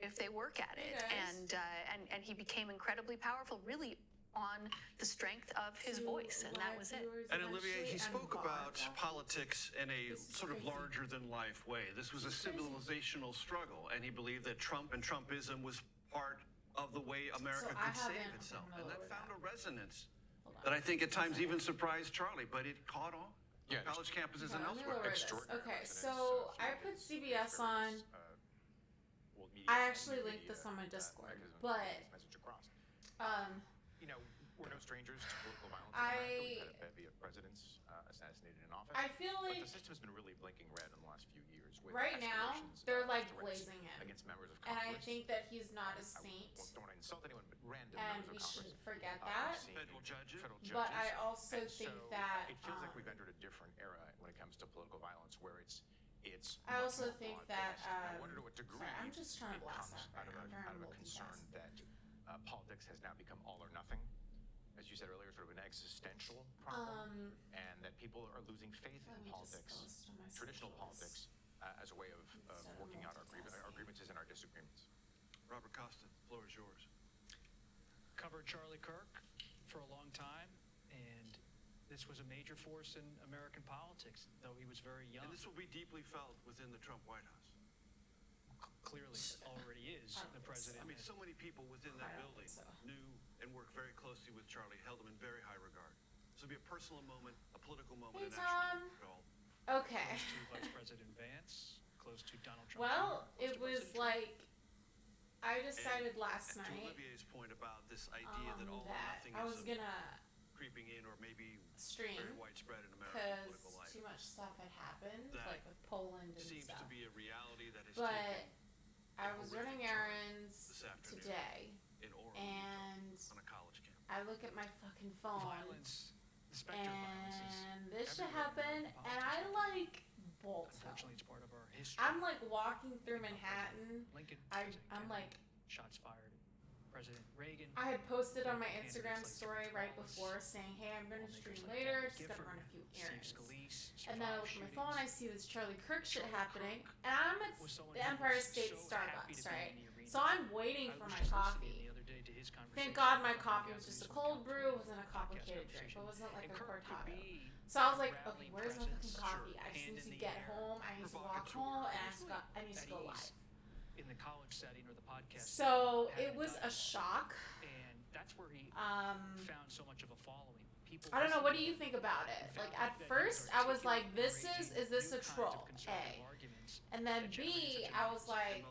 if they work at it. And he became incredibly powerful, really on the strength of his voice, and that was it. And Olivier, he spoke about politics in a sort of larger than life way. This was a civilizational struggle, and he believed that Trump and Trumpism was part of the way America could save itself. And that found a resonance that I think at times even surprised Charlie, but it caught on. Yeah, college campuses and elsewhere. Okay, so I put CBS on. I actually linked this on my Discord, but you know, we're no strangers to political violence in America. We've had a bevy of presidents assassinated in office. I feel like the system's been really blinking red in the last few years. With right now, they're like blazing him against members of and Congress. I think that he's not a saint. Don't want to insult anyone, but random and members we of Congress. shouldn't forget that. Federal judges. But I also think that it feels like we've entered a different era when it comes to political violence, where it's. I also think that. I wonder to what degree. Sorry, I'm just trying to blast out of a concern that politics has now become all or nothing. As you said earlier, sort of an existential problem, and that people are losing faith in politics, traditional politics, as a way of working out our grievances and our disagreements. Robert Costa, the floor is yours. Covered Charlie Kirk for a long time, and this was a major force in American politics, though he was very young. And this will be deeply felt within the Trump White House. Clearly already is the president. I mean, so many people within that building knew and worked very closely with Charlie, held him in very high regard. This will be a personal moment, a political moment, hey, a national moment. Okay. Close to Vice President Vance, close to Donald Trump. Well, it was like I decided last night. To Olivier's point about this idea that all or nothing I was gonna creeping in, or maybe stream very widespread in American political life. Too much stuff had happened, that like with Poland and seems stuff. to be a reality that is. But I was running errands today, in Oregon, and on a college campus. I look at my fucking phone, Violence, the specter of violence and this shit happened, and I like bolt. Unfortunately, it's part of our history. I'm like walking through Manhattan. Lincoln. I'm like. Shots fired. President Reagan. I had posted on my Instagram story right before saying, hey, I'm going to stream later, just gonna run a few errands. And then I look at my phone, I see this Charlie Kirk shit happening, and I'm at the Empire State Starbucks, right? So I'm waiting for my coffee. Thank God my coffee was just a cold brew, it wasn't a complicated drink, it wasn't like a cortado. So I was like, okay, where's my fucking coffee? I just need to get home, I need to walk home, and I need to go live. In the college setting or the podcast. So it was a shock. And that's where he found so much of a following. People I don't know, what do you think about it? Like at first I was like, is this a troll? A. And then B, I was like,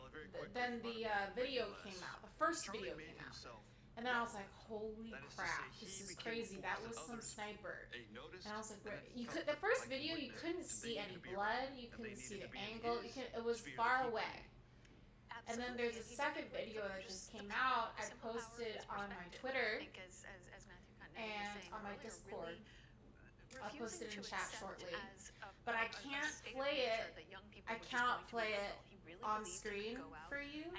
then the video came out. The first video came out. And then I was like, holy crap, this is crazy. That was some sniper. And I was like, the first video you couldn't see any blood, you couldn't see the angle, it was far away. And then there's a second video that just came out. I posted on my Twitter and on my Discord. I'll post it in chat shortly. But I can't play it. I cannot play it on screen for you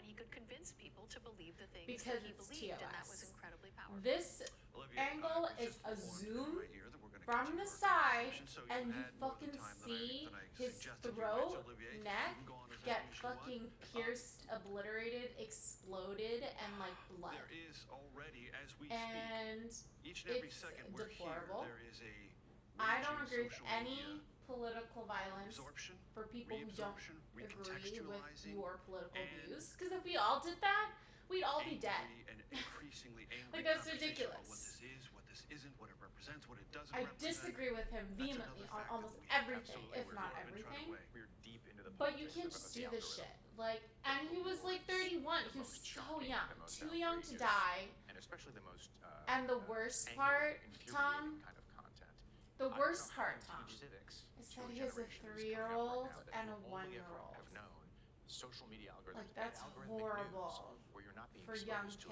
because it's TOS. This angle is a zoom from the side, and you fucking see his throat, neck get fucking pierced, obliterated, exploded, and like blood. There is already, as we and speak, each and every second we're deplorable. Here, there is a I don't agree with any political violence for people who don't agree with your political views. Because if we all did that, we'd all be dead. Like that's ridiculous. What this is, what this isn't, what it represents, what it doesn't I represent. disagree with him vehemently on almost everything, if not everything. But you can't just do this shit. Like, and he was like 31. He was so young, too young to die. And especially the most. And the worst part, Tom. The worst part, Tom, is that he has a 3-year-old and a 1-year-old. Social media algorithms, like that's horrible for young kids.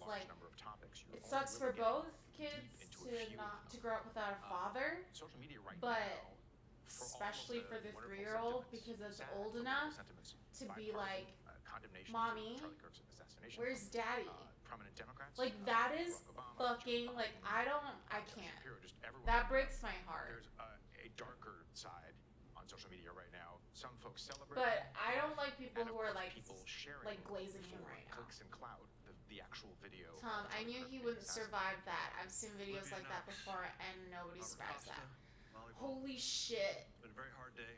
Like it sucks for both kids to grow up without a father, but especially for the 3-year-old because it's old enough to be like, mommy, where's daddy? Like that is fucking like I can't. That breaks my heart. There's a darker side on social media right now. Some folks celebrate. But I don't like people and of who are course, like people sharing glazing him for right now. clicks and clout, the actual video. Tom, of I Charlie knew Kirk he being wouldn't assassinated. survive that. I've seen videos Olivia like that Knox, before, and nobody Robert survives Costa, that. volleyball. Holy shit! It's been a very hard day.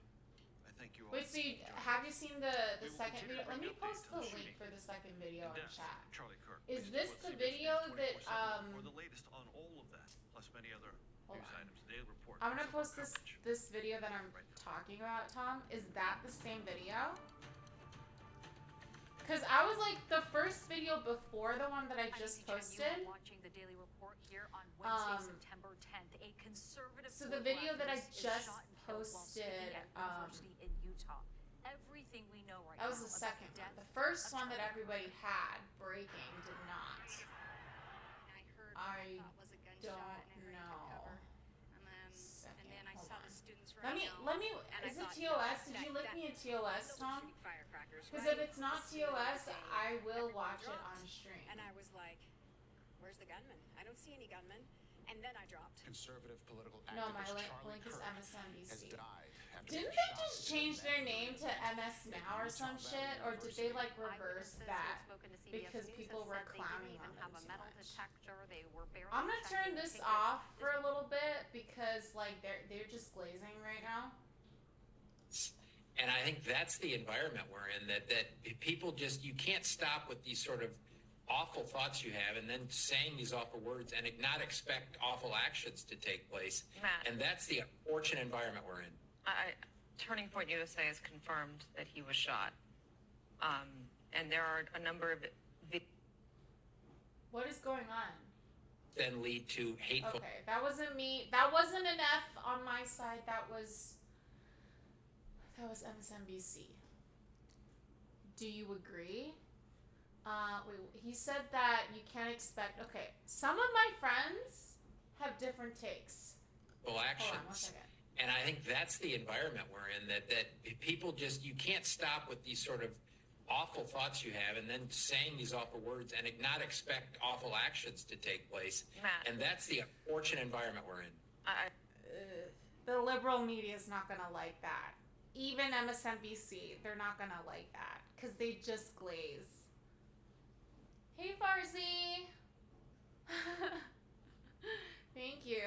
I thank you all. Wait, so you, have you seen the We will second continue video? to Let bring me updates post on the the link shooting for the second video The in death chat. of Charlie Kirk. Is Please this go to the CBS video News that 24/7 for the latest on all of that, plus many other Hold news on. items. Daily report. I'm gonna plus post more this coverage. video that I'm talking about, Tom. Is that the same video? Because I was like, the first video before the one that I just posted. You are watching the Daily Report here on Wednesday, September 10th. A conservative So the video that I leftist is just shot and killed while speaking posted, at university in Utah. Everything we know right That was now the about second one. death The first of one that Charlie everybody had breaking did not. I heard I what I thought was a gunshot don't and I ran to know. cover. And Second, then I hold saw on. the students Let running me, out. let me, and I is it thought, TOS? Did that- you link that- me a TOS, those Tom? shooting firecrackers, Because right? if it's not As soon as TOS, they- I will everyone watch it dropped. on stream. And I was like, where's the gunman? I don't see any gunman. And then I dropped. Conservative political No, my activist Charlie link is Kirk has MSNBC. died after Didn't being they shot just in change the their neck name to MS Now or some shit? Or did they like reverse Eyewitnesses that? who've spoken to CBS because News people have were said they clowning didn't even on have them a too metal much. detector. They were barely I'm gonna turn checking this tickets. off for a little bit because like they're just glazing right now. And I think that's the environment we're in, that people just, you can't stop with these sort of awful thoughts you have and then saying these awful words and not expect awful actions to take place. Matt. And that's the unfortunate environment we're in. Turning Point USA has confirmed that he was shot. And there are a number of What is going on? Then lead to hateful. Okay, that wasn't me. That wasn't an F on my side. That was MSNBC. Do you agree? Wait, he said that you can't expect. Okay, some of my friends have different takes. Hold on, one Actions. second. And I think that's the environment we're in, that people just, you can't stop with these sort of awful thoughts you have and then saying these awful words and not expect awful actions to take place. Matt. And that's the unfortunate environment we're in. The liberal media is not gonna like that. Even MSNBC, they're not gonna like that because they just glaze. Hey, Farzi. Thank you.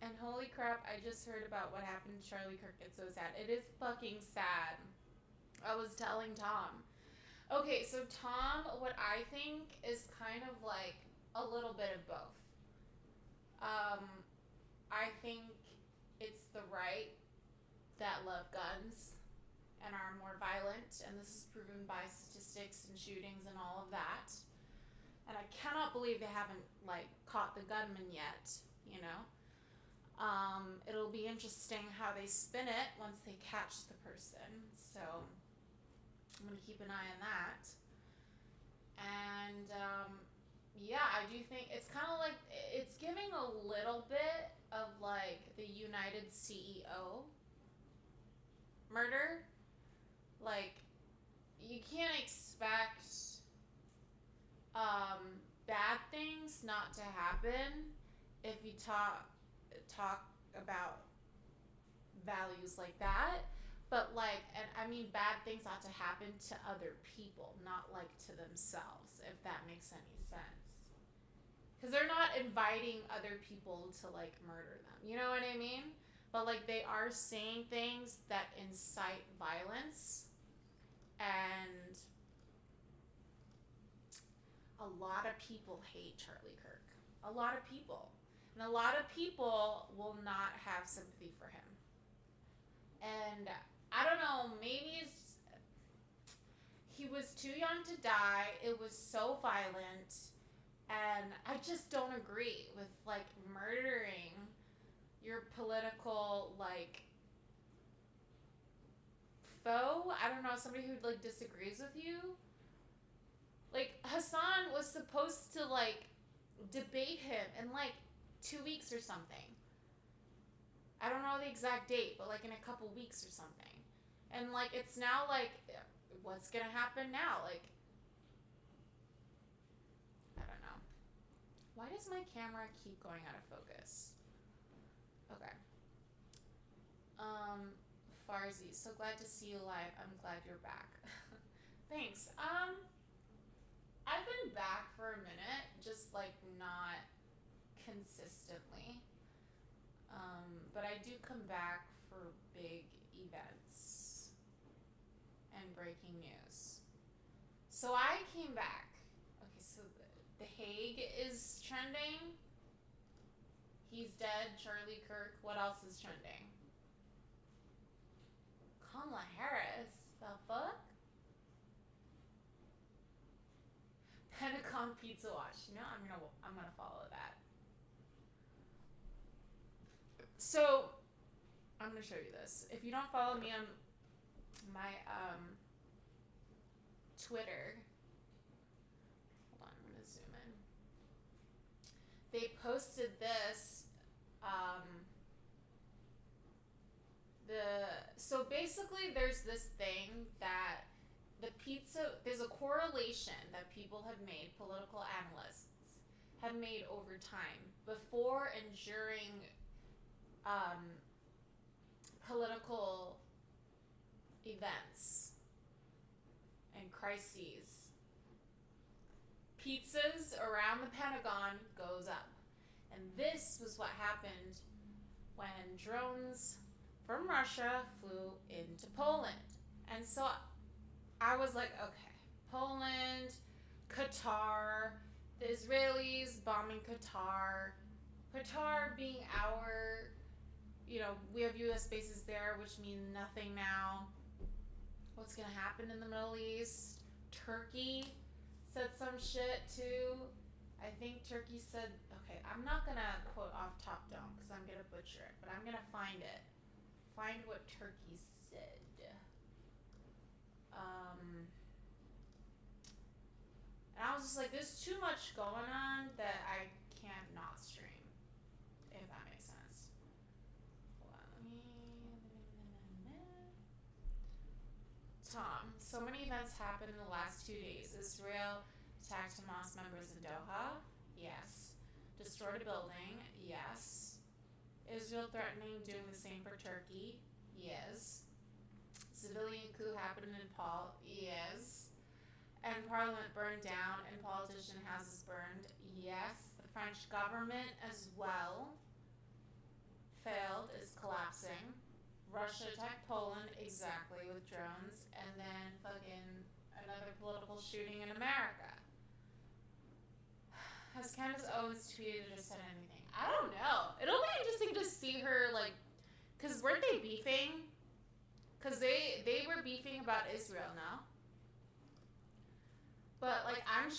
And holy crap, I just heard about what happened to Charlie Kirk. It's so sad. It is fucking sad. I was telling Tom. Okay, so Tom, what I think is kind of like a little bit of both. I think it's the right that love guns and are more violent, and this is proven by statistics and shootings and all of that. And I cannot believe they haven't like caught the gunman yet, you know? It'll be interesting how they spin it once they catch the person. So I'm gonna keep an eye on that. And yeah, I do think it's kind of like it's giving a little bit of like the United CEO murder. Like you can't expect bad things not to happen if you talk about values like that. But like, and I mean bad things ought to happen to other people, not like to themselves, if that makes any sense. Because they're not inviting other people to like murder them, you know what I mean? But like they are saying things that incite violence, and a lot of people hate Charlie Kirk. A lot of people. And a lot of people will not have sympathy for him. And I don't know, maybe it's he was too young to die. It was so violent. And I just don't agree with like murdering your political like foe. I don't know, somebody who like disagrees with you. Like Hassan was supposed to like debate him in like 2 weeks or something. I don't know the exact date, but like in a couple weeks or something. And like it's now like, what's gonna happen now? Like, I don't know. Why does my camera keep going out of focus? Okay. Farzi, so glad to see you live. I'm glad you're back. Thanks. I've been back for a minute, just like not consistently. But I do come back for big events and breaking news. So I came back. Okay, so the Hague is trending. He's dead, Charlie Kirk. What else is trending? Kamala Harris. The fuck? Pentagon Pizza Watch. You know, I'm gonna follow that. So I'm gonna show you this. If you don't follow me on my Twitter, hold on, I'm gonna zoom in. They posted this. So basically, there's this thing that there's a correlation that people have made, political analysts have made over time, before and during political events and crises. Pizzas around the Pentagon goes up. And this was what happened when drones from Russia flew into Poland. And so I was like, okay, Poland, Qatar, the Israelis bombing Qatar, Qatar being our, we have US bases there, which mean nothing now. What's gonna happen in the Middle East? Turkey said some shit too. I think Turkey said, okay, I'm not gonna quote off top down because I'm gonna butcher it, but I'm gonna find it. Find what Turkey said. And I was just like, there's too much going on that I can't not stream, if that makes sense. Hold on, Tom, so many events happened in the last 2 days. Israel attacked Hamas members in Doha? Yes. Destroyed a building? Yes. Israel threatening doing the same for Turkey? Yes. Civilian coup happened in Nepal? Yes. And parliament burned down and politician houses burned? Yes. The French government as well failed, is collapsing. Russia attacked Poland, exactly, with drones, and then fucking another political shooting in America. Has Candace Owens tweeted or said anything? I don't know. It'll be interesting to see her, like, because weren't they beefing? Because they were beefing about Israel now. But, like, I'm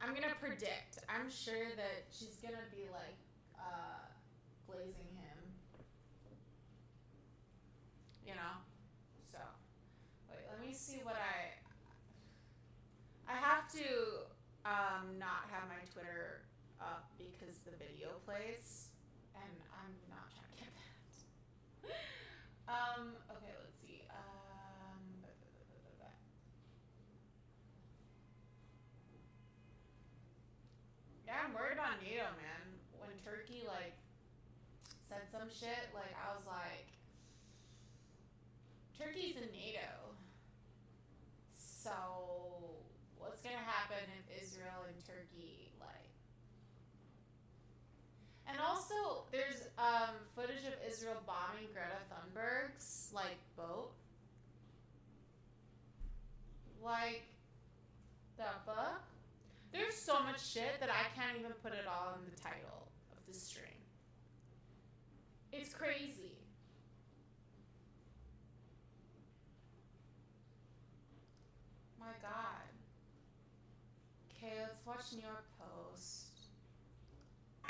going to predict, I'm sure that she's going to be, like, glazing him. So, wait, let me see what I have to, not have my Twitter up because the video plays, and I'm not trying to get that. Okay, let's see, yeah, I'm worried about NATO, man. When Turkey, like, said some shit, like, I was like, Turkey's in NATO. So, what's gonna happen if Israel and Turkey, like... And also, there's, footage of Israel bombing Greta Thunberg's, like, boat. Like, the fuck? There's so much shit that I can't even put it all in the title of this stream. It's crazy. My God. Okay, let's watch New York Post. I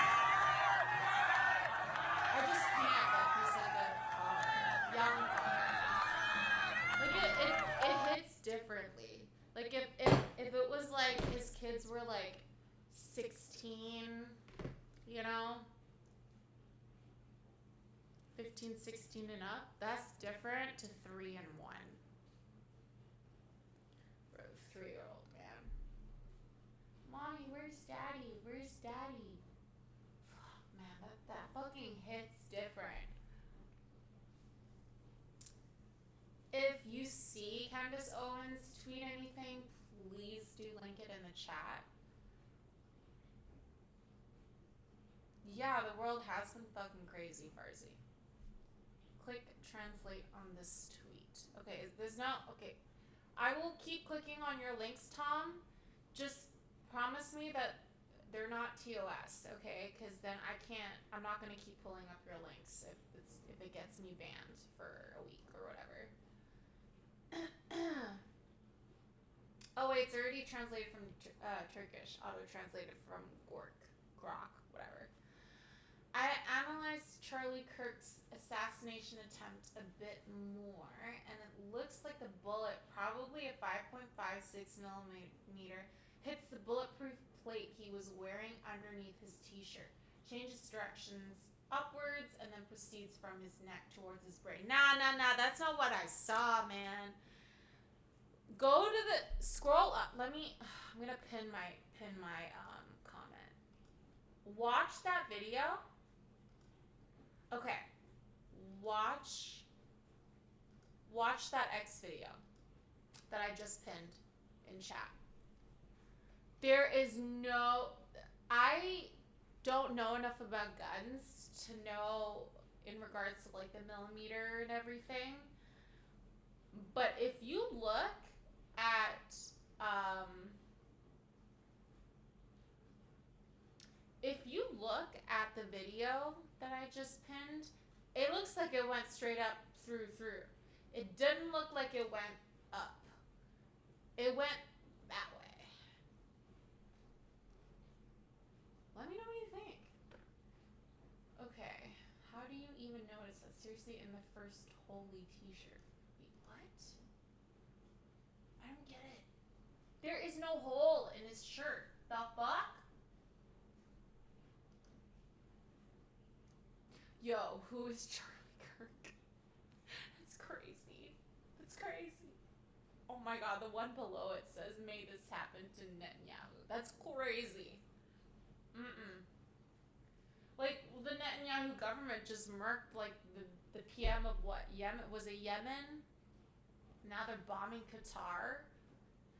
just can't, like, he's like a young father. Like, it hits differently. Like, if it was, like, his kids were, like, 16, 15, 16 and up, that's different to 3 and 1. Bro, 3-year-old, man. Mommy, where's daddy? Where's daddy? Fuck, man, that fucking hits different. see Candace Owens tweet anything, please do link it in the chat. Yeah, the world has been fucking crazy, Farzi. Click translate on this tweet. Okay, there's not... Okay. I will keep clicking on your links, Tom. Just promise me that they're not TOS, okay? Because then I'm not going to keep pulling up your links if it gets me banned for a week or whatever. Oh wait, it's already translated from Turkish. Auto-translated from Grok, whatever. I analyzed Charlie Kirk's assassination attempt a bit more, and it looks like the bullet, probably a 5.56 millimeter, hits the bulletproof plate he was wearing underneath his t-shirt, changes directions upwards, and then proceeds from his neck towards his brain. Nah, that's not what I saw, man. Go to the, scroll up. I'm gonna pin my comment. Watch that video. Okay. Watch that X video that I just pinned in chat. There is no, I don't know enough about guns to know in regards to like the millimeter and everything. But if you look at the video that I just pinned, it looks like it went straight up through. It didn't look like it went up. It went that way. Let me know what you think. Okay, how do you even notice that? Seriously, in the first holy t-shirt. Wait, what? I don't get it. There is no hole in his shirt. The fuck? Yo, who is Charlie Kirk? That's crazy. That's crazy. Oh my god, the one below it says, may this happen to Netanyahu. That's crazy. Like, the Netanyahu government just murked, like, the PM of what? Yemen? Was it Yemen? Now they're bombing Qatar.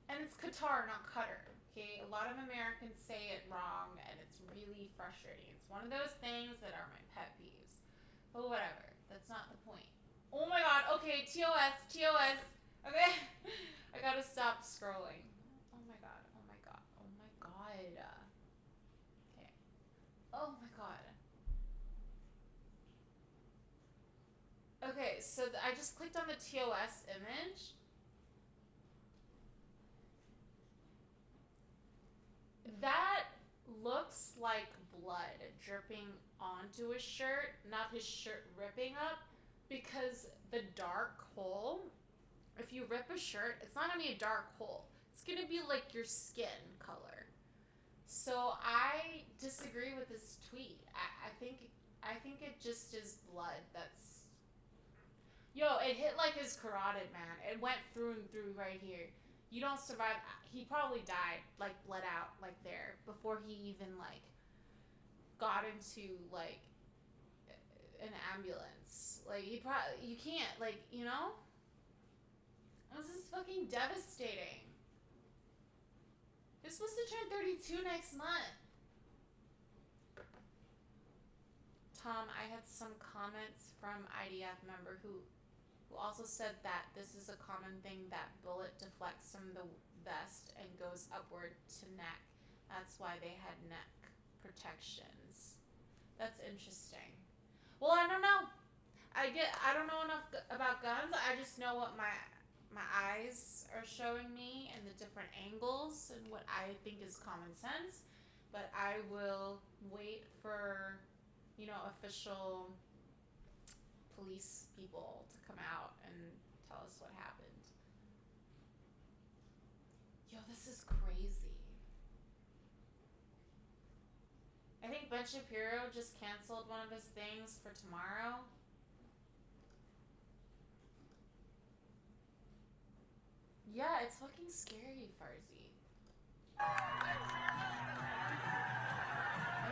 And it's Qatar, not Qatar. Okay? A lot of Americans say it wrong, and it's really frustrating. It's one of those things that are my pet peeves. But whatever. That's not the point. Oh my god. Okay, TOS. Okay? I gotta stop scrolling. Oh my god. Okay. Oh my god. Okay, so I just clicked on the TOS image. That looks like blood dripping onto his shirt, not his shirt ripping up, because the dark hole, if you rip a shirt, it's not gonna be a dark hole. It's gonna be like your skin color. So I disagree with this tweet. I think it just is blood that's... Yo, it hit like his carotid, man. It went through and through right here. You don't survive. He probably died, like, bled out, like, there, before he even, like, got into, like, an ambulance. Like, you can't, like, you know? This is fucking devastating. He's supposed to turn 32 next month. Tom, I had some comments from IDF member who also said that this is a common thing, that bullet deflects from the vest and goes upward to neck. That's why they had neck protections. That's interesting. Well, I don't know. I don't know enough about guns. I just know what my eyes are showing me and the different angles and what I think is common sense. But I will wait for, you know, official police people to come out and tell us what happened. Yo, this is crazy. I think Ben Shapiro just canceled one of his things for tomorrow. Yeah, it's fucking scary, Farzi.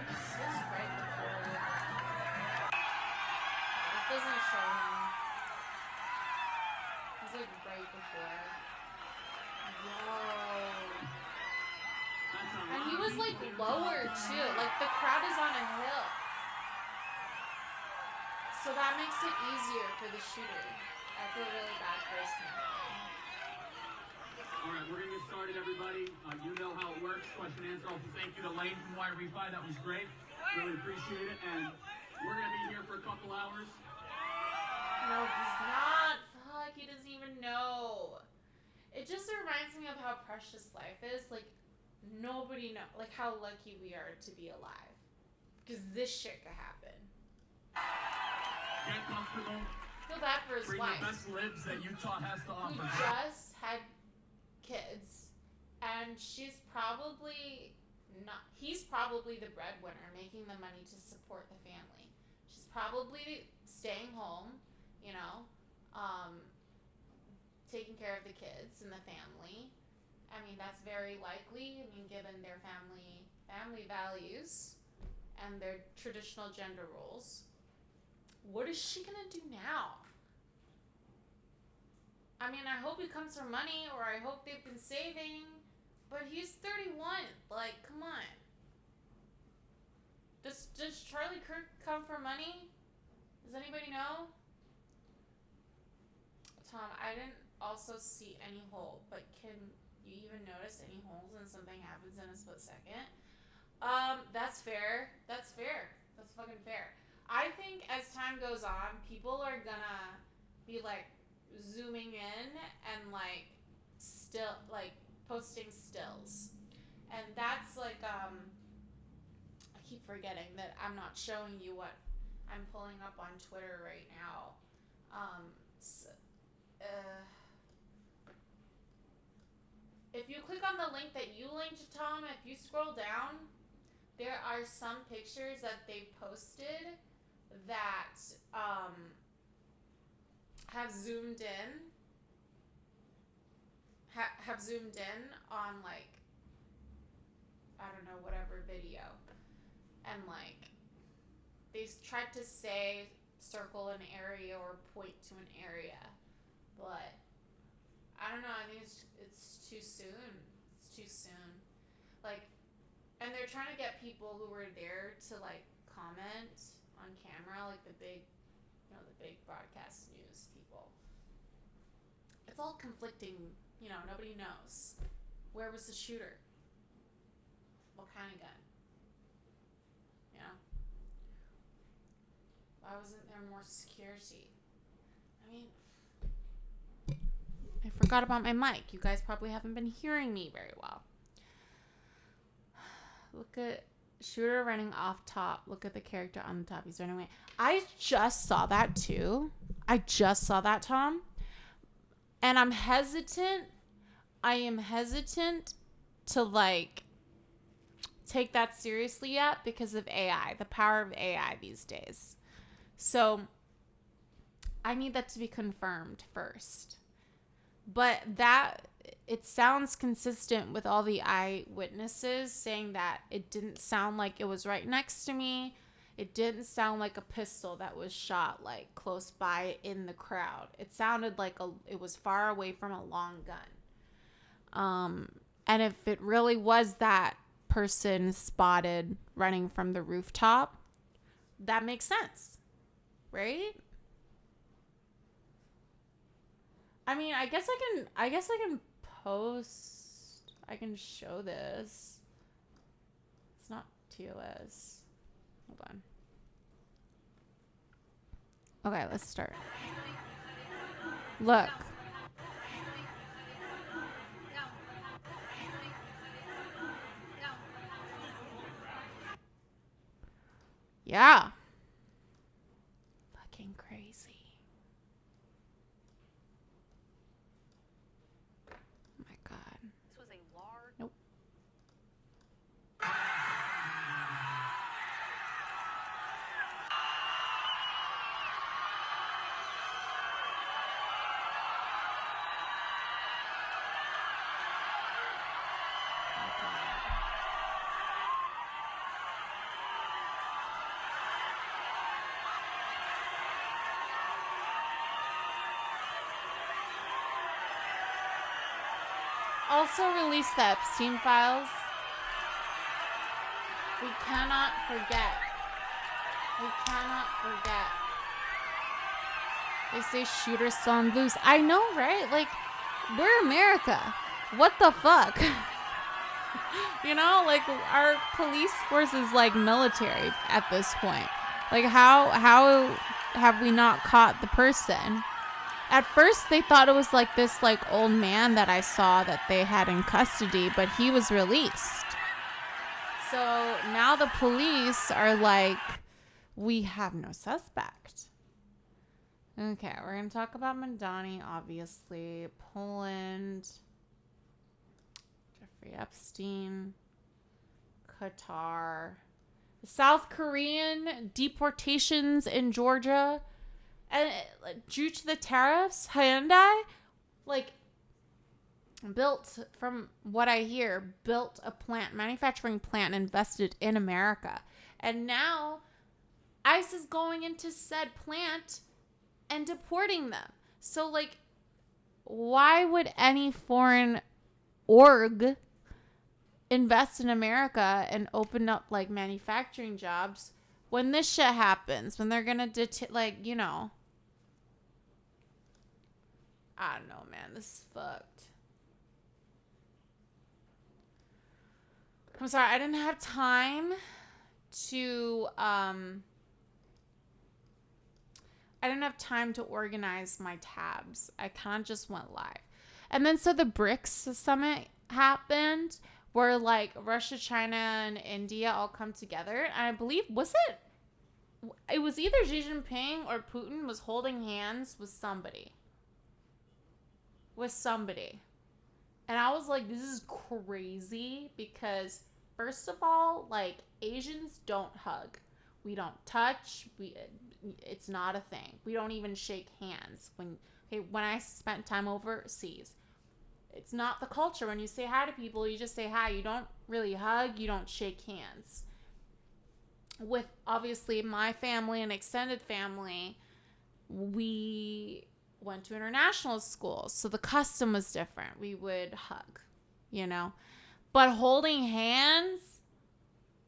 This is right before. It doesn't show him. was like right before. Whoa. And he was like lower too. Like the crowd is on a hill. So that makes it easier for the shooter. I feel really bad for his family. All right, we're going to get started, everybody. You know how it works. Question and answer. Also, thank you to Lane from Wire Refi. That was great. Really appreciate it. And we're going to be here for a couple hours. No, he's not. Fuck, he doesn't even know. It just reminds me of how precious life is. Like, nobody knows. Like, how lucky we are to be alive. Because this shit could happen. Get comfortable. Feel bad for his Bring wife. the best libs that Utah has to offer. Who just had kids, and she's probably not. He's probably the breadwinner, making the money to support the family. She's probably staying home, you know, taking care of the kids and the family. I mean, that's very likely. I mean, given their family values and their traditional gender roles. What is she gonna do now? I mean, I hope he comes for money, or I hope they've been saving. But he's 31. Like, come on. Does Charlie Kirk come for money? Does anybody know? Tom, I didn't also see any hole, but can you even notice any holes when something happens in a split second? That's fair. That's fair. That's fucking fair. I think as time goes on, people are gonna be like zooming in and like still like posting stills, and that's like I keep forgetting that I'm not showing you what I'm pulling up on Twitter right now. If you click on the link that you linked, Tom, if you scroll down, there are some pictures that they posted that have zoomed in on like, I don't know, whatever video, and like they tried to say circle an area or point to an area, but I don't know, I think it's too soon. It's too soon. Like, and they're trying to get people who were there to like comment on camera, like the big broadcast news people. It's all conflicting, nobody knows. Where was the shooter? What kind of gun? Why wasn't there more security? I mean, I forgot about my mic. You guys probably haven't been hearing me very well. Look at shooter running off top. Look at the character on the top. He's running away. I just saw that too. I just saw that, Tom. And I'm hesitant. I am hesitant to like take that seriously yet because of AI, the power of AI these days. So I need that to be confirmed first. But that, it sounds consistent with all the eyewitnesses saying that it didn't sound like it was right next to me. It didn't sound like a pistol that was shot like close by in the crowd. It sounded like it was far away from a long gun. And if it really was that person spotted running from the rooftop, that makes sense, right? I mean, I guess I can post. I can show this. It's not TOS. Hold on. Okay, let's start. Look. Yeah. Fucking crazy. Oh my God. This was a large. Nope. Also release the Epstein files. We cannot forget. We cannot forget. They say shooters still on loose. I know, right? Like, we're America. What the fuck? You know, like, our police force is like military at this point. Like, how have we not caught the person? At first, they thought it was like this like old man that I saw that they had in custody, but he was released. So now the police are like, we have no suspect. Okay, we're going to talk about Madani, obviously. Poland. Jeffrey Epstein. Qatar. South Korean deportations in Georgia. And due to the tariffs, Hyundai, like, built, from what I hear, built a manufacturing plant, invested in America. And now ICE is going into said plant and deporting them. So, like, why would any foreign org invest in America and open up, like, manufacturing jobs when this shit happens? When they're gonna, like, you know. I don't know, man. This is fucked. I'm sorry, I didn't have time to organize my tabs. I kind of just went live. And then so the BRICS summit happened where like Russia, China, and India all come together. And I believe, it was either Xi Jinping or Putin was holding hands with somebody. And I was like, this is crazy because first of all, like, Asians don't hug. We don't touch. It's not a thing. We don't even shake hands. When I spent time overseas, it's not the culture. When you say hi to people, you just say hi. You don't really hug. You don't shake hands. With, obviously, my family and extended family, we went to international schools, so the custom was different. We would hug, you know. But holding hands,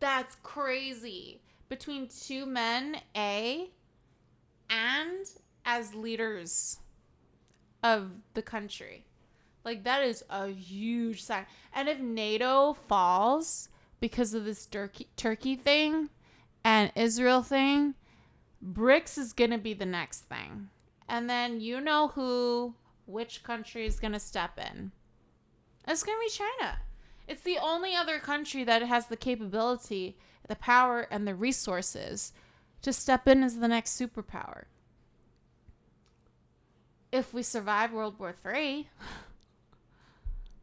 that's crazy. Between two men, and as leaders of the country. Like, that is a huge sign. And if NATO falls because of this Turkey thing and Israel thing, BRICS is going to be the next thing. And then you know which country is going to step in. It's going to be China. It's the only other country that has the capability, the power, and the resources to step in as the next superpower. If we survive World War III,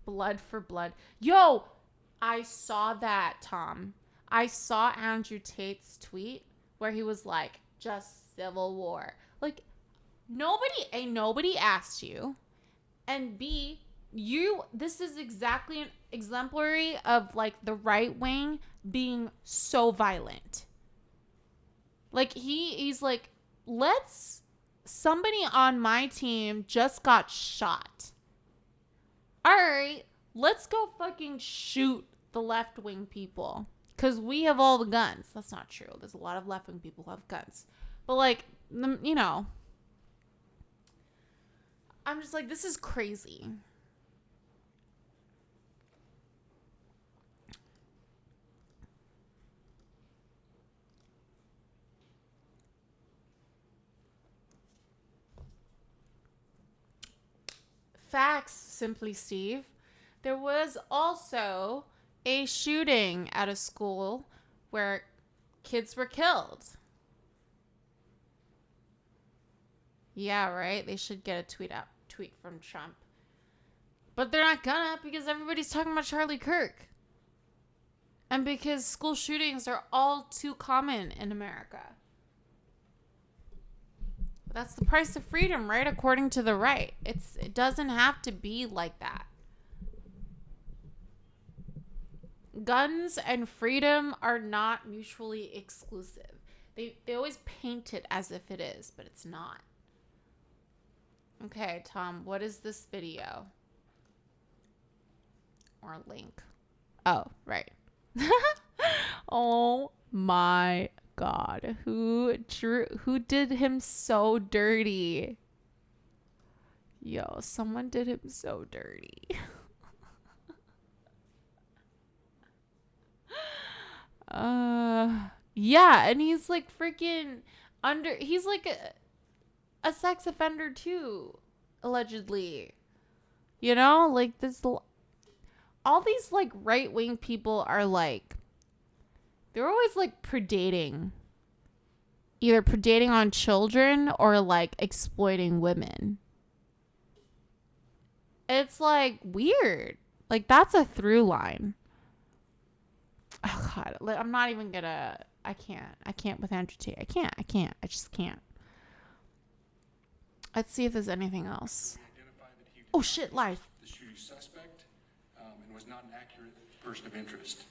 blood for blood. Yo, I saw that, Tom. I saw Andrew Tate's tweet where he was like, just civil war. Like, nobody asked you. And B, this is exactly an exemplary of like the right wing being so violent. Like he's like, somebody on my team just got shot. All right, let's go fucking shoot the left wing people. Because we have all the guns. That's not true. There's a lot of left wing people who have guns. But like, you know, I'm just like, this is crazy. Facts, Simply Steve. There was also a shooting at a school where kids were killed. Yeah, right? They should get a tweet from Trump. But they're not gonna, because everybody's talking about Charlie Kirk. And because school shootings are all too common in America. That's the price of freedom, right? According to the right. It doesn't have to be like that. Guns and freedom are not mutually exclusive. They always paint it as if it is, but it's not. Okay, Tom, what is this video? or link. Oh, right. Oh my God. Who did him so dirty? Yo, someone did him so dirty. Yeah, and he's like freaking he's like a sex offender too, allegedly. You know, like all these like right-wing people are like, they're always like either predating on children or like exploiting women. It's like weird. Like that's a through line. Oh God, I'm not even gonna. I can't with Andrew Tate. I just can't. Let's see if there's anything else. Oh shit, live. The shooting suspect and was not an accurate person of interest.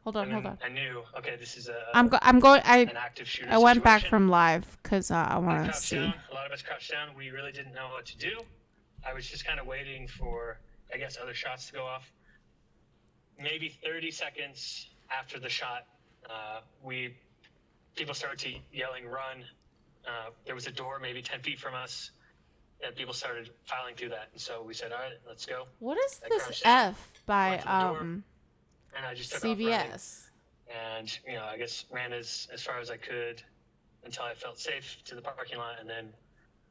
Hold on. I knew. Okay, this is I'm going. an active shooter. I went back situation. from live because I want to Crouched see. down. A lot of us crouched down. We really didn't know what to do. I was just kind of waiting for, I guess, other shots to go off. Maybe 30 seconds after the shot, people started yelling, "Run!" There was a door maybe 10 feet from us, and people started filing through that. And so we said, "All right, let's go." What is this F by and I just took off running. CBS? And I guess ran as far as I could until I felt safe to the parking lot, and then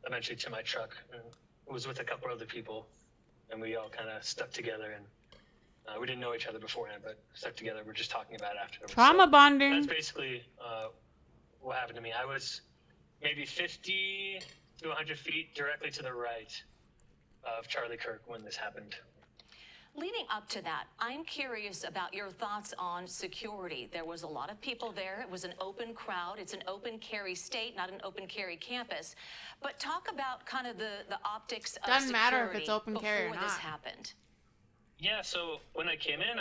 eventually to my truck. And it was with a couple other people, and we all kind of stuck together, and we didn't know each other beforehand, but stuck together. We're just talking about it afterwards. Trauma bonding. That's basically what happened to me. I was maybe 50 to 100 feet directly to the right of Charlie Kirk when this happened. Leading up to that, I'm curious about your thoughts on security. There was a lot of people there. It was an open crowd. It's an open carry state, not an open carry campus. But talk about kind of the optics of Doesn't security matter if it's open carry or before this not. happened. Yeah, so when I came in,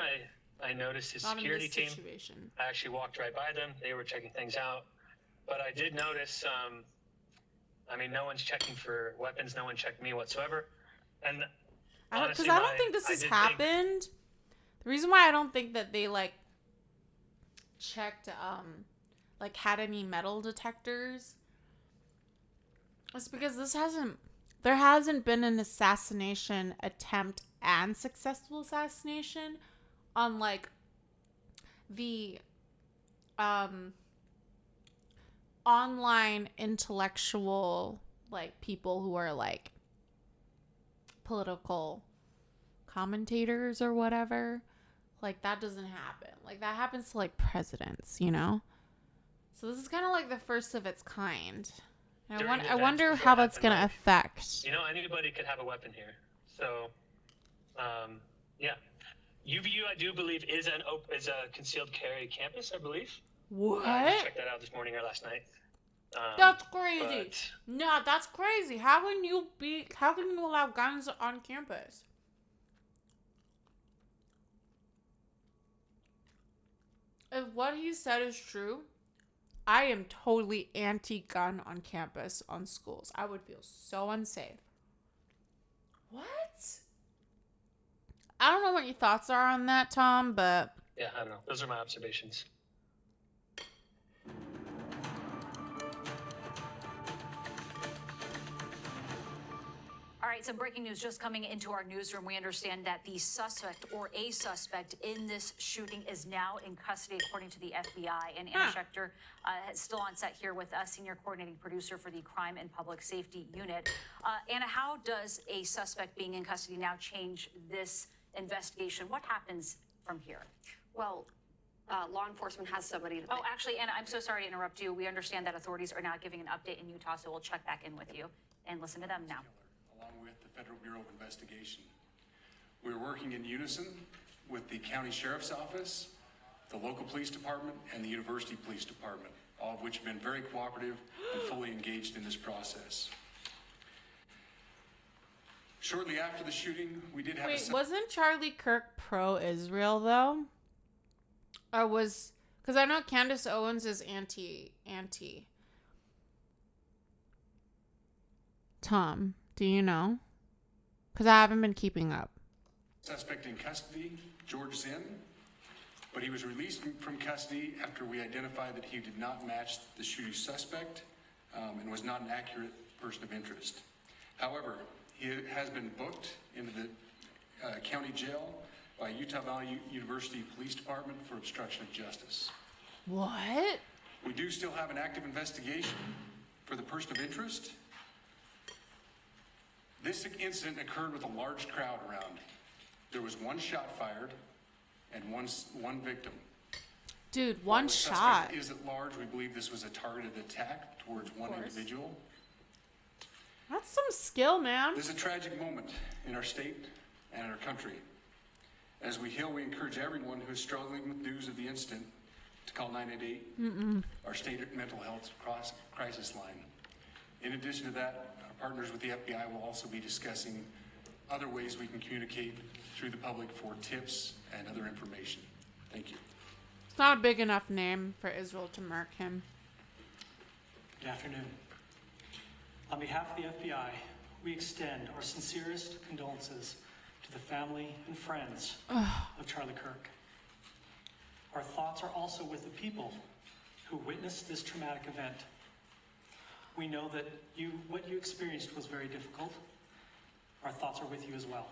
I noticed his Not in security this team. situation. I actually walked right by them. They were checking things out. But I did notice, no one's checking for weapons. No one checked me whatsoever. And Because I don't think this has happened. The reason why I don't think that they like checked had any metal detectors is because there hasn't been an assassination attempt and successful assassination on like the online intellectual like people who are like political commentators or whatever. Like that doesn't happen. Like that happens to like presidents, So this is kind of like the first of its kind. And I wonder how that's gonna affect. Anybody could have a weapon here. So, yeah. UVU, I do believe, is a concealed carry campus, I believe. What? I just checked that out this morning or last night. That's crazy. No, that's crazy. How can you allow guns on campus? If what he said is true, I am totally anti-gun on campus on schools. I would feel so unsafe. What? I don't know what your thoughts are on that, Tom, but... Yeah, I don't know. Those are my observations. All right, some breaking news just coming into our newsroom. We understand that the suspect or a suspect in this shooting is now in custody, according to the FBI. And Anna Schechter is still on set here with us, senior coordinating producer for the Crime and Public Safety Unit. Anna, how does a suspect being in custody now change this investigation? What happens from here? Well, law enforcement has somebody. Oh, actually, Anna, I'm so sorry to interrupt you. We understand that authorities are now giving an update in Utah, so we'll check back in with you and listen to them now. Along with the Federal Bureau of Investigation. We're working in unison with the County Sheriff's Office, the local police department, and the University Police Department, all of which have been very cooperative and fully engaged in this process. Shortly after the shooting, we did have wasn't Charlie Kirk pro-Israel, though? Or was... Because I know Candace Owens is anti. Tom, do you know? Because I haven't been keeping up. Suspect in custody, George Zinn, but he was released from custody after we identified that he did not match the shooting suspect and was not an accurate person of interest. However, he has been booked into the county jail by Utah Valley University Police Department for obstruction of justice. What? We do still have an active investigation for the person of interest. This incident occurred with a large crowd around. There was one shot fired and one victim. Dude, While one the shot. suspect is at large, we believe this was a targeted attack towards one individual. That's some skill, man. This is a tragic moment in our state and in our country. As we heal, we encourage everyone who is struggling with news of the incident to call 988, our state mental health crisis line. In addition to that, our partners with the FBI will also be discussing other ways we can communicate through the public for tips and other information. Thank you. It's not a big enough name for Israel to mark him. Good afternoon. On behalf of the FBI, we extend our sincerest condolences to the family and friends of Charlie Kirk. Our thoughts are also with the people who witnessed this traumatic event. We know that what you experienced was very difficult. Our thoughts are with you as well.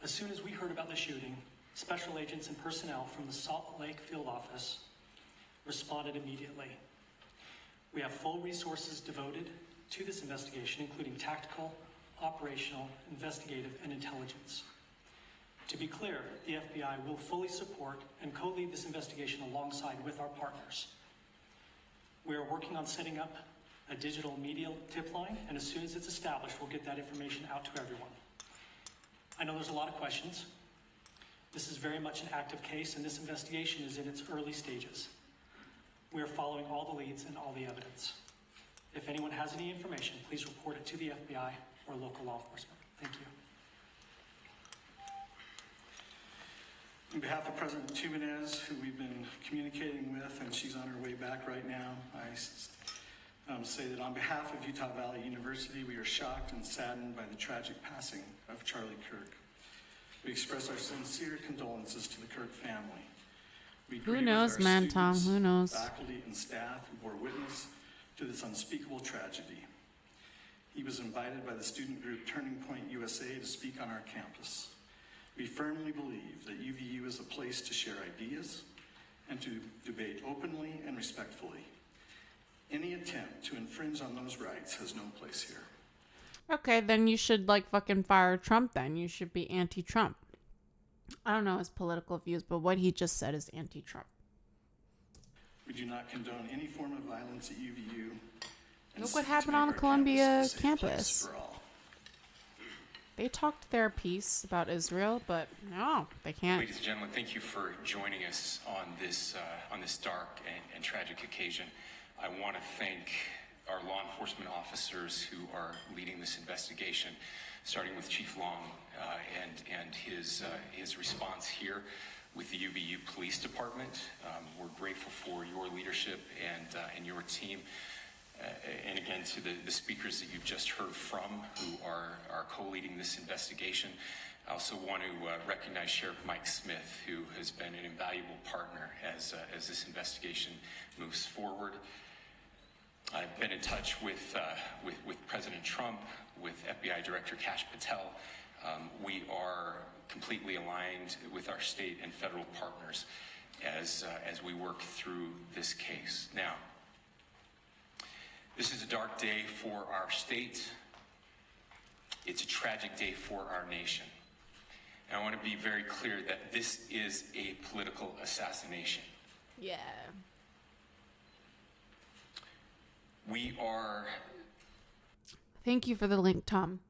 As soon as we heard about the shooting, special agents and personnel from the Salt Lake field office responded immediately. We have full resources devoted to this investigation, including tactical, operational, investigative, and intelligence. To be clear, the FBI will fully support and co-lead this investigation alongside with our partners. We are working on setting up a digital media tip line, and as soon as it's established, we'll get that information out to everyone. I know there's a lot of questions. This is very much an active case, and this investigation is in its early stages. We are following all the leads and all the evidence. If anyone has any information, please report it to the FBI or local law enforcement. Thank you. On behalf of President Jimenez, who we've been communicating with, and she's on her way back right now, I say that on behalf of Utah Valley University, we are shocked and saddened by the tragic passing of Charlie Kirk. We express our sincere condolences to the Kirk family. Who knows, man, Tom? Who knows? Faculty and staff who bore witness to this unspeakable tragedy. He was invited by the student group Turning Point USA to speak on our campus. We firmly believe that UVU is a place to share ideas and to debate openly and respectfully. Any attempt to infringe on those rights has no place here. Okay, then you should fucking fire Trump then. You should be anti-Trump. I don't know his political views, but what he just said is anti-Trump. We do not condone any form of violence at UVU. Look what happened on the Columbia campus. They talked their piece about Israel, but no, they can't. Ladies and gentlemen, thank you for joining us on this dark and tragic occasion. I want to thank our law enforcement officers who are leading this investigation, starting with Chief Long and his response here with the UVU Police Department. We're grateful for your leadership and your team. And again, to the speakers that you've just heard from who are co-leading this investigation. I also want to recognize Sheriff Mike Smith, who has been an invaluable partner as this investigation moves forward. I've been in touch with President Trump, with FBI Director Kash Patel. We are completely aligned with our state and federal partners as we work through this case. Now, this is a dark day for our state. It's a tragic day for our nation. And I want to be very clear that this is a political assassination. Yeah. We are... Thank you for the link, Tom.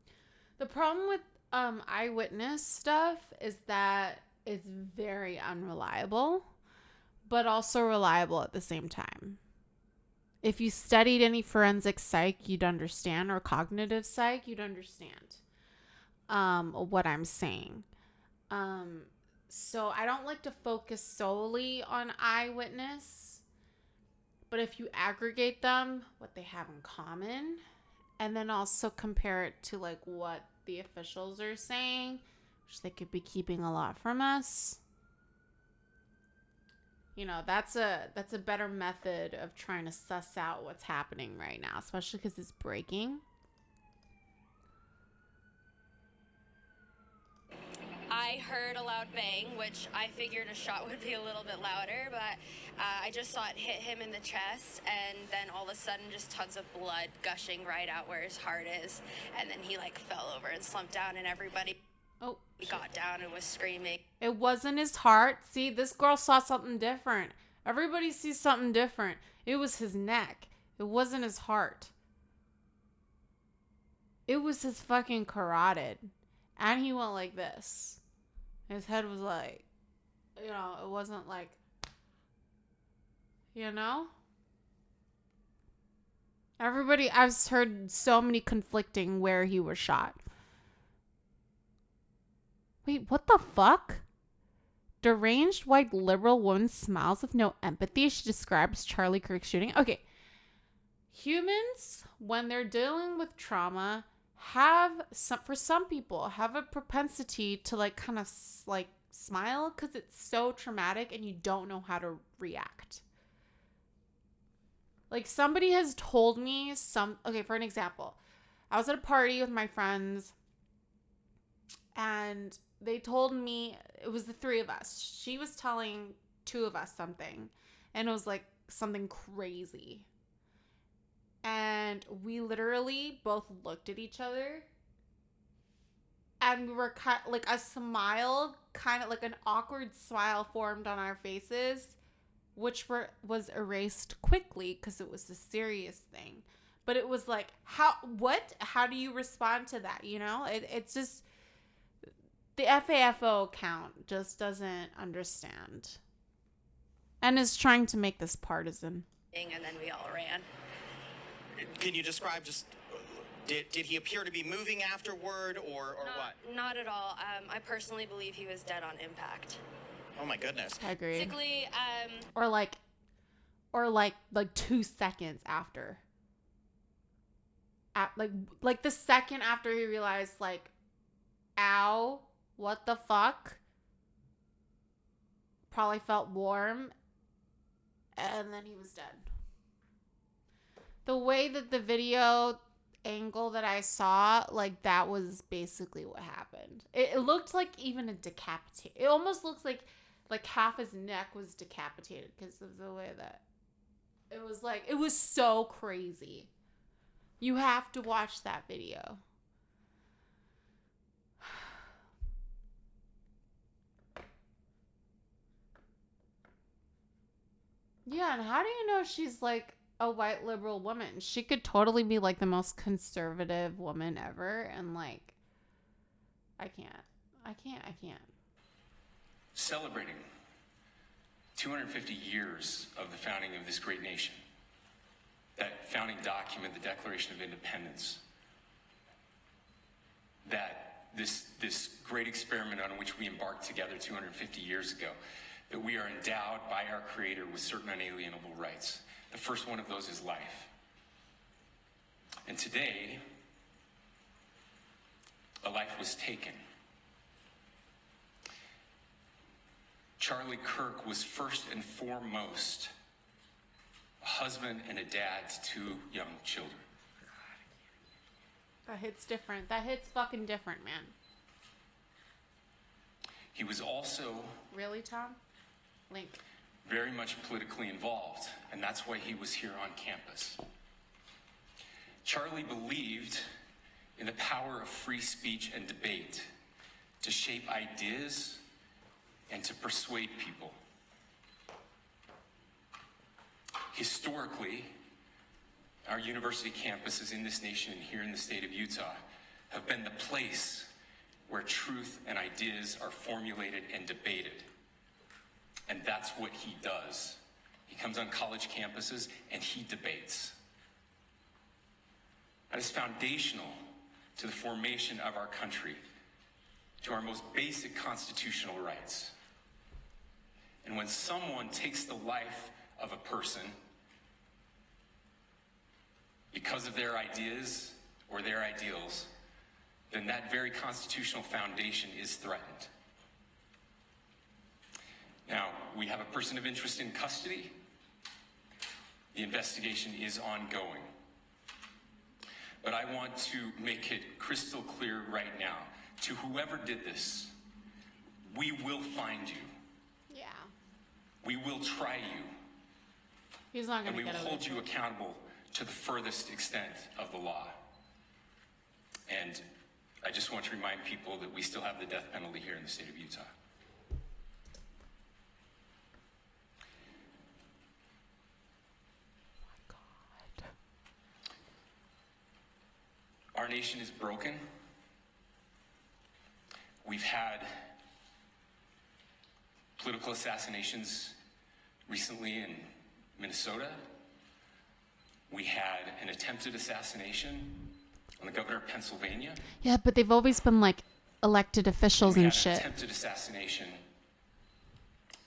The problem with eyewitness stuff is that it's very unreliable, but also reliable at the same time. If you studied any forensic psych, you'd understand, or cognitive psych, you'd understand what I'm saying. So I don't like to focus solely on eyewitness, but if you aggregate them, what they have in common, and then also compare it to what the officials are saying, which they could be keeping a lot from us. You know, that's a better method of trying to suss out what's happening right now, especially because it's breaking. I heard a loud bang, which I figured a shot would be a little bit louder, but I just saw it hit him in the chest, and then all of a sudden just tons of blood gushing right out where his heart is, and then he like fell over and slumped down, and everybody got down and was screaming. It wasn't his heart. See, this girl saw something different. Everybody sees something different. It was his neck. It wasn't his heart. It was his fucking carotid. And he went like this. His head was like, you know, it wasn't like, you know? Everybody, I've heard so many conflicting where he was shot. Wait, what the fuck? Deranged white liberal woman smiles with no empathy. She describes Charlie Kirk shooting. Okay. Humans, when they're dealing with trauma, for some people have a propensity to like kind of like smile because it's so traumatic and you don't know how to react. Like somebody has told me okay, for an example, I was at a party with my friends and they told me, it was the three of us. She was telling two of us something and it was like something crazy. And we literally both looked at each other and we were like a smile, kind of like an awkward smile formed on our faces, which was erased quickly because it was a serious thing. But it was like, how do you respond to that? You know, it's just, the FAFO account just doesn't understand and is trying to make this partisan. And then we all ran. Can you describe just, did he appear to be moving afterward or what? Not at all. I personally believe he was dead on impact. Oh my goodness. I agree. Basically, or like 2 seconds after. Like the second after he realized like, ow, what the fuck? Probably felt warm. And then he was dead. The way that the video angle that I saw, like that was basically what happened. It looked like even a decapitate. It almost looks like half his neck was decapitated because of the way that it was. Like, it was so crazy. You have to watch that video. Yeah, and how do you know she's like a white liberal woman? She could totally be like the most conservative woman ever, and like, I can't. Celebrating 250 years of the founding of this great nation, that founding document, the Declaration of Independence, that this great experiment on which we embarked together 250 years ago, that we are endowed by our Creator with certain unalienable rights. The first one of those is life. And today, a life was taken. Charlie Kirk was first and foremost a husband and a dad to two young children. That hits different. That hits fucking different, man. He was also... Really, Tom? Link. Very much politically involved, and that's why he was here on campus. Charlie believed in the power of free speech and debate to shape ideas and to persuade people. Historically, our university campuses in this nation and here in the state of Utah have been the place where truth and ideas are formulated and debated. And that's what he does. He comes on college campuses and he debates. That is foundational to the formation of our country, to our most basic constitutional rights. And when someone takes the life of a person because of their ideas or their ideals, then that very constitutional foundation is threatened. Now, we have a person of interest in custody. The investigation is ongoing. But I want to make it crystal clear right now, to whoever did this, we will find you. Yeah. We will try you. He's not going and to get we will away hold you with it. accountable to the furthest extent of the law. And I just want to remind people that we still have the death penalty here in the state of Utah. Our nation is broken. We've had political assassinations recently in Minnesota. We had an attempted assassination on the governor of Pennsylvania. Yeah, but they've always been like elected officials We and had an shit. attempted assassination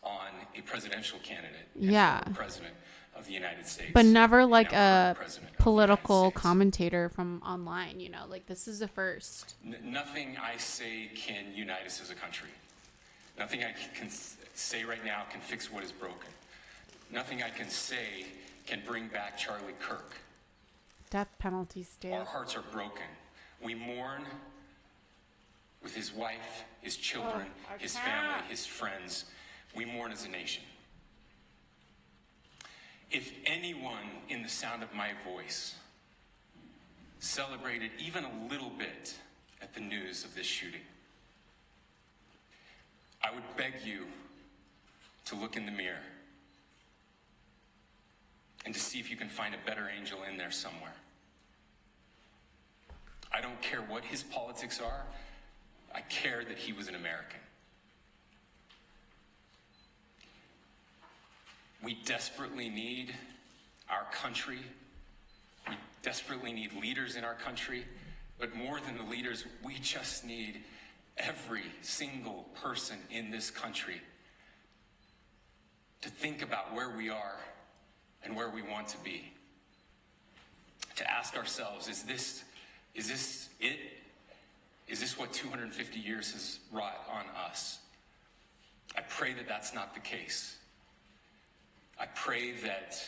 on a presidential candidate, Yeah. former president of the United States. But never and like now a current president of the political commentator from online, you know, like this is a first. Nothing I say can unite us as a country. Nothing I can say right now can fix what is broken. Nothing I can say can bring back Charlie Kirk. Death penalty state. Our hearts are broken. We mourn with his wife, his children, his family, his friends. We mourn as a nation. If anyone in the sound of my voice celebrated even a little bit at the news of this shooting, I would beg you to look in the mirror and to see if you can find a better angel in there somewhere. I don't care what his politics are. I care that he was an American. We desperately need our country. We desperately need leaders in our country. But more than the leaders, we just need every single person in this country to think about where we are and where we want to be. To ask ourselves, is this it? Is this what 250 years has wrought on us? I pray that that's not the case. I pray that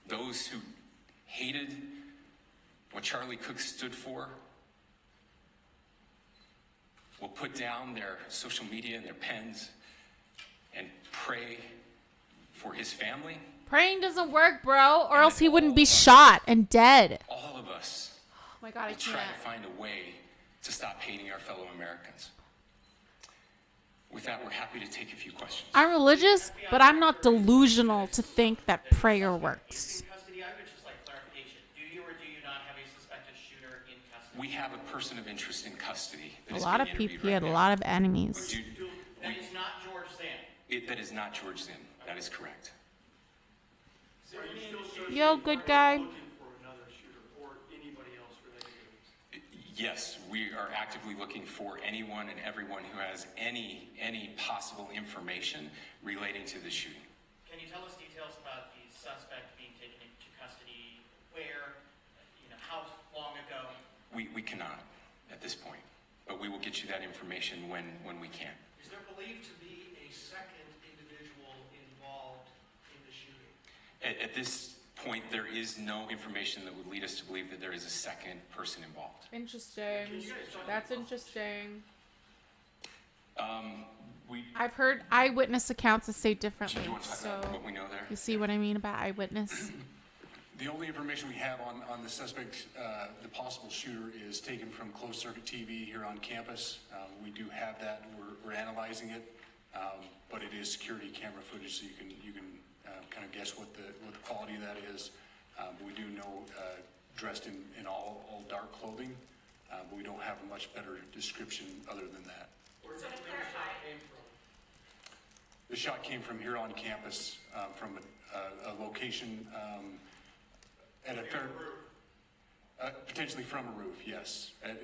those who hated what Charlie Cook stood for will put down their social media and their pens and pray for his family. Praying doesn't work, bro, or else he wouldn't be shot and dead. All of us Oh my God, I will try can't. to find a way to stop hating our fellow Americans. With that, we're happy to take a few questions. I'm religious, but I'm not delusional to think that prayer works. Custody, I would just like clarification. Do you or do you not have a suspected shooter in custody? We have a person of interest in custody. That A is lot of being people, interviewed he had right a now. lot of enemies. That is not George Zan. That is not George Zinn. That is correct. Yo, good guy. Yes, we are actively looking for anyone and everyone who has any possible information relating to the shooting. Can you tell us details about the suspect being taken into custody? Where? How long ago? We cannot at this point, but we will get you that information when we can. Is there believed to be a second individual involved in the shooting? At this point, there is no information that would lead us to believe that there is a second person involved. Interesting. That's interesting. We I've heard eyewitness accounts that say Do differently. you want to talk So about what we know there? you see what I mean about eyewitness? The only information we have on the suspect, the possible shooter, is taken from closed circuit TV here on campus. We do have that, and we're analyzing it, but it is security camera footage, so you can kind of guess what the quality of that is. But we do know dressed in all dark clothing, but we don't have a much better description other than that. Where did the shot came from? The shot came from here on campus, from a location at a fair, potentially from a roof, yes. A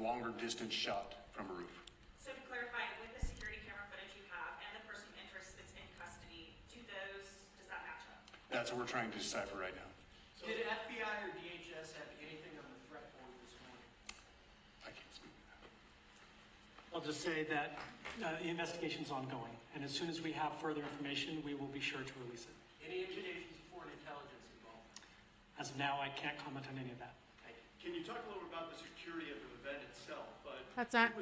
longer distance shot from a roof. So to clarify, with the security camera footage you have and the person of interest that's in custody, does that match up? That's what we're trying to decipher right now. Did FBI or DHS have anything on the threat board this morning? I can't speak to that. I'll just say that the investigation's ongoing, and as soon as we have further information, we will be sure to release it. Any implications of foreign intelligence involved? As of now, I can't comment on any of that. Can you talk a little bit about the security of the event itself?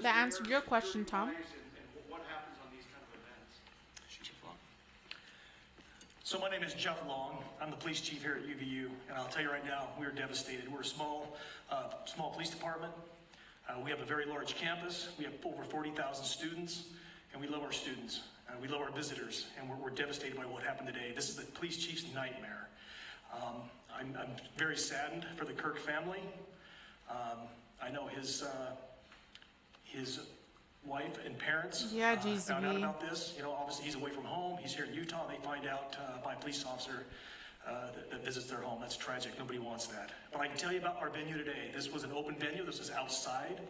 That answered your question, Tom. And what happens on these kind of events? So my name is Jeff Long. I'm the police chief here at UVU, and I'll tell you right now, we're devastated. We're a small police department. We have a very large campus. We have over 40,000 students, and we love our students. We love our visitors, and we're devastated by what happened today. This is the police chief's nightmare. I'm very saddened for the Kirk family. I know his wife and parents found out about this. You know, obviously he's away from home. He's here in Utah. They find out by a police officer that visits their home. That's tragic. Nobody wants that. But I can tell you about our venue today. This was an open venue. This was outside.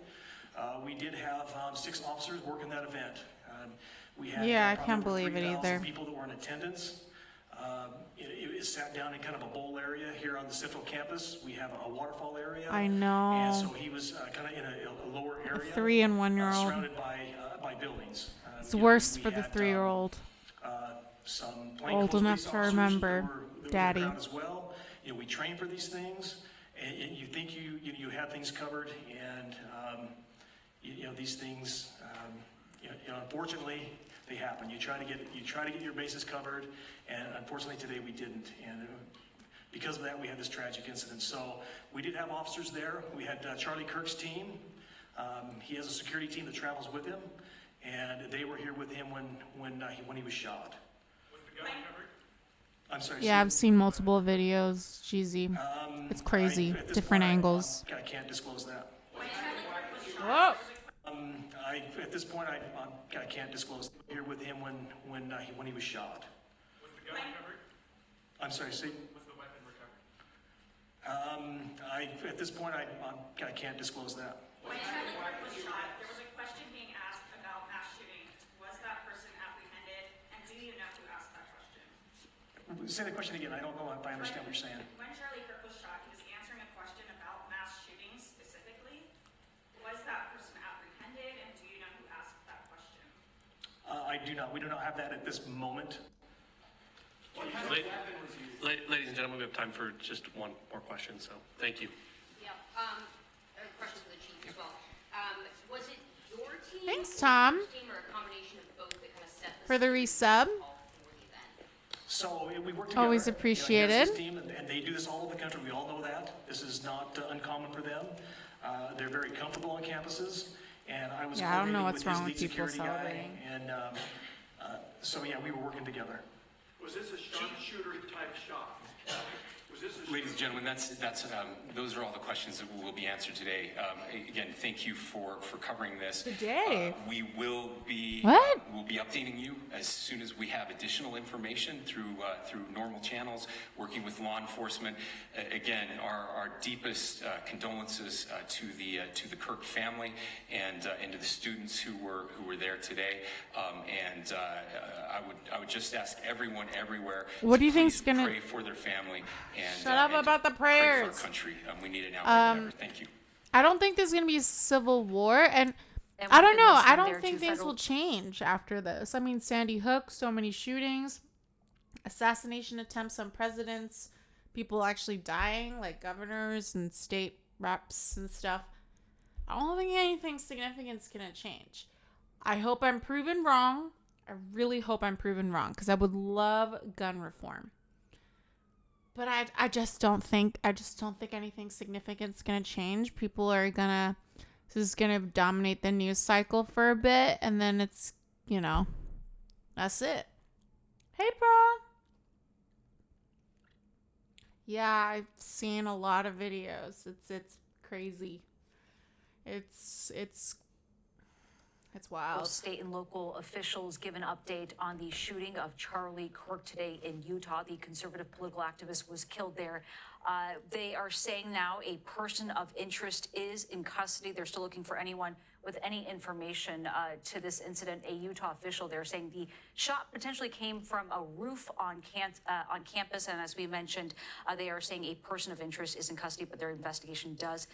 We did have 6 officers working that event. We had I can't believe it either. People that were in attendance. It sat down in kind of a bowl area here on the central campus. We have a waterfall area. I know. And so he was kind of in a lower area. A 3- and 1-year-old. Surrounded by buildings. It's worse for the 3-year-old. Some old enough to remember, Daddy. As well. You know, we train for these things, and you think you have things covered, and you know these things. Unfortunately, they happen. You try to get your bases covered, and unfortunately today we didn't. And because of that, we had this tragic incident. So we did have officers there. We had Charlie Kirk's team. He has a security team that travels with him, and they were here with him when he was shot. Was the gun covered? I'm sorry. Yeah, I've seen multiple videos. Cheesy. It's crazy. Different angles. I can't disclose that. Whoa. At this point, I can't disclose. Here with him when he was shot. Was the gun covered? I'm sorry. See. Was the weapon recovered? At this point, I can't disclose that. When Charlie Kirk was shot, there was a question being asked about mass shooting. Was that person apprehended, and do you know who asked that question? Say the question again. I don't know if I understand what you're saying. When Charlie Kirk was shot, he was answering a question about mass shootings specifically. Was that person apprehended, and do you know who asked that question? I do not. We do not have that at this moment. Ladies and gentlemen, we have time for just one more question, so thank you. Yeah, a question for the chief as well. Was it your team? Thanks, Tom. Team or a combination of both that kind of set For the resub. So we work together. Always appreciated. You know, he has his team, and they do this all over the country. We all know that. This is not uncommon for them. They're very comfortable on campuses, and I was I don't know coordinating what's with wrong his with lead people security guy, celebrating. and so yeah, we were working together. Was this a sharpshooter type shot? Was this a Ladies and gentlemen, those are all the questions that will be answered today. Again, thank you for covering this. Today? We will be What? We'll be updating you as soon as we have additional information through normal channels, working with law enforcement. Again, our deepest condolences to the Kirk family and to the students who were there today. I would just ask everyone everywhere. What do you to think's please gonna- pray for their family and Shut up and about the pray for our prayers. country. We need it now more than ever. Thank you. I don't think there's gonna be a civil war, and And I we've don't been know. I listening don't there think to things federal- will change after this. I mean, Sandy Hook, so many shootings, assassination attempts on presidents, people actually dying, like governors and state reps and stuff. I don't think anything significant's gonna change. I hope I'm proven wrong. I really hope I'm proven wrong, because I would love gun reform. But I just don't think anything significant's gonna change. People are gonna, this is gonna dominate the news cycle for a bit, and then it's, that's it. Hey, bro. Yeah, I've seen a lot of videos. It's crazy. It's wild. State and local officials give an update on the shooting of Charlie Kirk today in Utah. The conservative political activist was killed there. They are saying now a person of interest is in custody. They're still looking for anyone with any information to this incident. A Utah official, they're saying the shot potentially came from a roof on campus. And as we mentioned, they are saying a person of interest is in custody, but their investigation does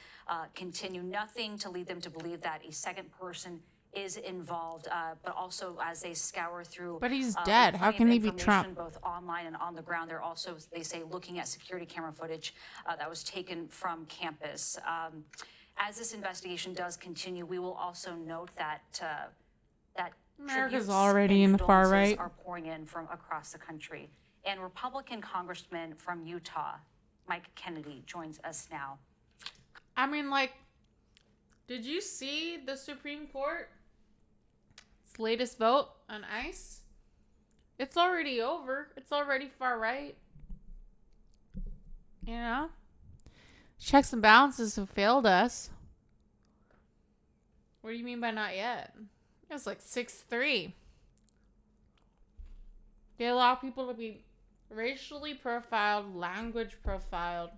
continue. Nothing to lead them to believe that a second person is involved, but also as they scour through. But he's dead. How can he be Trump? Both online and on the ground. They're also, they say, looking at security camera footage that was taken from campus. As this investigation does continue, we will also note that America's tributes already and in the far condolences right. are pouring in from across the country. And Republican Congressman from Utah, Mike Kennedy, joins us now. I mean, like, did you see the Supreme Court's latest vote on ICE? It's already over. It's already far right. You know? Checks and balances have failed us. What do you mean by not yet? It was like 6-3. They allow people to be racially profiled, language profiled.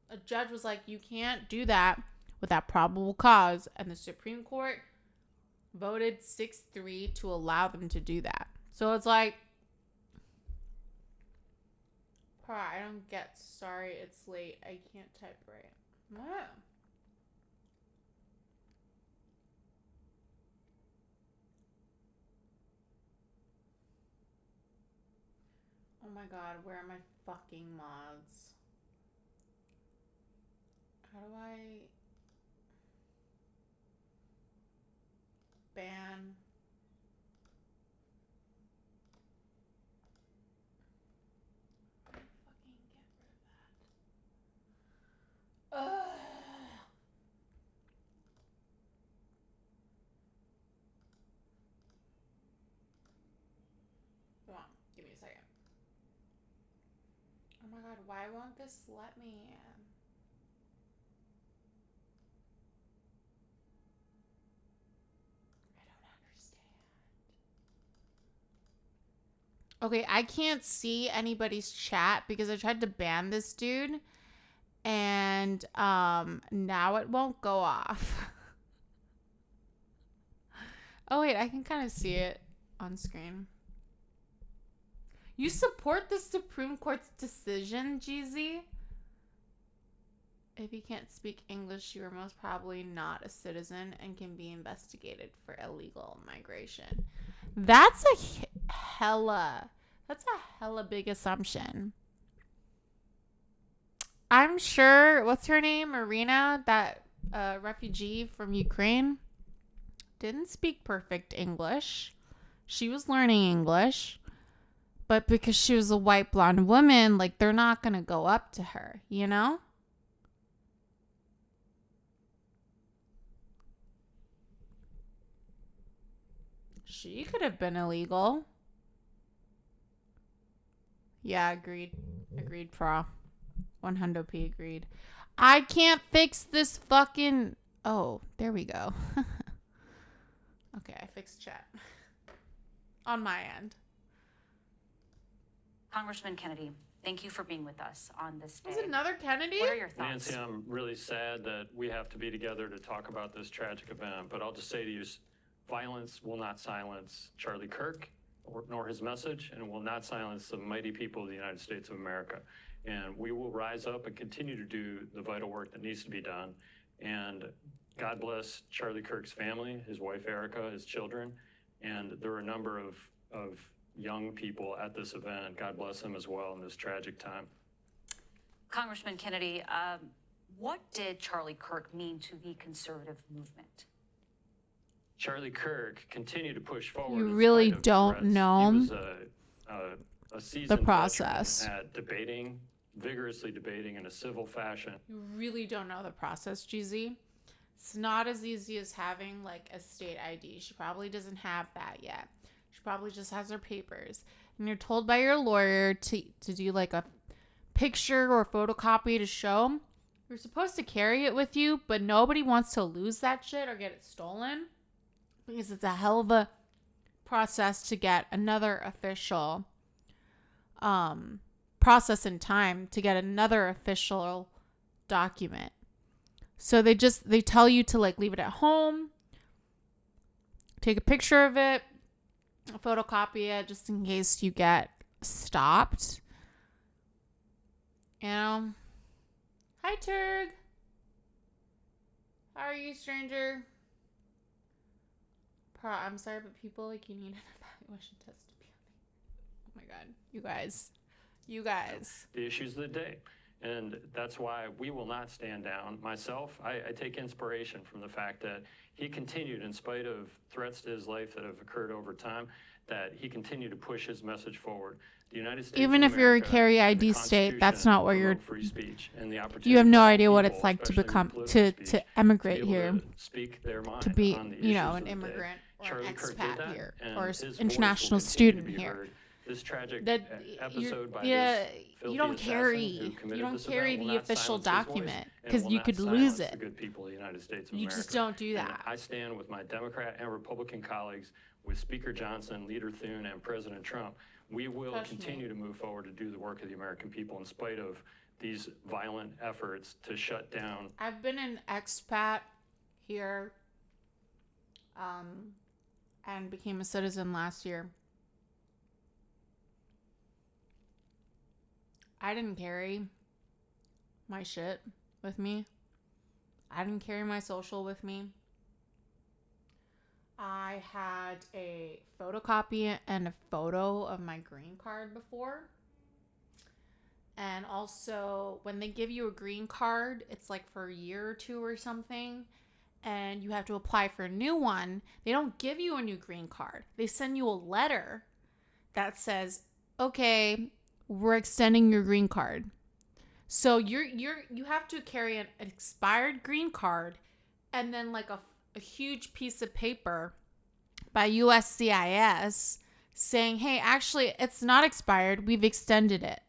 A judge was like, you can't do that without probable cause. And the Supreme Court voted 6-3 to allow them to do that. So it's like, I don't get, sorry, it's late. I can't type right. What? Oh my god, where are my fucking mods? How do I ban? Ugh. Come on, give me a second. Oh my god, why won't this let me in? I don't understand. Okay, I can't see anybody's chat because I tried to ban this dude. And now it won't go off. Oh wait, I can kind of see it on screen. You support the Supreme Court's decision, GZ? If you can't speak English, you are most probably not a citizen and can be investigated for illegal migration. That's a hella big assumption. I'm sure, what's her name? Marina, that refugee from Ukraine, didn't speak perfect English. She was learning English. But because she was a white blonde woman, like, they're not going to go up to her, you know? She could have been illegal. Yeah, agreed. Agreed, Fra. 100p agreed. I can't fix this fucking... Oh, there we go. Okay, I fixed chat. On my end. Congressman Kennedy, thank you for being with us on this day. Is it another Kennedy? What are your thoughts? Nancy, I'm really sad that we have to be together to talk about this tragic event, but I'll just say to you, violence will not silence Charlie Kirk nor his message, and will not silence the mighty people of the United States of America. And we will rise up and continue to do the vital work that needs to be done. And God bless Charlie Kirk's family, his wife Erica, his children, and there were a number of young people at this event. God bless them as well in this tragic time. Congressman Kennedy, what did Charlie Kirk mean to the conservative movement? Charlie Kirk continued to push forward. You really don't know He was a seasoned the process at debating, vigorously debating in a civil fashion. You really don't know the process, GZ. It's not as easy as having like a state ID. She probably doesn't have that yet. She probably just has her papers. And you're told by your lawyer to do like a picture or photocopy to show. You're supposed to carry it with you, but nobody wants to lose that shit or get it stolen. Because it's a hell of a process to get another official process in time to get another official document. So they tell you to like leave it at home, take a picture of it, photocopy it just in case you get stopped. You know? Hi, Turg. How are you, stranger? I'm sorry, but people like you need an evaluation test to be on me. Oh my god, you guys. The issues of the day. And that's why we will not stand down. Myself, I take inspiration from the fact that he continued, in spite of threats to his life that have occurred over time, that he continued to push his message forward. The United States Even if you're a carry ID state, that's not where you're. Free speech and the opportunity You have no for all idea what people, it's like to especially become political speech, to emigrate to be here, able to speak their mind to be on the you know issues an of the immigrant day. or an Charlie Kirk did expat that, here and or his voice will international continue to student be here. heard. This tragic That episode by yeah, this filthy you don't assassin carry who committed you don't this carry event will the not official silence his voice document and because will you not could silence lose the it. good people of the United States of You America. just don't do And that. I stand with my Democrat and Republican colleagues, with Speaker Johnson, Leader Thune, and President Trump. We will Trust me. continue to move forward to do the work of the American people in spite of these violent efforts to shut down. I've been an expat here, and became a citizen last year. I didn't carry my shit with me. I didn't carry my social with me. I had a photocopy and a photo of my green card before. And also, when they give you a green card, it's like for a year or two or something, and you have to apply for a new one. They don't give you a new green card. They send you a letter that says, "Okay, we're extending your green card." So you have to carry an expired green card and then like a huge piece of paper by USCIS saying, "Hey, actually, it's not expired. We've extended it."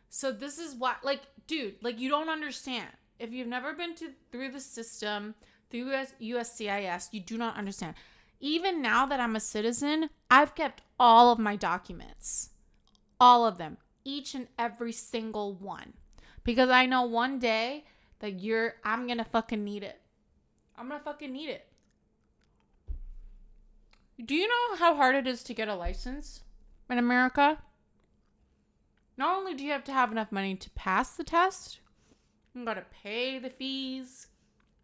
So this is what, like, dude, like, you don't understand. If you've never been through the system, through USCIS, you do not understand. Even now that I'm a citizen, I've kept all of my documents. All of them. Each and every single one. Because I know one day that I'm going to fucking need it. I'm going to fucking need it. Do you know how hard it is to get a license in America? Not only do you have to have enough money to pass the test, you gotta pay the fees,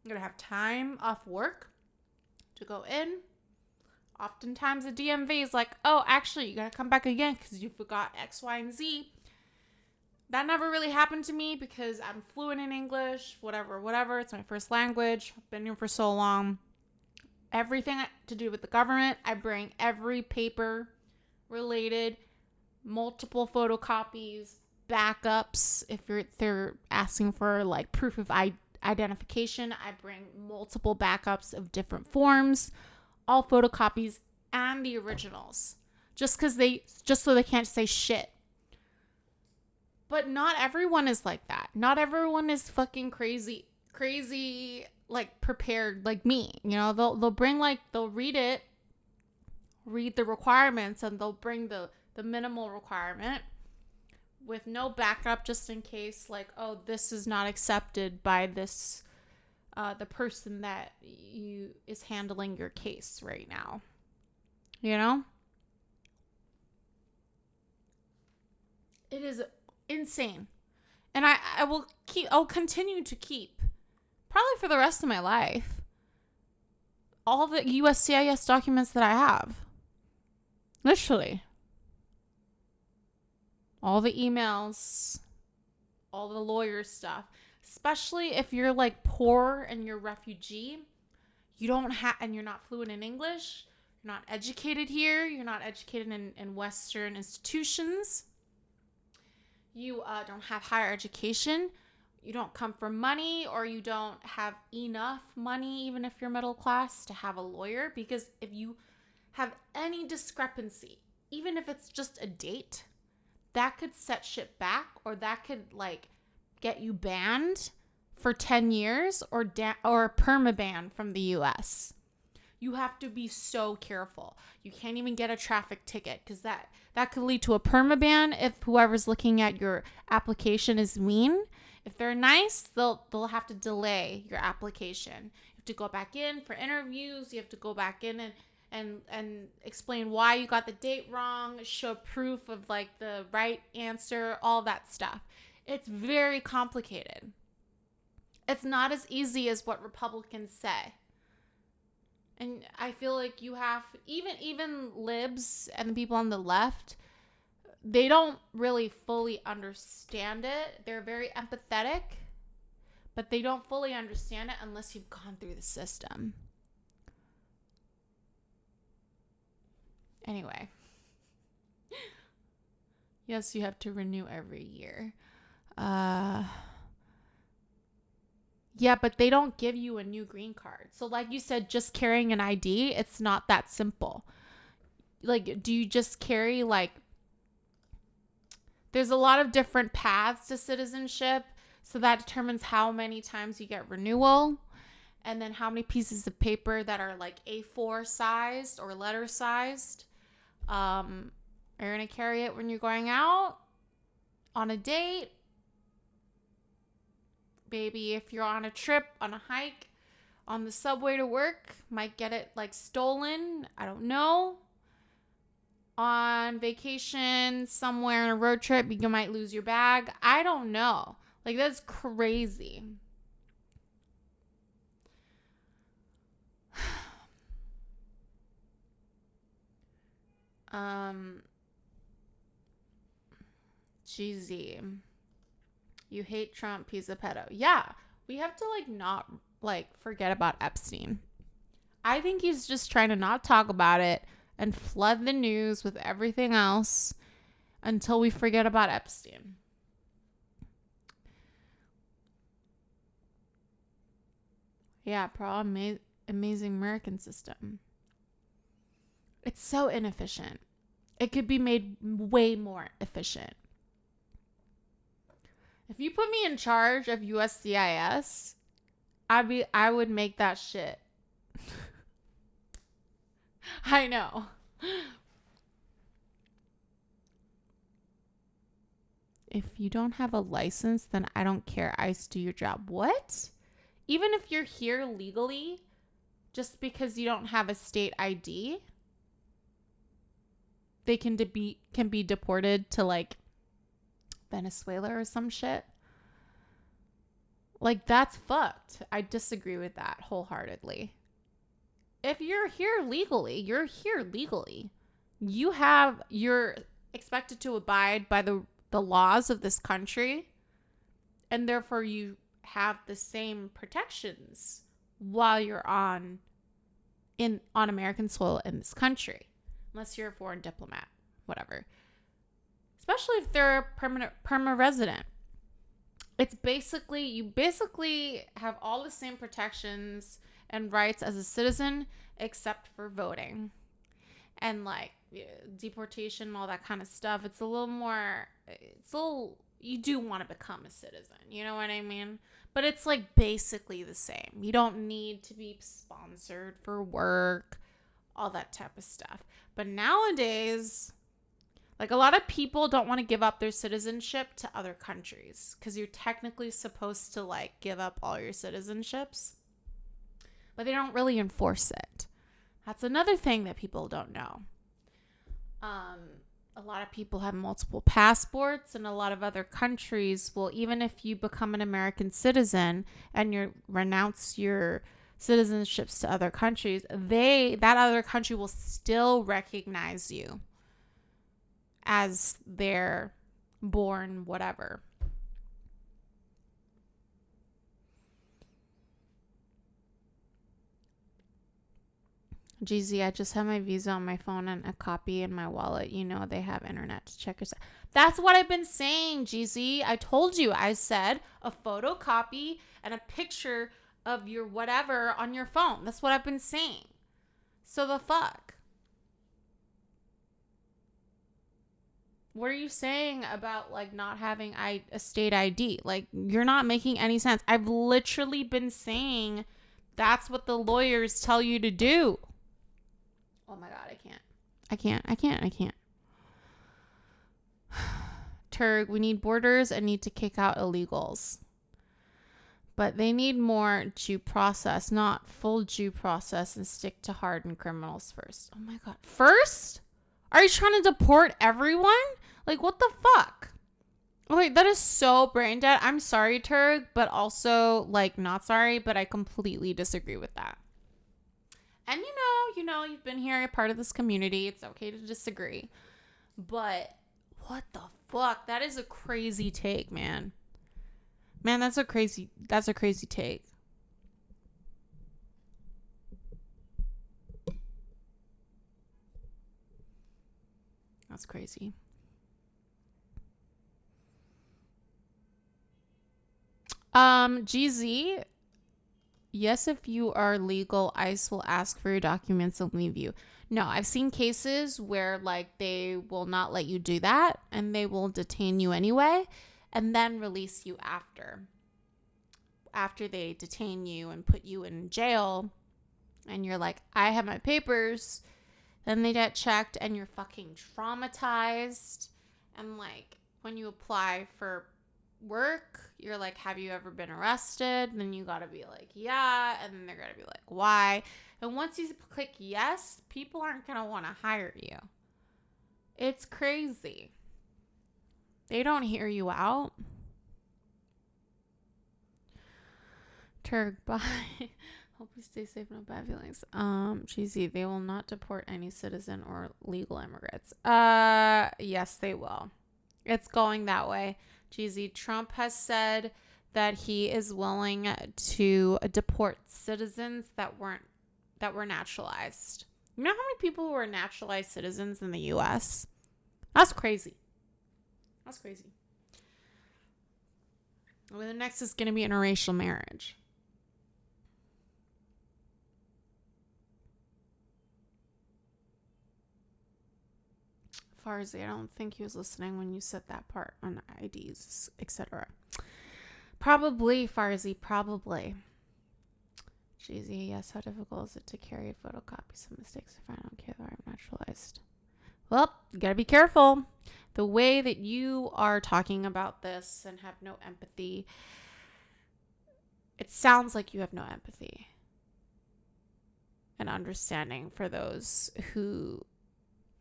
you gotta have time off work to go in. Oftentimes the DMV is like, "Oh, actually, you gotta come back again because you forgot X, Y, and Z." That never really happened to me because I'm fluent in English, whatever. It's my first language. I've been here for so long. Everything to do with the government, I bring every paper related, multiple photocopies, backups. If they're asking for like proof of identification, I bring multiple backups of different forms, all photocopies and the originals, just so they can't say shit. But not everyone is like that. Not everyone is fucking crazy like prepared like me. You know, they'll bring they'll read the requirements, and they'll bring the minimal requirement with no backup just in case, like, oh, this is not accepted by this the person that is handling your case right now. You know? It is insane. And I'll continue to keep, probably for the rest of my life, all the USCIS documents that I have. Literally. All the emails, all the lawyer stuff, especially if you're like poor and you're a refugee, and you're not fluent in English, you're not educated here, you're not educated in Western institutions, you don't have higher education, you don't come from money, or you don't have enough money, even if you're middle class, to have a lawyer. Because if you have any discrepancy, even if it's just a date, that could set shit back, or that could like get you banned for 10 years or a permaban from the US. You have to be so careful. You can't even get a traffic ticket because that could lead to a permaban if whoever's looking at your application is mean. If they're nice, they'll have to delay your application. You have to go back in for interviews. You have to go back in and explain why you got the date wrong, show proof of like the right answer, all that stuff. It's very complicated. It's not as easy as what Republicans say. And I feel like you have, even libs and the people on the left, they don't really fully understand it. They're very empathetic, but they don't fully understand it unless you've gone through the system. Anyway. Yes, you have to renew every year. Yeah, but they don't give you a new green card. So like you said, just carrying an ID, it's not that simple. Like, do you just carry like, there's a lot of different paths to citizenship. So that determines how many times you get renewal. And then how many pieces of paper that are like A4 sized or letter sized. Are you going to carry it when you're going out? On a date? Maybe if you're on a trip, on a hike, on the subway to work, might get it like stolen. I don't know. On vacation, somewhere on a road trip, you might lose your bag. I don't know. Like, that's crazy. GZ. You hate Trump, he's a pedo. Yeah, we have to like not like forget about Epstein. I think he's just trying to not talk about it and flood the news with everything else until we forget about Epstein. Yeah, problem, amazing American system. It's so inefficient. It could be made way more efficient. If you put me in charge of USCIS, I would make that shit. I know. If you don't have a license, then I don't care. ICE, do your job. What? Even if you're here legally, just because you don't have a state ID, they can be deported to like Venezuela or some shit. Like, that's fucked. I disagree with that wholeheartedly. If you're here legally, you're here legally. You're expected to abide by the laws of this country, and therefore you have the same protections while you're on American soil in this country, unless you're a foreign diplomat, whatever. Especially if they're a permanent resident. It's basically, you basically have all the same protections and rights as a citizen, except for voting. And like deportation and all that kind of stuff. It's a little, you do want to become a citizen. You know what I mean? But it's like basically the same. You don't need to be sponsored for work, all that type of stuff. But nowadays, like, a lot of people don't want to give up their citizenship to other countries because you're technically supposed to like give up all your citizenships, but they don't really enforce it. That's another thing that people don't know. A lot of people have multiple passports, and a lot of other countries will, even if you become an American citizen and you renounce your citizenships to other countries, that other country will still recognize you as their born whatever. GZ, I just have my Visa on my phone and a copy in my wallet. You know they have internet to check your stuff. That's what I've been saying, GZ. I told you. I said a photocopy and a picture of your whatever on your phone. That's what I've been saying. So the fuck? What are you saying about like not having a state ID? Like, you're not making any sense. I've literally been saying that's what the lawyers tell you to do. Oh my God, I can't. Turk, we need borders and need to kick out illegals. But they need more due process, not full due process, and stick to hardened criminals first. Oh my God. First? Are you trying to deport everyone? Like, what the fuck? Wait, that is so brain dead. I'm sorry, Turk, but also, like, not sorry, but I completely disagree with that. And you've been here, a part of this community. It's okay to disagree. But what the fuck? That is a crazy take, man. Man, that's a crazy take. That's crazy. GZ, yes, if you are legal, ICE will ask for your documents and leave you. No, I've seen cases where, like, they will not let you do that and they will detain you anyway and then release you after they detain you and put you in jail and you're like, I have my papers. Then they get checked and you're fucking traumatized. And, like, when you apply for work, you're like, have you ever been arrested? And then you gotta be like, yeah. And then they're gonna be like, why? And once you click yes, people aren't gonna want to hire you. It's crazy. They don't hear you out. Turk, bye. Hope you stay safe. No bad feelings. Cheesy, they will not deport any citizen or legal immigrants. Yes, they will. It's going that way. Cheesy, Trump has said that he is willing to deport citizens that were naturalized. You know how many people who are naturalized citizens in the U.S.? That's crazy. That's crazy. Well, the next is going to be interracial marriage. Farzi, I don't think he was listening when you said that part on IDs, etc. Probably, Farzi, probably. Cheesy, yes, how difficult is it to carry a photocopy? Some mistakes if I don't care that I'm naturalized. Well, you gotta be careful. The way that you are talking about this and have no empathy, it sounds like you have no empathy and understanding for those who,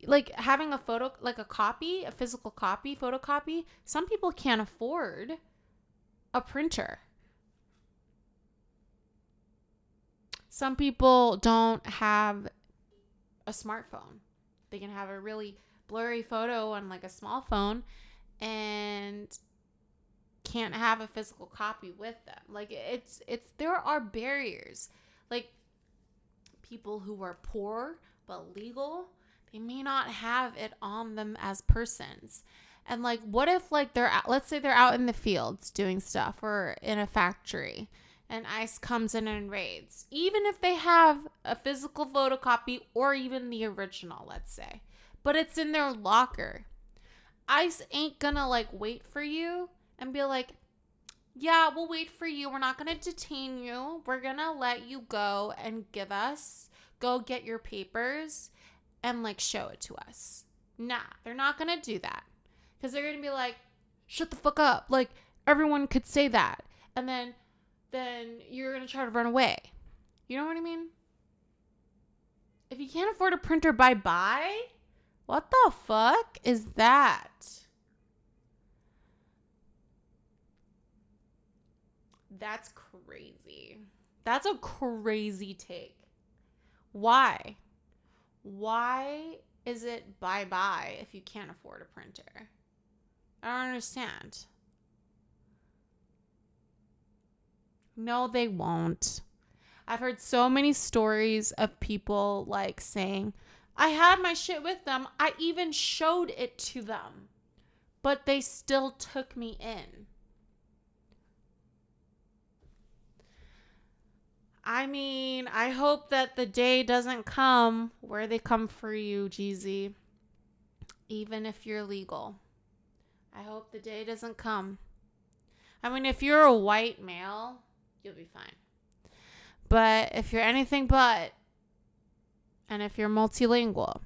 like, having a photo, like a copy, a physical copy, photocopy. Some people can't afford a printer. Some people don't have a smartphone. They can have a really blurry photo on, like, a small phone and can't have a physical copy with them. Like, there are barriers. Like, people who are poor but legal, they may not have it on them as persons. And, like, what if, like, let's say they're out in the fields doing stuff or in a factory and ICE comes in and raids. Even if they have a physical photocopy or even the original, let's say, but it's in their locker, ICE ain't gonna, like, wait for you and be like, yeah, we'll wait for you. We're not gonna detain you. We're gonna let you go and go get your papers and, like, show it to us. Nah, they're not gonna do that. Because they're gonna be like, shut the fuck up. Like, everyone could say that. And then you're gonna try to run away. You know what I mean? If you can't afford a printer, bye-bye? What the fuck is that? That's crazy. That's a crazy take. Why? Why is it bye-bye if you can't afford a printer? I don't understand. No, they won't. I've heard so many stories of people, like, saying, I had my shit with them. I even showed it to them. But they still took me in. I mean, I hope that the day doesn't come where they come for you, GZ. Even if you're legal. I hope the day doesn't come. I mean, if you're a white male, you'll be fine. But if you're anything but, and if you're multilingual,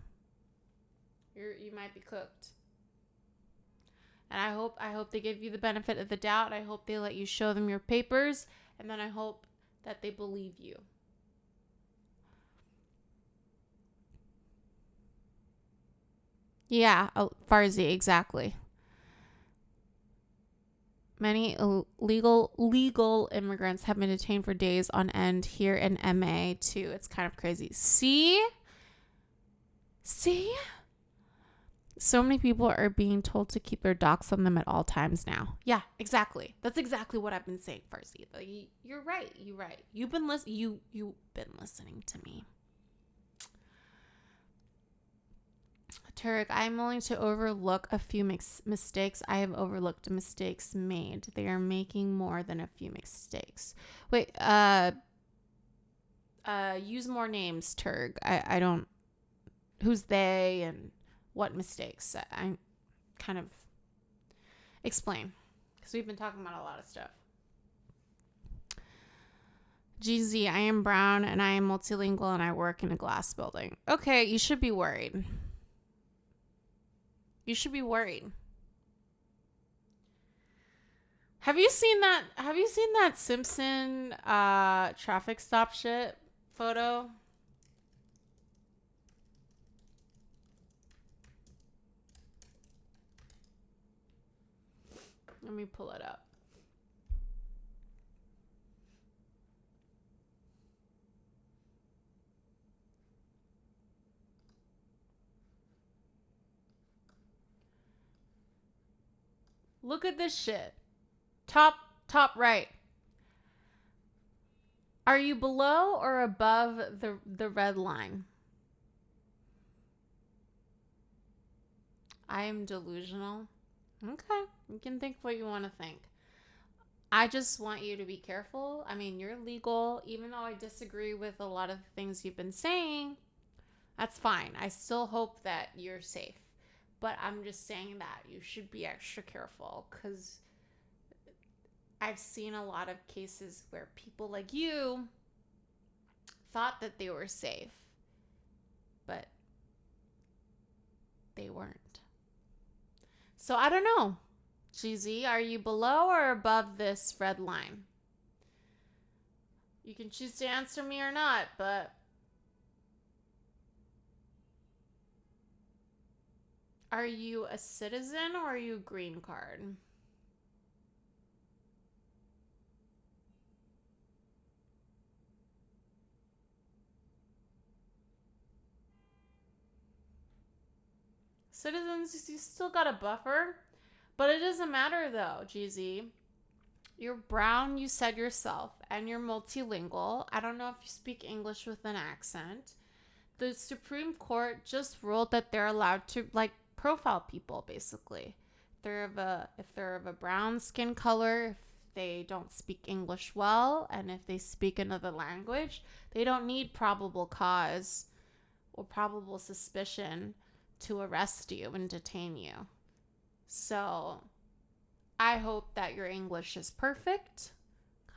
you might be cooked. And I hope they give you the benefit of the doubt. I hope they let you show them your papers, and then I hope that they believe you. Yeah, Farzi, exactly. Many legal immigrants have been detained for days on end here in MA too. It's kind of crazy. See? So many people are being told to keep their docs on them at all times now. Yeah, exactly. That's exactly what I've been saying, Farsi. Like, you're right. You've been listening to me. Turk, I am willing to overlook a few mistakes. I have overlooked mistakes made. They are making more than a few mistakes. Wait, use more names, Turk. I don't, who's they and what mistakes? I kind of explain, because we've been talking about a lot of stuff. GZ, I am brown and I am multilingual and I work in a glass building. Okay, you should be worried. You should be worried. Have you seen that Simpson traffic stop shit photo? Let me pull it up. Look at this shit. Top right. Are you below or above the red line? I am delusional. Okay, you can think what you want to think. I just want you to be careful. I mean, you're legal. Even though I disagree with a lot of the things you've been saying, that's fine. I still hope that you're safe. But I'm just saying that you should be extra careful, because I've seen a lot of cases where people like you thought that they were safe, but they weren't. So I don't know. GZ, are you below or above this red line? You can choose to answer me or not, but are you a citizen or are you a green card? Citizens, you still got a buffer, but it doesn't matter though, GZ. You're brown, you said yourself, and you're multilingual. I don't know if you speak English with an accent. The Supreme Court just ruled that they're allowed to profile people, basically. If they're of a brown skin color, if they don't speak English well, and if they speak another language, they don't need probable cause or probable suspicion to arrest you and detain you. So I hope that your English is perfect,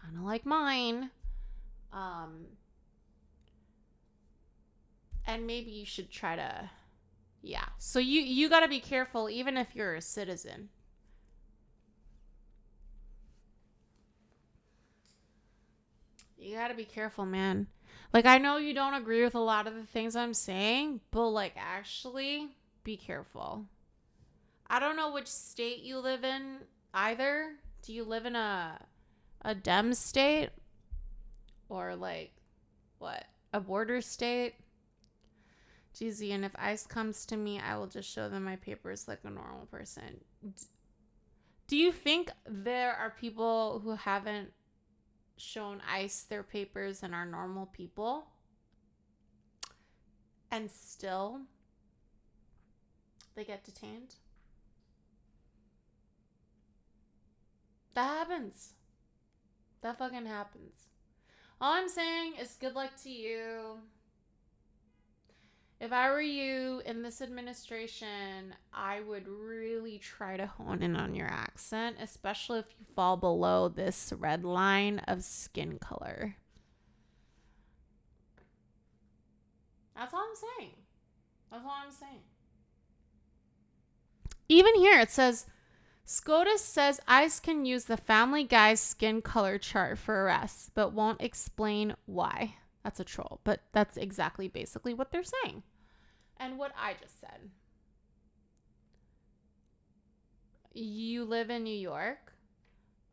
kind of like mine. And maybe you should try to, yeah. So you got to be careful even if you're a citizen. You got to be careful, man. I know you don't agree with a lot of the things I'm saying, but actually be careful. I don't know which state you live in either. Do you live in a Dem state? Or what? A border state? GZ, and if ICE comes to me, I will just show them my papers like a normal person. Do you think there are people who haven't shown ICE their papers and are normal people and still they get detained? That happens. That fucking happens. All I'm saying is good luck to you. If I were you in this administration, I would really try to hone in on your accent, especially if you fall below this red line of skin color. That's all I'm saying. Even here it says, SCOTUS says ICE can use the Family Guy's skin color chart for arrests, but won't explain why. That's a troll, but that's exactly basically what they're saying. And what I just said. You live in New York.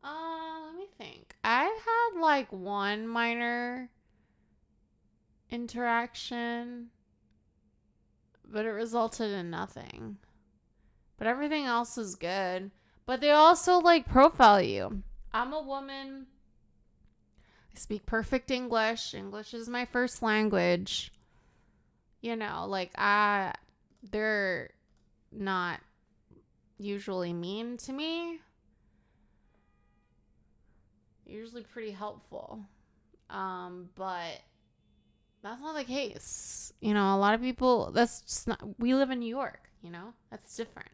Let me think. I had like one minor interaction, but it resulted in nothing. But everything else is good. But they also like profile you. I'm a woman. I speak perfect English. English is my first language. You know, like they're not usually mean to me. Usually pretty helpful. But that's not the case. You know, a lot of people, that's just not, we live in New York, you know? That's different.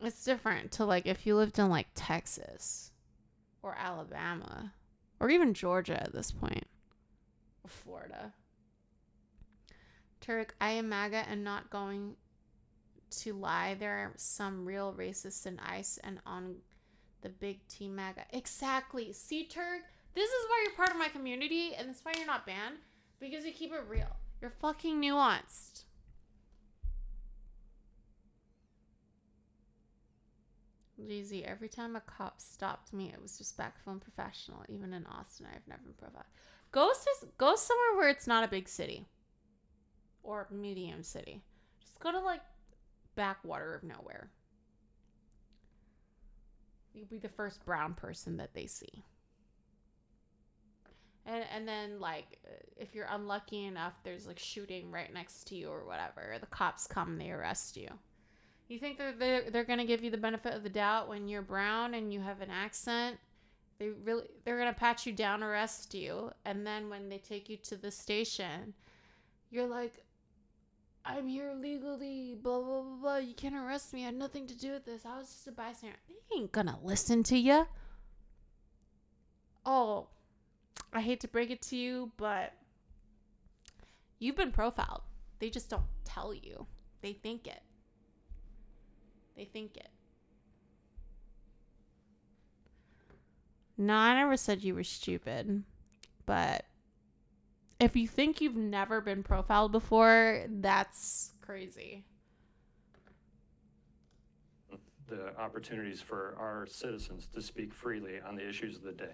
It's different to like if you lived in like Texas or Alabama or even Georgia at this point, or Florida. Turk, I am MAGA and not going to lie. There are some real racists in ICE and on the big Team MAGA. Exactly. See, Turk, this is why you're part of my community and that's why you're not banned, because you keep it real. You're fucking nuanced. Jeezy, every time a cop stopped me, it was respectful and professional. Even in Austin, I've never been profiled. Go somewhere where it's not a big city or medium city. Just go to like backwater of nowhere. You'll be the first brown person that they see. And then like if you're unlucky enough, there's like shooting right next to you or whatever. The cops come, they arrest you. You think they're gonna give you the benefit of the doubt when you're brown and you have an accent? They're gonna pat you down, arrest you, and then when they take you to the station, you're like, I'm here legally, blah blah blah blah. You can't arrest me. I had nothing to do with this. I was just a bystander. They ain't gonna listen to you. Oh, I hate to break it to you, but you've been profiled. They just don't tell you. They think it. They think it. No, I never said you were stupid. But if you think you've never been profiled before, that's crazy. The opportunities for our citizens to speak freely on the issues of the day.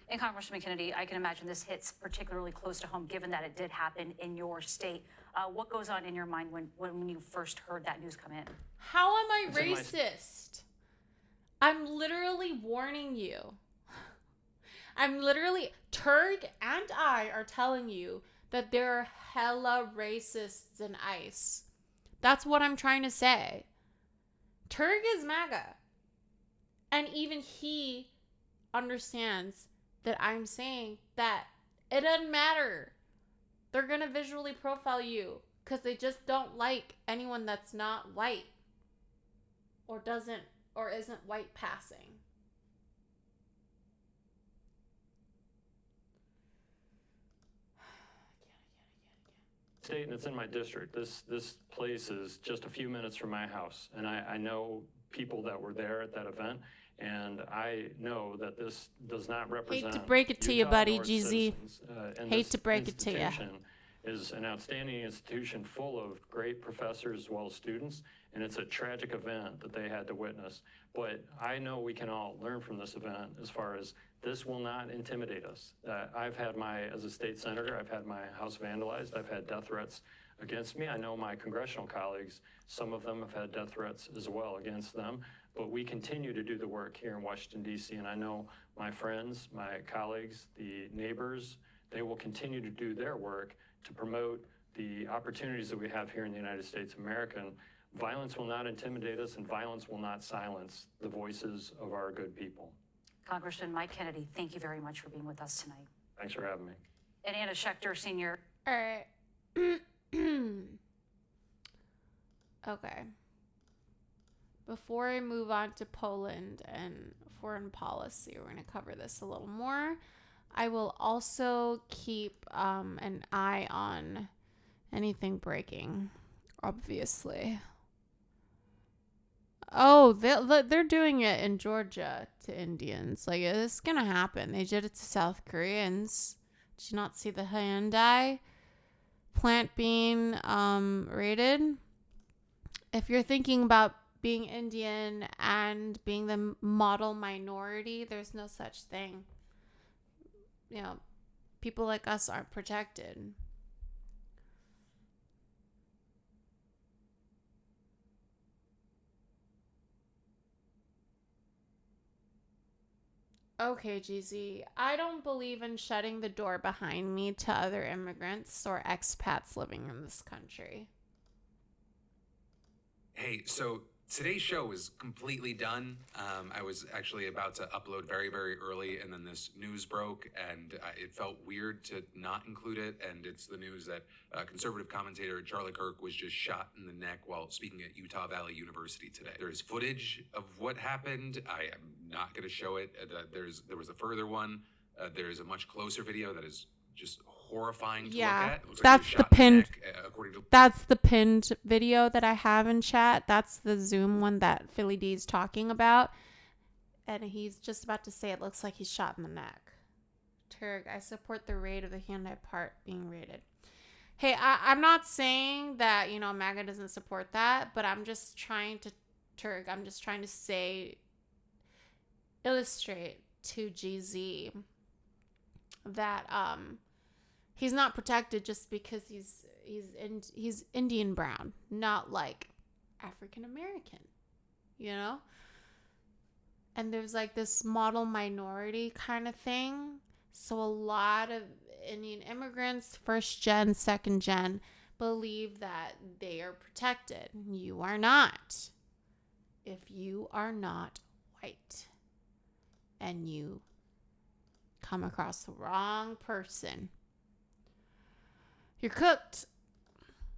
And Congressman Kennedy, I can imagine this hits particularly close to home, given that it did happen in your state. What goes on in your mind when you first heard that news come in? How am I racist? I'm literally warning you. Turk and I are telling you that there are hella racists in ICE. That's what I'm trying to say. Turk is MAGA. And even he understands that I'm saying that it doesn't matter. They're going to visually profile you because they just don't like anyone that's not white or isn't white passing. State, and it's in my district. This place is just a few minutes from my house, and I know people that were there at that event, and I know that this does not represent. Hate to break it to you, buddy, GZ. Hate to break it to you. Is an outstanding institution full of great professors as well as students, and it's a tragic event that they had to witness. But I know we can all learn from this event as far as this will not intimidate us. As a state senator, I've had my house vandalized. I've had death threats against me. I know my congressional colleagues, some of them have had death threats as well against them. But we continue to do the work here in Washington, D.C., and I know my friends, my colleagues, the neighbors, they will continue to do their work to promote the opportunities that we have here in the United States of America. And violence will not intimidate us, and violence will not silence the voices of our good people. Congressman Mike Kennedy, thank you very much for being with us tonight. Thanks for having me. And Anna Schechter, Sr. All right. Okay. Before I move on to Poland and foreign policy, we're going to cover this a little more. I will also keep an eye on anything breaking, obviously. Oh, they're doing it in Georgia to Indians. Like, it's going to happen. They did it to South Koreans. Did you not see the Hyundai plant being raided? If you're thinking about being Indian and being the model minority, there's no such thing. You know, people like us aren't protected. Okay, GZ. I don't believe in shutting the door behind me to other immigrants or expats living in this country. Hey, so today's show is completely done. I was actually about to upload very, very early, and then this news broke, and it felt weird to not include it. And it's the news that conservative commentator Charlie Kirk was just shot in the neck while speaking at Utah Valley University today. There's footage of what happened. I am not going to show it. There was a further one. There's a much closer video that is just horrifying to look at. It looks like he was shot in the neck, according to... That's the pinned video that I have in chat. That's the Zoom one that Philly D's talking about. And he's just about to say it looks like he's shot in the neck. Turk, I support the raid of the Hyundai part being raided. Hey, I'm not saying that, you know, MAGA doesn't support that, but I'm just trying to, Turk, I'm just trying to say, illustrate to GZ that, he's not protected just because he's Indian brown, not like African American, you know? And there's like this model minority kind of thing. So a lot of Indian immigrants, first gen, second gen, believe that they are protected. You are not. If you are not white and you come across the wrong person, you're cooked.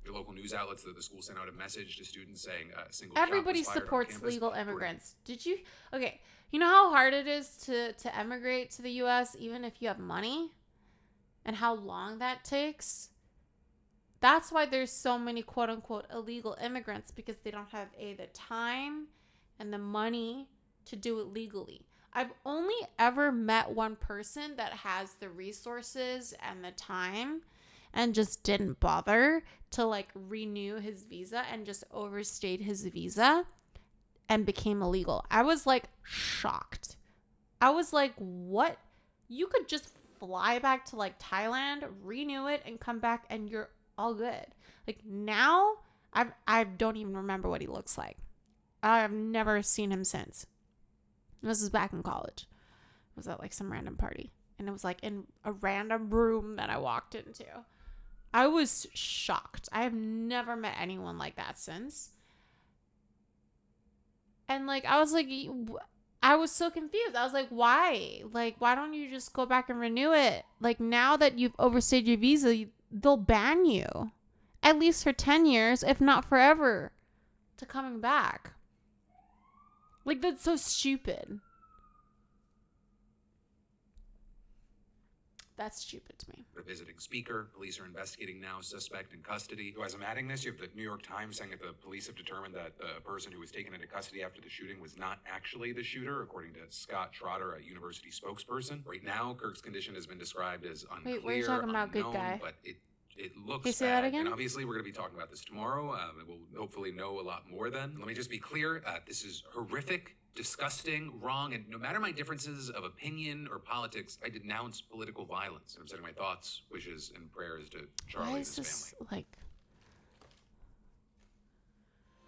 Your local news outlets that the school sent out a message to students saying single Everybody shot was fired on supports campus. legal immigrants. Did you? Okay. You know how hard it is to emigrate to the U.S. even if you have money? And how long that takes? That's why there's so many quote-unquote illegal immigrants, because they don't have the time and the money to do it legally. I've only ever met one person that has the resources and the time and just didn't bother to like renew his visa and just overstayed his visa and became illegal. I was like shocked. I was like, what? You could just fly back to like Thailand, renew it, and come back and you're all good. Like now, I don't even remember what he looks like. I've never seen him since. This is back in college. It was at like some random party. And it was like in a random room that I walked into. I was shocked. I have never met anyone like that since. And like, I was like, I was so confused. I was like, why? Like, why don't you just go back and renew it? Like, now that you've overstayed your visa, they'll ban you. At least for 10 years, if not forever, to coming back. Like, that's so stupid. That's stupid to me. A visiting speaker. Police are investigating now. Suspect in custody. So as I'm adding this, you have the New York Times saying that the police have determined that the person who was taken into custody after the shooting was not actually the shooter, according to Scott Trotter, a university spokesperson. Right now, Kirk's condition has been described as unclear, Wait, we're talking about unknown, good guy. but it looks Can you say bad. that again? And obviously, we're going to be talking about this tomorrow. We'll hopefully know a lot more then. Let me just be clear. This is horrific, disgusting, wrong, and no matter my differences of opinion or politics, I denounce political violence. And I'm sending my thoughts, wishes, and prayers to Charlie and his family. Like,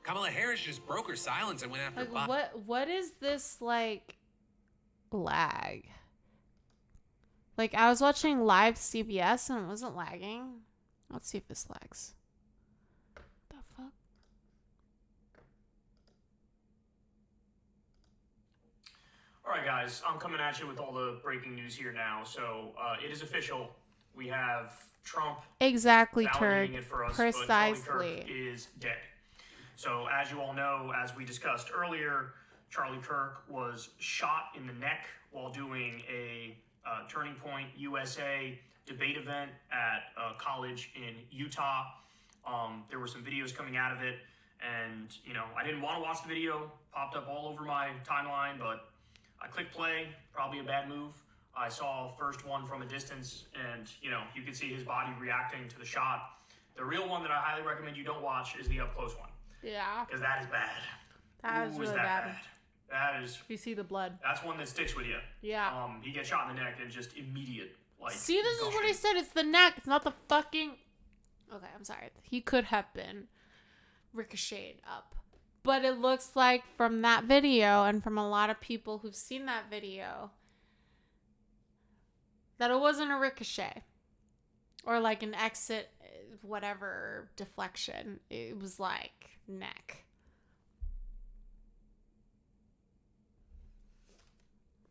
Kamala Harris just broke her silence and went after what is this like lag? Like, I was watching live CBS and it wasn't lagging. Let's see if this lags. The fuck? All right, guys, I'm coming at you with all the breaking news here now. So it is official. We have Trump Exactly, validating Turk. it for us, Precisely. but Charlie Kirk is dead. So as you all know, as we discussed earlier, Charlie Kirk was shot in the neck while doing a Turning Point USA debate event at a college in Utah. There were some videos coming out of it, and you know, I didn't want to watch the video. Popped up all over my timeline, but I clicked play. Probably a bad move. I saw first one from a distance, and you know, you could see his body reacting to the shot. The real one that I highly recommend you don't watch is the up close one. Yeah. Because that is bad. That was Ooh, really is that bad. That is. You see the blood. That's one that sticks with you. Yeah. He gets shot in the neck and just immediate, like. See, this is what I said. It's the neck. It's not the fucking. Okay, I'm sorry. He could have been ricocheted up. But it looks like from that video and from a lot of people who've seen that video that it wasn't a ricochet or like an exit, whatever, deflection. It was like neck.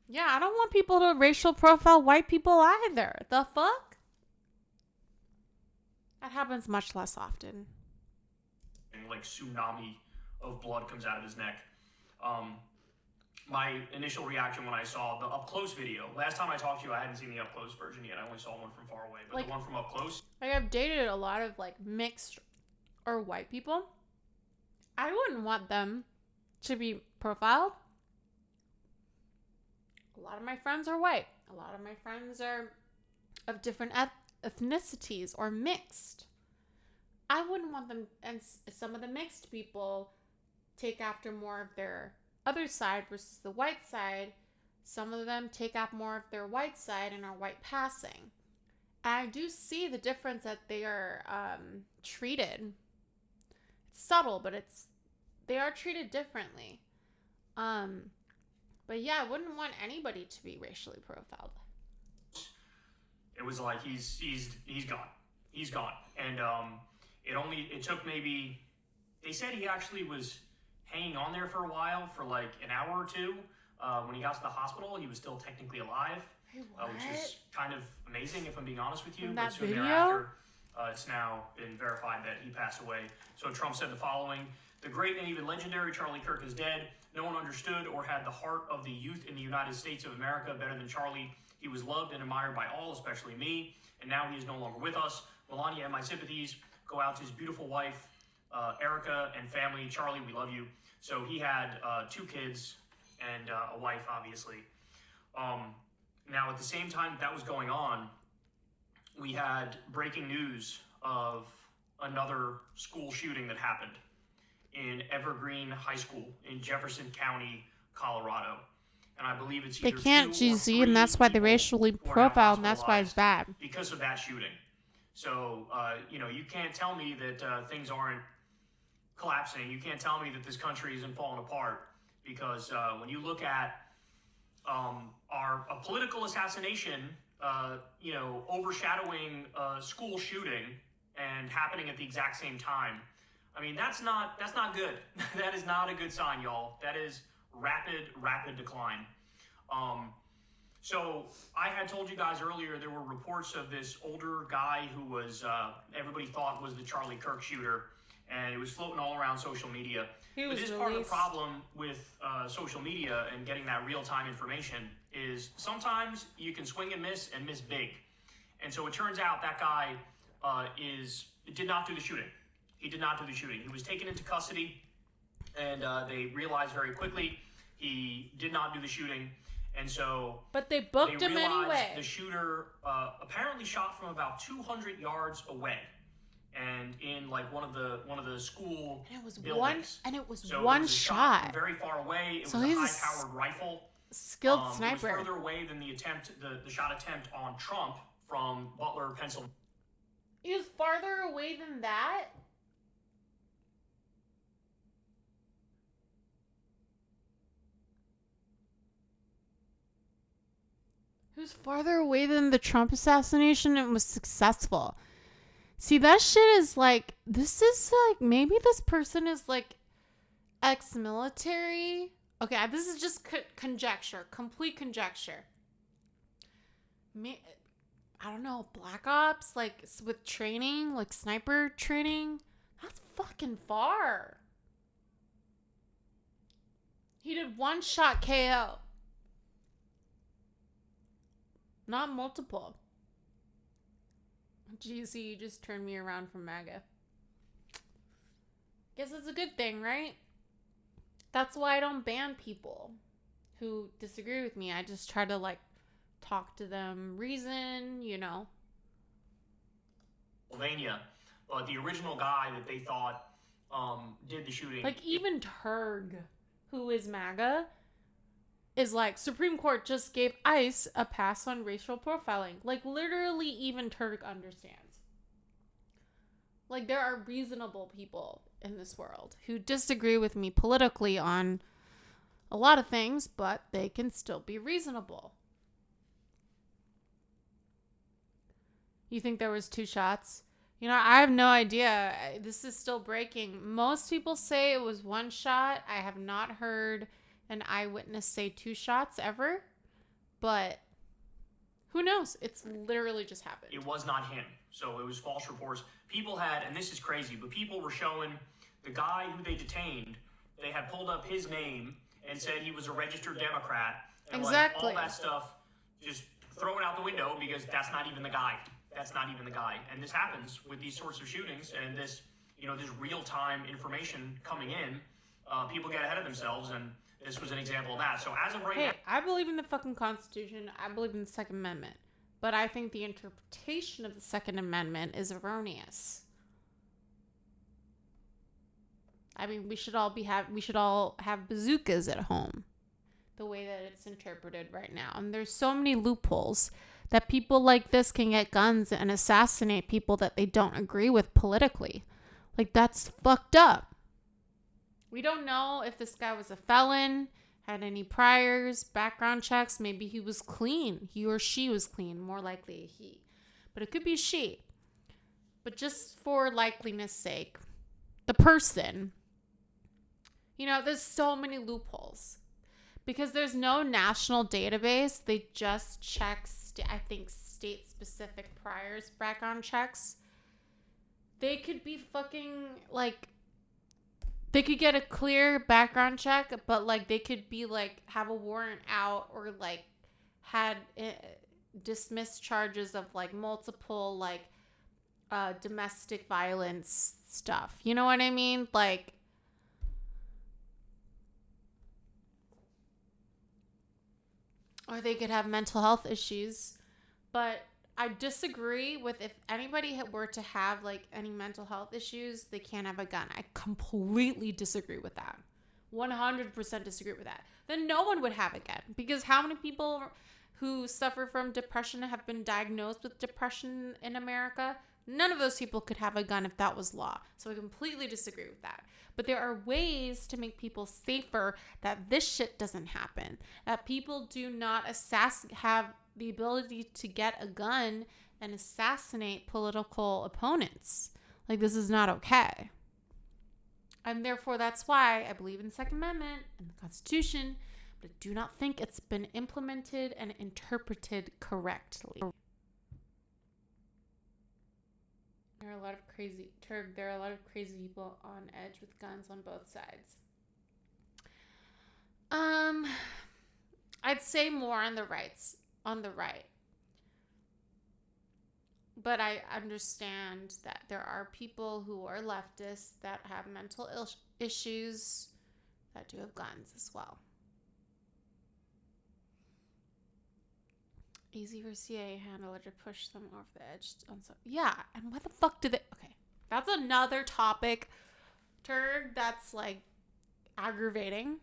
Yeah, I don't want people to racial profile white people either. The fuck? That happens much less often. Like tsunami of blood comes out of his neck. My initial reaction when I saw the up close video. Last time I talked to you, I hadn't seen the up close version yet. I only saw one from far away, but Like- the one from up close. Like, I've dated a lot of like mixed or white people. I wouldn't want them to be profiled. A lot of my friends are white. A lot of my friends are of different ethnicities or mixed. I wouldn't want them, and some of the mixed people take after more of their other side versus the white side. Some of them take up more of their white side and are white passing. And I do see the difference that they are treated. It's subtle, but they are treated differently. But yeah, I wouldn't want anybody to be racially profiled. It was like he's gone. He's gone. And it took maybe, they said he actually was hanging on there for a while, for like an hour or two. When he got to the hospital, he was still technically alive, which is kind of amazing if I'm being honest with you. In But that soon video? thereafter, it's now been verified that he passed away. So Trump said the following: "The great and even legendary Charlie Kirk is dead. No one understood or had the heart of the youth in the United States of America better than Charlie. He was loved and admired by all, especially me, and now he is no longer with us. Melania and my sympathies go out to his beautiful wife, Erica, and family. Charlie, we love you." So he had 2 kids and a wife, obviously. Now, at the same time that was going on, we had breaking news of another school shooting that happened in Evergreen High School in Jefferson County, Colorado. And I believe it's They either can't 2 or GZ, and that's why they racially who are now profiled, and that's why it's bad. because of that shooting. So, you can't tell me that things aren't collapsing. You can't tell me that this country isn't falling apart, because when you look at a political assassination, overshadowing a school shooting and happening at the exact same time, I mean, that's not good. That is not a good sign, y'all. That is rapid decline. So I had told you guys earlier there were reports of this older guy who was everybody thought was the Charlie Kirk shooter, and it was floating all around social media. But this is part of the problem with social media and getting that real-time information is sometimes you can swing and miss big. And so it turns out that guy did not do the shooting. He did not do the shooting. He was taken into custody, and they realized very quickly he did not do the shooting. And so, but they booked him anyway. The shooter apparently shot from about 200 yards away, and in like one of the school buildings. It was so one it was a shot from very far away. It so was he's a high-powered rifle. Skilled sniper. It was further away than the shot attempt on Trump from Butler, Pennsylvania. He was farther away than that. It was farther away than the Trump assassination and was successful. See, that shit is like, this is like, maybe this person is like ex-military. Okay, this is just conjecture, complete conjecture. I don't know, Black Ops, like with training, like sniper training. That's fucking far. He did one shot KO. Not multiple. GC, you just turned me around from MAGA. Guess it's a good thing, right? That's why I don't ban people who disagree with me. I just try to, like, talk to them, reason, Pennsylvania, but the original guy that they thought did the shooting. Like, even Turg. who is MAGA, is like, Supreme Court just gave ICE a pass on racial profiling. Like, literally, even Turk understands. Like, there are reasonable people in this world who disagree with me politically on a lot of things, but they can still be reasonable. You think there was 2 shots? You know, I have no idea. This is still breaking. Most people say it was 1 shot. I have not heard an eyewitness say 2 shots ever. But who knows? It's literally just happened. It was not him. So it was false reports. People had, and this is crazy, but people were showing the guy who they detained, they had pulled up his name and said he was a registered Democrat. And exactly. Like all that stuff, just throw it out the window because that's not even the guy. That's not even the guy. And this happens with these sorts of shootings and this, you know, this real-time information coming in. People get ahead of themselves, and this was an example of that. So as of right now... I believe in the fucking Constitution. I believe in the Second Amendment. But I think the interpretation of the Second Amendment is erroneous. I mean, we should all have bazookas at home. The way that it's interpreted right now. And there's so many loopholes that people like this can get guns and assassinate people that they don't agree with politically. Like, that's fucked up. We don't know if this guy was a felon, had any priors, background checks. Maybe he was clean. He or she was clean. More likely a he. But it could be she. But just for likeliness sake, the person, you know, there's so many loopholes. Because there's no national database. They just check, I think, state-specific priors, background checks. They could be fucking, like, they could get a clear background check, but, like, they could be, like, have a warrant out or, like, had dismissed charges of, like, multiple, like, domestic violence stuff. You know what I mean? Like, or they could have mental health issues. But I disagree with, if anybody were to have, like, any mental health issues, they can't have a gun. I completely disagree with that. 100% disagree with that. Then no one would have a gun. Because how many people who suffer from depression have been diagnosed with depression in America? None of those people could have a gun if that was law. So I completely disagree with that. But there are ways to make people safer that this shit doesn't happen. That people do not have the ability to get a gun and assassinate political opponents. Like, this is not okay. And therefore, that's why I believe in the Second Amendment and the Constitution, but I do not think it's been implemented and interpreted correctly. There are a lot of crazy people on edge with guns on both sides. I'd say more on the right. But I understand that there are people who are leftists that have mental issues that do have guns as well. Easy for CIA handler to push them off the edge. Yeah, and what the fuck did they... Okay, that's another topic, Turd, that's, like, aggravating.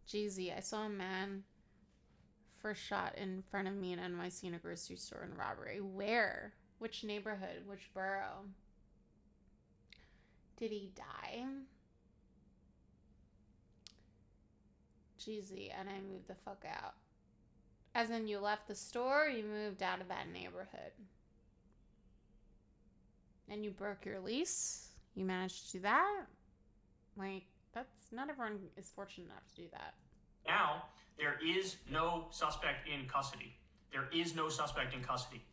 Jeezy, I saw a man first shot in front of me in NYC in a grocery store in robbery. Where? Which neighborhood? Which borough? Did he die? Jeezy, and I moved the fuck out. As in, you left the store, you moved out of that neighborhood. And you broke your lease? You managed to do that? Like, that's... Not everyone is fortunate enough to do that. Now, there is no suspect in custody. There is no suspect in custody.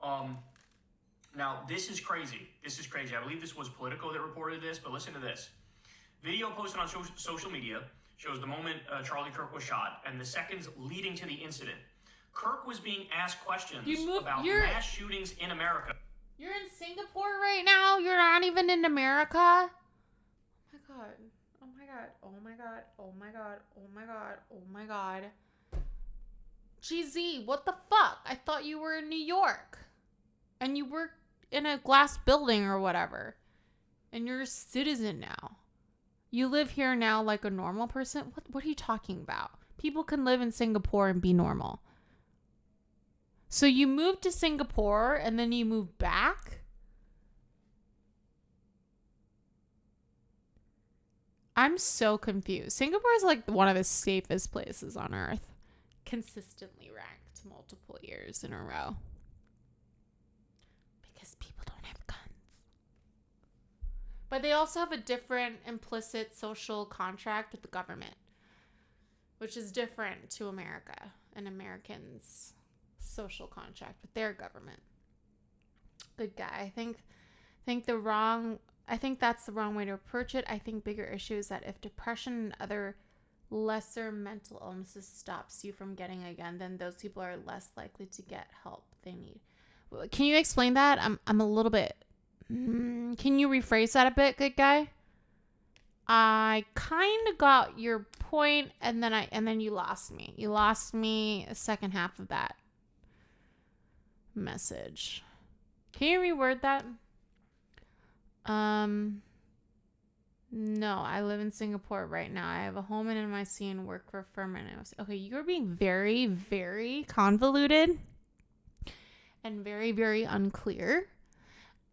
Now, this is crazy. This is crazy. I believe this was Politico that reported this, but listen to this. Video posted on social media shows the moment Charlie Kirk was shot and the seconds leading to the incident. Kirk was being asked questions about mass shootings in America. You're in Singapore right now? You're not even in America? Oh my god. Oh my god. Oh my god. Oh my god. Oh my god. Oh my god. GZ, what the fuck? I thought you were in New York. And you work in a glass building or whatever. And you're a citizen now. You live here now like a normal person? What are you talking about? People can live in Singapore and be normal. So you moved to Singapore and then you moved back? I'm so confused. Singapore is like one of the safest places on earth. Consistently ranked multiple years in a row. Because people don't have guns. But they also have a different implicit social contract with the government, which is different to America and Americans' social contract with their government. Good guy. I think that's the wrong way to approach it. I think bigger issue is that if depression and other lesser mental illnesses stops you from getting a gun, then those people are less likely to get help they need. Can you explain that? I'm a little bit. Can you rephrase that a bit, good guy? I kind of got your point, and then you lost me. You lost me a second half of that message. Can you reword that? No, I live in Singapore right now. I have a home in NYC and work for a firm in NYC. Okay, you're being very, very convoluted and very, very unclear.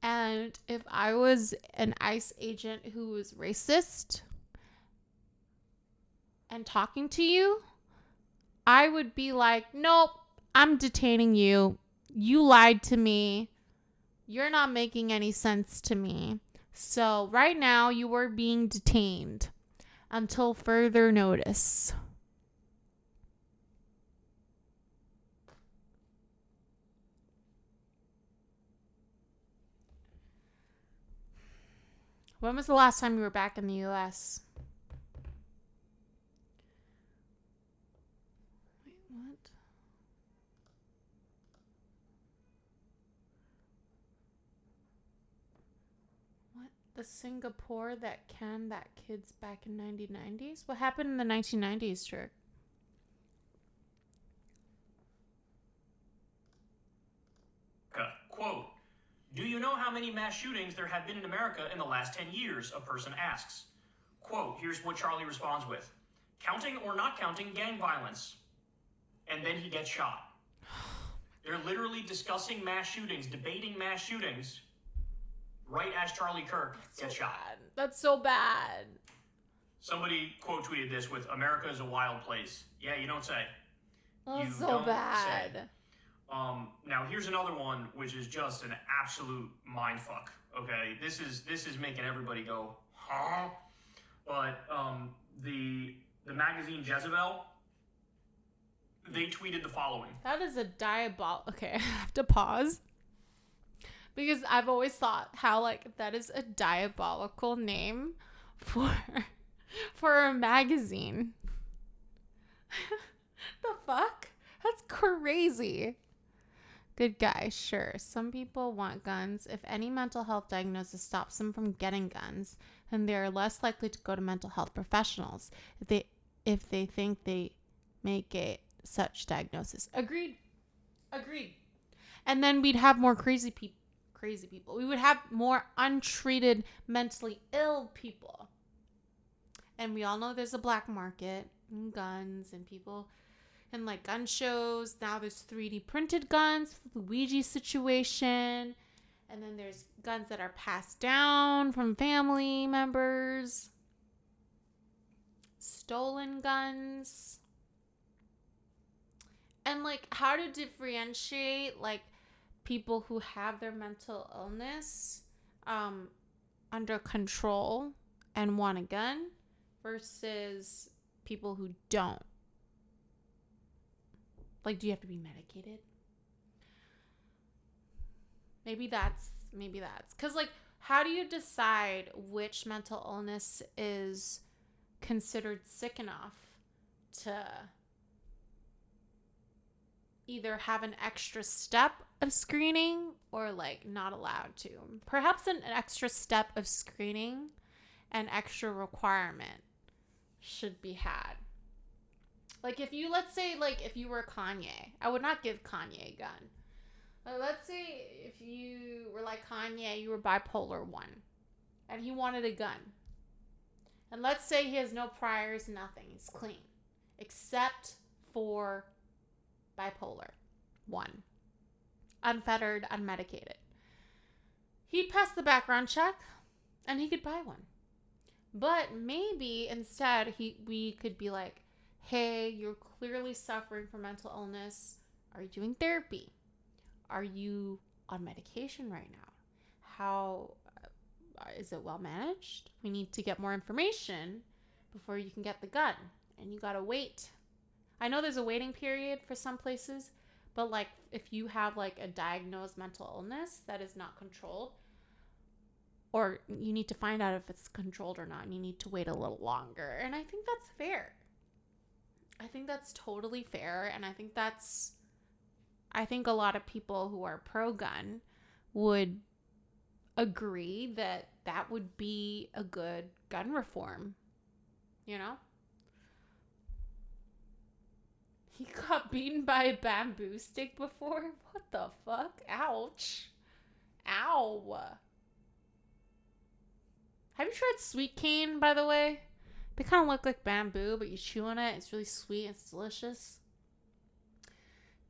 And if I was an ICE agent who was racist and talking to you, I would be like, nope, I'm detaining you. You lied to me. You're not making any sense to me. So right now you are being detained until further notice. When was the last time you were back in the US? Wait, what? What? The Singapore that kids back in 1990s? What happened in the 1990s, Kirk? Quote, do you know how many mass shootings there have been in America in the last 10 years? A person asks. Quote, here's what Charlie responds with. Counting or not counting gang violence. And then he gets shot. They're literally discussing mass shootings, debating mass shootings, right as Charlie Kirk gets shot. That's so bad. Somebody quote tweeted this with, America is a wild place. Yeah, you don't say. That's so bad. Say. Now here's another one, which is just an absolute mindfuck. Okay, this is making everybody go, huh? But the magazine Jezebel, they tweeted the following. That is a Okay, I have to pause because I've always thought how like that is a diabolical name for a magazine. The fuck? That's crazy. Good guy, sure. Some people want guns. If any mental health diagnosis stops them from getting guns, then they are less likely to go to mental health professionals if they think they may get such diagnosis. Agreed. And then we'd have more crazy people. We would have more untreated mentally ill people. And we all know there's a black market in guns and people and like gun shows. Now there's 3D printed guns, Luigi situation. And then there's guns that are passed down from family members. Stolen guns. And like how to differentiate like people who have their mental illness under control and want a gun versus people who don't. Like, do you have to be medicated? Maybe that's because like how do you decide which mental illness is considered sick enough to either have an extra step of screening or like not allowed to? Perhaps an extra step of screening and extra requirement should be had. Like if you, let's say like if you were Kanye, I would not give Kanye a gun. But let's say if you were like Kanye, you were bipolar 1 and he wanted a gun. And let's say he has no priors, nothing. He's clean. Except for bipolar 1. Unfettered, unmedicated. He'd pass the background check and he could buy one. But maybe instead we could be like, hey, you're clearly suffering from mental illness. Are you doing therapy? Are you on medication right now? How is it well managed? We need to get more information before you can get the gun. And you gotta wait. I know there's a waiting period for some places, but like if you have like a diagnosed mental illness that is not controlled, or you need to find out if it's controlled or not, and you need to wait a little longer. And I think that's fair. I think that's totally fair. And I think a lot of people who are pro-gun would agree that that would be a good gun reform. You know? He got beaten by a bamboo stick before? What the fuck? Ouch. Ow. Have you tried sweet cane, by the way? They kind of look like bamboo, but you chew on it. It's really sweet. It's delicious.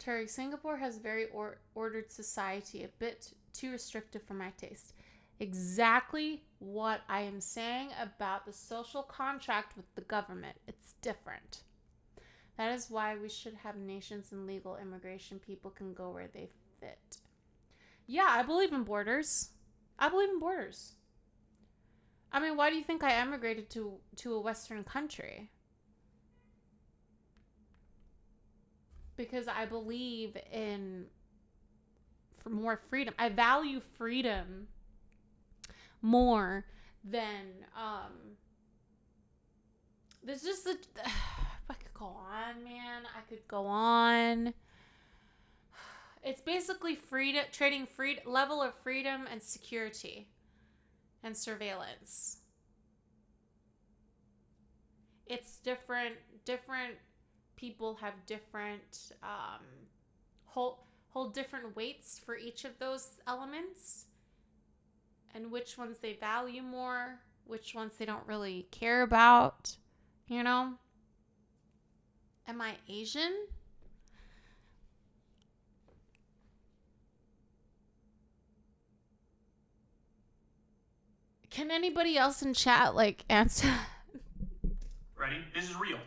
Terry, Singapore has very ordered society, a bit too restrictive for my taste. Exactly what I am saying about the social contract with the government. It's different. That is why we should have nations and legal immigration. People can go where they fit. Yeah, I believe in borders. I mean, why do you think I emigrated to a Western country? Because I believe in more freedom. I value freedom more than there's just I could go on, man. I could go on. It's basically trading level of freedom and security and surveillance. It's different people have different hold different weights for each of those elements, and which ones they value more, which ones they don't really care about, you know? Am I Asian? Can anybody else in chat answer? Ready? This is real.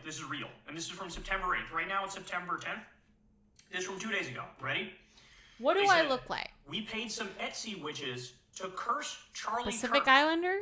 And this is from September 8th. Right now it's September 10th. This is from 2 days ago. Ready? What do I look like? We paid some Etsy witches to curse Charlie Pacific Kirk. Islander?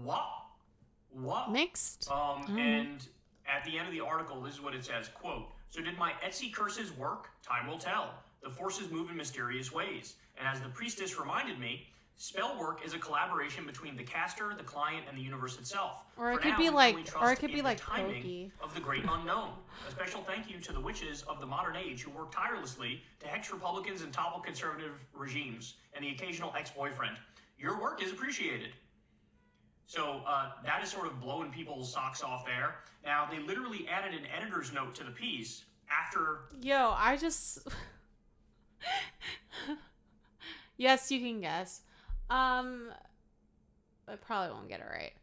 What? Mixed? And at the end of the article, this is what it says, quote, "So did my Etsy curses work? Time will tell. The forces move in mysterious ways. And as the priestess reminded me, spell work is a collaboration between the caster, the client, and the universe itself. Or it For could now, be we like, only or it trust could be in like the timing Pokey. of the great unknown. A special thank you to the witches of the modern age who work tirelessly to hex Republicans and topple conservative regimes, and the occasional ex-boyfriend. Your work is appreciated." So that is sort of blowing people's socks off there. Now, they literally added an editor's note to the piece after... Yo, I just... Yes, you can guess. I probably won't get it right.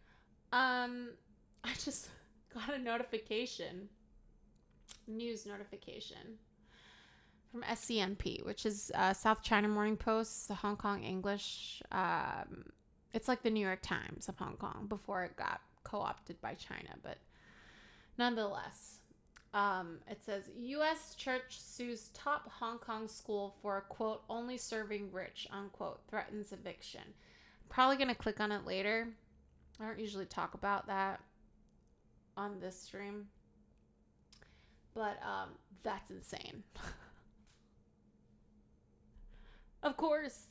I just got a notification, news notification from SCMP, which is South China Morning Post, the Hong Kong English. It's like the New York Times of Hong Kong before it got co-opted by China, but nonetheless, it says U.S. church sues top Hong Kong school for, quote, only serving rich, unquote, threatens eviction. Probably going to click on it later. I don't usually talk about that on this stream, but that's insane. Of course.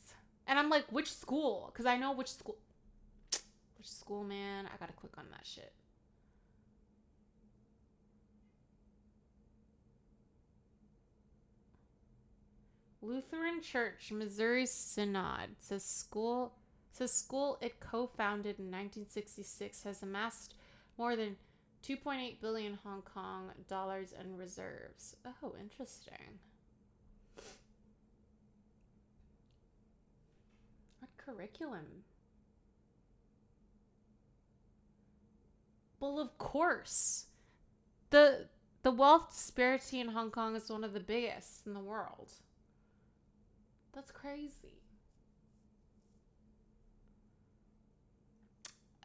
And I'm like, which school? Because I know which school. Which school, man? I gotta click on that shit. Lutheran Church, Missouri Synod says school it co-founded in 1966 has amassed more than 2.8 billion Hong Kong dollars in reserves. Oh, interesting. What curriculum? Well, of course. The wealth disparity in Hong Kong is one of the biggest in the world. That's crazy.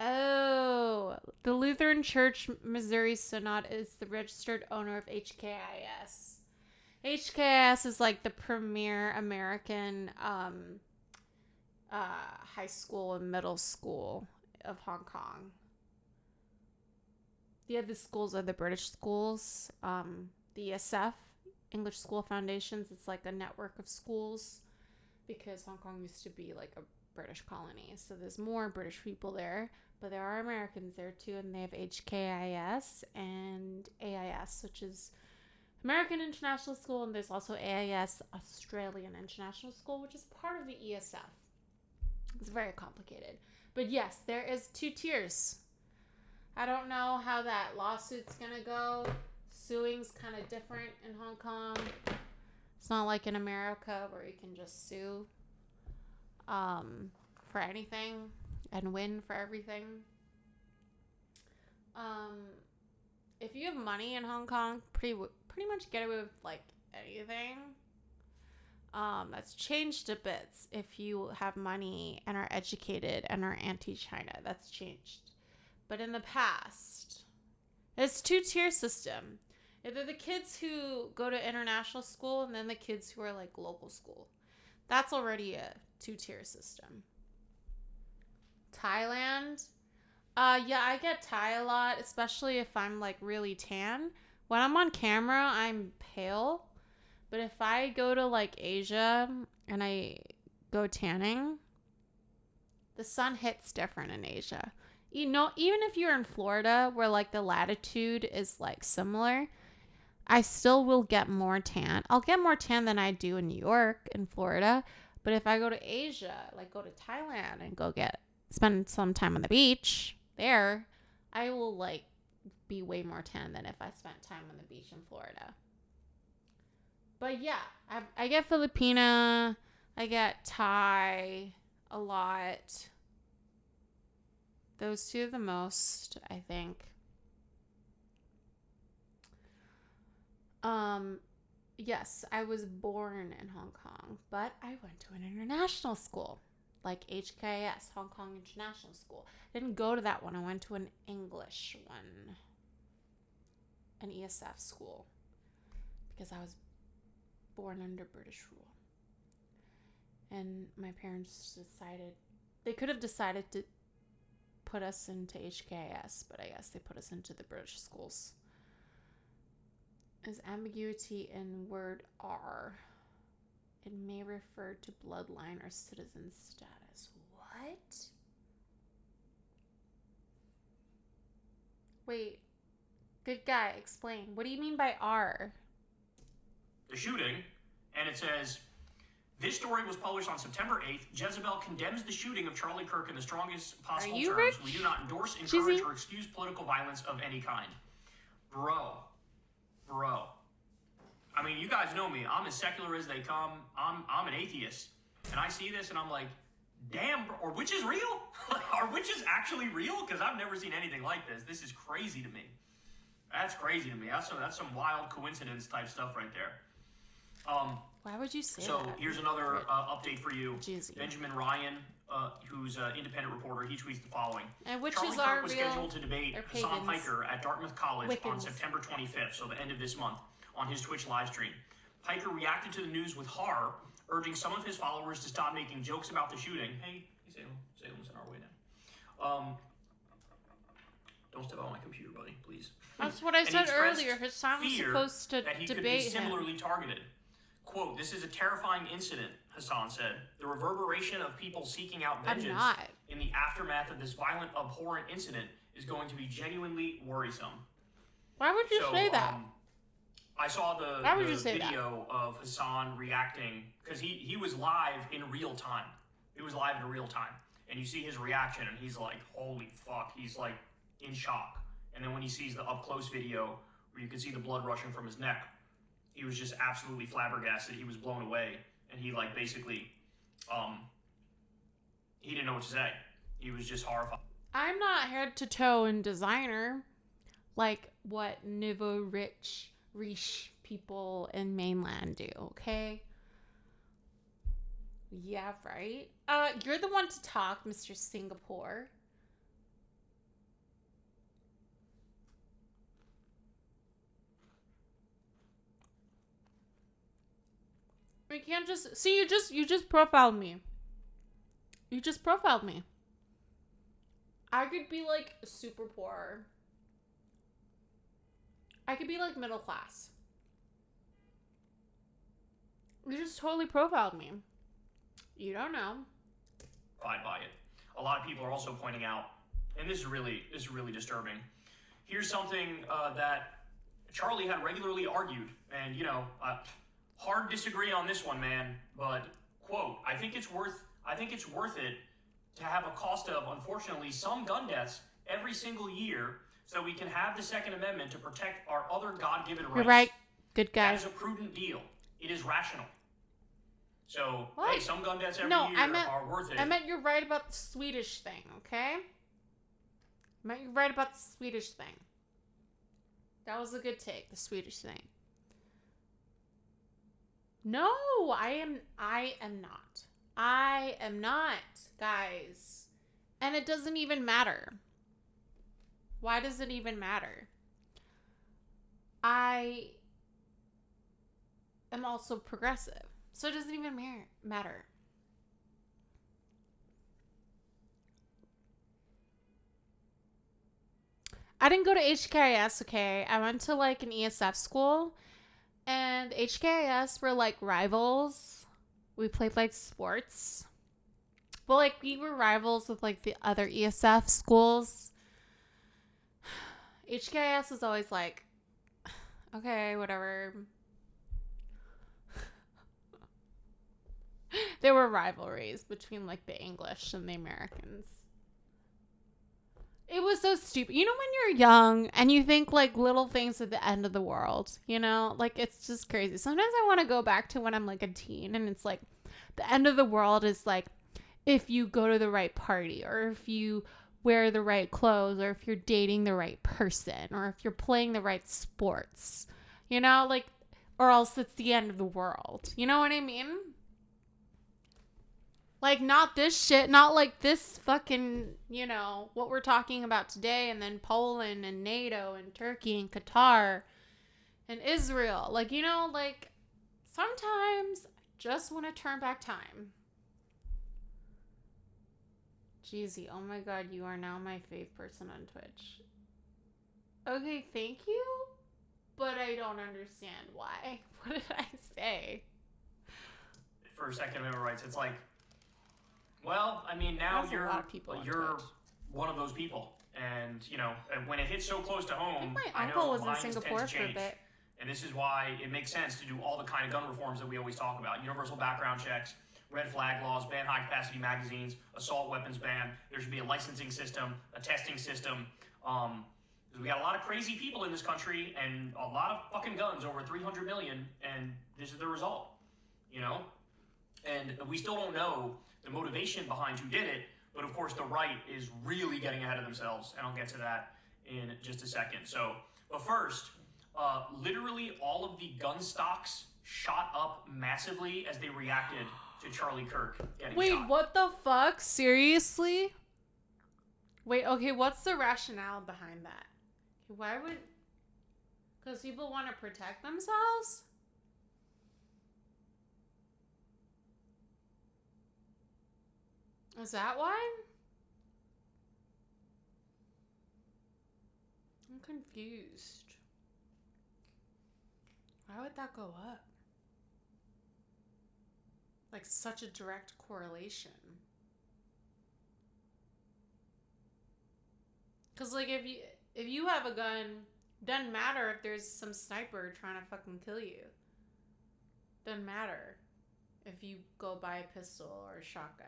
Oh, the Lutheran Church Missouri Synod is the registered owner of HKIS. HKIS is like the premier American high school and middle school of Hong Kong. The other schools are the British schools, the ESF, English School Foundations. It's like a network of schools because Hong Kong used to be like a British colony. So there's more British people there, but there are Americans there too, and they have HKIS and AIS, which is American International School, and there's also AIS, Australian International School, which is part of the ESF. It's very complicated. But yes, there is 2 tiers. I don't know how that lawsuit's gonna go. Suing's kind of different in Hong Kong. It's not like in America where you can just sue for anything and win for everything. If you have money in Hong Kong, pretty much get away with like anything. That's changed a bit if you have money and are educated and are anti-China. That's changed. But in the past, it's 2-tier system. Either the kids who go to international school and then the kids who are like local school. That's already a 2-tier system. Thailand. Yeah, I get Thai a lot, especially if I'm like really tan. When I'm on camera, I'm pale. But if I go to like Asia and I go tanning, the sun hits different in Asia. You know, even if you're in Florida where like the latitude is like similar, I still will get more tan. I'll get more tan than I do in New York and Florida. But if I go to Asia, like go to Thailand and spend some time on the beach there, I will like be way more tan than if I spent time on the beach in Florida. But yeah, I get Filipina, I get Thai a lot. Those 2 are the most, I think. Yes, I was born in Hong Kong, but I went to an international school, like HKIS, Hong Kong International School. I didn't go to that one. I went to an English one, an ESF school, because I was born under British rule. And my parents decided, they could have decided to put us into HKIS, but I guess they put us into the British schools. Is ambiguity in word R. It may refer to bloodline or citizen status. What? Wait. Good guy, explain. What do you mean by R? The shooting, and it says, this story was published on September 8th. Jezebel condemns the shooting of Charlie Kirk in the strongest possible terms. Rich? We do not endorse, encourage, or excuse political violence of any kind. Bro. I mean, you guys know me. I'm as secular as they come. I'm an atheist. And I see this and I'm like, damn, bro, are witches real? Are witches actually real? Because I've never seen anything like this. This is crazy to me. That's crazy to me. That's some wild coincidence type stuff right there. Why would you say that? So here's another update for you. Jeezy. Benjamin Ryan, who's an independent reporter, he tweets the following. And witches Charlie are Kirk was real, scheduled to debate they're Hassan pagans. Piker at Dartmouth College on Wiccans. September 25th, so the end of this month, on his Twitch live stream. Piker reacted to the news with horror, urging some of his followers to stop making jokes about the shooting. Hey Salem's in our way now. Don't step on my computer, buddy, please. That's what I And he said expressed earlier. Hassan was fear supposed to that he could be debate him. similarly targeted. Quote, this is a terrifying incident, Hassan said. The reverberation of people seeking out vengeance in the aftermath of this violent, abhorrent incident is going to be genuinely worrisome. Why would you say that? I saw the video of Hassan reacting, because he was live in real time. It was live in real time. And you see his reaction, and he's like, holy fuck. He's like in shock. And then when he sees the up-close video, where you can see the blood rushing from his neck, he was just absolutely flabbergasted. He was blown away. And he like basically, he didn't know what to say. He was just horrified. I'm not head to toe in designer like what nouveau riche people in mainland do, okay? Yeah, right. You're the one to talk, Mr. Singapore. We can't just see you just profiled me. You just profiled me. I could be like super poor. I could be like middle class. You just totally profiled me. You don't know. By it. A lot of people are also pointing out, and this is really disturbing. Here's something that Charlie had regularly argued, and hard disagree on this one, man. But quote, I think it's worth it to have a cost of, unfortunately, some gun deaths every single year, so we can have the Second Amendment to protect our other God-given rights. You're right, good guy. That is a prudent deal. It is rational. So, what? Hey, some gun deaths every year are worth it. I meant you're right about the Swedish thing, okay? I meant you're right about the Swedish thing. That was a good take, the Swedish thing. No, I am not. I am not, guys. And it doesn't even matter. Why does it even matter? I am also progressive. So it doesn't even matter. I didn't go to HKIS, okay? I went to like an ESF school. And HKIS were like rivals. We played like sports. Well, like we were rivals with like the other ESF schools. HKIS was always like, okay, whatever. There were rivalries between like the English and the Americans. It was so stupid. You know when you're young and you think like little things are the end of the world, you know? Like it's just crazy. Sometimes I want to go back to when I'm like a teen and it's like the end of the world is like if you go to the right party or if you wear the right clothes or if you're dating the right person or if you're playing the right sports, you know? Like, or else it's the end of the world. You know what I mean? Like, not this shit, not like this fucking, what we're talking about today, and then Poland and NATO and Turkey and Qatar and Israel. Like, like, sometimes I just want to turn back time. Jeezy, oh my god, you are now my fave person on Twitch. Okay, thank you, but I don't understand why. What did I say? For Second Amendment rights, it's like, well, I mean, now you're one of those people, and and when it hits so close to home, my uncle was in Singapore for a bit, and this is why it makes sense to do all the kind of gun reforms that we always talk about: universal background checks, red flag laws, ban high-capacity magazines, assault weapons ban. There should be a licensing system, a testing system. Because we got a lot of crazy people in this country, and a lot of fucking guns, over 300 million, and this is the result, And we still don't know the motivation behind who did it, but of course the right is really getting ahead of themselves, and I'll get to that in just a second. So, but first, literally all of the gun stocks shot up massively as they reacted to Charlie Kirk getting shot. Wait, what the fuck? Seriously? Wait, okay, what's the rationale behind that? Why would... Because people want to protect themselves? Is that why? I'm confused. Why would that go up? Like such a direct correlation. Cause like if you have a gun, doesn't matter if there's some sniper trying to fucking kill you. Doesn't matter if you go buy a pistol or a shotgun.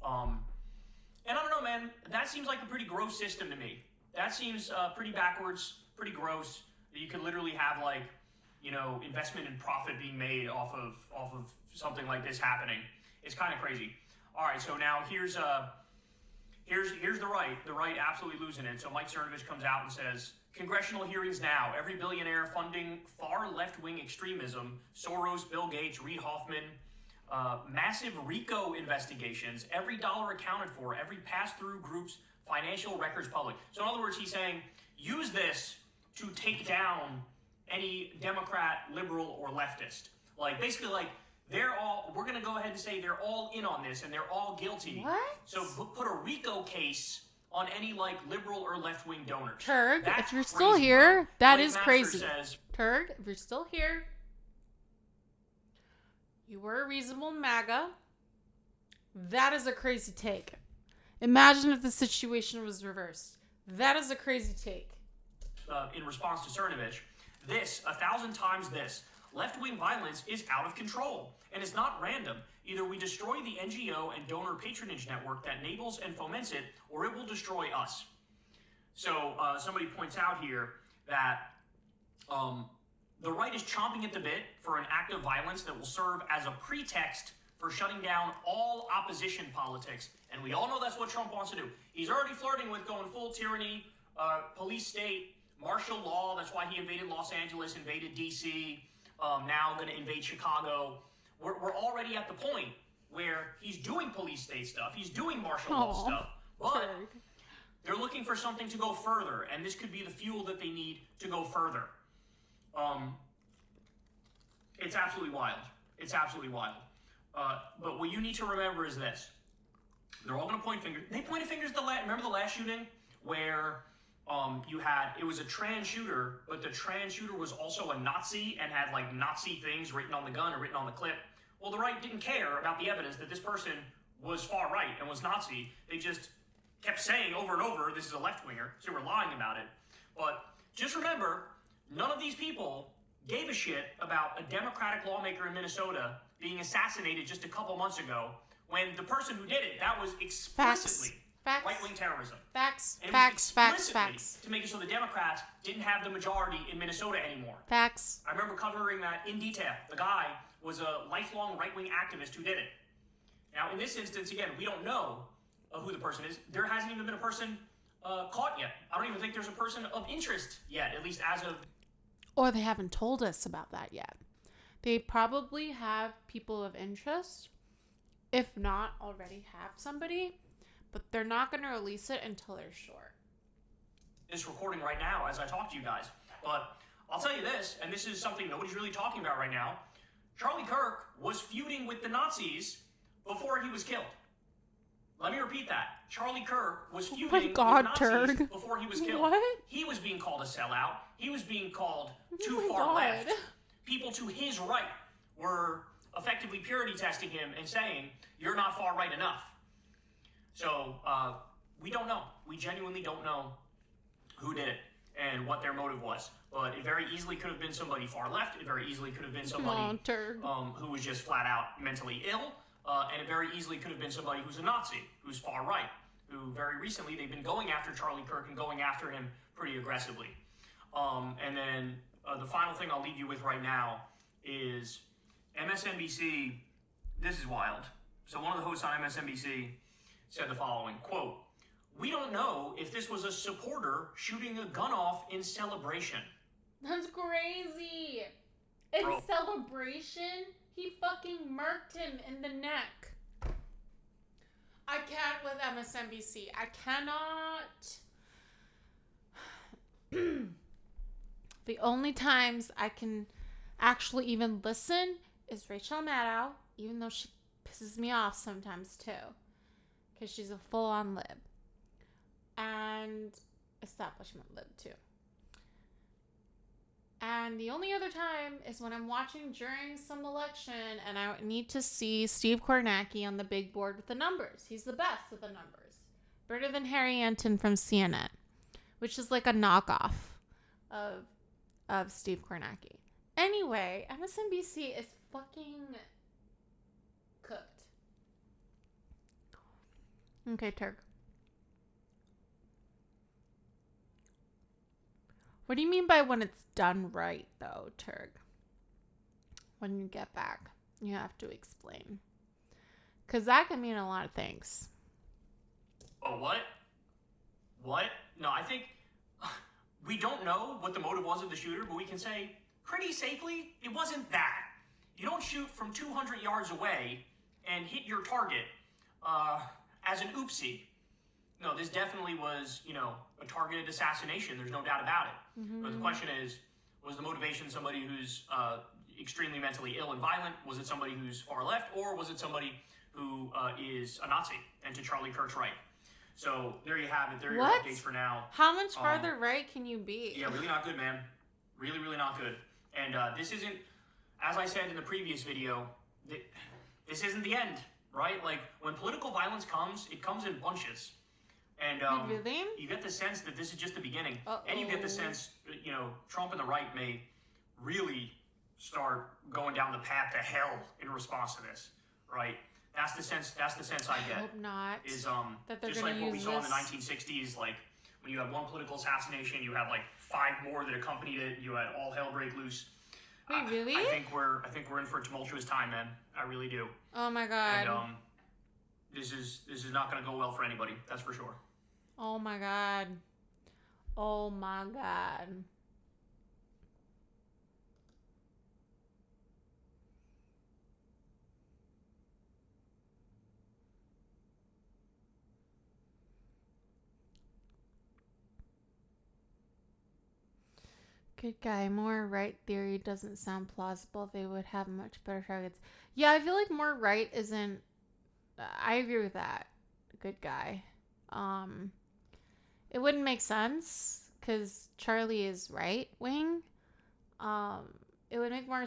And I don't know, man, that seems like a pretty gross system to me. That seems pretty backwards, pretty gross, that you could literally have like, investment and profit being made off of something like this happening. It's kind of crazy. All right, so now here's the right absolutely losing it. So Mike Cernovich comes out and says, congressional hearings now. Every billionaire funding far left-wing extremism. Soros, Bill Gates, Reid Hoffman. Massive RICO investigations. Every dollar accounted for. Every pass-through group's financial records public. So in other words, he's saying, use this to take down any Democrat, liberal, or leftist. Like, basically, like, we're going to go ahead and say they're all in on this and they're all guilty. What? So put a RICO case on any, like, liberal or left-wing donors. Turg, That's if you're crazy, still here, bro. that Blake is Master crazy. Says, Turg, if you're still here, you were a reasonable MAGA. That is a crazy take. Imagine if the situation was reversed. That is a crazy take. in response to Cernovich, 1,000 times this. Left-wing violence is out of control, and it's not random. Either we destroy the NGO and donor patronage network that enables and foments it, or it will destroy us. So somebody points out here that the right is chomping at the bit for an act of violence that will serve as a pretext for shutting down all opposition politics. And we all know that's what Trump wants to do. He's already flirting with going full tyranny, police state, martial law. That's why he invaded Los Angeles, invaded D.C., now going to invade Chicago. We're already at the point where he's doing police state stuff. He's doing martial law stuff. But they're looking for something to go further, and this could be the fuel that they need to go further. It's absolutely wild. It's absolutely wild. But what you need to remember is this. They're all going to point fingers. They pointed fingers remember the last shooting where it was a trans shooter, but the trans shooter was also a Nazi and had like Nazi things written on the gun or written on the clip. Well, the right didn't care about the evidence that this person was far right and was Nazi. They just kept saying over and over, this is a left-winger, so we're lying about it. But just remember, none of these people gave a shit about a Democratic lawmaker in Minnesota being assassinated just a couple months ago when the person who did it, that was explicitly right-wing terrorism. Facts. And it Facts. was Facts. explicitly Facts. to make it so the Democrats didn't have the majority in Minnesota anymore. Facts. I remember covering that in detail. The guy was a lifelong right-wing activist who did it. Now, in this instance, again, we don't know who the person is. There hasn't even been a person caught yet. I don't even think there's a person of interest yet, at least as of... Or they haven't told us about that yet. They probably have people of interest, if not already have somebody, but they're not going to release it until they're sure. This recording right now as I talk to you guys. But I'll tell you this, and this is something nobody's really talking about right now. Charlie Kirk was feuding with the Nazis before he was killed. Let me repeat that. Charlie Kirk was feuding with Nazis before he was killed. What? He was being called a sellout. He was being called too far left. People to his right were effectively purity testing him and saying, you're not far right enough. So we don't know. We genuinely don't know who did it and what their motive was. But it very easily could have been somebody far left. It very easily could have been somebody who was just flat out mentally ill. And it very easily could have been somebody who's a Nazi, who's far right, who very recently they've been going after Charlie Kirk and going after him pretty aggressively. And then the final thing I'll leave you with right now is MSNBC. This is wild. So one of the hosts on MSNBC said the following, quote, "We don't know if this was a supporter shooting a gun off in celebration." That's crazy. In celebration, he fucking murked him in the neck. I can't with MSNBC. I cannot. The only times I can actually even listen is Rachel Maddow, even though she pisses me off sometimes too. Because she's a full-on lib. And establishment lib too. And the only other time is when I'm watching during some election and I need to see Steve Kornacki on the big board with the numbers. He's the best with the numbers. Better than Harry Anton from CNN, which is like a knockoff of Steve Kornacki. Anyway, MSNBC is fucking cooked. Okay, Turk. What do you mean by when it's done right, though, Turk? When you get back, you have to explain. Because that can mean a lot of things. Oh, what? What? No, I think we don't know what the motive was of the shooter, but we can say pretty safely it wasn't that. You don't shoot from 200 yards away and hit your target as an oopsie. No, this definitely was, a targeted assassination. There's no doubt about it. Mm-hmm. But the question is, was the motivation somebody who's extremely mentally ill and violent? Was it somebody who's far left? Or was it somebody who is a Nazi and to Charlie Kirk's right? So there you have it. There are your updates for now. How much farther right can you be? Yeah, really not good, man. Really, really not good. And this isn't, as I said in the previous video, this isn't the end, right? Like, when political violence comes, it comes in bunches. And really? You get the sense that this is just the beginning. Uh-oh. And you get the sense, Trump and the right may really start going down the path to hell in response to this, right? That's the sense I get. I hope not. Is that they're just gonna like what we use saw in this. the 1960s, like when you had one political assassination, you had like 5 more that accompanied it. You had all hell break loose. Wait, really? I think we're in for a tumultuous time, man. I really do. Oh my god. And this is not going to go well for anybody. That's for sure. Oh my god. Oh my god. Good guy. More right theory doesn't sound plausible. They would have much better targets. Yeah, I feel like more right isn't... I agree with that. Good guy. It wouldn't make sense because Charlie is right wing. It would make more...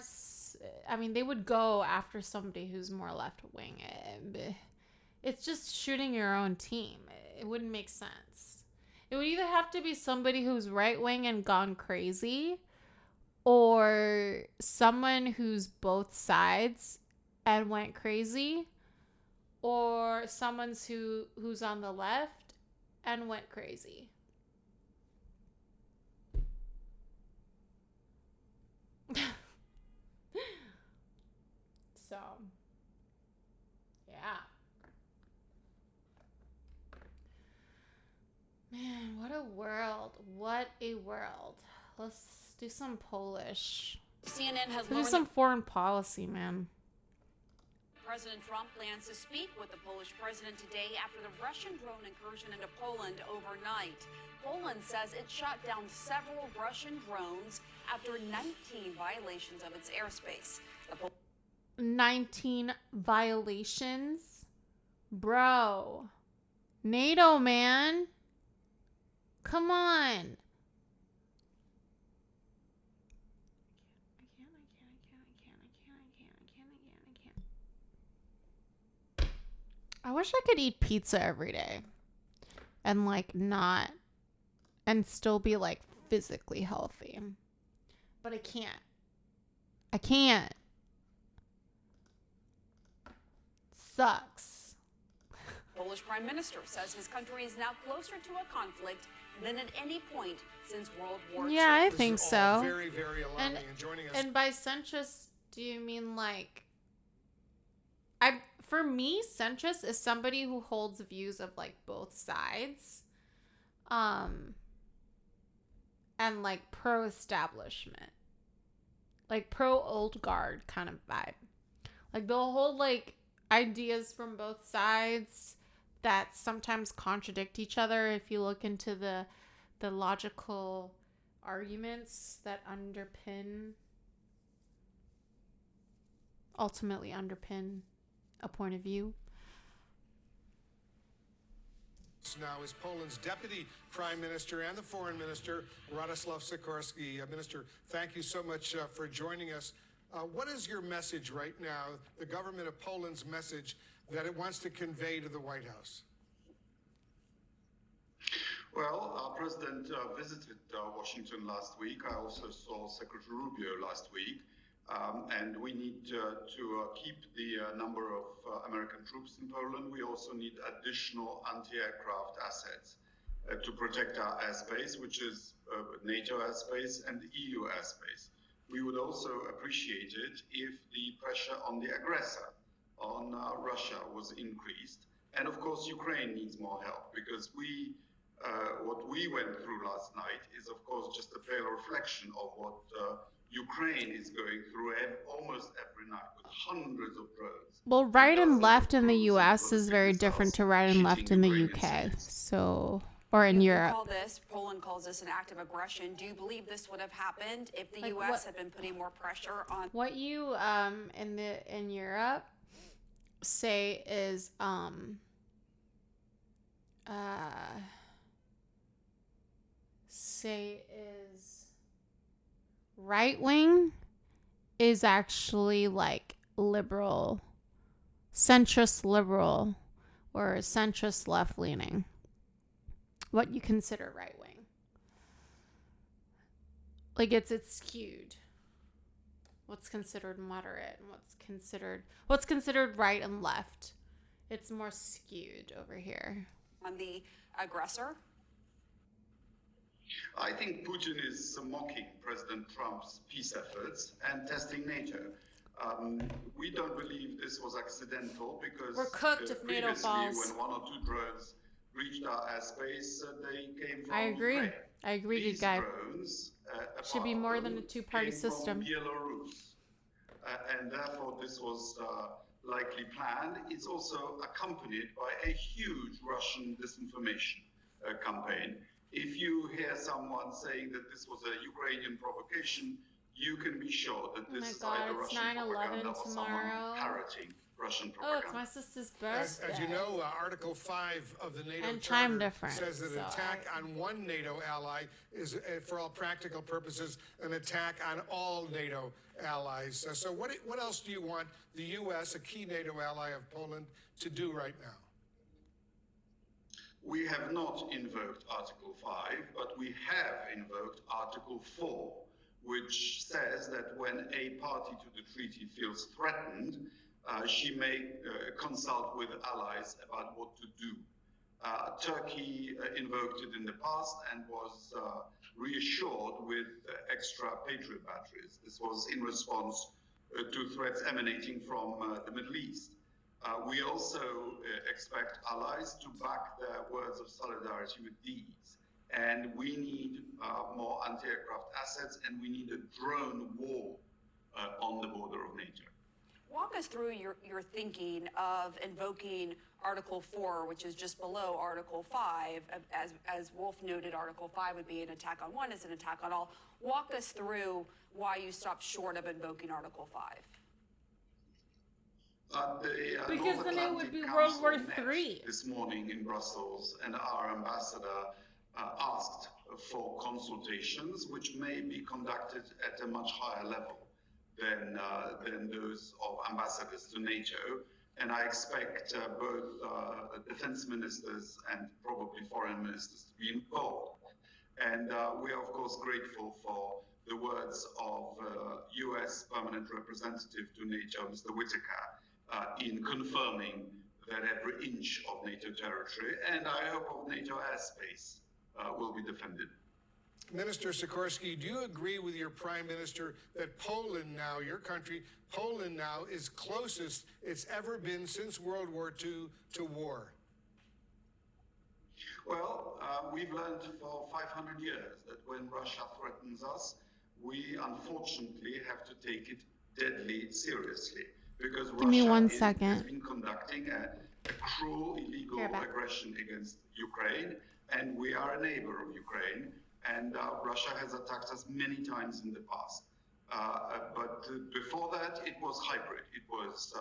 I mean, they would go after somebody who's more left wing. It's just shooting your own team. It wouldn't make sense. It would either have to be somebody who's right wing and gone crazy, or someone who's both sides and went crazy, or someone who's on the left and went crazy. So, yeah. Man, what a world. What a world. Let's do some Polish. CNN has Let's do learned some foreign policy, man. President Trump plans to speak with the Polish president today after the Russian drone incursion into Poland overnight. Poland says it shot down several Russian drones after 19 violations of its airspace. 19 violations? Bro. NATO, man. Come on. I wish I could eat pizza every day and still be like physically healthy. But I can't. I can't. Sucks. Polish Prime Minister says his country is now closer to a conflict than at any point since World War II. Yeah, I think so. Very, very alarming. And joining us. And by centrist, do you mean like... For me, centrist is somebody who holds views of like both sides. And like pro-establishment. Like pro-old guard kind of vibe. Like they'll hold like ideas from both sides that sometimes contradict each other if you look into the logical arguments that ultimately underpin a point of view. Now is Poland's Deputy Prime Minister and the Foreign Minister, Radoslaw Sikorski. Minister, thank you so much for joining us. What is your message right now, the government of Poland's message that it wants to convey to the White House? Well, our president visited Washington last week. I also saw Secretary Rubio last week. And we need to keep the number of American troops in Poland. We also need additional anti-aircraft assets to protect our airspace, which is NATO airspace and EU airspace. We would also appreciate it if the pressure on the aggressor on Russia was increased. And of course, Ukraine needs more help because what we went through last night is, of course, just a pale reflection of what Ukraine is going through almost every night with hundreds of drones. Well, right and left in the U.S. is very different to right and left in the U.K. So, or in Europe. Poland calls this an act of aggression. Do you believe this would have happened if the Like U.S. had been putting more pressure on? What you in Europe say is right wing is actually like liberal, centrist liberal, or centrist left leaning. What you consider right wing. Like it's skewed. What's considered moderate and what's considered right and left. It's more skewed over here. On the aggressor? I think Putin is mocking President Trump's peace efforts and testing NATO. We don't believe this was accidental because we're cooked if NATO falls. When one or two drones reached our airspace, they came from I agree. Ukraine. I agree, These good guy. drones, Should be more than a two-party system. From Belarus, and therefore this was likely planned. It's also accompanied by a huge Russian disinformation campaign. If you hear someone saying that this was a Ukrainian provocation, you can be sure that this is either Russian propaganda or someone parroting Russian propaganda. Oh, it's my sister's birthday. As you know, Article 5 of the NATO And time Charter difference, says that an so attack on one NATO ally is, for all practical purposes, an attack on all NATO allies. So what else do you want the U.S., a key NATO ally of Poland, to do right now? We have not invoked Article 5, but we have invoked Article 4, which says that when a party to the treaty feels threatened, she may consult with allies about what to do. Turkey invoked it in the past and was reassured with extra Patriot batteries. This was in response to threats emanating from the Middle East. We also expect allies to back their words of solidarity with deeds. And we need more anti-aircraft assets, and we need a drone wall on the border of NATO. Walk us through your thinking of invoking Article 4, which is just below Article 5. As Wolf noted, Article 5 would be an attack on one, it's an attack on all. Walk us through why you stopped short of invoking Article 5. Because then it would be World War III. This morning in Brussels, and our ambassador asked for consultations, which may be conducted at a much higher level than those of ambassadors to NATO. And I expect both defense ministers and probably foreign ministers to be involved. And we are, of course, grateful for the words of U.S. Permanent Representative to NATO, Mr. Whitaker, in confirming that every inch of NATO territory, and I hope of NATO airspace, will be defended. Minister Sikorsky, do you agree with your prime minister that Poland now, your country, Poland now is closest it's ever been since World War II to war? Well, we've learned for 500 years that when Russia threatens us, we unfortunately have to take it deadly seriously. Because Give me Russia 1 has second. been conducting a cruel, illegal aggression against Ukraine, and we are a neighbor of Ukraine, and Russia has attacked us many times in the past. But before that, it was hybrid. It was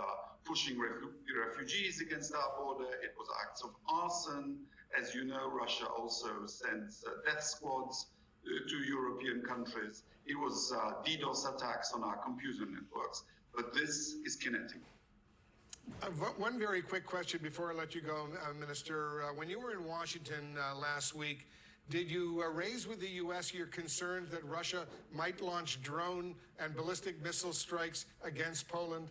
pushing refugees against our border. It was acts of arson. As you know, Russia also sends death squads to European countries. It was DDoS attacks on our computer networks. But this is kinetic. One very quick question before I let you go, Minister. When you were in Washington last week, did you raise with the U.S. your concerns that Russia might launch drone and ballistic missile strikes against Poland?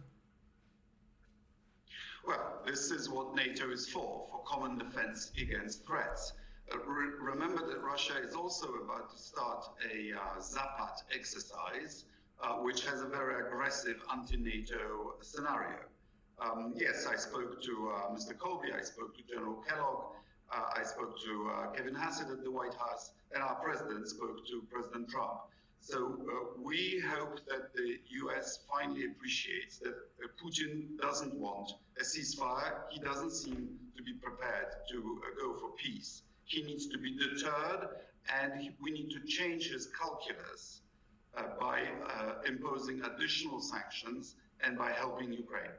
Well, this is what NATO is for common defense against threats. Remember that Russia is also about to start a Zapad exercise, which has a very aggressive anti-NATO scenario. Yes, I spoke to Mr. Colby, I spoke to General Kellogg, I spoke to Kevin Hassett at the White House, and our president spoke to President Trump. So we hope that the US finally appreciates that Putin doesn't want a ceasefire. He doesn't seem to be prepared to go for peace. He needs to be deterred, and we need to change his calculus by imposing additional sanctions and by helping Ukraine.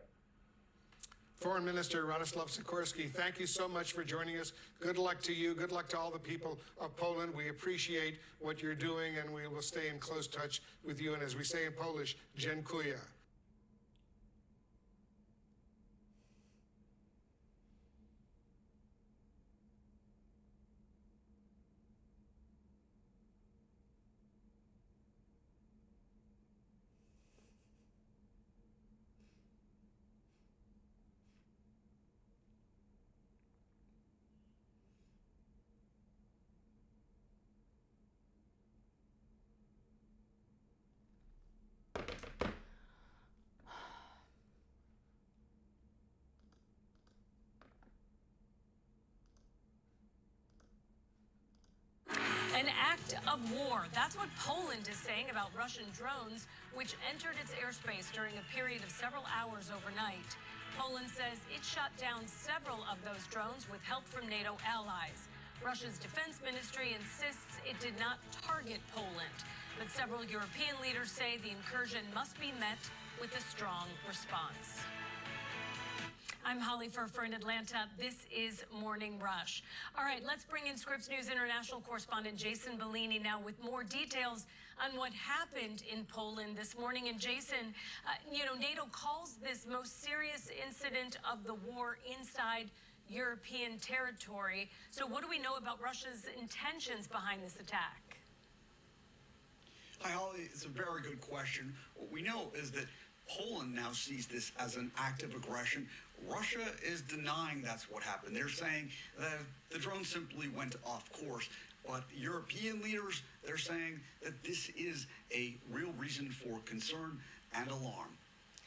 Foreign Minister Radoslav Sikorski, thank you so much for joining us. Good luck to you. Good luck to all the people of Poland. We appreciate what you're doing, and we will stay in close touch with you. And as we say in Polish, dziękuję. An act of war. That's what Poland is saying about Russian drones, which entered its airspace during a period of several hours overnight. Poland says it shot down several of those drones with help from NATO allies. Russia's defense ministry insists it did not target Poland, but several European leaders say the incursion must be met with a strong response. I'm Holly Furfer in Atlanta. This is Morning Rush. All right, let's bring in Scripps News international correspondent Jason Bellini now with more details on what happened in Poland this morning. And Jason, NATO calls this most serious incident of the war inside European territory. So what do we know about Russia's intentions behind this attack? Hi, Holly. It's a very good question. What we know is that Poland now sees this as an act of aggression. Russia is denying that's what happened. They're saying that the drone simply went off course. But European leaders, they're saying that this is a real reason for concern and alarm.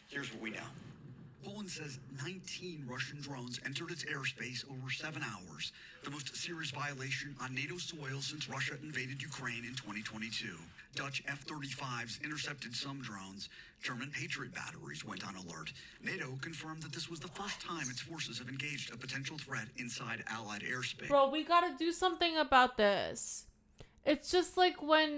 Here's what we know. Poland says 19 Russian drones entered its airspace over 7 hours, the most serious violation on NATO soil since Russia invaded Ukraine in 2022. Dutch F-35s intercepted some drones. German Patriot batteries went on alert. NATO confirmed that this was the first time its forces have engaged a potential threat inside Allied airspace. Bro, we gotta do something about this. It's just like when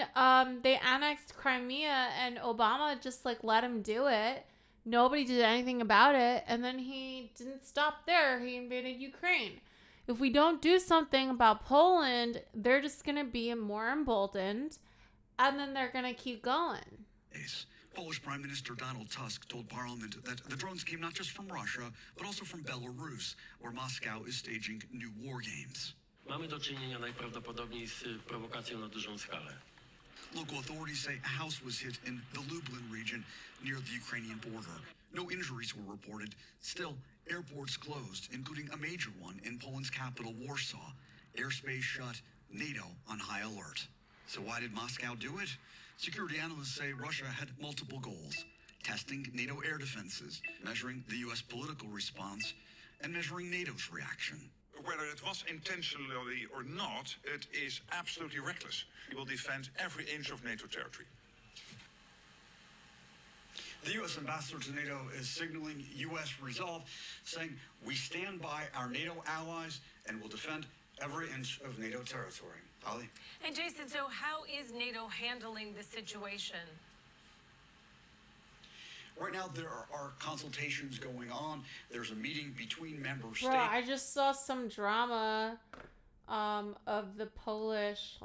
they annexed Crimea and Obama just like let him do it. Nobody did anything about it, and then he didn't stop there. He invaded Ukraine. If we don't do something about Poland, they're just going to be more emboldened, and then they're going to keep going. Polish Prime Minister Donald Tusk told Parliament that the drones came not just from Russia, but also from Belarus, where Moscow is staging new war games. Mamy do czynienia najprawdopodobniej z prowokacją na dużą skalę. Local authorities say a house was hit in the Lublin region near the Ukrainian border. No injuries were reported. Still, airports closed, including a major one in Poland's capital, Warsaw. Airspace shut, NATO on high alert. So why did Moscow do it? Security analysts say Russia had multiple goals: testing NATO air defenses, measuring the U.S. political response, and measuring NATO's reaction. Whether it was intentionally or not, it is absolutely reckless. We will defend every inch of NATO territory. The U.S. ambassador to NATO is signaling U.S. resolve, saying we stand by our NATO allies and will defend every inch of NATO territory. Ali? And Jason, so how is NATO handling the situation? Right now, there are consultations going on. There's a meeting between member states. Bro, I just saw some drama of the Polish,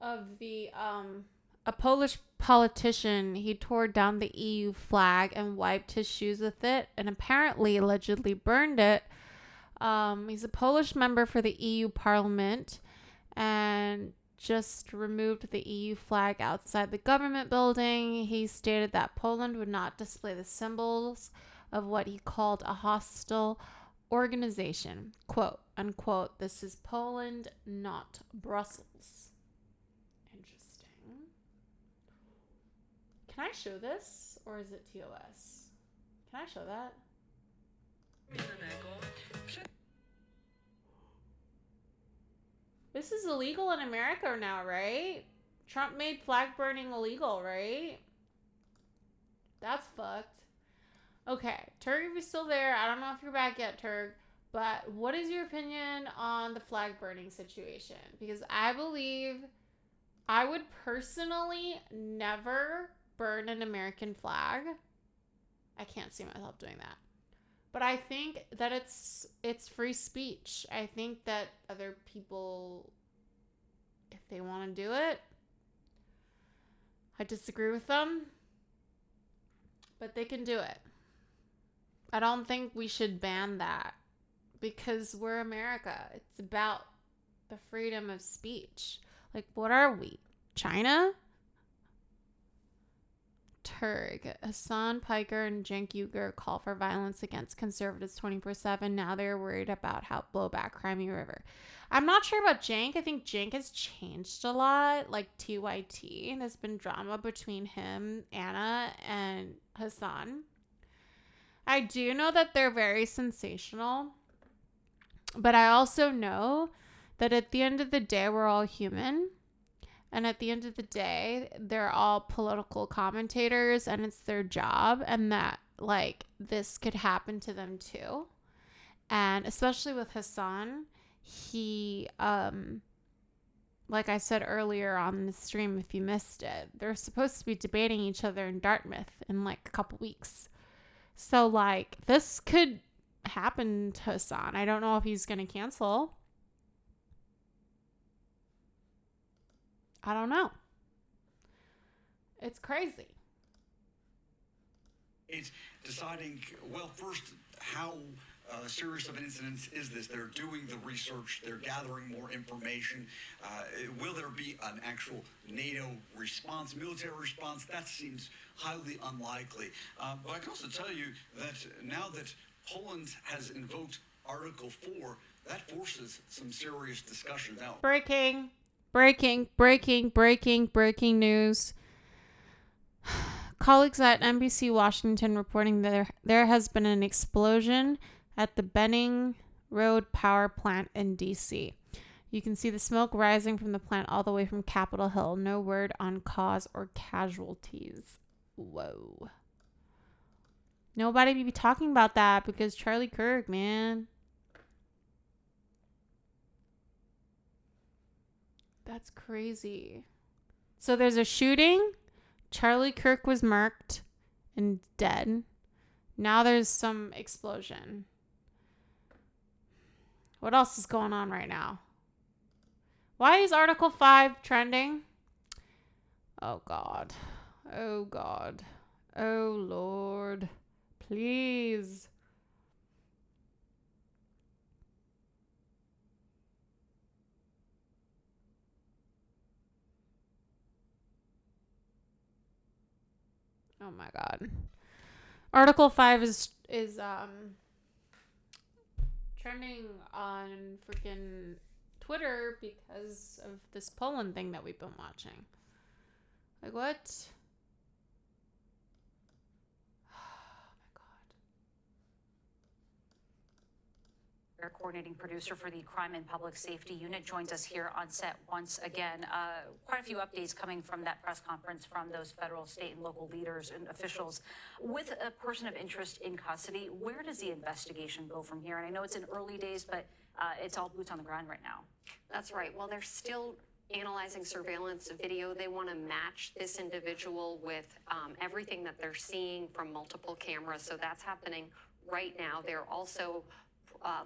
a Polish politician. He tore down the EU flag and wiped his shoes with it and apparently allegedly burned it. He's a Polish member for the EU Parliament and just removed the EU flag outside the government building. He stated that Poland would not display the symbols of what he called a hostile organization. Quote, unquote, this is Poland, not Brussels. Interesting. Can I show this or is it TOS? Can I show that? This is illegal in America now, right? Trump made flag burning illegal, right? That's fucked. Okay, Turk, if you're still there, I don't know if you're back yet, Turk, but what is your opinion on the flag burning situation? Because I believe I would personally never burn an American flag. I can't see myself doing that. But I think that it's free speech. I think that other people, if they want to do it, I disagree with them, but they can do it. I don't think we should ban that because we're America. It's about the freedom of speech. Like, what are we? China? Turg. Hassan Piker and Cenk Uygur call for violence against conservatives 24/7. Now they're worried about how blowback Crimea River. I'm not sure about Cenk. I think Cenk has changed a lot. Like TYT. There's been drama between him, Anna, and Hassan. I do know that they're very sensational. But I also know that at the end of the day, we're all human. And at the end of the day, they're all political commentators and it's their job. And that, like, this could happen to them too. And especially with Hassan, he, like I said earlier on the stream, if you missed it, they're supposed to be debating each other in Dartmouth in like a couple weeks. So, like, this could happen to Hassan. I don't know if he's going to cancel. I don't know. It's crazy. It's deciding, well, first, how serious of an incident is this? They're doing the research. They're gathering more information. Will there be an actual NATO response, military response? That seems highly unlikely. But I can also tell you that now that Poland has invoked Article 4, that forces some serious discussions out. Breaking news. Colleagues at NBC Washington reporting that there has been an explosion at the Benning Road power plant in D.C. You can see the smoke rising from the plant all the way from Capitol Hill. No word on cause or casualties. Whoa. Nobody be talking about that because Charlie Kirk, man. That's crazy. So there's a shooting. Charlie Kirk was marked and dead. Now there's some explosion. What else is going on right now? Why is Article 5 trending? Oh, God. Oh, God. Oh, Lord. Please. Oh my God. Article 5 is trending on freaking Twitter because of this Poland thing that we've been watching. Like, what? Our coordinating producer for the Crime and Public Safety Unit joins us here on set once again. Quite a few updates coming from that press conference from those federal, state, and local leaders and officials. With a person of interest in custody, where does the investigation go from here? And I know it's in early days, but it's all boots on the ground right now. That's right. Well, they're still analyzing surveillance video. They want to match this individual with everything that they're seeing from multiple cameras. So that's happening right now. They're also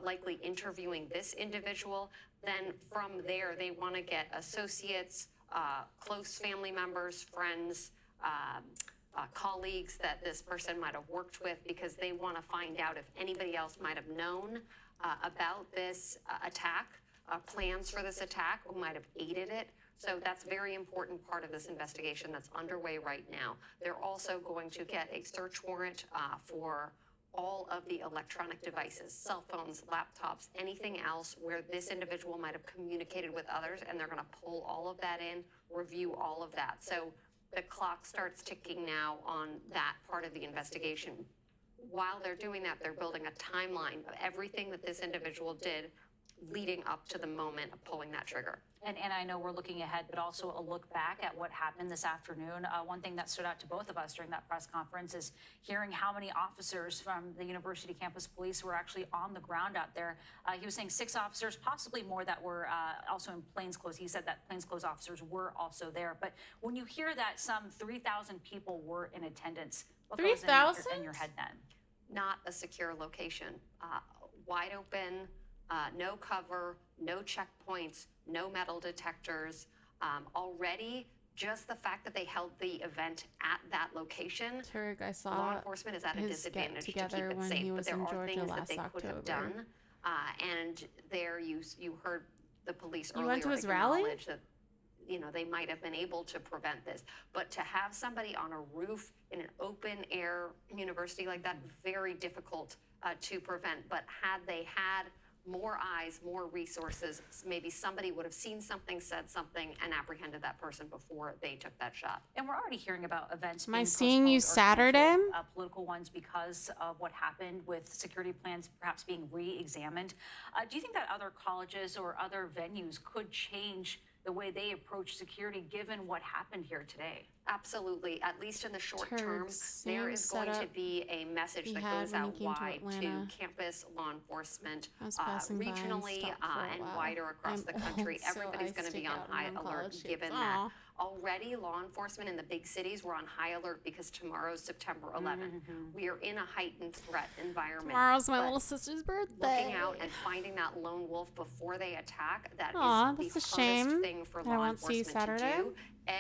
likely interviewing this individual. Then from there, they want to get associates, close family members, friends, colleagues that this person might have worked with, because they want to find out if anybody else might have known about this attack, plans for this attack, who might have aided it. So that's a very important part of this investigation that's underway right now. They're also going to get a search warrant for all of the electronic devices, cell phones, laptops, anything else where this individual might have communicated with others, and they're going to pull all of that in, review all of that. So the clock starts ticking now on that part of the investigation. while they're doing that, they're building a timeline of everything that this individual did leading up to the moment of pulling that trigger. And I know we're looking ahead, but also a look back at what happened this afternoon. One thing that stood out to both of us during that press conference is hearing how many officers from the University Campus Police were actually on the ground out there. He was saying 6 officers, possibly more, that were also in plainclothes. He said that plainclothes officers were also there. But when you hear that some 3,000 people were in attendance, what goes in your head then? Not a secure location. Wide open, no cover, no checkpoints, no metal detectors. Already, just the fact that they held the event at that location, Kirk, I saw law enforcement is at a disadvantage to keep it when safe. he But was there in are Georgia things that last they could have October. done. And there you heard the police You earlier went to his rally? acknowledge that they might have been able to prevent this. But to have somebody on a roof in an open air university like that, very difficult to prevent. But had they had more eyes, more resources, maybe somebody would have seen something, said something, and apprehended that person before they took that shot. And we're already hearing about events Am I being seeing you postponed or Saturday? canceled, political ones, because of what happened with security plans perhaps being re-examined. Do you think that other colleges or other venues could change the way they approach security given what happened here today? Absolutely. At least in the short term, Turks, there same is going to setup be a message he that had goes when he out came to wide to Atlanta. campus law enforcement, I was passing by and regionally stopped for a and while. wider across I'm the country. old, so Everybody's I going to be stick on out in high them alert college shirts. given Aw. that. Already, law enforcement in the big cities were on high alert because tomorrow's September 11th. We are in a heightened threat environment. Tomorrow's my but little sister's birthday. looking out and finding that lone wolf before they attack, that Aw, is the that's a hardest shame thing for that I law won't see you enforcement Saturday. to do.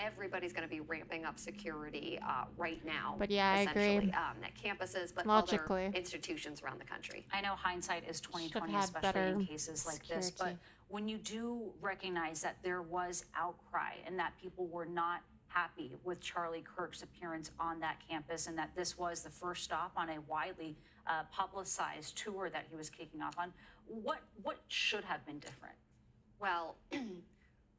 Everybody's going to be ramping up security right now. But yeah, I agree. essentially, at campuses, but Logically. other institutions around the country. I know hindsight is 2020, had especially better in cases like this, but security. when you do recognize that there was outcry and that people were not happy with Charlie Kirk's appearance on that campus, and that this was the first stop on a widely publicized tour that he was kicking off on, what should have been different? Well,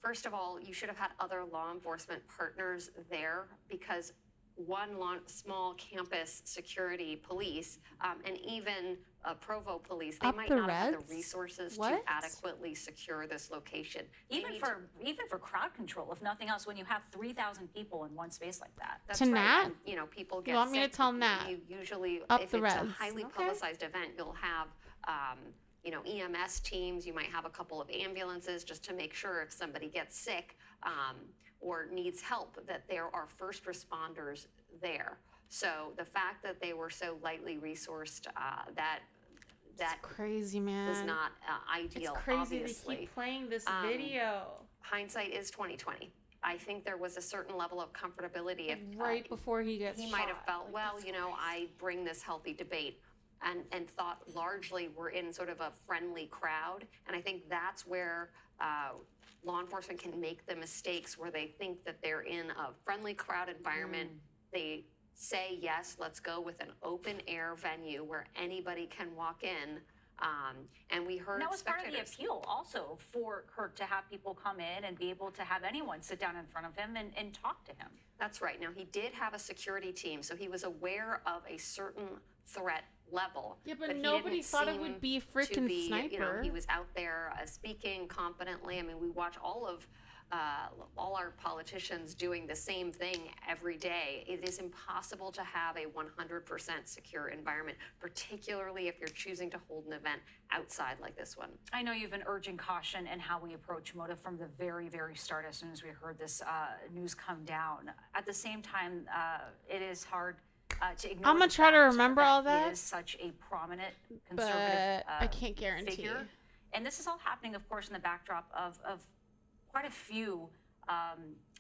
first of all, you should have had other law enforcement partners there, because one small campus security police and even Provo police, they Up might the not have Reds? the resources What? to adequately secure this location. They Even need for crowd control, if nothing else, when you have 3,000 people in one space like that. That's To right. Nat? And, people get You want me to sick. tell Nat? You usually, Up if the it's a Reds. highly Okay. publicized event, you'll have, EMS teams. You might have a couple of ambulances just to make sure if somebody gets sick or needs help, that there are first responders there. So the fact that they were so lightly resourced, that Crazy, man. was not ideal. It's crazy obviously. to keep playing this Um, video. Hindsight is 2020. I think there was a certain level of comfortability if Right before he gets he might have shot. felt, Like, well, that's I bring this healthy debate and thought largely we're in sort of a friendly crowd. And I think that's where law enforcement can make the mistakes where they think that they're in a friendly crowd environment. They say, yes, let's go with an open air venue where anybody can walk in. And we heard And that was part of the spectators. appeal also for Kirk, to have people come in and be able to have anyone sit down in front of him and talk to him. That's right. Now, he did have a security team, so he was aware of a certain threat level. Yeah, but he nobody didn't thought it seem would be a to freaking be, sniper. he was out there speaking confidently. I mean, we watch all our politicians doing the same thing every day. It is impossible to have a 100% secure environment, particularly if you're choosing to hold an event outside like this one. I know you've been urging caution in how we approach motive from the very, very start as soon as we heard this news come down. At the same time, it is hard to ignore. I'm gonna the try to fact remember all He that, is such a prominent but conservative I can't guarantee. figure. And this is all happening, of course, in the backdrop of quite a few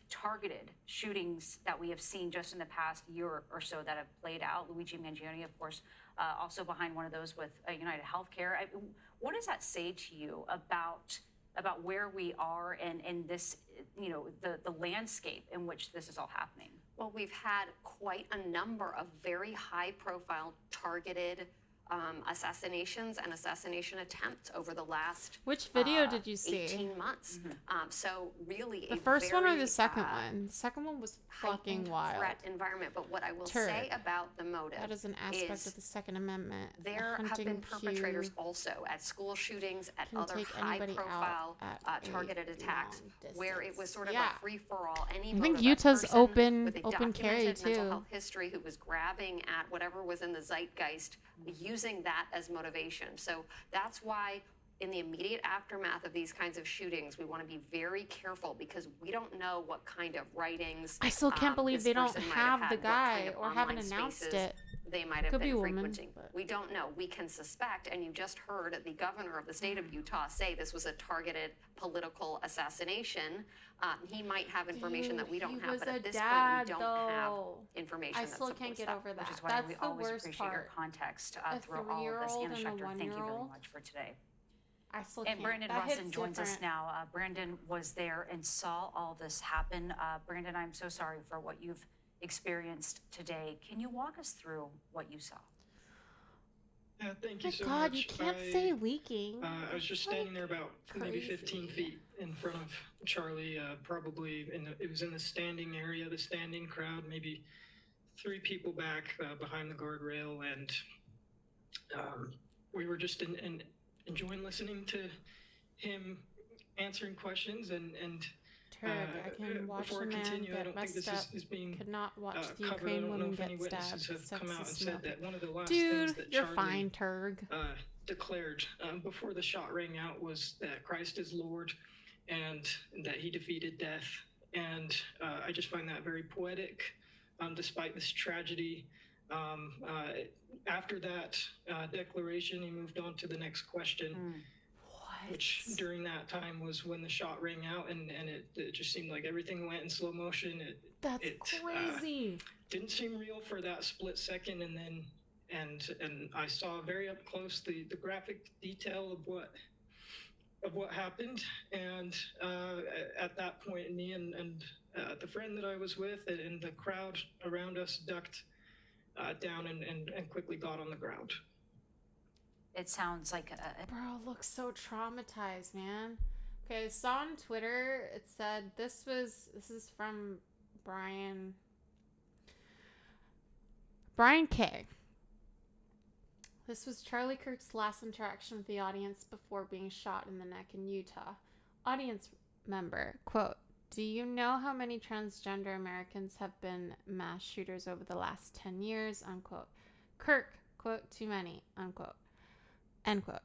targeted shootings that we have seen just in the past year or so that have played out. Luigi Mangione, of course, also behind one of those with United Healthcare. What does that say to you about where we are and this, the landscape in which this is all happening? Well, we've had quite a number of very high-profile targeted assassinations and assassination attempts over the last Which video did you see? 18 months. So really, The a first one or very, the second one? The second one was fucking heightened wild. threat environment. But what I will Turk. say about the motive That is an aspect is of the Second Amendment. there have Hunting been perpetrators queue also at school shootings, at can other take anybody high-profile out at a targeted attacks, long where it was sort of Yeah. a free-for-all. Any I think motive, a Utah's person open- with a open carry, documented mental too. health history who was grabbing at whatever was in the zeitgeist, using that as motivation. So that's why in the immediate aftermath of these kinds of shootings, we want to be very careful because we don't know what kind of writings. I still can't believe this they don't person might have had, the what kind guy of or haven't online announced spaces it. they might have Could be been a woman, frequenting. but- We don't know. We can suspect, and you just heard the governor of the state of Utah say this was a targeted political assassination. He might have information that we don't he have, was but a at this dad, point, we don't have though. information I that still supports can't get that. over that. Which is why That's we the always worst appreciate your part. context A through all of this. 3-year-old Anna and a Schechter, thank you very 1-year-old. much for today. I still And can't. Brandon That Russin hits joins us different. now. Brandon was there and saw all this happen. Brandon, I'm so sorry for what you've experienced today. Can you walk us through what you saw? Thank Oh you so my God, much. you can't say leaking. I was just That's, standing there about maybe 15 crazy. feet in front of Charlie, probably it was in the standing area, the standing crowd, maybe 3 people back behind the guardrail, and we were just enjoying listening to him answering questions and Turk, I can watch before a I man continue, I get don't think messed this up. is being Could not watch the covered. I Ukraine don't know woman if any get witnesses stabbed. have come out and Sexist said mouth. that one of the last things Dude, that you're Charlie fine, Turg. declared before the shot rang out was that Christ is Lord and that he defeated death. And I just find that very poetic, despite this tragedy. After that declaration, he moved on to the next question, which during that time was when the shot rang out, and it just seemed like everything went in slow motion. That's crazy. Didn't seem real for that split second, and then and I saw very up close the graphic detail of what happened, and at that point, me and the friend that I was with and the crowd around us ducked down and quickly got on the ground. It sounds like Bro looks so traumatized, man. Okay, I saw on Twitter it said this is from Brian K. This was Charlie Kirk's last interaction with the audience before being shot in the neck in Utah. Audience member, quote, "Do you know how many transgender Americans have been mass shooters over the last 10 years?" Unquote. Kirk, quote, "Too many," unquote. End quote.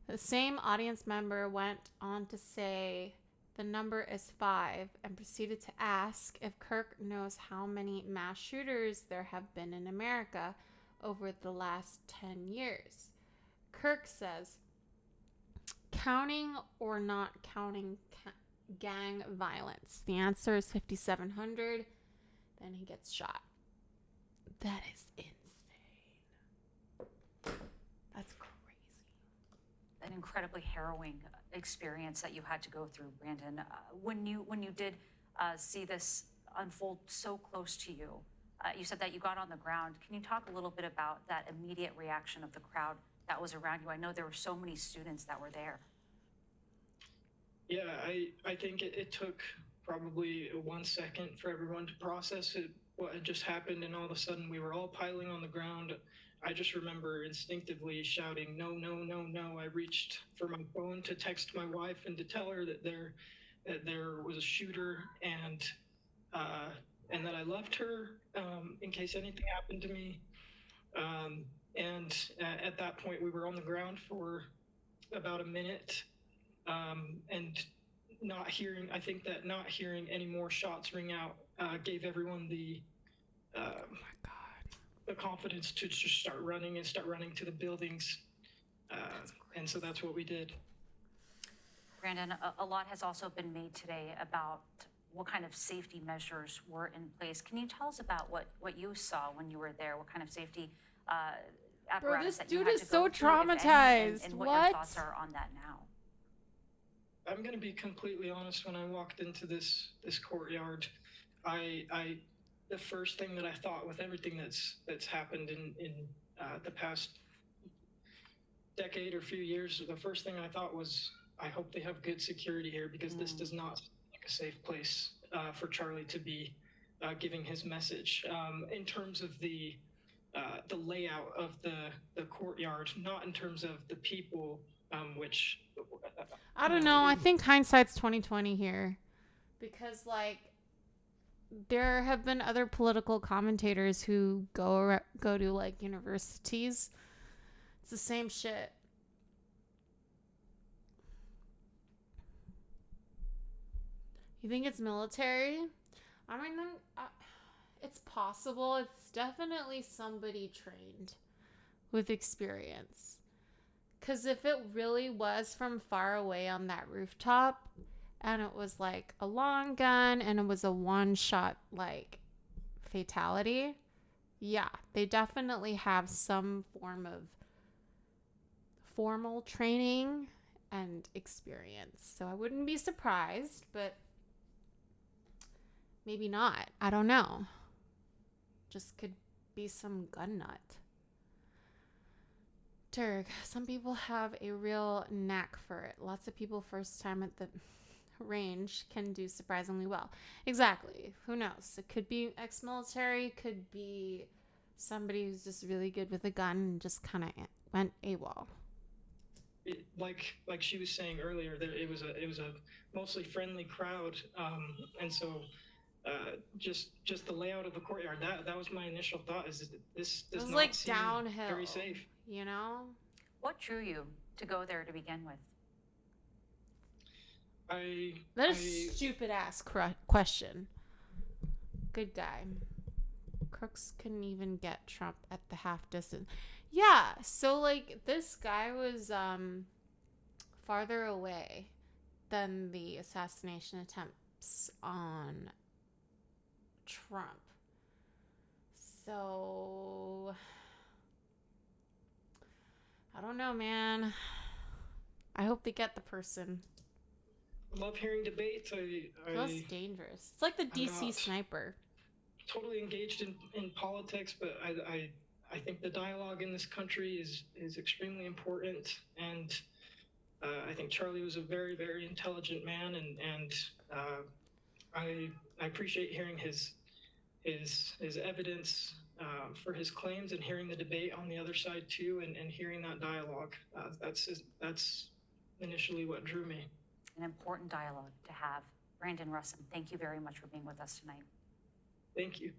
The same audience member went on to say the number is 5 and proceeded to ask if Kirk knows how many mass shooters there have been in America over the last 10 years. Kirk says, counting or not counting gang violence. The answer is 5,700. Then he gets shot. That is insane. That's crazy. an incredibly harrowing experience that you had to go through, Brandon. When you did see this unfold so close to you, you said that you got on the ground. Can you talk a little bit about that immediate reaction of the crowd that was around you? I know there were so many students that were there. Yeah, I think it took probably 1 second for everyone to process it, what had just happened, and all of a sudden we were all piling on the ground. I just remember instinctively shouting, "No, no, no, no." I reached for my phone to text my wife and to tell her that there was a shooter, and that I loved her in case anything happened to me. And at that point, we were on the ground for about a minute, and not hearing any more shots ring out gave everyone the confidence to just start running to the buildings. And so that's what we did. Brandon, a lot has also been made today about what kind of safety measures were in place. Can you tell us about what you saw when you were there? What kind of safety apparatus this that you dude had is to so go through, if any, traumatized. and what What? your thoughts are on that now? I'm going to be completely honest. When I walked into this courtyard, the first thing that I thought, with everything that's happened in the past decade or few years, the first thing I thought was, I hope they have good security here, because this does not seem like a safe place for Charlie to be giving his message. In terms of the layout of the courtyard, not in terms of the people, which I don't know. I think hindsight's 2020 here, because like there have been other political commentators who go to like universities. It's the same shit. You think it's military? I mean, it's possible. It's definitely somebody trained with experience. Because if it really was from far away on that rooftop, and it was like a long gun, and it was a one-shot, like, fatality, yeah, they definitely have some form of formal training and experience. So I wouldn't be surprised, but maybe not. I don't know. Just could be some gun nut. Turk, some people have a real knack for it. Lots of people first time at the range can do surprisingly well. Exactly. Who knows? It could be ex-military, could be somebody who's just really good with a gun and just kind of went AWOL. Like she was saying earlier, that it was a mostly friendly crowd, and so just the layout of the courtyard. That was my initial thought. Is that this does It was not like seem downhill, very safe. you know? What drew you to go there to begin with? That is a stupid ass question. Good guy. Crooks couldn't even get Trump at the half distance. Yeah, so like this guy was farther away than the assassination attempts on Trump. So I don't know, man. I hope they get the person. Love hearing debates. That's dangerous. It's like the I'm DC not sniper. totally engaged in politics, but I think the dialogue in this country is extremely important, and I think Charlie was a very, very intelligent man, and I appreciate hearing his evidence for his claims, and hearing the debate on the other side too, and hearing that dialogue. That's initially what drew me. An important dialogue to have. Brandon Russin, thank you very much for being with us tonight. Thank you.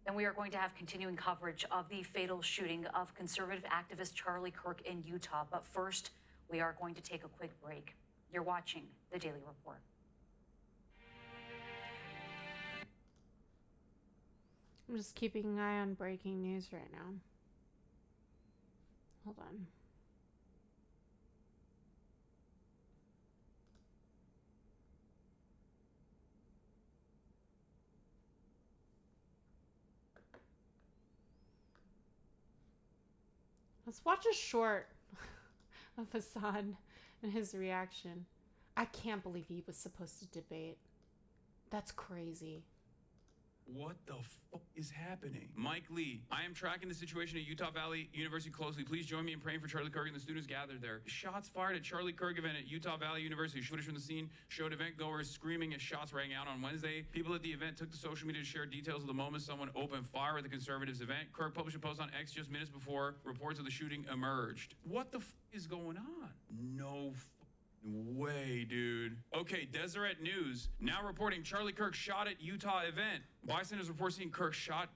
And we are going to have continuing coverage of the fatal shooting of conservative activist Charlie Kirk in Utah. But first, we are going to take a quick break. You're watching The Daily Report. I'm just keeping an eye on breaking news right now. Hold on. Let's watch a short of Hassan and his reaction. I can't believe he was supposed to debate. That's crazy. What the fuck is happening? Mike Lee, I am tracking the situation at Utah Valley University closely. Please join me in praying for Charlie Kirk and the students gathered there. Shots fired at Charlie Kirk event at Utah Valley University. Footage from the scene showed event goers screaming as shots rang out on Wednesday. People at the event took to social media to share details of the moment someone opened fire at the conservatives event. Kirk published a post on X just minutes before reports of the shooting emerged. What the fuck is going on? No way, dude. Okay, Deseret News now reporting Charlie Kirk shot at Utah event. Bystanders report seeing Kirk shot.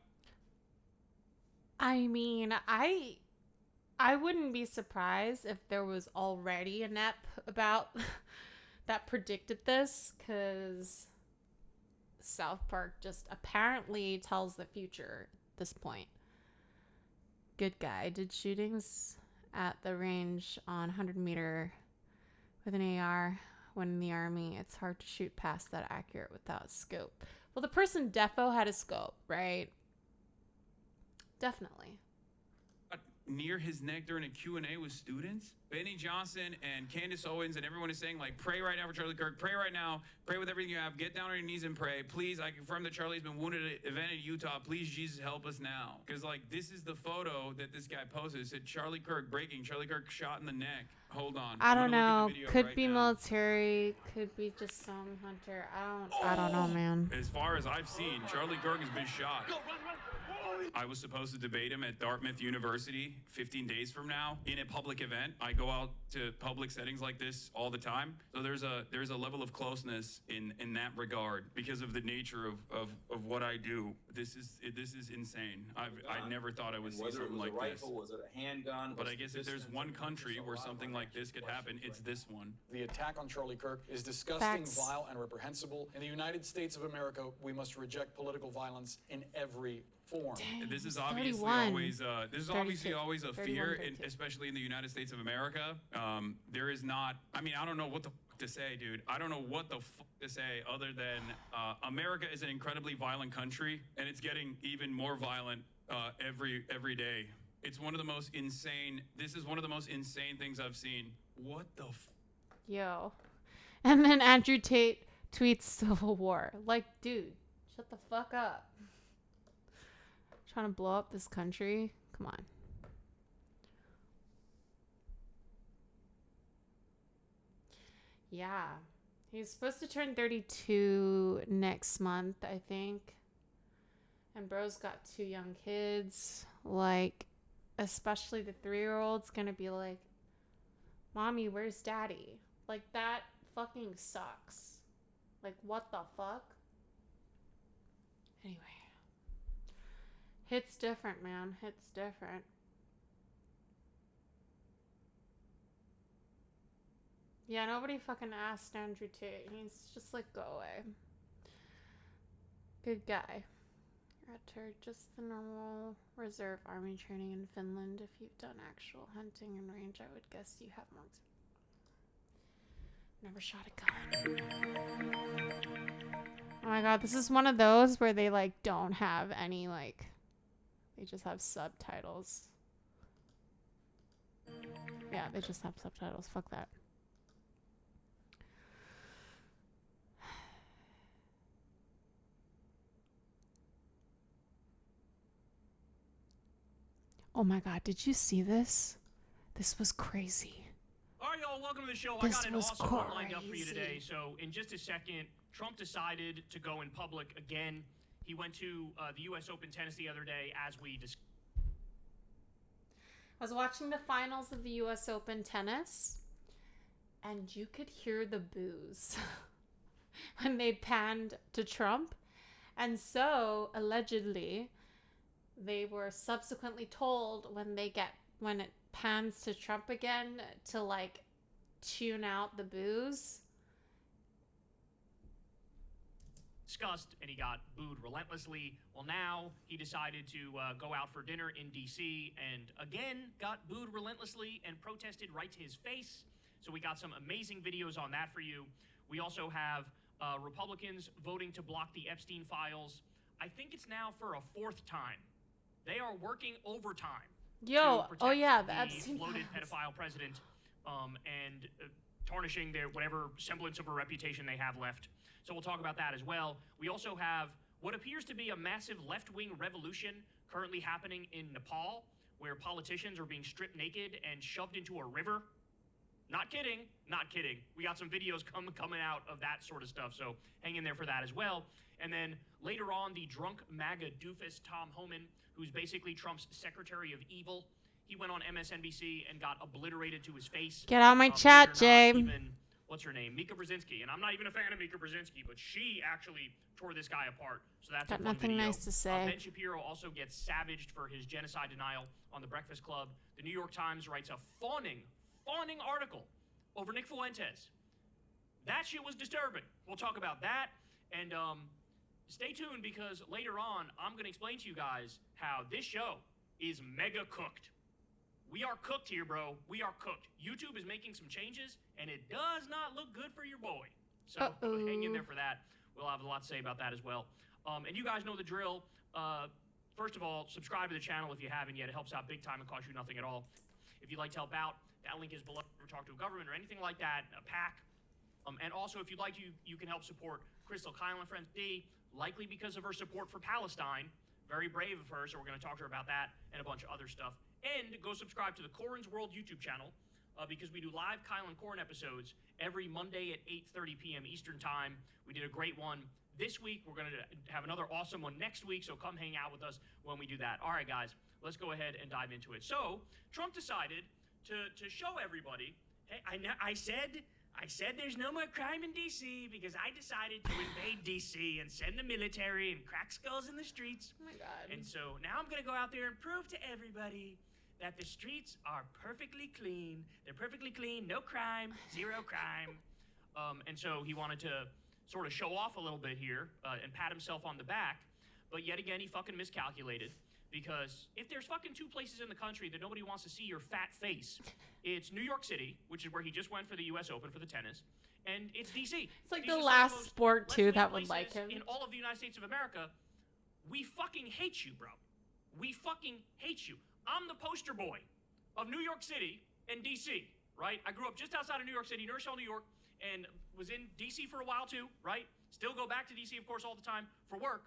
I mean, I wouldn't be surprised if there was already an ep about that predicted this, because South Park just apparently tells the future at this point. Good guy did shootings at the range on 100-meter with an AR. When in the Army, it's hard to shoot past that accurate without scope. Well, the person defo had a scope, right? Definitely. near his neck during a Q&A with students. Benny Johnson and Candace Owens and everyone is saying, like, pray right now for Charlie Kirk. Pray right now. Pray with everything you have. Get down on your knees and pray. Please, I confirm that Charlie's been wounded at an event in Utah. Please, Jesus, help us now. Because, like, this is the photo that this guy posted. It said, Charlie Kirk breaking. Charlie Kirk shot in the neck. Hold on. I don't I'm gonna know. look at the video Could right be now. military. Could be just some hunter. I don't know, man. As far as I've seen, Charlie Kirk has been shot. I was supposed to debate him at Dartmouth University 15 days from now in a public event. I go out to public settings like this all the time. So there's a level of closeness in that regard because of the nature of what I do. This is insane. I never thought I would see something like this. Was it a handgun? But I guess if there's one country where something like this could happen, it's this one. The attack on Charlie Kirk is disgusting, Facts. vile, and reprehensible. In the United States of America, we must reject political violence in every form. Dang, This is he's obviously 31. always a 32, fear, 32. especially in the United States of America. There is not. I mean, I don't know what the fuck to say, dude. I don't know what the fuck to say other than America is an incredibly violent country, and it's getting even more violent every day. It's one of the most insane. This is one of the most insane things I've seen. What the? Yo. And then Andrew Tate tweets Civil War. Like, dude, shut the fuck up. Trying to blow up this country? Come on. Yeah. He's supposed to turn 32 next month, I think. And bro's got 2 young kids. Like, especially the 3-year-old's gonna be like, Mommy, where's daddy? Like, that fucking sucks. Like, what the fuck? Anyway. Hits different, man. Hits different. Yeah, nobody fucking asked Andrew Tate. He's just like, go away. Good guy. Returned just the normal reserve army training in Finland. If you've done actual hunting and range, I would guess you have more. Never shot a gun. Oh my god, this is one of those where they like don't have any like, they just have subtitles. Yeah, they just have subtitles. Fuck that. Oh my god, did you see this? This was crazy. All right, y'all, welcome to the show. This I got an was awesome one lined up for you crazy. today. So in just a second, Trump decided to go in public again. He went to the U.S. Open tennis the other day, as we discussed. I was watching the finals of the US Open tennis, and you could hear the boos when they panned to Trump. And so, allegedly, they were subsequently told when it pans to Trump again to like tune out the boos. Discussed, and he got booed relentlessly. Well, now he decided to go out for dinner in D.C. and again got booed relentlessly and protested right to his face. So we got some amazing videos on that for you. We also have Republicans voting to block the Epstein files. I think it's now for a 4th time. They are working overtime. Yo, to protect oh yeah, the Epstein bloated files. pedophile president, and tarnishing their whatever semblance of a reputation they have left. So we'll talk about that as well. We also have what appears to be a massive left-wing revolution currently happening in Nepal, where politicians are being stripped naked and shoved into a river. Not kidding, not kidding. We got some videos coming out of that sort of stuff, so hang in there for that as well. And then later on, the drunk MAGA doofus Tom Homan, who's basically Trump's secretary of evil, he went on MSNBC and got obliterated to his face. Get out my chat, Jay. What's her name? Mika Brzezinski. And I'm not even a fan of Mika Brzezinski, but she actually tore this guy apart. So that's Got a fun nothing video. nice to say. Ben Shapiro also gets savaged for his genocide denial on The Breakfast Club. The New York Times writes a fawning article over Nick Fuentes. That shit was disturbing. We'll talk about that. And stay tuned, because later on, I'm going to explain to you guys how this show is mega cooked. We are cooked here, bro. We are cooked. YouTube is making some changes, and it does not look good for your boy. So hang in there for that. We'll have a lot to say about that as well. And you guys know the drill. first of all, subscribe to the channel if you haven't yet. It helps out big time and costs you nothing at all. If you'd like to help out, that link is below. Or talk to a government or anything like that, a PAC. And also, if you'd like to, you can help support Crystal Kyle and Friends D, likely because of her support for Palestine. Very brave of her, so we're going to talk to her about that and a bunch of other stuff. And go subscribe to the Corin's World YouTube channel, because we do live Kyle and Corin episodes every Monday at 8:30 p.m. Eastern Time. We did a great one this week. We're going to have another awesome one next week, so come hang out with us when we do that. All right, guys, let's go ahead and dive into it. So, Trump decided to show everybody, hey, I said there's no more crime in D.C. because I decided to invade D.C. and send the military and crack skulls in the streets. Oh my God. And so now I'm going to go out there and prove to everybody that the streets are perfectly clean. They're perfectly clean, no crime, zero crime. And so he wanted to sort of show off a little bit here and pat himself on the back. But yet again, he fucking miscalculated. Because if there's fucking two places in the country that nobody wants to see your fat face, it's New York City, which is where he just went for the U.S. Open for the tennis, and it's D.C. It's like These the are some of last those sport, too, left-wing that would places like him. in all of the United States of America. We fucking hate you, bro. We fucking hate you. I'm the poster boy of New York City and D.C., right? I grew up just outside of New York City, New York, and was in D.C. for a while, too, right? Still go back to D.C., of course, all the time for work.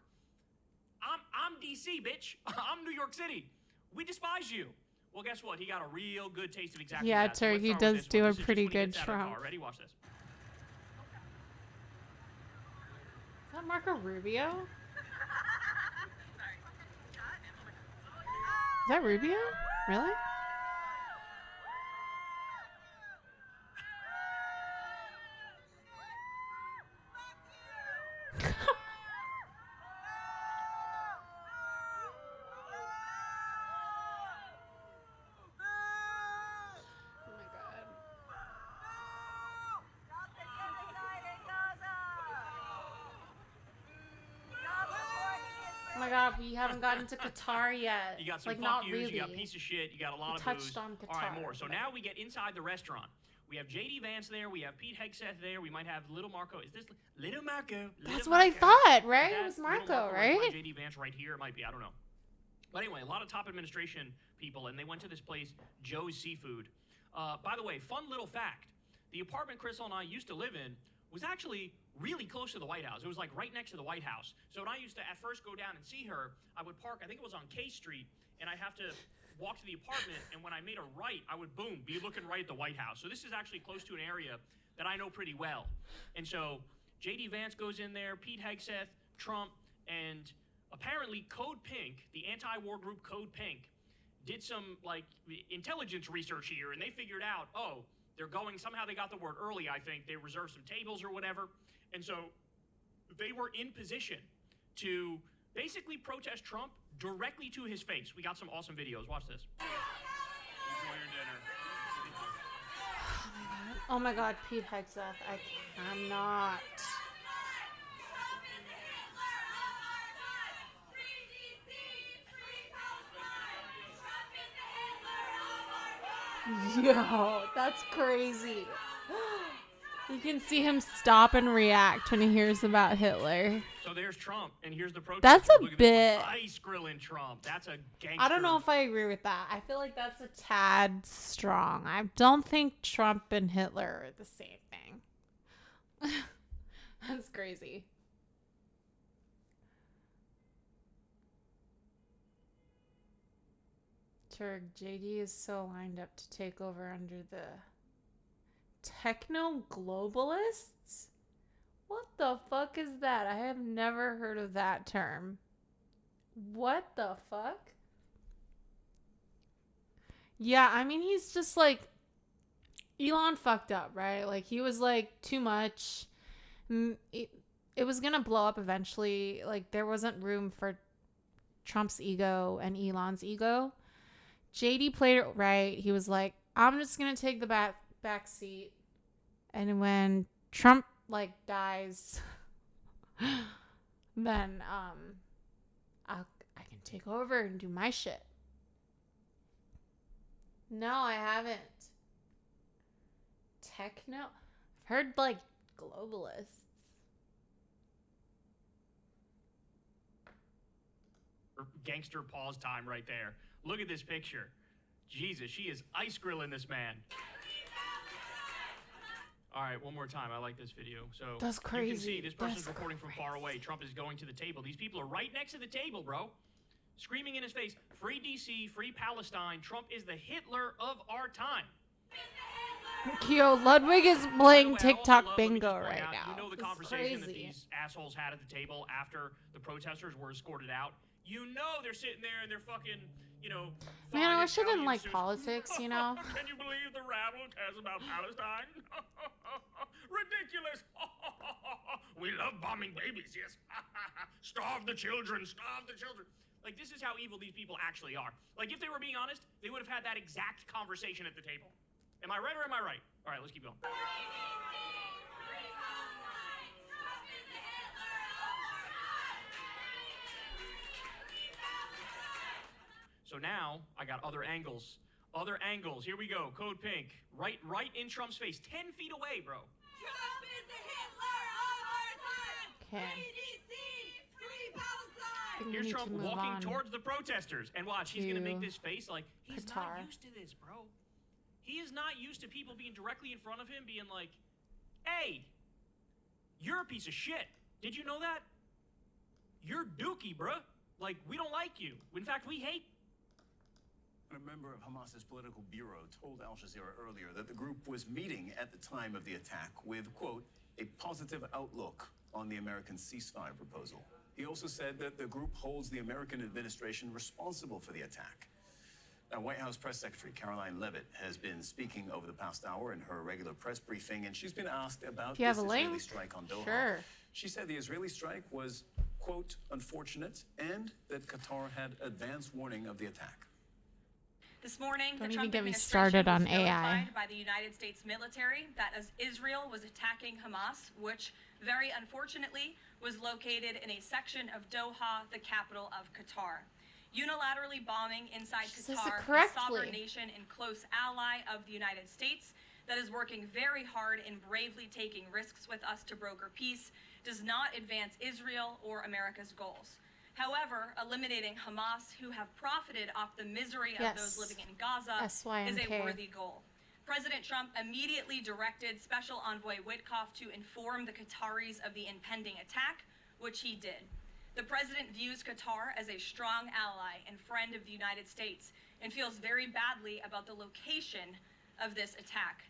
I'm D.C., bitch. I'm New York City. We despise you. Well, guess what? He got a real good taste of exactly Yeah, that. So let's Turkey start with does this do one. a This is just pretty when he good gets out of the Trump. car. Ready? Watch this. Is that Marco Rubio? Is that Rubio? Really? Oh my God, we haven't gotten to Qatar yet. You got some like, fuck not yous, really. you got piece of shit, you got a lot We of touched booze. on All right, Qatar, more. So but- now we get inside the restaurant. We have JD Vance there. We have Pete Hegseth there. We might have Little Marco. Is this Little Marco? That's what I thought, right? It was Little Marco, right? right? JD Vance right here. It might be. I don't know. But anyway, a lot of top administration people, and they went to this place, Joe's Seafood. By the way, fun little fact. The apartment Crystal and I used to live in was actually really close to the White House. It was like right next to the White House. So when I used to at first go down and see her, I would park, I think it was on K Street, and I'd have to walk to the apartment, and when I made a right, I would, boom, be looking right at the White House. So this is actually close to an area that I know pretty well. And so JD Vance goes in there, Pete Hegseth, Trump, and apparently Code Pink, the anti-war group Code Pink, did some like intelligence research here, and they figured out, oh, they're going, somehow they got the word early, I think. They reserved some tables or whatever. And so they were in position to basically protest Trump directly to his face. We got some awesome videos. Watch this. Enjoy your dinner. Oh my God, Pete Hegseth. I cannot. Yo, that's crazy. You can see him stop and react when he hears about Hitler. So there's Trump, and here's the protest. That's a Look at bit- this ice grilling Trump. That's a gangster. I don't know if I agree with that. I feel like that's a tad strong. I don't think Trump and Hitler are the same thing. That's crazy. Turk, JD is so lined up to take over under the techno globalists? What the fuck is that? I have never heard of that term. What the fuck? Yeah, I mean, he's just like, Elon fucked up, right? Like, he was like, too much. It was gonna blow up eventually. Like, there wasn't room for Trump's ego and Elon's ego. JD played it right. He was like, I'm just gonna take the back seat. And when Trump like dies, then I can take over and do my shit. No, I haven't. Techno? I've heard like globalists. gangster pause time right there. Look at this picture. Jesus, she is ice grilling this man. All right, one more time. I like this video. So That's crazy. You can see this person's That's recording from far away. Trump is going to the table. These people are right next to the table, bro. Screaming in his face, free DC, free Palestine. Trump is the Hitler of our time. Yo, Ludwig is playing By the way, I TikTok also love, let me bingo just point right out, now. You know the This is conversation that crazy. these assholes had at the table after the protesters were escorted out. You know they're sitting there and they're fucking, you know. Man, I wish I didn't Italian like suits. politics, you know? Can you believe the rabble cares about Palestine? Ridiculous. We love bombing babies, yes. Starve the children, starve the children. Like, this is how evil these people actually are. Like, if they were being honest, they would have had that exact conversation at the table. Am I right or am I right? All right, let's keep going. So now I got other angles. Other angles. Here we go. Code pink. Right in Trump's face. 10 feet away, bro. Trump is the Hitler of our time. Okay. Free DC, free Palestine. think we Here's need Trump to move walking on towards the protesters. And watch, he's going to make to this face like, he's Qatar. not used to this, bro. He is not used to people being directly in front of him being like, hey, you're a piece of shit. Did you know that? You're dookie, bruh. Like, we don't like you. In fact, we hate. A member of Hamas's political bureau told Al Jazeera earlier that the group was meeting at the time of the attack with, quote, a positive outlook on the American ceasefire proposal. He also said that the group holds the American administration responsible for the attack. Now, White House Press Secretary Caroline Leavitt has been speaking over the past hour in her regular press briefing, and she's been asked about If you have this a Israeli link, strike on Doha. sure. She said the Israeli strike was, quote, unfortunate, and that Qatar had advance warning of the attack. This morning, Don't the even Trump get me administration started on was AI. notified by the United States military that as Israel was attacking Hamas, which very unfortunately was located in a section of Doha, the capital of Qatar. Unilaterally bombing inside says it Qatar, a correctly. sovereign nation and close ally of the United States that is working very hard and bravely taking risks with us to broker peace, does not advance Israel or America's goals. However, eliminating Hamas, who have profited off the misery of those Yes. living in Gaza, is SYNK. a worthy goal. President Trump immediately directed Special Envoy Witkoff to inform the Qataris of the impending attack, which he did. The president views Qatar as a strong ally and friend of the United States and feels very badly about the location of this attack.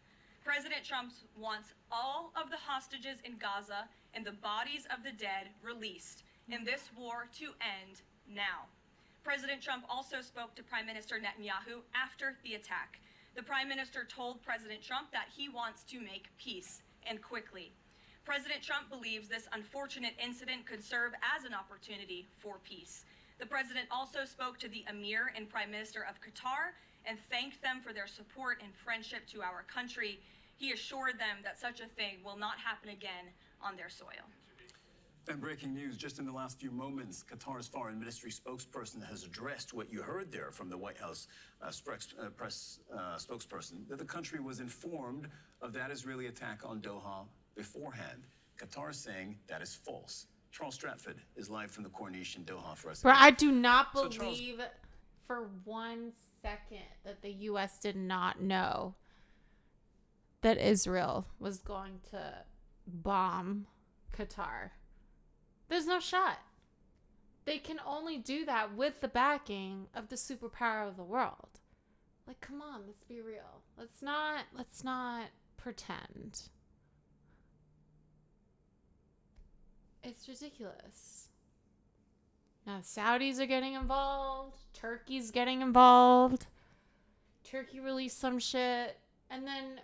President Trump wants all of the hostages in Gaza and the bodies of the dead released, and this war to end now. President Trump also spoke to Prime Minister Netanyahu after the attack. The Prime Minister told President Trump that he wants to make peace, and quickly. President Trump believes this unfortunate incident could serve as an opportunity for peace. The president also spoke to the Emir and Prime Minister of Qatar and thanked them for their support and friendship to our country. He assured them that such a thing will not happen again on their soil. And breaking news, just in the last few moments, Qatar's foreign ministry spokesperson has addressed what you heard there from the White House press spokesperson, that the country was informed of that Israeli attack on Doha beforehand. Qatar is saying that is false. Charles Stratford is live from the Corniche in Doha for us. Bro, I do not So, Charles- believe for 1 second that the U.S. did not know that Israel was going to bomb Qatar. There's no shot. They can only do that with the backing of the superpower of the world. Like, come on, let's be real. Let's not pretend. It's ridiculous. Now, Saudis are getting involved. Turkey's getting involved. Turkey released some shit. And then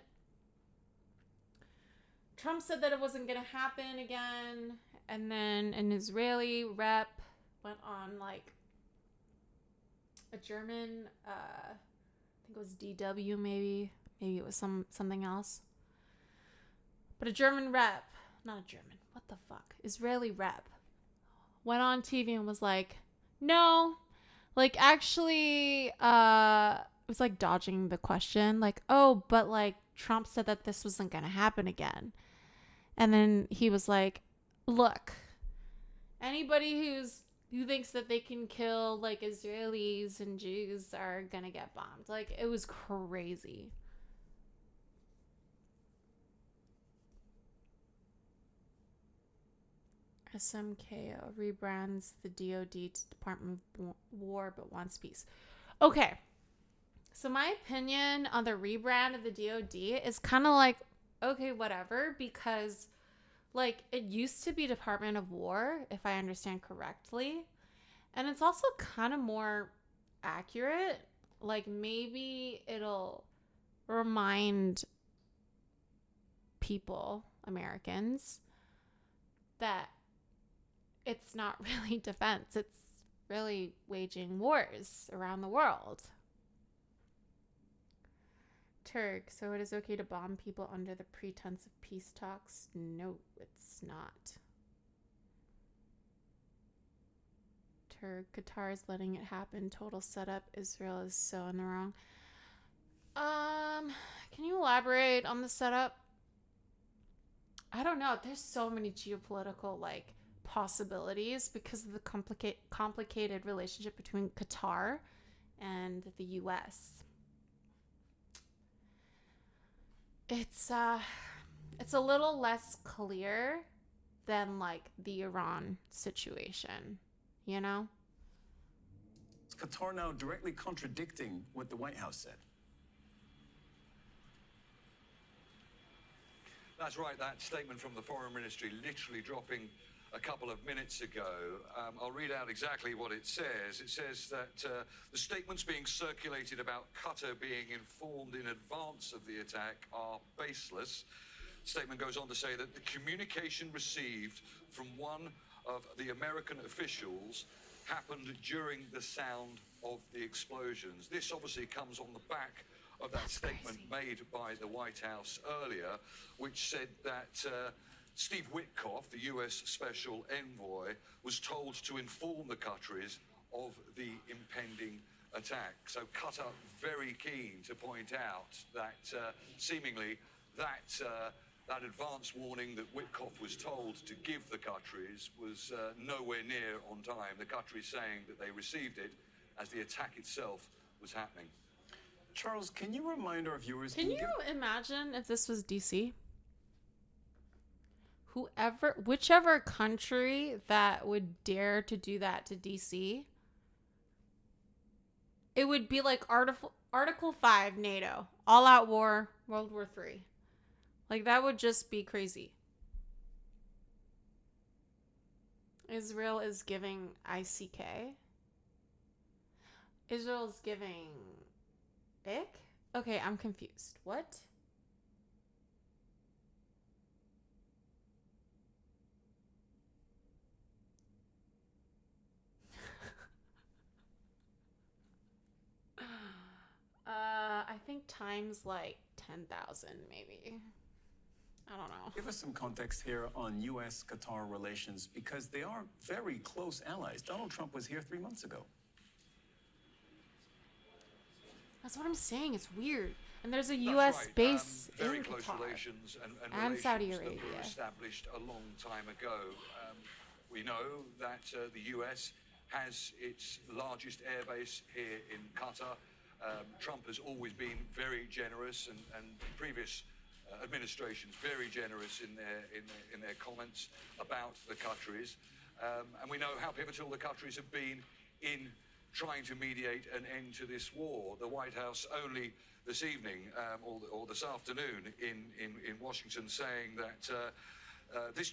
Trump said that it wasn't going to happen again. And then an Israeli rep went on like a German, I think it was DW maybe. Maybe it was something else. But a German rep, not a German, what the fuck? Israeli rep went on TV and was like, no, like actually, it was like dodging the question. Like, oh, but like Trump said that this wasn't going to happen again. And then he was like, look, anybody who's who thinks that they can kill like Israelis and Jews are gonna get bombed. Like, it was crazy. SMKO rebrands the DoD to Department of War but wants peace. Okay. So my opinion on the rebrand of the DoD is kind of like, okay, whatever, because like it used to be Department of War, if I understand correctly. And it's also kind of more accurate. Like maybe it'll remind people, Americans, that it's not really defense. It's really waging wars around the world. Turk, so it is okay to bomb people under the pretense of peace talks? No, it's not. Turk, Qatar is letting it happen. Total setup. Israel is so in the wrong. Can you elaborate on the setup? I don't know. There's so many geopolitical like possibilities because of the complicated relationship between Qatar and the US. It's a little less clear than like the Iran situation, you know? Is Qatar now directly contradicting what the White House said? That's right, that statement from the Foreign Ministry literally dropping a couple of minutes ago. I'll read out exactly what it says. It says that the statements being circulated about Qatar being informed in advance of the attack are baseless. The statement goes on to say that the communication received from one of the American officials happened during the sound of the explosions. This obviously comes on the back of that statement made by the White House earlier, which said that Steve Witkoff, the US Special Envoy, was told to inform the Qataris of the impending attack. So Qatar very keen to point out that seemingly that advance warning that Witkoff was told to give the Qataris was nowhere near on time. The Qataris saying that they received it as the attack itself was happening. Charles, can you remind our viewers... Can you imagine if this was DC? Whichever country that would dare to do that to DC, it would be like Article 5 NATO, all out war, World War III. Like, that would just be crazy. Israel is giving ICK. Israel is giving IC? Okay, I'm confused. What? I think times like 10,000 maybe. I don't know. Give us some context here on U.S.-Qatar relations because they are very close allies. Donald Trump was here 3 months ago. That's what I'm saying. It's weird. And there's a U.S. base very in close Qatar. relations and and Saudi relations Arabia. that were established a long time ago. We know that the U.S. has its largest airbase here in Qatar. Trump has always been very generous, and previous administrations very generous in their comments about the Qataris. And we know how pivotal the Qataris have been in trying to mediate an end to this war. The White House only this evening or this afternoon in Washington saying that this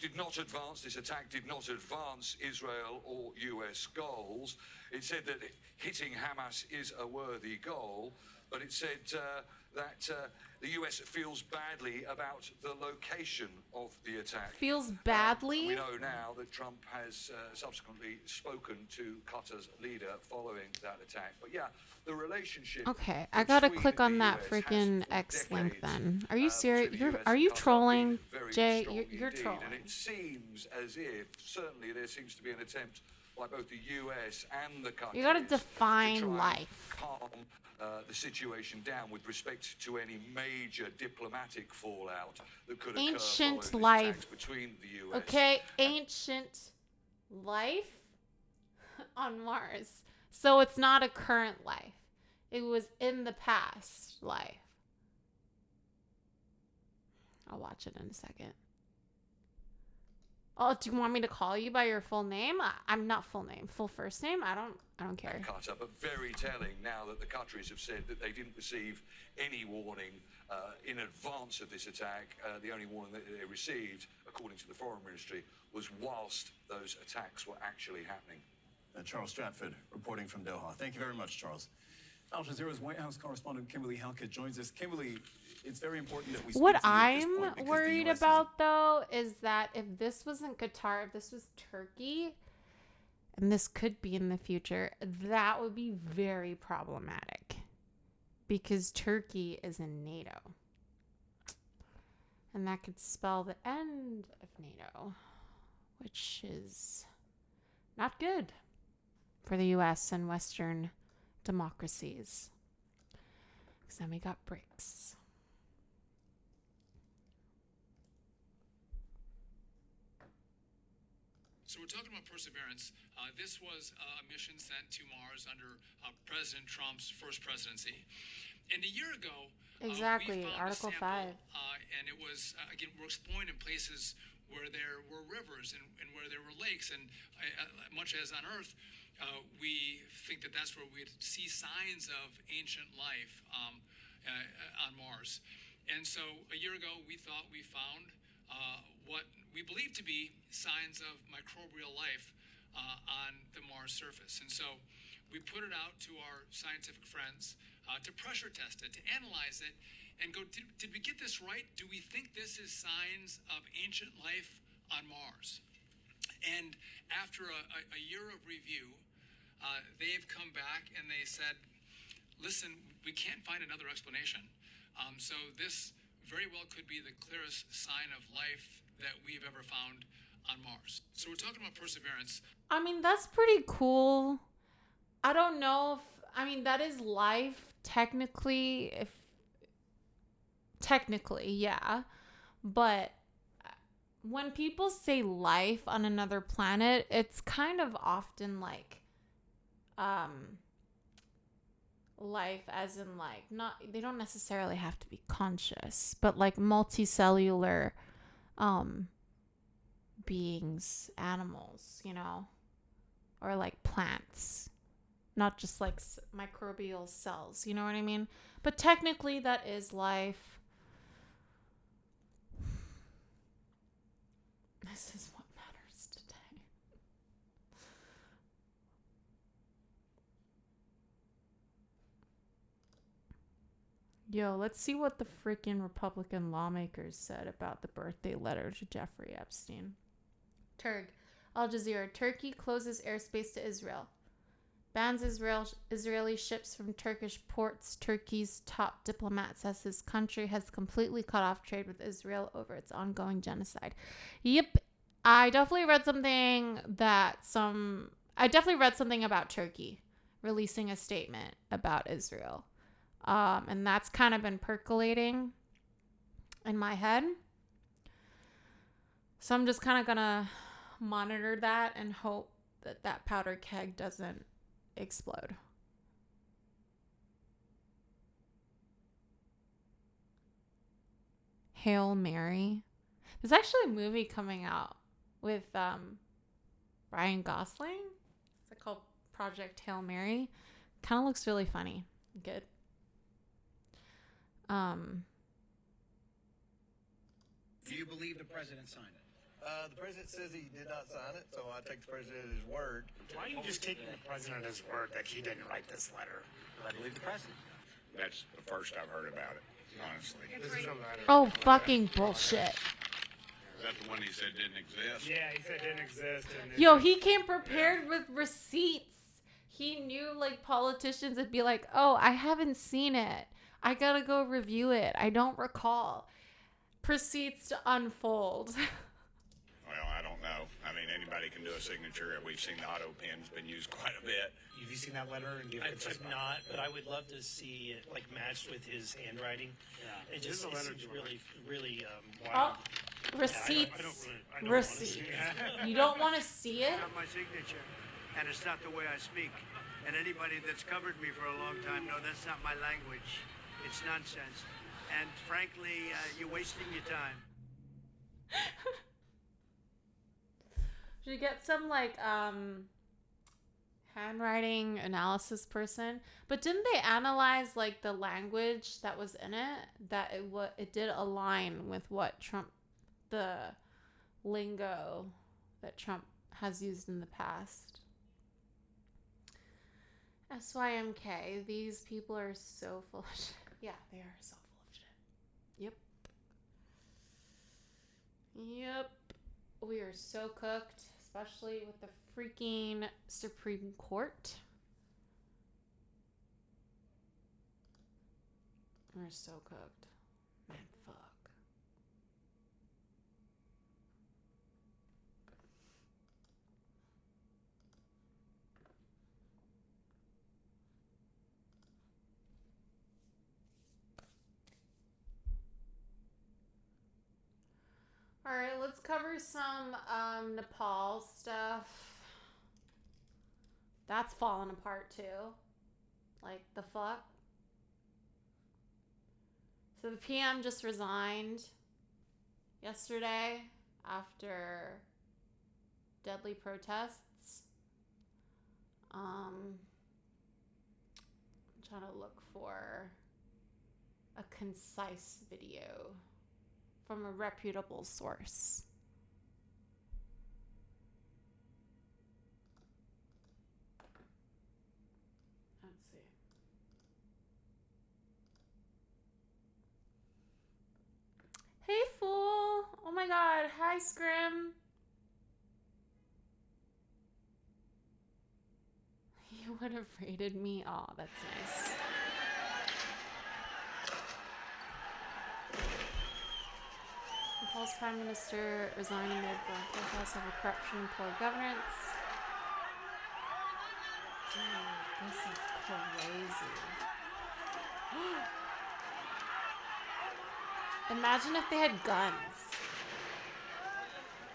attack did not advance Israel or US goals. It said that hitting Hamas is a worthy goal, but it said that the US feels badly about the location of the attack. Feels badly? We know now that Trump has subsequently spoken to Qatar's leader following that attack. But yeah, the relationship... Okay, I gotta click on that freaking X link then. Are you serious? Are you trolling, Jay? You're trolling. And it seems as if, certainly there seems to be an attempt by both the US and the Qataris... You gotta define life. ...calm the situation down with respect to any major diplomatic fallout that could occur Ancient following life. between the US. Okay, ancient life? on Mars. So it's not a current life. It was in the past life. I'll watch it in a second. Oh, do you want me to call you by your full name? I'm not full name. Full first name? I don't care. Qatar, but very telling now that the Qataris have said that they didn't receive any warning in advance of this attack. The only warning that they received, according to the Foreign Ministry, was whilst those attacks were actually happening. Charles Stratford reporting from Doha. Thank you very much, Charles. Al Jazeera's White House correspondent Kimberly Halkett joins us. Kimberly, it's very important that we speak What to you at this I'm point because the worried US about, though, is that if this wasn't Qatar, if this was Turkey, and this could be in the future, that would be very problematic. Because Turkey is in NATO. And that could spell the end of NATO, which is not good for the US and Western democracies. Because then we got BRICS. So we're talking about Perseverance. This was a mission sent to Mars under President Trump's first presidency. And a year ago, Exactly, we found Article a sample, 5. And it was, again, we're exploring in places where there were rivers and where there were lakes. And much as on Earth, we think that that's where we'd see signs of ancient life on Mars. And so a year ago, we thought we found what we believe to be signs of microbial life on the Mars surface. And so we put it out to our scientific friends to pressure test it, to analyze it, and go, did we get this right? Do we think this is signs of ancient life on Mars? And after a year of review, they've come back and they said, listen, we can't find another explanation. So this very well could be the clearest sign of life that we've ever found on Mars. So we're talking about Perseverance. I mean, that's pretty cool. I don't know if, I mean, that is life technically, yeah. But when people say life on another planet, it's kind of often like, life as in like, not, they don't necessarily have to be conscious, but like multicellular, beings, animals, you know, or like plants, not just like microbial cells, you know what I mean? But technically that is life. This is what matters today. Yo, let's see what the freaking Republican lawmakers said about the birthday letter to Jeffrey Epstein. Al Jazeera. Turkey closes airspace to Israel. Bans Israeli ships from Turkish ports. Turkey's top diplomat says his country has completely cut off trade with Israel over its ongoing genocide. Yep. I definitely read something about Turkey releasing a statement about Israel. And that's kind of been percolating in my head. So I'm just kind of gonna monitor that and hope that that powder keg doesn't explode. Hail Mary. There's actually a movie coming out with Ryan Gosling. It's called Project Hail Mary. Kind of looks really funny. Good. Do you believe the president signed it? The president says he did not sign it, so I take the president at his word. Why are you just taking the president at his word that he didn't write this letter? I believe the president. That's the first I've heard about it, honestly. This is a letter. Oh, fucking bullshit. Is that the one he said didn't exist? Yeah, he said didn't exist. Yo, he came prepared with receipts. He knew, like, politicians would be like, oh, I haven't seen it. I gotta go review it. I don't recall. Proceeds to unfold. Well, I don't know. I mean, anybody can do a signature. We've seen the auto pen's been used quite a bit. Have you seen that letter? And I've not, but I would love to see it like matched with his handwriting. Yeah, it just seems really wild. Receipts. I don't Receipts. You don't want to see it? Not my signature. and it's not the way I speak. And anybody that's covered me for a long time know that's not my language. It's nonsense. And frankly, you're wasting your time. Should we get some like handwriting analysis person? But didn't they analyze like the language that was in it, that it did align with what Trump, the lingo that Trump has used in the past? SYMK, these people are so full of shit. Yeah, they are so full of shit. Yep. We are so cooked, especially with the freaking Supreme Court. We're so cooked. Man, fuck. All right, let's cover some Nepal stuff. That's falling apart too. Like, the fuck? So the PM just resigned yesterday after deadly protests. I'm trying to look for a concise video from a reputable source. Let's see. Hey, fool! Oh my god. Hi, Scrim. You would have rated me. Oh, that's nice. Nepal's Prime Minister resigned amid growing protests over corruption and poor governance. Dude, this is crazy. Imagine if they had guns.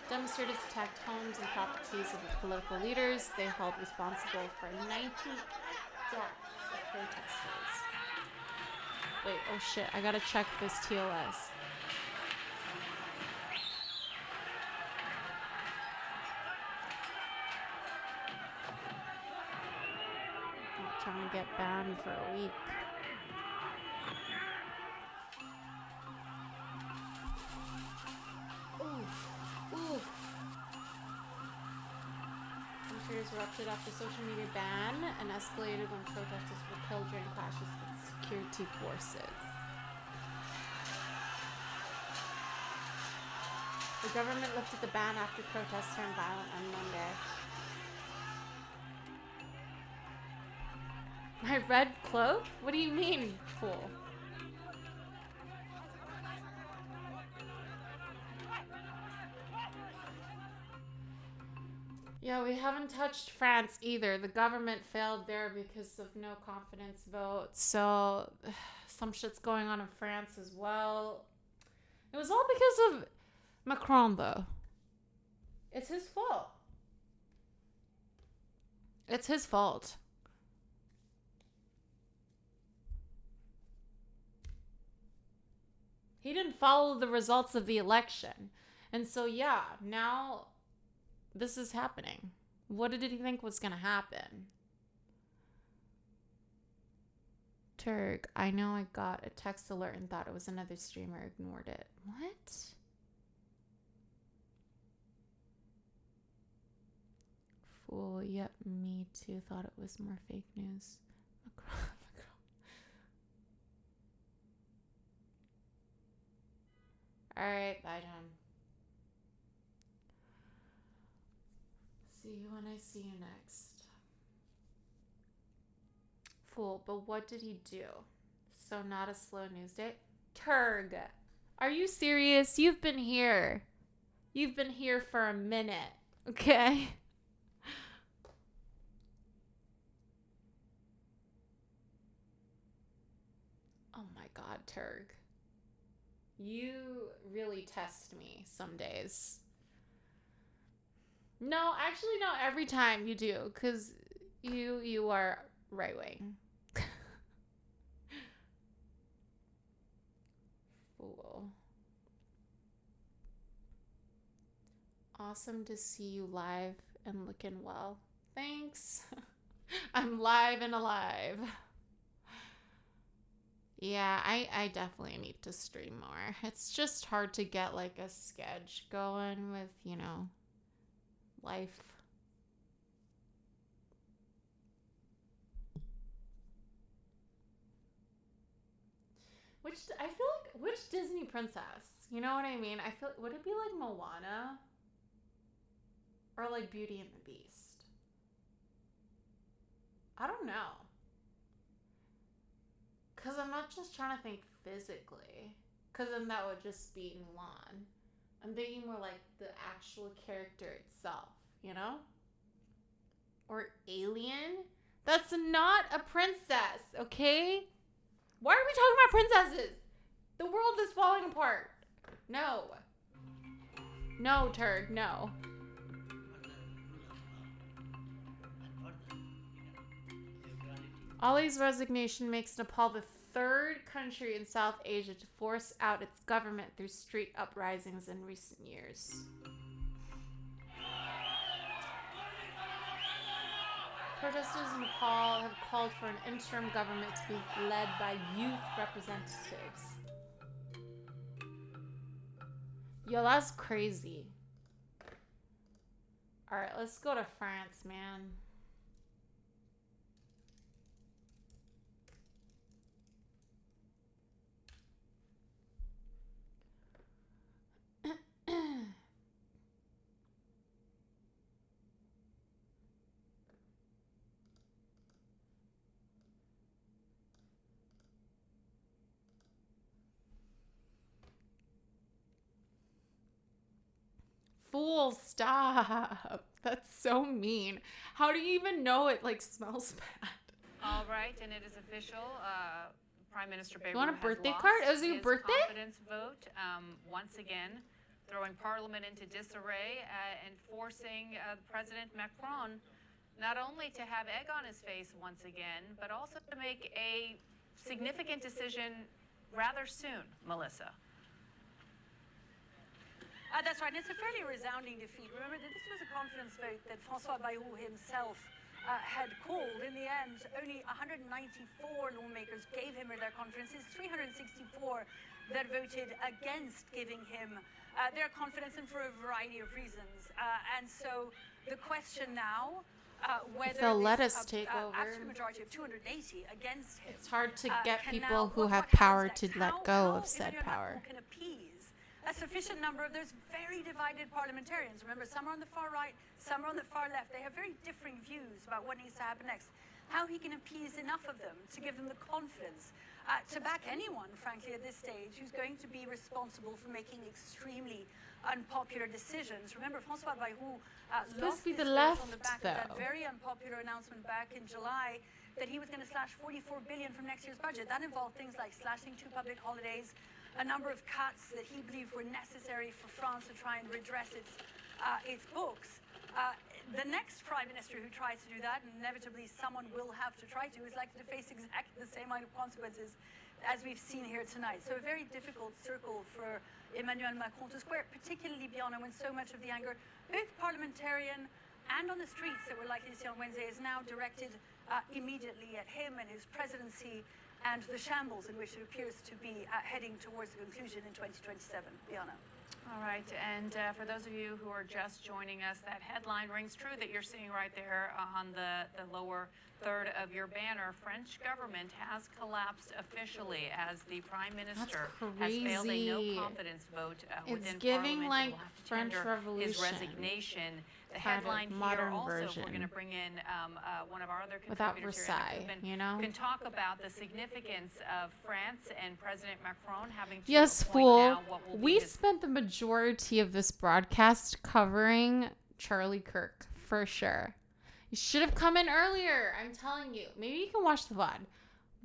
Demonstrators attacked homes and properties of the political leaders they held responsible for 19 deaths of protesters. Wait, oh shit, I gotta check this TOS. I'm trying to get banned for a week. Demonstrators erupted after social media ban and escalated when protesters were killed during clashes with security forces. The government lifted the ban after protests turned violent on Monday. My red cloak? What do you mean, fool? Yeah, we haven't touched France either. The government failed there because of no confidence vote. So some shit's going on in France as well. It was all because of Macron, though. It's his fault. It's his fault. He didn't follow the results of the election. And so, yeah, now this is happening. What did he think was going to happen? Turk, I know I got a text alert and thought it was another streamer. Ignored it. What? Fool, yep, me too. Thought it was more fake news. Alright, bye, John. See you when I see you next. Fool, but what did he do? So not a slow news day? Turg, are you serious? You've been here. You've been here for a minute, okay? Oh my god, Turg. You really test me some days. No, actually, no. Every time you do, because you are right wing. Fool. Awesome to see you live and looking well. Thanks. I'm live and alive. Yeah, I definitely need to stream more. It's just hard to get like a sketch going with, life. I feel like which Disney princess? You know what I mean? I feel would it be like Moana or like Beauty and the Beast? I don't know. Cause I'm not just trying to think physically. Cause then that would just be Mulan. I'm thinking more like the actual character itself, Or Alien? That's not a princess, okay? Why are we talking about princesses? The world is falling apart. No. No, turd, no. Ali's resignation makes Nepal the third country in South Asia to force out its government through street uprisings in recent years. Protesters in Nepal have called for an interim government to be led by youth representatives. Yo, that's crazy. Alright, let's go to France, man. Fool, stop. That's so mean. How do you even know it smells bad? All right, and it is official. Prime Minister Beirut You want a has birthday lost card? Is it your his birthday? confidence vote once again, throwing Parliament into disarray and forcing President Macron not only to have egg on his face once again, but also to make a significant decision rather soon, Melissa. That's right, and it's a fairly resounding defeat. Remember that this was a confidence vote that François Bayrou himself had called. In the end, only 194 lawmakers gave him their confidence. It's 364 that voted against giving him their confidence, and for a variety of reasons. And so the question now, whether they'll let this us take over. absolute majority of 280 against him, It's hard to get can people now, who what have happens power next? to let go of said Emmanuel power. Macron can appease a sufficient number of those very divided parliamentarians. Remember, some are on the far right, some are on the far left. They have very differing views about what needs to happen next. How he can appease enough of them to give them the confidence to back anyone, frankly, at this stage, who's going to be responsible for making extremely unpopular decisions. Remember, François Bayrou supposed lost to be this the vote left, on the back of that very unpopular announcement back in July that he was going to slash 44 billion from next year's budget. That involved things like slashing 2 public holidays, a number of cuts that he believed were necessary for France to try and redress its books. The next prime minister who tries to do that, and inevitably someone will have to try to, is likely to face exactly the same kind of consequences as we've seen here tonight. So a very difficult circle for Emmanuel Macron to square, particularly Biana, when so much of the anger, both parliamentarian and on the streets that we're likely to see on Wednesday, is now directed immediately at him and his presidency and the shambles in which it appears to be heading towards the conclusion in 2027. Biana. All right, and for those of you who are just joining us, that headline rings true that you're seeing right there on the lower third of your banner. French government has collapsed officially as the prime minister has failed a no-confidence vote within It's giving Parliament. like He will have to French tender Revolution. his resignation. The Kind of headline here modern also, version. we're going to bring in one of our other Without contributors Versailles, here, can talk about the significance of France and President Macron having to Yes, appoint fool. now what will We be his spent the majority of this broadcast covering Charlie Kirk, for sure. You should have come in earlier. I'm telling you. Maybe you can watch the VOD.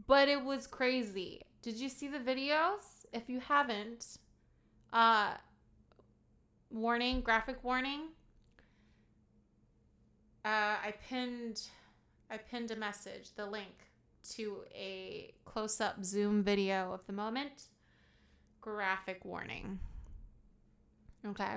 But it was crazy. Did you see the videos? If you haven't, warning, graphic warning. I pinned a message, the link to a close-up Zoom video of the moment. Graphic warning. Okay.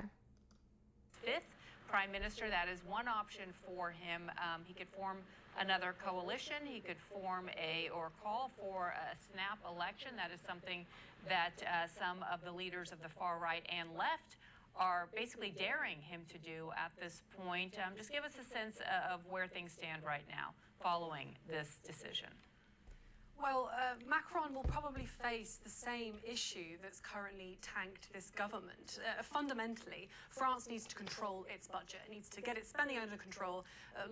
Fifth prime minister, that is one option for him. He could form another coalition. He could form or call for a snap election. That is something that some of the leaders of the far right and left are basically daring him to do at this point. Just give us a sense of where things stand right now following this decision. Well, Macron will probably face the same issue that's currently tanked this government. Fundamentally, France needs to control its budget. It needs to get its spending under control.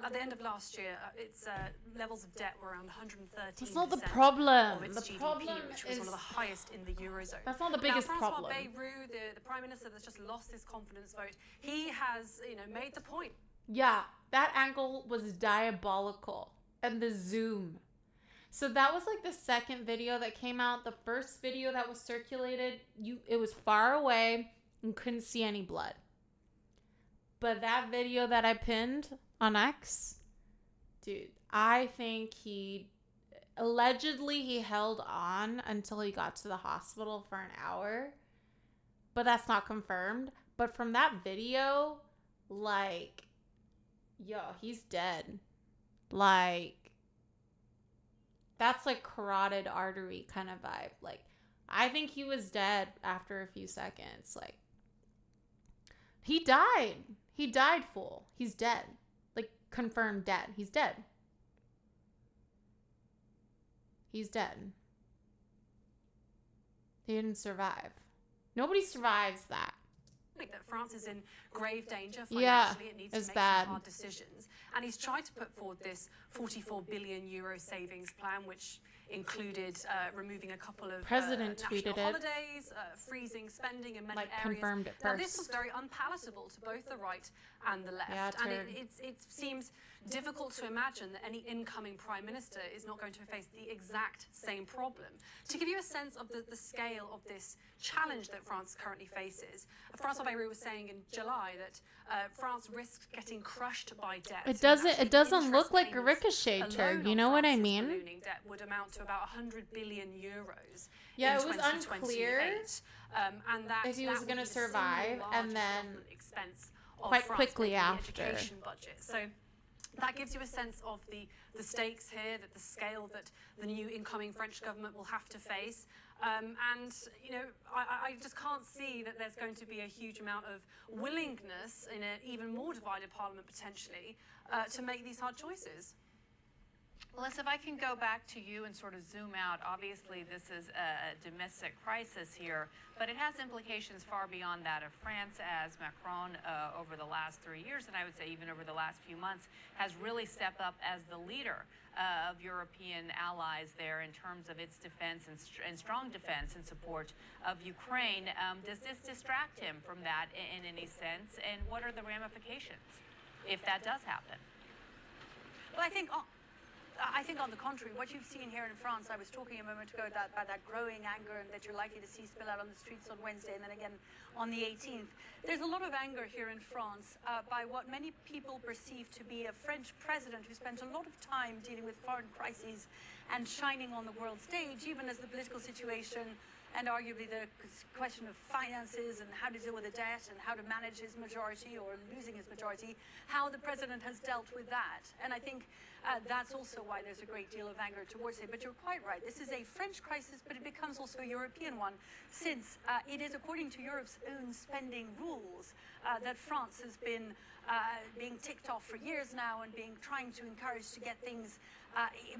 At the end of last year, its levels of debt were around 113%. That's not the problem. Of its The GDP, problem which was one of the highest in the Eurozone. That's not the biggest problem. François Bayrou, the Prime Minister that's just lost his confidence vote, he has, made the point. Yeah, that angle was diabolical. And the zoom. So that was like the second video that came out. The first video that was circulated, it was far away and couldn't see any blood. But that video that I pinned on X, dude, I think allegedly he held on until he got to the hospital for an hour. But that's not confirmed. But from that video, like, yo, he's dead. Like, that's like carotid artery kind of vibe. Like, I think he was dead after a few seconds. Like, he died. He died full. He's dead. Like, confirmed dead. He's dead. He's dead. He didn't survive. Nobody survives that. That France is in grave danger financially. Yeah, it needs to it's make bad. some hard decisions. And he's tried to put forward this 44 billion euro savings plan, which included removing a couple of President national tweeted it. holidays, freezing spending in many Like, areas. confirmed at Now, this first. was very unpalatable to both the right and the left. Yeah, and turd. it seems difficult to imagine that any incoming prime minister is not going to face the exact same problem. To give you a sense of the scale of this challenge that France currently faces, François Bayrou was saying in July that France risks getting crushed by debt. It doesn't look interest like a payments ricochet turd. alone You on know what I France's mean? ballooning debt would amount to about 100 billion euros. Yeah, in it was 2028. unclear And that if he was that going would to be the survive, single and largest then government expense of quite France, quickly making the after. education budget. So that gives you a sense of the stakes here, that the scale that the new incoming French government will have to face. And, I just can't see that there's going to be a huge amount of willingness in an even more divided parliament potentially to make these hard choices. Melissa, if I can go back to you and sort of zoom out, obviously this is a domestic crisis here, but it has implications far beyond that of France, as Macron over the last 3 years, and I would say even over the last few months, has really stepped up as the leader of European allies there in terms of its defense and strong defense and support of Ukraine. Does this distract him from that in any sense, and what are the ramifications if that does happen? Well, I think on the contrary, what you've seen here in France, I was talking a moment ago about that growing anger and that you're likely to see spill out on the streets on Wednesday and then again on the 18th. There's a lot of anger here in France by what many people perceive to be a French president who spent a lot of time dealing with foreign crises and shining on the world stage, even as the political situation and arguably the question of finances and how to deal with the debt and how to manage his majority or losing his majority, how the president has dealt with that. And I think that's also why there's a great deal of anger towards him. But you're quite right. This is a French crisis, but it becomes also a European one, since it is according to Europe's own spending rules that France has been being ticked off for years now and trying to encourage to get things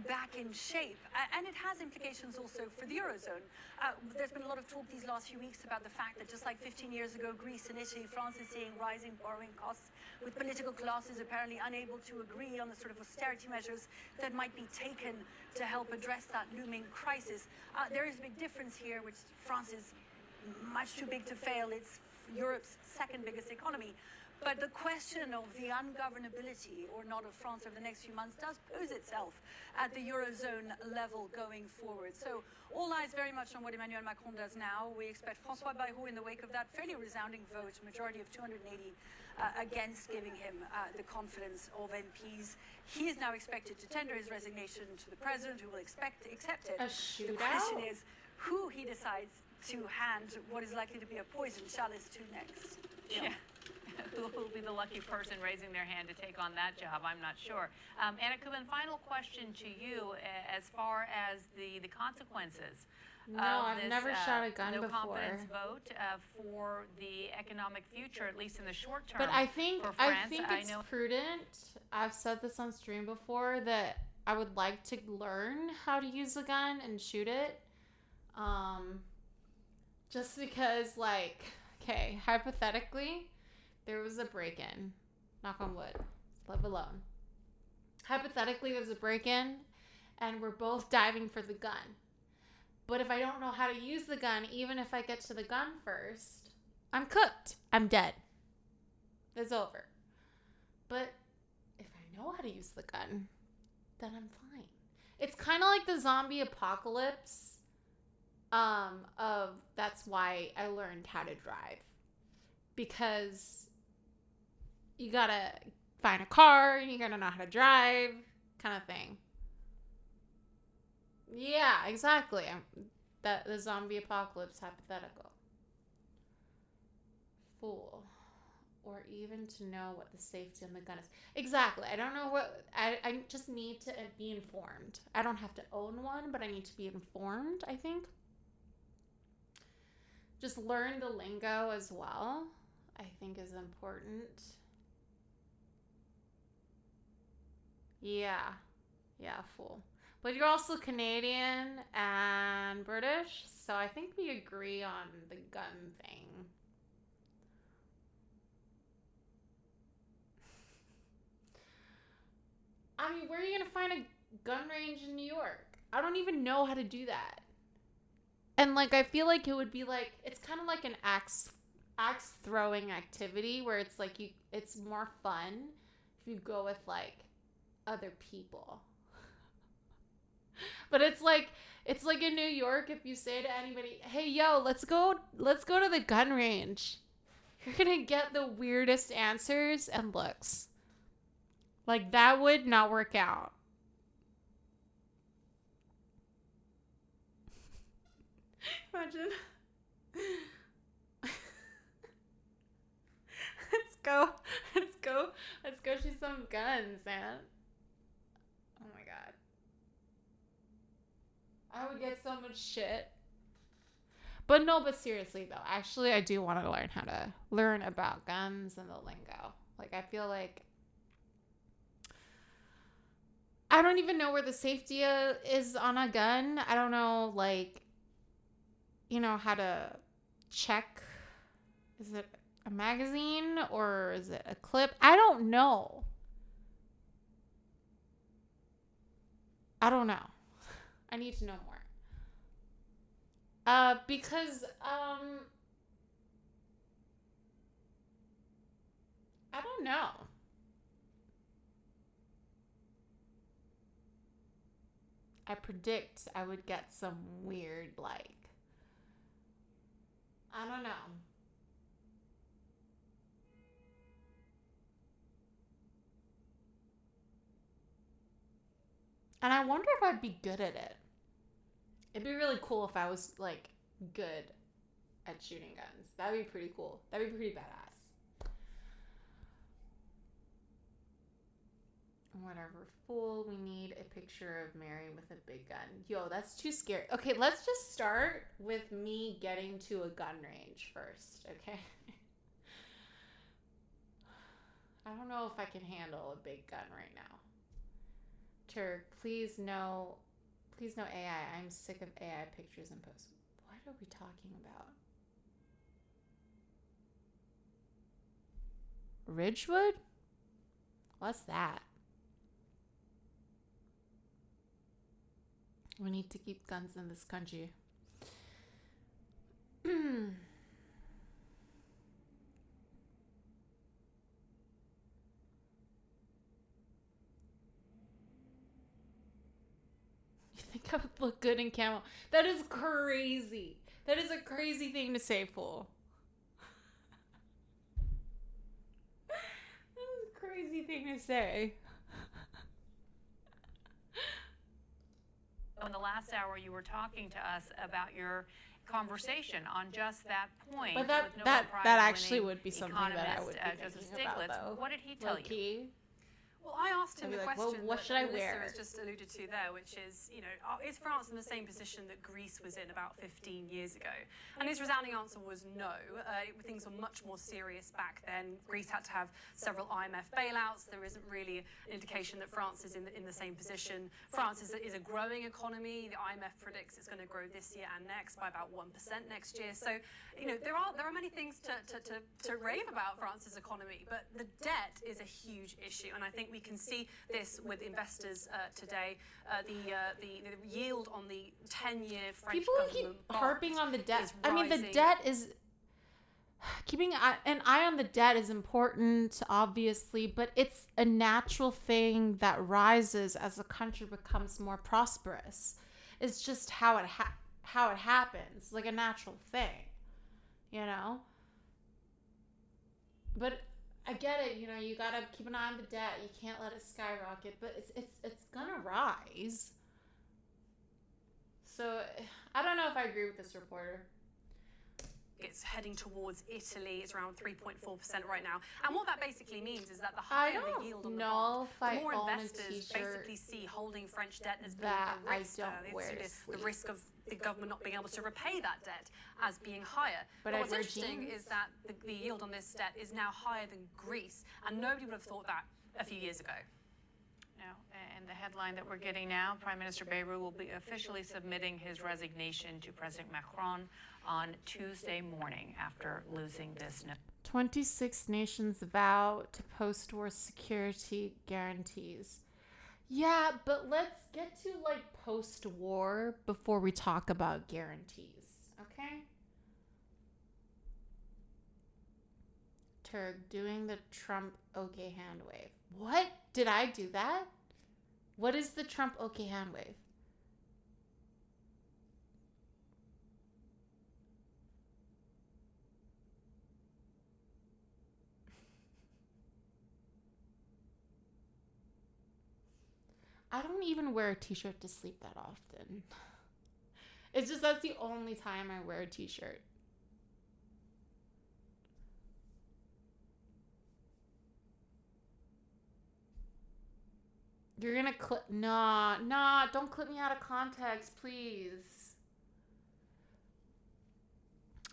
back in shape. And it has implications also for the Eurozone. There's been a lot of talk these last few weeks about the fact that just like 15 years ago, Greece and Italy, France is seeing rising borrowing costs, with political classes apparently unable to agree on the sort of austerity measures that might be taken to help address that looming crisis. There is a big difference here, which France is much too big to fail. It's Europe's second biggest economy. But the question of the ungovernability or not of France over the next few months does pose itself at the Eurozone level going forward. So all eyes very much on what Emmanuel Macron does now. We expect François Bayrou in the wake of that fairly resounding vote, a majority of 280 against giving him the confidence of MPs. He is now expected to tender his resignation to the president, who will accept it. A shootout? The question is who he decides to hand what is likely to be a poison chalice to next. Yeah. Who will be the lucky person raising their hand to take on that job? I'm not sure. Anna Kubin, final question to you as far as the consequences. No, of I've this, never shot a gun no before. confidence vote for the economic future, at least in the short term. But I think for France. it's prudent. I've said this on stream before that I would like to learn how to use a gun and shoot it. Just because, like, okay, hypothetically, there was a break-in. Knock on wood. Live alone. Hypothetically, there's a break-in, and we're both diving for the gun. But if I don't know how to use the gun, even if I get to the gun first, I'm cooked. I'm dead. It's over. But if I know how to use the gun, then I'm fine. It's kind of like the zombie apocalypse. That's why I learned how to drive. Because you gotta find a car, you gotta know how to drive, kind of thing. Yeah, exactly. The zombie apocalypse hypothetical. Fool. Or even to know what the safety on the gun is. Exactly. I don't know what... I just need to be informed. I don't have to own one, but I need to be informed, I think. Just learn the lingo as well, I think is important. Yeah. Yeah, fool. But you're also Canadian and British, so I think we agree on the gun thing. I mean, where are you going to find a gun range in New York? I don't even know how to do that. And, like, I feel like it would be, like, it's kind of like an axe throwing activity where it's, like, it's more fun if you go with, like, other people. But it's like in New York, if you say to anybody, hey, yo, let's go to the gun range. You're going to get the weirdest answers and looks. Like, that would not work out. Imagine. Let's go shoot some guns, man. Oh my god. I would get so much shit. But seriously though, actually I do want to learn how to learn about guns and the lingo. Like, I feel like I don't even know where the safety is on a gun. I don't know, like, you know, how to check. Is it a magazine or is it a clip? I don't know. I don't know. I need to know more. Because, I don't know. I predict I would get some weird, like, I don't know. And I wonder if I'd be good at it. It'd be really cool if I was, like, good at shooting guns. That'd be pretty cool. That'd be pretty badass. Whatever. Fool, we need a picture of Mary with a big gun. Yo, that's too scary. Okay, let's just start with me getting to a gun range first, okay? I don't know if I can handle a big gun right now. Turk, please no AI. I'm sick of AI pictures and posts. What are we talking about? Ridgewood? What's that? We need to keep guns in this country. think I would look good in camo. That is crazy. That is a crazy thing to say, fool. That is a crazy thing to say. In the last hour, you were talking to us about your conversation on just that point. But with that Nobel actually Prize-winning would be something that I would be economist, Joseph thinking about, Stiglitz. though. What did he tell you? Low-key. Well, I asked him I'd be the like, well, question what that should I Melissa wear? has just alluded to there, which is, is France in the same position that Greece was in about 15 years ago? And his resounding answer was no. Things were much more serious back then. Greece had to have several IMF bailouts. There isn't really an indication that France is in the same position. France is a growing economy. The IMF predicts it's going to grow this year and next by about 1% next year. So, there are many things to rave about France's economy, but the debt is a huge issue, and I think we can see this with investors today. The yield on the 10-year French People keep government harping on the debt. is I mean, the rising. debt is keeping an eye on the debt is important, obviously, but it's a natural thing that rises as a country becomes more prosperous. It's just how it happens, like a natural thing, But I get it, you gotta keep an eye on the debt. You can't let it skyrocket, but it's gonna rise. So I don't know if I agree with this reporter. It's heading towards Italy. It's around 3.4% right now. And what that basically means is that the higher the yield on the bond, the more investors basically see holding French debt as being a risk. The risk of the government not being able to repay that debt as being higher. But what's interesting is that the yield on this debt is now higher than Greece, and nobody would have thought that a few years ago. Now, and the headline that we're getting now, Prime Minister Bayrou will be officially submitting his resignation to President Macron on Tuesday morning after losing this. 26 nations vow to post-war security guarantees. Yeah, but let's get to post-war before we talk about guarantees, okay? Turk doing the Trump okay hand wave. What? Did I do that? What is the Trump okay hand wave? I don't even wear a t-shirt to sleep that often. It's just that's the only time I wear a t-shirt. You're gonna clip. Nah, don't clip me out of context, please.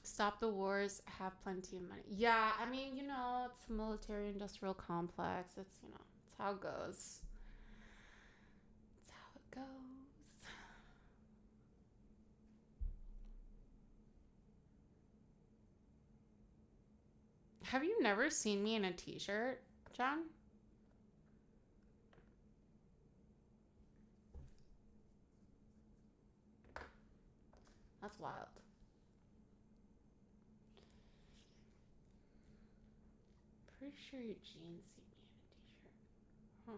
Stop the wars, have plenty of money. Yeah, I mean, it's a military-industrial complex. It's how it goes. It's how it goes. Have you never seen me in a t-shirt, John? That's wild. Pretty sure Eugene seen me in a t-shirt. Huh.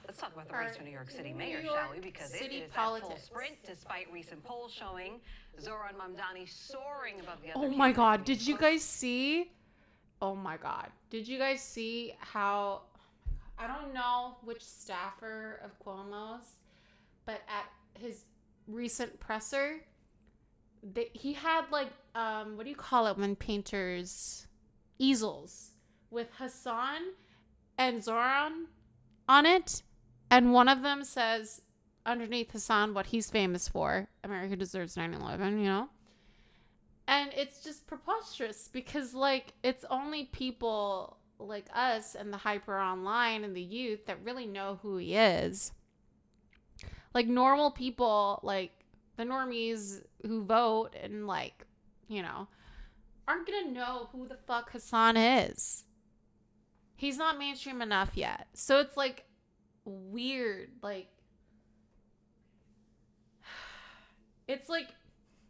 Let's talk about the race for New York City mayor, shall we? Because it is at full sprint, despite recent polls showing Zohran Mamdani soaring above the other. Oh my God! Did you guys see? Oh my God! Did you guys see how? I don't know which staffer of Cuomo's, but at his recent presser, he had what do you call it when painters easels with Hassan and Zohran on it. And one of them says underneath Hassan what he's famous for. America deserves 9/11, And it's just preposterous because it's only people like us and the hyper online and the youth that really know who he is. Normal people, the normies who vote and aren't gonna know who the fuck Hassan is. He's not mainstream enough yet. So it's like weird. Like, it's like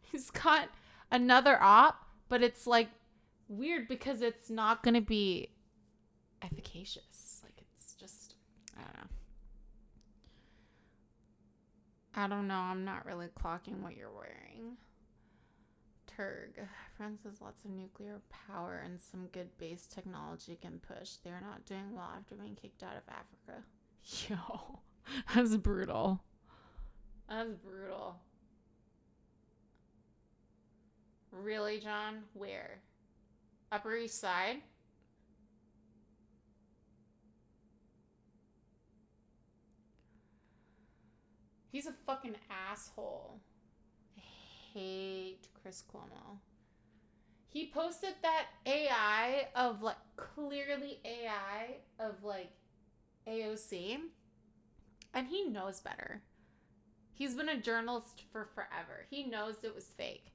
he's got another op, but it's like weird because it's not gonna be efficacious. Like, it's just, I don't know. I'm not really clocking what you're wearing. Turg. France has lots of nuclear power and some good base technology can push. They're not doing well after being kicked out of Africa. Yo, that's brutal. That's brutal. Really, John? Where? Upper East Side? He's a fucking asshole. I hate Chris Cuomo. He posted that AI of like, clearly AI of like AOC, and he knows better. He's been a journalist for forever. He knows it was fake,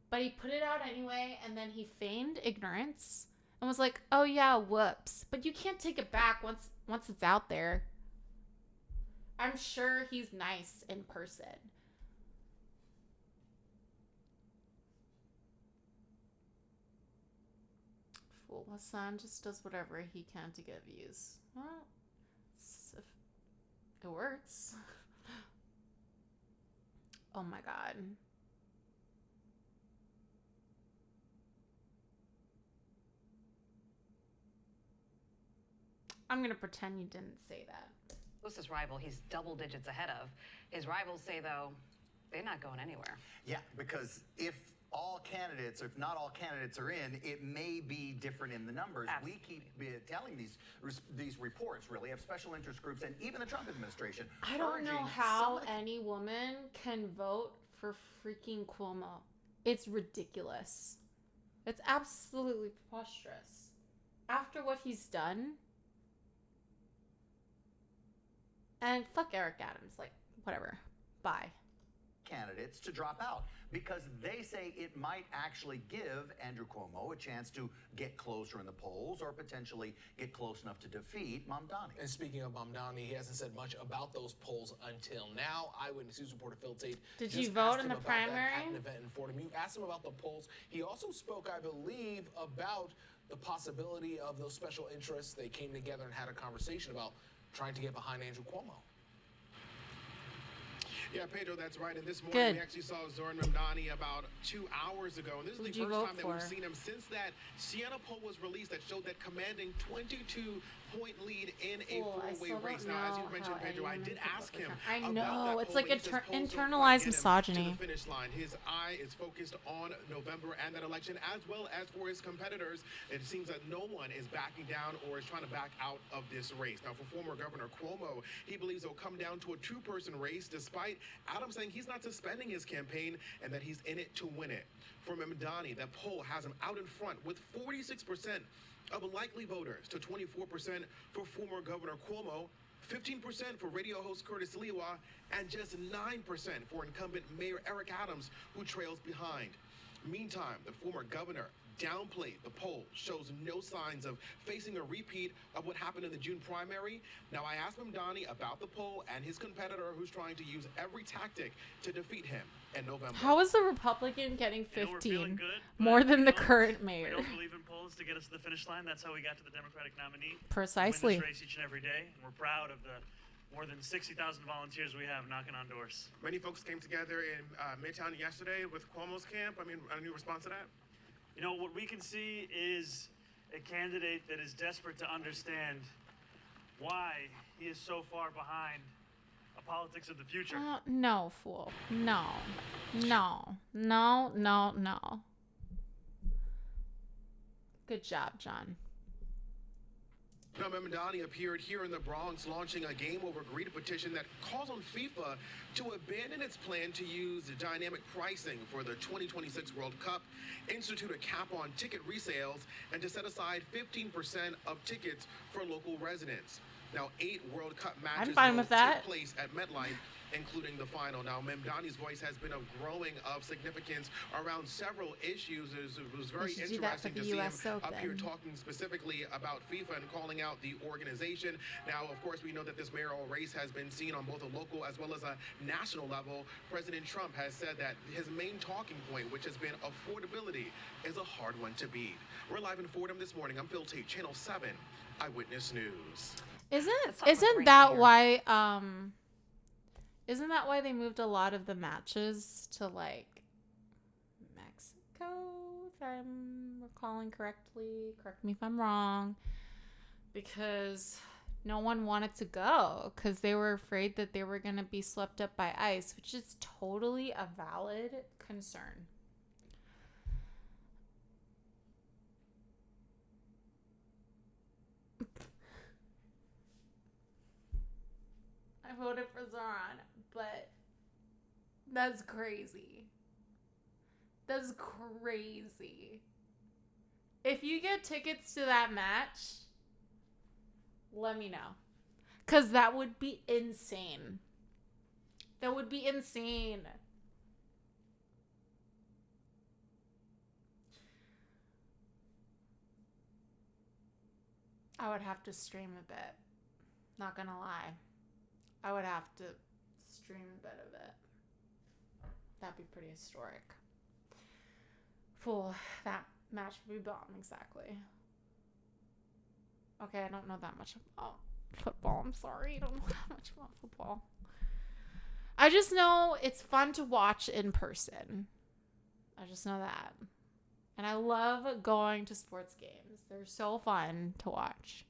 but he put it out anyway, and then he feigned ignorance and was like, oh yeah, whoops. But you can't take it back once it's out there. I'm sure he's nice in person. Fool Hassan just does whatever he can to get views. Well, it works. Oh my god. I'm gonna pretend you didn't say that. Closest rival he's double digits ahead of. His rivals say, though, they're not going anywhere. Yeah, because if all candidates, or if not all candidates are in, it may be different in the numbers. Absolutely. We keep telling these reports, really, of special interest groups and even the Trump administration. I don't know how any woman can vote for freaking Cuomo. It's ridiculous. It's absolutely preposterous. After what he's done. And fuck Eric Adams. Like, whatever. Bye. Candidates to drop out because they say it might actually give Andrew Cuomo a chance to get closer in the polls or potentially get close enough to defeat Mamdani. And speaking of Mamdani, he hasn't said much about those polls until now. Eyewitness News reporter Phil Tate Did you vote in the primary? At an event in Fordham. You asked him about the polls. He also spoke, I believe, about the possibility of those special interests. They came together and had a conversation about trying to get behind Andrew Cuomo. Yeah, Pedro, that's right. And this morning we actually saw Zoran Mamdani about 2 hours ago. And this is the first time that we've seen him since that Siena poll was released that showed that commanding 22-point lead in a four-way race. Now, as you mentioned, Pedro, I did ask him I about know. that It's poll, like but he says polls don't quite internalized get him misogyny. to the finish line. His eye is focused on November and that election, as well as for his competitors. It seems that no one is backing down or is trying to back out of this race. Now, for former Governor Cuomo, he believes it'll come down to a two-person race, despite Adams saying he's not suspending his campaign and that he's in it to win it. For Mamdani, that poll has him out in front with 46% of likely voters to 24% for former Governor Cuomo, 15% for radio host Curtis Lewa, and just 9% for incumbent Mayor Eric Adams, who trails behind. Meantime, the former governor downplayed the poll, shows no signs of facing a repeat of what happened in the June primary. Now, I asked Mamdani about the poll and his competitor who's trying to use every tactic to defeat him in November. How is the Republican getting we're 15 feeling good, more but, than the know, current We mayor? don't believe in polls to get us to the finish line. That's how we got to the Democratic nominee. Precisely. We win this race each and every day, and we're proud of the more than 60,000 volunteers we have knocking on doors. Many folks came together in Midtown yesterday with Cuomo's camp. I mean, any response to that? You know, what we can see is a candidate that is desperate to understand why he is so far behind a politics of the future. No, fool. No. No. No, no, no. Good job, John. Now, Mamdani appeared here in the Bronx launching a game over greed petition that calls on FIFA to abandon its plan to use dynamic pricing for the 2026 World Cup, institute a cap on ticket resales, and to set aside 15% of tickets for local residents. Now, 8 World Cup matches I'm fine with that. took place at MetLife, including the final. Now, Mamdani's voice has been growing of significance around several issues. It was very interesting to see him up here talking specifically about FIFA and calling out the organization. Now, of course, we know that this mayoral race has been seen on both a local as well as a national level. President Trump has said that his main talking point, which has been affordability, is a hard one to beat. We're live in Fordham this morning. I'm Phil Tate, Channel 7 Eyewitness News. Isn't that why they moved a lot of the matches to like Mexico, if I'm recalling correctly? Correct me if I'm wrong. Because no one wanted to go because they were afraid that they were going to be swept up by ice, which is totally a valid concern. I voted for Zoran, but that's crazy. That's crazy. If you get tickets to that match, let me know. Because that would be insane. That would be insane. I would have to stream a bit. Not gonna lie. I would have to stream a bit of it. That'd be pretty historic. Fool, that match would be bomb, exactly. Okay, I don't know that much about football. I'm sorry. I don't know that much about football. I just know it's fun to watch in person. I just know that. And I love going to sports games. They're so fun to watch.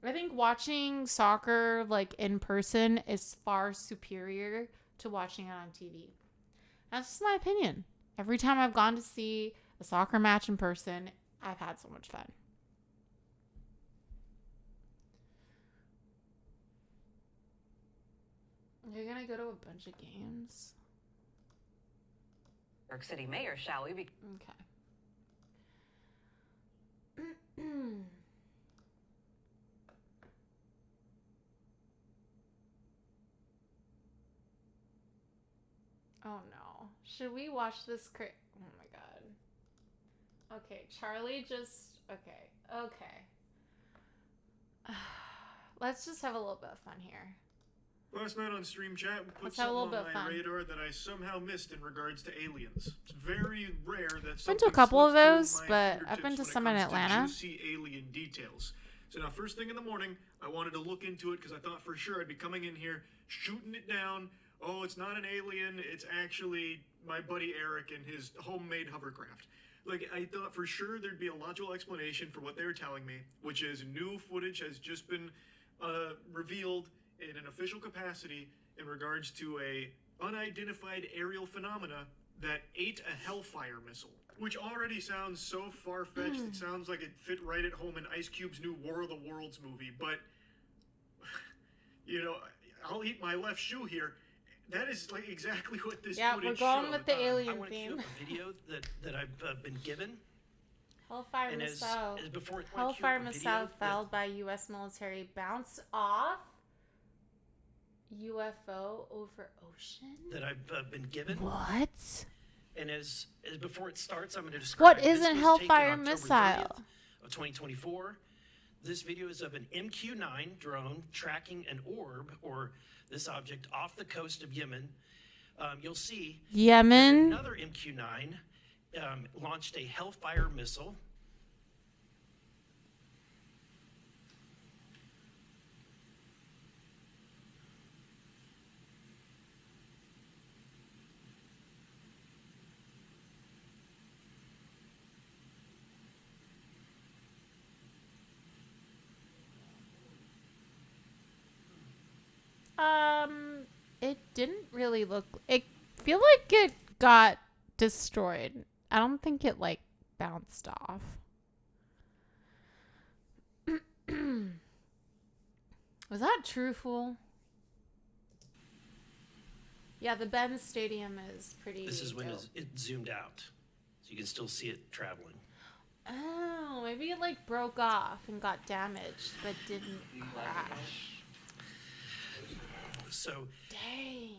I think watching soccer like in person is far superior to watching it on TV. That's just my opinion. Every time I've gone to see a soccer match in person, I've had so much fun. You're gonna go to a bunch of games? New York City Mayor, shall we? Okay. Oh no. Should we watch this oh my god. Okay, Charlie just... Okay. Let's just have a little bit of fun here. Last night on Stream Chat, we put Let's have a something little on bit of my fun. radar that I somehow missed in regards to aliens. It's very rare that I've been something to a couple of slips those, through my but I've been to fingertips some when in it comes to Atlanta. juicy alien details. So now, first thing in the morning, I wanted to look into it because I thought for sure I'd be coming in here, shooting it down. Oh, it's not an alien. It's actually my buddy Eric and his homemade hovercraft. Like, I thought for sure there'd be a logical explanation for what they were telling me, which is new footage has just been revealed in an official capacity in regards to a unidentified aerial phenomena that ate a Hellfire missile, which already sounds so far-fetched. It sounds like it fit right at home in Ice Cube's new War of the Worlds movie, but, you know, I'll eat my left shoe here. That is like exactly what this footage we're going showed. with the alien I want to theme. cue up a video that I've been given. Hellfire And missile. as before, Hellfire missile fouled by U.S. military bounce off UFO over ocean. that I've been given. What? And as before it starts, I'm going to describe. What is this a was Hellfire taken October missile? 30th of 2024. This video is of an MQ-9 drone tracking an orb or this object off the coast of Yemen. You'll see Yemen. that another MQ-9 launched a Hellfire missile. It didn't really look. It feel like it got destroyed. I don't think it like bounced off. Was that truthful? Yeah, the Benz Stadium is pretty. This is when dope. it zoomed out, so you can still see it traveling. Oh, maybe it like broke off and got damaged, but didn't crash. So, dang.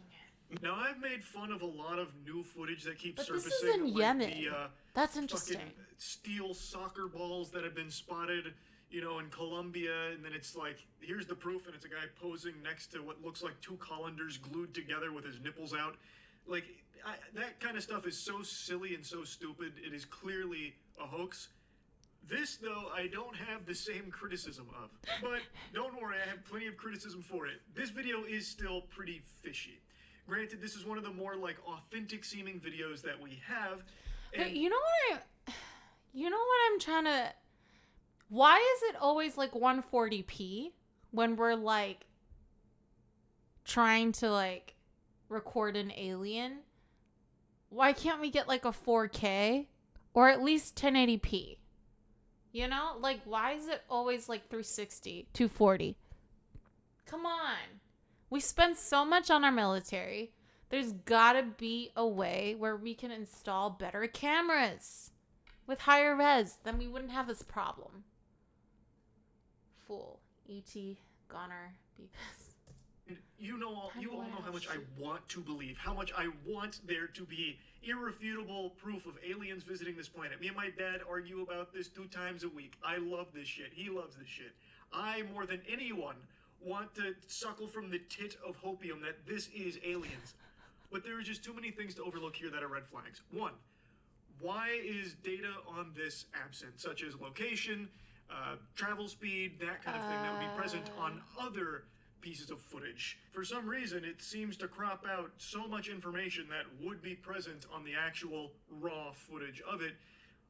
Now, I've made fun of a lot of new footage that keeps But this surfacing. is in like Yemen. The, That's interesting. fucking steel soccer balls that have been spotted, you know, in Colombia, and then it's like, here's the proof, and it's a guy posing next to what looks like two colanders glued together with his nipples out. Like, that kind of stuff is so silly and so stupid. It is clearly a hoax. This, though, I don't have the same criticism of. But don't worry, I have plenty of criticism for it. This video is still pretty fishy. Granted, this is one of the more, like, authentic-seeming videos that we have. But you know what I'm trying to... Why is it always, like, 140p when we're, like, trying to, like, record an alien? Why can't we get, like, a 4K? Or at least 1080p? You know? Like, why is it always, like, 360, 240? Come on. We spend so much on our military. There's gotta be a way where we can install better cameras with higher res. Then we wouldn't have this problem. Fool. E.T. Goner. Beavis. You all know how much I want to believe, how much I want there to be irrefutable proof of aliens visiting this planet. Me and my dad argue about this 2 times a week. I love this shit. He loves this shit. I, more than anyone, want to suckle from the tit of hopium that this is aliens. But there are just too many things to overlook here that are red flags. One, why is data on this absent, such as location, travel speed, that kind of thing that would be present on other pieces of footage? For some reason, it seems to crop out so much information that would be present on the actual raw footage of it.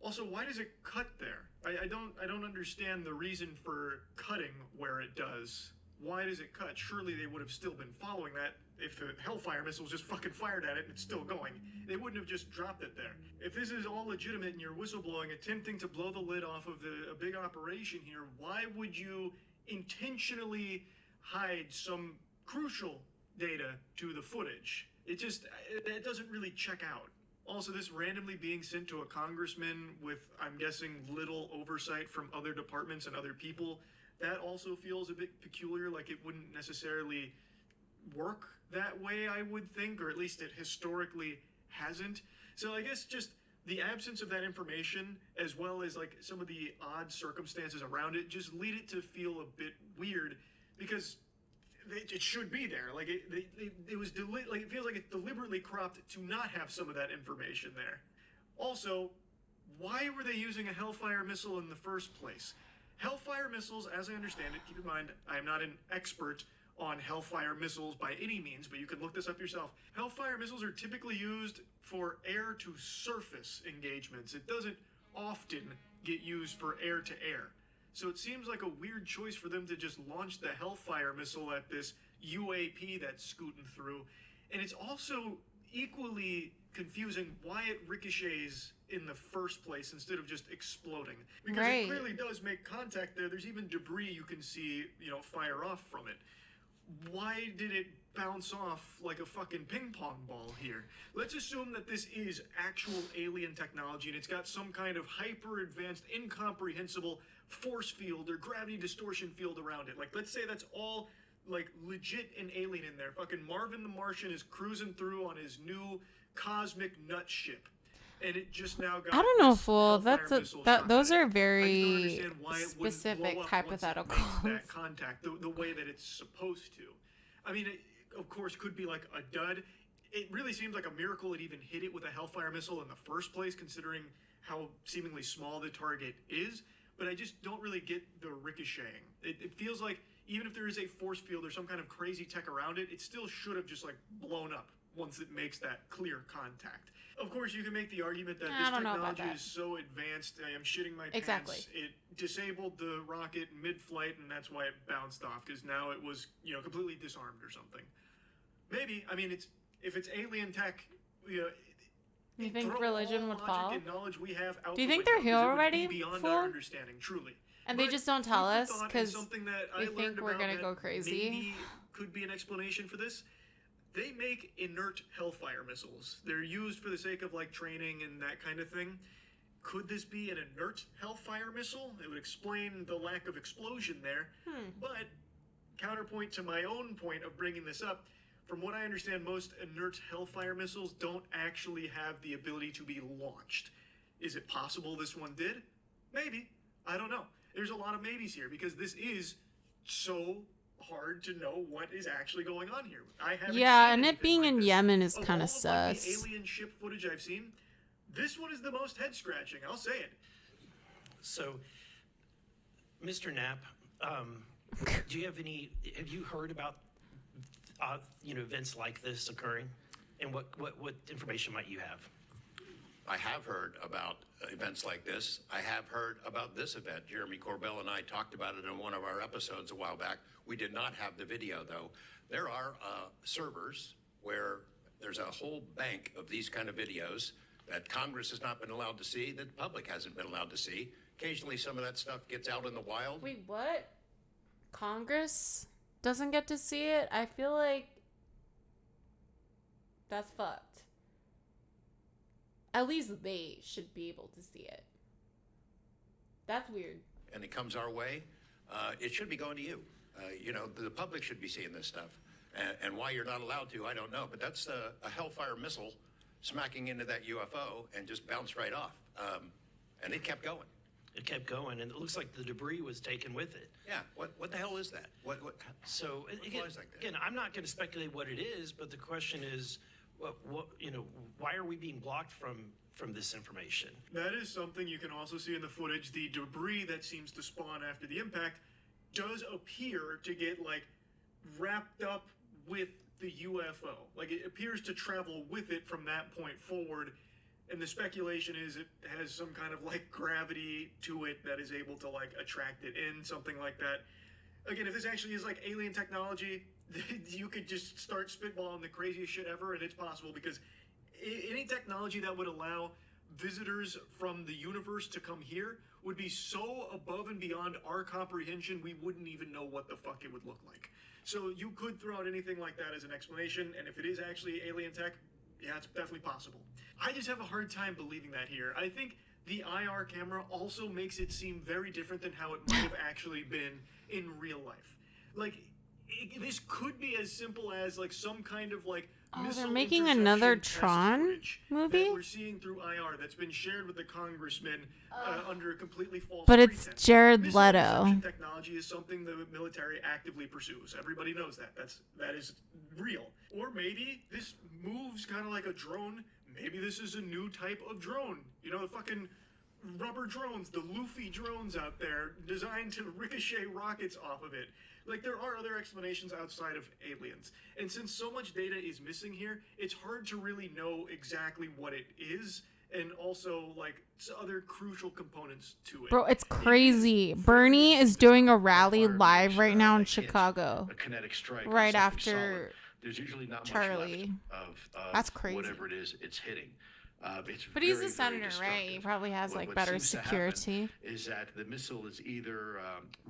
Also, why does it cut there? I don't understand the reason for cutting where it does. Why does it cut? Surely they would have still been following that if the Hellfire missile was just fucking fired at it and it's still going. They wouldn't have just dropped it there. If this is all legitimate and you're whistleblowing, attempting to blow the lid off of a big operation here, why would you intentionally hide some crucial data to the footage? It doesn't really check out. Also, this randomly being sent to a congressman with, I'm guessing, little oversight from other departments and other people, that also feels a bit peculiar, like it wouldn't necessarily work that way, I would think, or at least it historically hasn't. So I guess just the absence of that information, as well as like some of the odd circumstances around it, just lead it to feel a bit weird, because it should be there. Like it was like it feels like it's deliberately cropped to not have some of that information there. Also, why were they using a Hellfire missile in the first place? Hellfire missiles, as I understand it, keep in mind, I am not an expert on Hellfire missiles by any means, but you can look this up yourself. Hellfire missiles are typically used for air-to-surface engagements. It doesn't often get used for air-to-air. So it seems like a weird choice for them to just launch the Hellfire missile at this UAP that's scooting through. And it's also equally confusing why it ricochets in the first place instead of just exploding. Because it clearly does make contact there. There's even debris you can see, fire off from it. Why did it bounce off like a fucking ping pong ball here? Let's assume that this is actual alien technology and it's got some kind of hyper advanced, incomprehensible force field or gravity distortion field around it. Like, let's say that's all like legit and alien in there. Fucking Marvin the Martian is cruising through on his new cosmic nut ship, and it just now got. I don't know, fool. Those are very specific hypotheticals. That contact the way that it's supposed to. I mean, it, of course, could be like a dud. It really seems like a miracle it even hit it with a Hellfire missile in the first place, considering how seemingly small the target is. But I just don't really get the ricocheting. It feels like even if there is a force field or some kind of crazy tech around it, it still should have just like blown up once it makes that clear contact. Of course, you can make the argument that this technology is so advanced, I am shitting my pants. It disabled the rocket mid-flight, and that's why it bounced off, because now it was, completely disarmed or something. Maybe. I mean, if it's alien tech, you think religion would fall? We have out Do you think they're here already? Beyond our understanding, truly. And they just don't tell us because we think we're gonna go crazy. Maybe could be an explanation for this. They make inert Hellfire missiles. They're used for the sake of like training and that kind of thing. Could this be an inert Hellfire missile? It would explain the lack of explosion there. But counterpoint to my own point of bringing this up, from what I understand, most inert Hellfire missiles don't actually have the ability to be launched. Is it possible this one did? Maybe. I don't know. There's a lot of maybes here because this is so hard to know what is actually going on here. I haven't seen and it anything being like in this. Yemen is Of kind all of of, like, the sus. alien ship footage I've seen, this one is the most head scratching. I'll say it. So, Mr. Knapp, have you heard about, events like this occurring? And what information might you have? I have heard about events like this. I have heard about this event. Jeremy Corbell and I talked about it in one of our episodes a while back. We did not have the video, though. There are servers where there's a whole bank of these kind of videos that Congress has not been allowed to see, that the public hasn't been allowed to see. Occasionally, some of that stuff gets out in the wild. Wait, what? Congress doesn't get to see it? I feel like that's fucked. At least they should be able to see it. That's weird. And it comes our way, it should be going to you. The public should be seeing this stuff. And why you're not allowed to, I don't know. But that's a Hellfire missile smacking into that UFO and just bounced right off. And it kept going. It kept going, and it looks like the debris was taken with it. Yeah, what the hell is that? So again, I'm not going to speculate what it is, but the question is, why are we being blocked from this information? That is something you can also see in the footage. The debris that seems to spawn after the impact does appear to get wrapped up with the UFO. It appears to travel with it from that point forward. And the speculation is it has some kind of gravity to it that is able to attract it in, something like that. Again, if this actually is alien technology, you could just start spitballing the craziest shit ever, and it's possible because any technology that would allow visitors from the universe to come here would be so above and beyond our comprehension, we wouldn't even know what the fuck it would look like. So you could throw out anything like that as an explanation, and if it is actually alien tech, yeah, it's definitely possible. I just have a hard time believing that here. I think the IR camera also makes it seem very different than how it might have actually been in real life. This could be as simple as some kind of they're making another test Tron footage movie? that we're seeing through IR that's been shared with the congressman under a completely false But it's pretense. Jared Missile Leto. interception technology is something the military actively pursues. Everybody knows that. That is real. Or maybe this moves kind of like a drone. Maybe this is a new type of drone. The fucking rubber drones, the Luffy drones out there designed to ricochet rockets off of it. There are other explanations outside of aliens. And since so much data is missing here, it's hard to really know exactly what it is and also other crucial components to it. Bro, it's crazy. Bernie is doing a rally live right now in Chicago. A kinetic strike on Right something after solid. There's usually not Charlie. much left of That's crazy. whatever it is it's hitting. But he's a senator, right? He probably has What better seems to happen security. is that the missile is either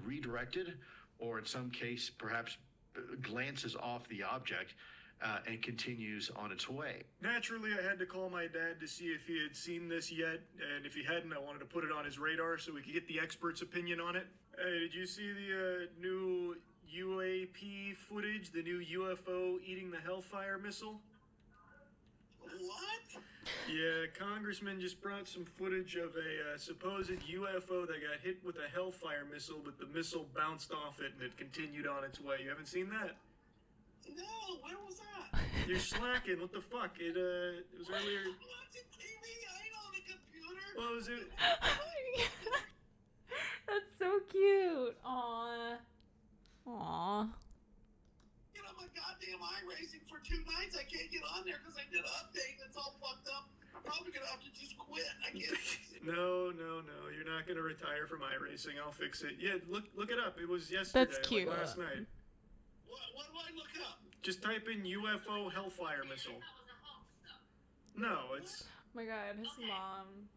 redirected or in some case perhaps glances off the object and continues on its way. Naturally, I had to call my dad to see if he had seen this yet, and if he hadn't, I wanted to put it on his radar so we could get the expert's opinion on it. Hey, did you see the new UAP footage, the new UFO eating the Hellfire missile? What? Yeah, Congressman just brought some footage of a supposed UFO that got hit with a Hellfire missile, but the missile bounced off it and it continued on its way. You haven't seen that? No, where was that? You're slacking. What the fuck? It was earlier. Watching TV, I ain't on the computer. What was it? That's so cute. Aww. Get on my goddamn iRacing for 2 nights. I can't get on there because I did an update and it's all fucked up. I'm probably gonna have to just quit. I can't fix it. No. You're not gonna retire from iRacing. I'll fix it. Yeah, look it up. It was yesterday. That's cute. Last night. What do I look up? Just type in UFO Hellfire missile. No, it's. Oh my god, his mom.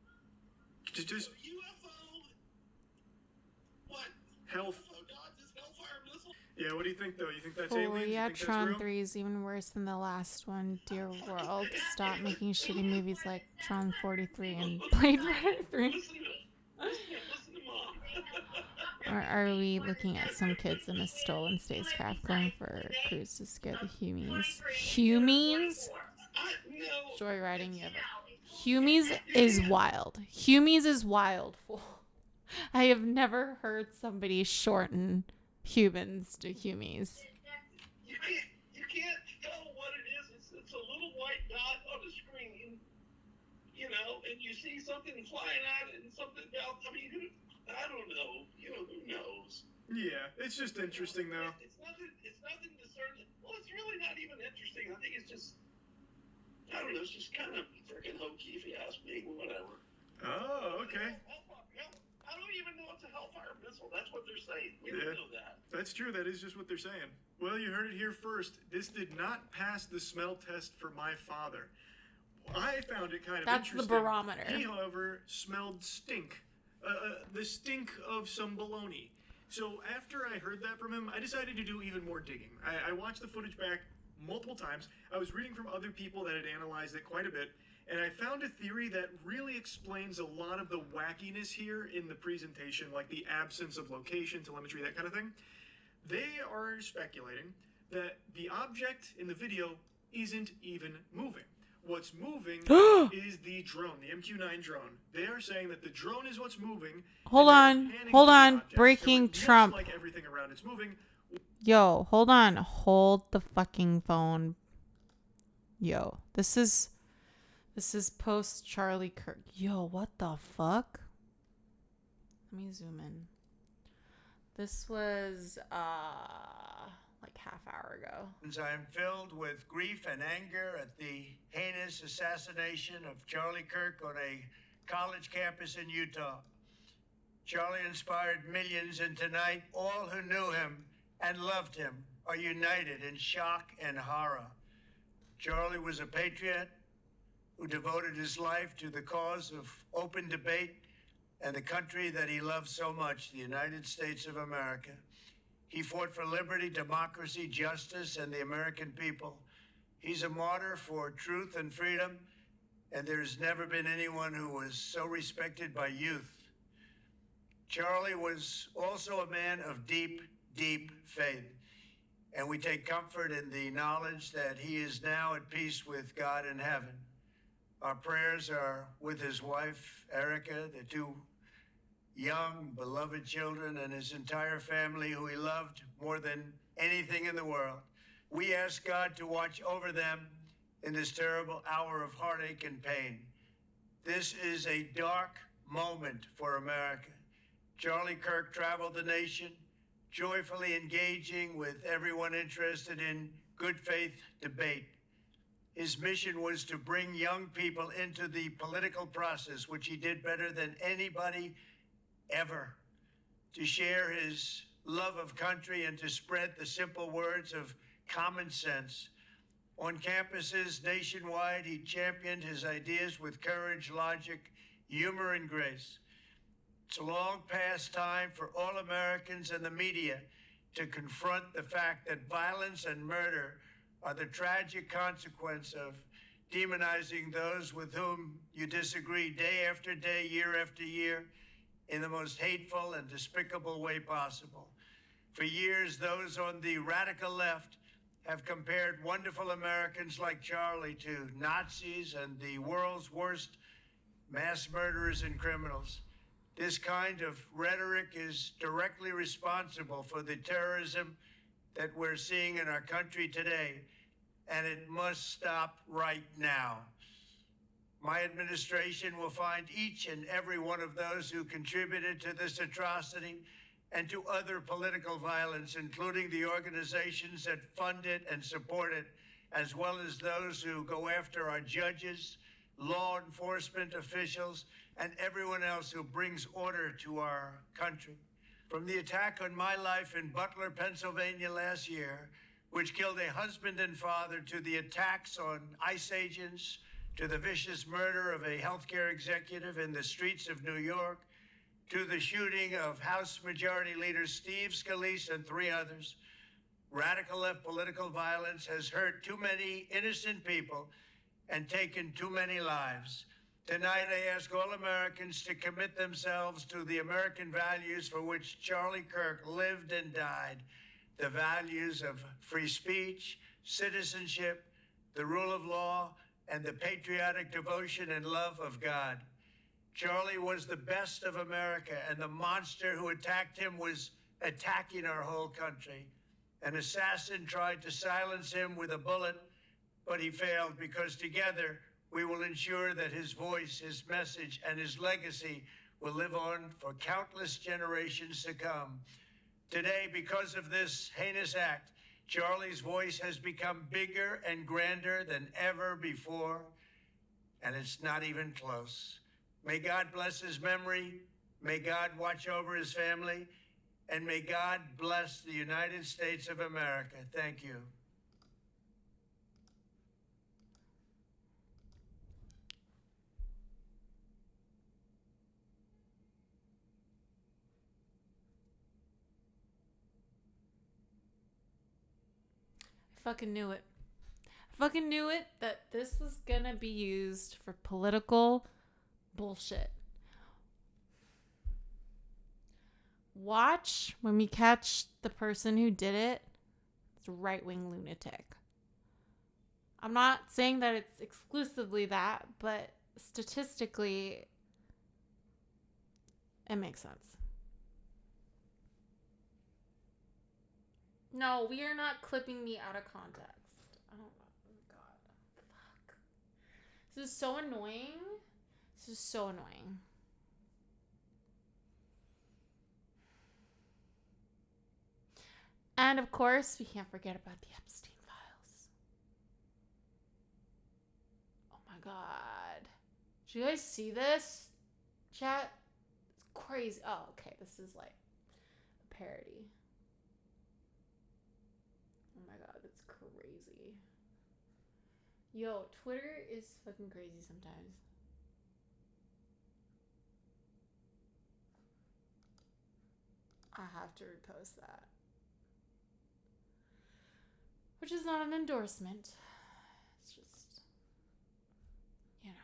Just UFO. What? Health. Hellfire missile? Yeah, what do you think though? You think that's Oh aliens? yeah, You think that's Tron real? 3 is even worse than the last one. Dear world, stop making shitty movies like Tron 43 and Blade Runner 3. Listen to mom. Or are we looking at some kids in a stolen spacecraft going for a cruise to scare the Humies? Humies? Joyriding, you have a... Humies is wild. Humies is wild. I have never heard somebody shorten humans to Humies. You can't tell what it is. It's a little white dot on a screen, you know, and you see something flying out and something else. I mean, I don't know. You know, who knows? Yeah, it's just interesting though. It's nothing discernible. Well, it's really not even interesting. I think it's just, I don't know. It's just kind of freaking hokey, if you ask me. Whatever. Oh, okay. I don't even know it's a Hellfire missile. That's what they're saying. We don't know that. That's true. That is just what they're saying. Well, you heard it here first. This did not pass the smell test for my father. I found it kind of That's interesting. the barometer. He, however, smelled stink. The stink of some baloney. So after I heard that from him, I decided to do even more digging. I watched the footage back multiple times. I was reading from other people that had analyzed it quite a bit. And I found a theory that really explains a lot of the wackiness here in the presentation, like the absence of location, telemetry, that kind of thing. They are speculating that the object in the video isn't even moving. What's moving is the drone, the MQ-9 drone. They are saying that the drone is what's moving. Hold on. Breaking Trump. Like everything around it's moving. Yo, hold on. Hold the fucking phone. Yo, this is post Charlie Kirk. Yo, what the fuck? Let me zoom in. This was like half hour ago. I'm filled with grief and anger at the heinous assassination of Charlie Kirk on a college campus in Utah. Charlie inspired millions, and tonight all who knew him and loved him are united in shock and horror. Charlie was a patriot who devoted his life to the cause of open debate and the country that he loved so much, the United States of America. He fought for liberty, democracy, justice, and the American people. He's a martyr for truth and freedom, and there's never been anyone who was so respected by youth. Charlie was also a man of deep, deep faith, and we take comfort in the knowledge that he is now at peace with God in heaven. Our prayers are with his wife, Erica, the two young, beloved children, and his entire family, who he loved more than anything in the world. We ask God to watch over them in this terrible hour of heartache and pain. This is a dark moment for America. Charlie Kirk traveled the nation, joyfully engaging with everyone interested in good faith debate. His mission was to bring young people into the political process, which he did better than anybody ever, to share his love of country and to spread the simple words of common sense. On campuses nationwide, he championed his ideas with courage, logic, humor, and grace. It's a long past time for all Americans and the media to confront the fact that violence and murder are the tragic consequence of demonizing those with whom you disagree day after day, year after year, in the most hateful and despicable way possible. For years, those on the radical left have compared wonderful Americans like Charlie to Nazis and the world's worst mass murderers and criminals. This kind of rhetoric is directly responsible for the terrorism that we're seeing in our country today, and it must stop right now. My administration will find each and every one of those who contributed to this atrocity and to other political violence, including the organizations that fund it and support it, as well as those who go after our judges, law enforcement officials, and everyone else who brings order to our country. From the attack on my life in Butler, Pennsylvania last year, which killed a husband and father, to the attacks on ICE agents, to the vicious murder of a healthcare executive in the streets of New York, to the shooting of House Majority Leader Steve Scalise and 3 others, radical left political violence has hurt too many innocent people and taken too many lives. Tonight, I ask all Americans to commit themselves to the American values for which Charlie Kirk lived and died, the values of free speech, citizenship, the rule of law, and the patriotic devotion and love of God. Charlie was the best of America, and the monster who attacked him was attacking our whole country. An assassin tried to silence him with a bullet, but he failed because together we will ensure that his voice, his message, and his legacy will live on for countless generations to come. Today, because of this heinous act, Charlie's voice has become bigger and grander than ever before, and it's not even close. May God bless his memory, may God watch over his family, and may God bless the United States of America. Thank you. I fucking knew it. I fucking knew it that this was gonna be used for political bullshit. Watch when we catch the person who did it. It's a right-wing lunatic. I'm not saying that it's exclusively that, but statistically, it makes sense. No, we are not clipping me out of context. Oh my god. Fuck. This is so annoying. This is so annoying. And of course, we can't forget about the Epstein files. Oh my god. Did you guys see this? Chat? It's crazy. Oh, okay. This is like a parody. Oh my god, that's crazy. Yo, Twitter is fucking crazy sometimes. I have to repost that. Which is not an endorsement. It's just, you know.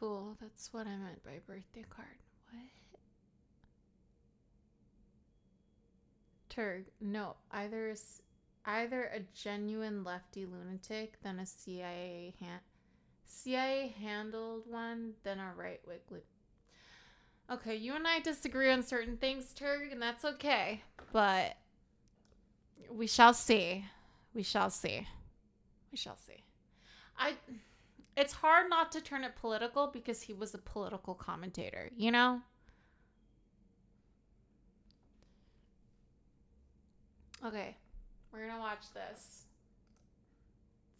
Fool, that's what I meant by birthday card. What? Turg, no. Either a genuine lefty lunatic than a CIA handled one than a right-wing lunatic. Okay, you and I disagree on certain things, Turg, and that's okay. But we shall see. We shall see. We shall see. It's hard not to turn it political because he was a political commentator, you know? Okay, we're gonna watch this.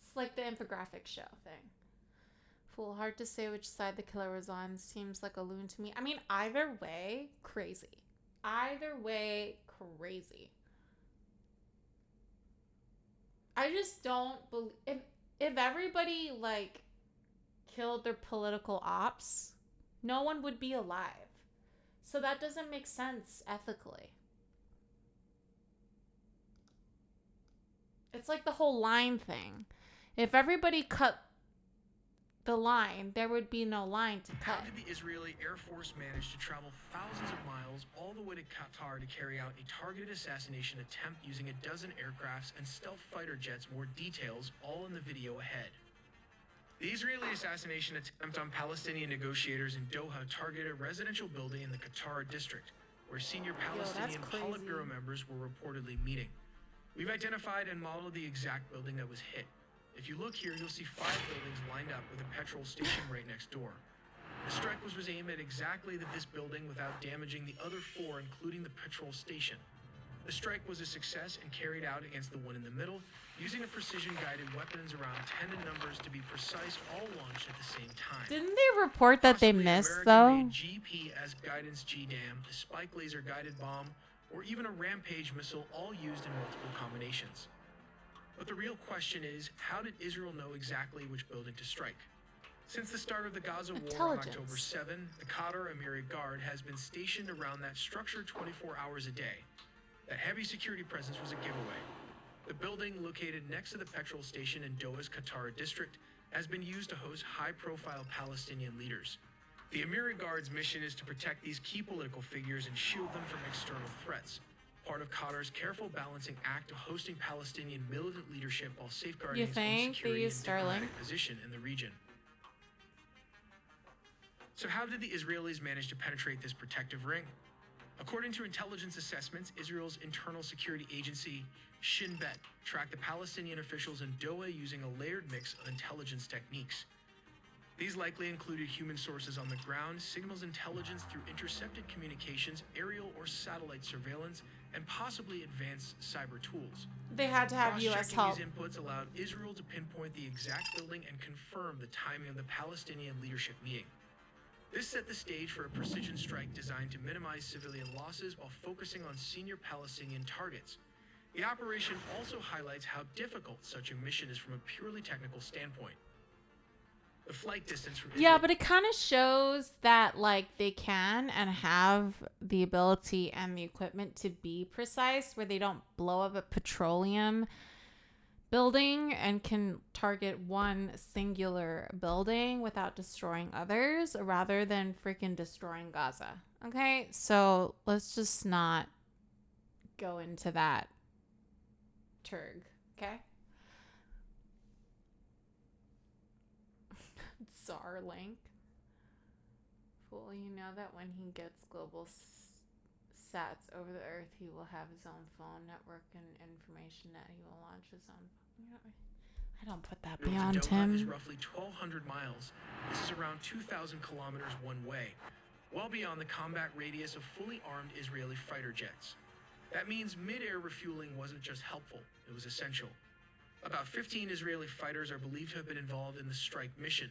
It's like the infographic show thing. Fool, hard to say which side the killer was on. Seems like a loon to me. I mean, either way, crazy. Either way, crazy. I just don't believe... If everybody, like, killed their political ops, no one would be alive. So that doesn't make sense ethically. It's like the whole line thing. If everybody cut the line, there would be no line to cut. How did the Israeli Air Force manage to travel thousands of miles all the way to Qatar to carry out a targeted assassination attempt using a dozen aircrafts and stealth fighter jets? More details all in the video ahead. The Israeli assassination attempt on Palestinian negotiators in Doha targeted a residential building in the Qatar district, where senior Palestinian Politburo members were reportedly meeting. We've identified and modeled the exact building that was hit. If you look here, you'll see 5 buildings lined up with a petrol station right next door. The strike was aimed at exactly this building without damaging the other 4, including the petrol station. The strike was a success and carried out against the one in the middle, using a precision-guided weapons around 10 in numbers to be precise, all launched at the same time. Didn't they report that they missed, though? GPS guidance GDAM, a spike laser guided bomb, or even a Rampage missile, all used in multiple combinations. But the real question is, how did Israel know exactly which building to strike? Since the start of the Gaza war on October 7, the Qatar Emiri Guard has been stationed around that structure 24 hours a day. That heavy security presence was a giveaway. The building, located next to the petrol station in Doha's Qatar district, has been used to host high-profile Palestinian leaders. The Emiri Guard's mission is to protect these key political figures and shield them from external threats, part of Qatar's careful balancing act of hosting Palestinian militant leadership while safeguarding its own security and diplomatic position in the region. So how did the Israelis manage to penetrate this protective ring? According to intelligence assessments, Israel's internal security agency, Shin Bet, tracked the Palestinian officials in Doha using a layered mix of intelligence techniques. These likely included human sources on the ground, signals intelligence through intercepted communications, aerial or satellite surveillance, and possibly advanced cyber tools. They had to have U.S. help. These inputs allowed Israel to pinpoint the exact building and confirm the timing of the Palestinian leadership meeting. This set the stage for a precision strike designed to minimize civilian losses while focusing on senior Palestinian targets. The operation also highlights how difficult such a mission is from a purely technical standpoint. The flight distance from Yeah, but it kind of shows that like they can and have the ability and the equipment to be precise, where they don't blow up a petroleum building and can target one singular building without destroying others, rather than freaking destroying Gaza. Okay, so let's just not go into that turg. Okay. Starlink. Fool, you know that when he gets global sats over the earth, he will have his own phone network and information that he will launch his own. You know, I don't put that beyond him. Is roughly 1,200 miles. This is around 2,000 kilometers one way, well beyond the combat radius of fully armed Israeli fighter jets. That means mid-air refueling wasn't just helpful, it was essential. About 15 Israeli fighters are believed to have been involved in the strike mission,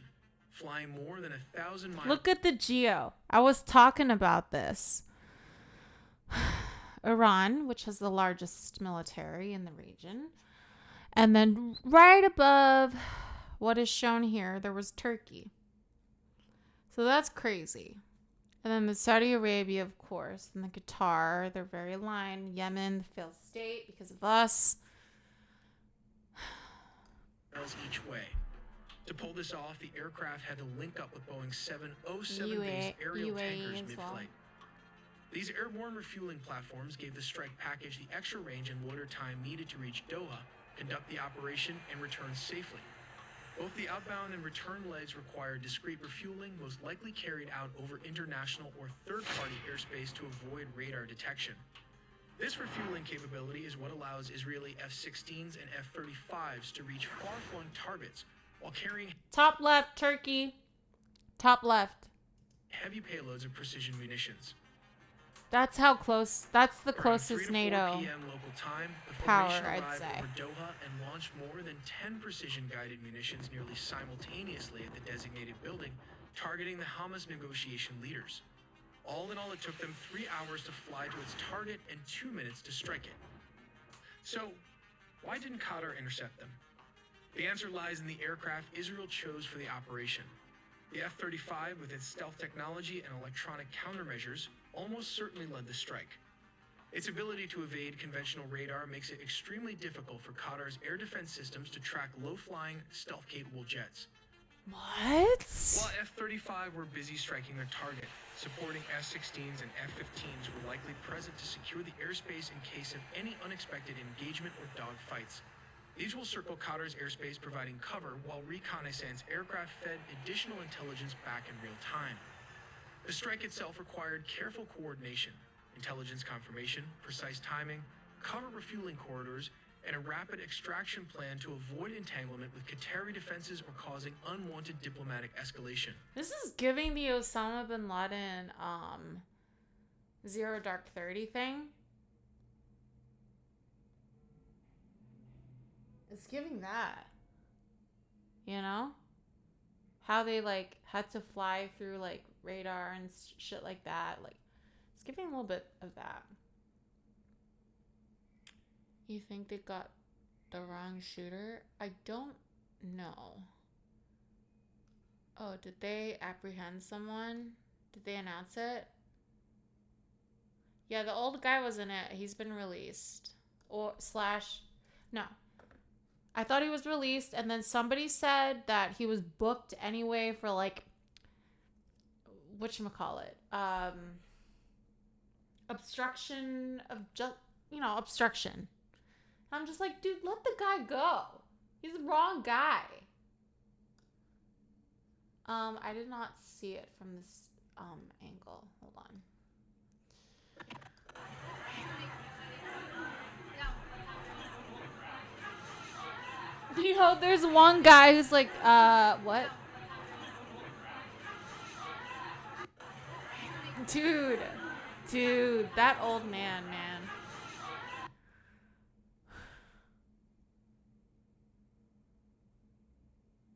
flying more than 1,000 miles. Look at the geo. I was talking about this. Iran, which has the largest military in the region. And then right above what is shown here, there was Turkey. So that's crazy. And then the Saudi Arabia, of course, and the Qatar, they're very aligned. Yemen, the failed state because of us. Each way. To pull this off, the aircraft had to link up with Boeing 707-based aerial tankers mid-flight. These airborne refueling platforms gave the strike package the extra range and loiter time needed to reach Doha, conduct the operation, and return safely. Both the outbound and return legs required discrete refueling, most likely carried out over international or third-party airspace to avoid radar detection. This refueling capability is what allows Israeli F-16s and F-35s to reach far-flung targets while carrying top left, Turkey. Top left. Heavy payloads of precision munitions. That's how close. That's the closest 3 to 4 NATO p.m. local time, the power, formation I'd arrived say. over Doha and launched more than 10 precision-guided munitions nearly simultaneously at the designated building, targeting the Hamas negotiation leaders. All in all, it took them 3 hours to fly to its target and 2 minutes to strike it. So, why didn't Qatar intercept them? The answer lies in the aircraft Israel chose for the operation. The F-35, with its stealth technology and electronic countermeasures, almost certainly led the strike. Its ability to evade conventional radar makes it extremely difficult for Qatar's air defense systems to track low-flying, stealth-capable jets. What? While F-35 were busy striking their target, supporting F-16s and F-15s were likely present to secure the airspace in case of any unexpected engagement or dogfights. These will circle Qatar's airspace, providing cover, while reconnaissance aircraft fed additional intelligence back in real time. The strike itself required careful coordination, intelligence confirmation, precise timing, cover refueling corridors, and a rapid extraction plan to avoid entanglement with Qatari defenses or causing unwanted diplomatic escalation. This is giving the Osama bin Laden Zero Dark 30 thing. It's giving that. You know? How they like had to fly through like radar and shit like that. Like, it's giving a little bit of that. You think they got the wrong shooter? I don't know. Oh, did they apprehend someone? Did they announce it? Yeah, the old guy was in it. He's been released. No. I thought he was released, and then somebody said that he was booked anyway for, like, whatchamacallit? Obstruction of obstruction. I'm just like, dude, let the guy go. He's the wrong guy. I did not see it from this angle. Hold on. There's one guy who's like, what? Dude, that old man.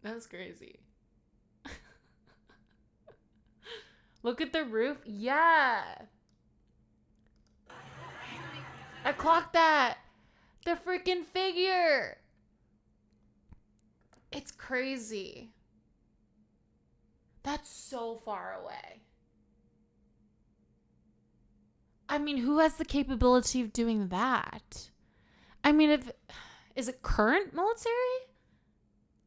That's crazy. Look at the roof. Yeah. I clocked that. The freaking figure. It's crazy. That's so far away. I mean, who has the capability of doing that? I mean, is it current military?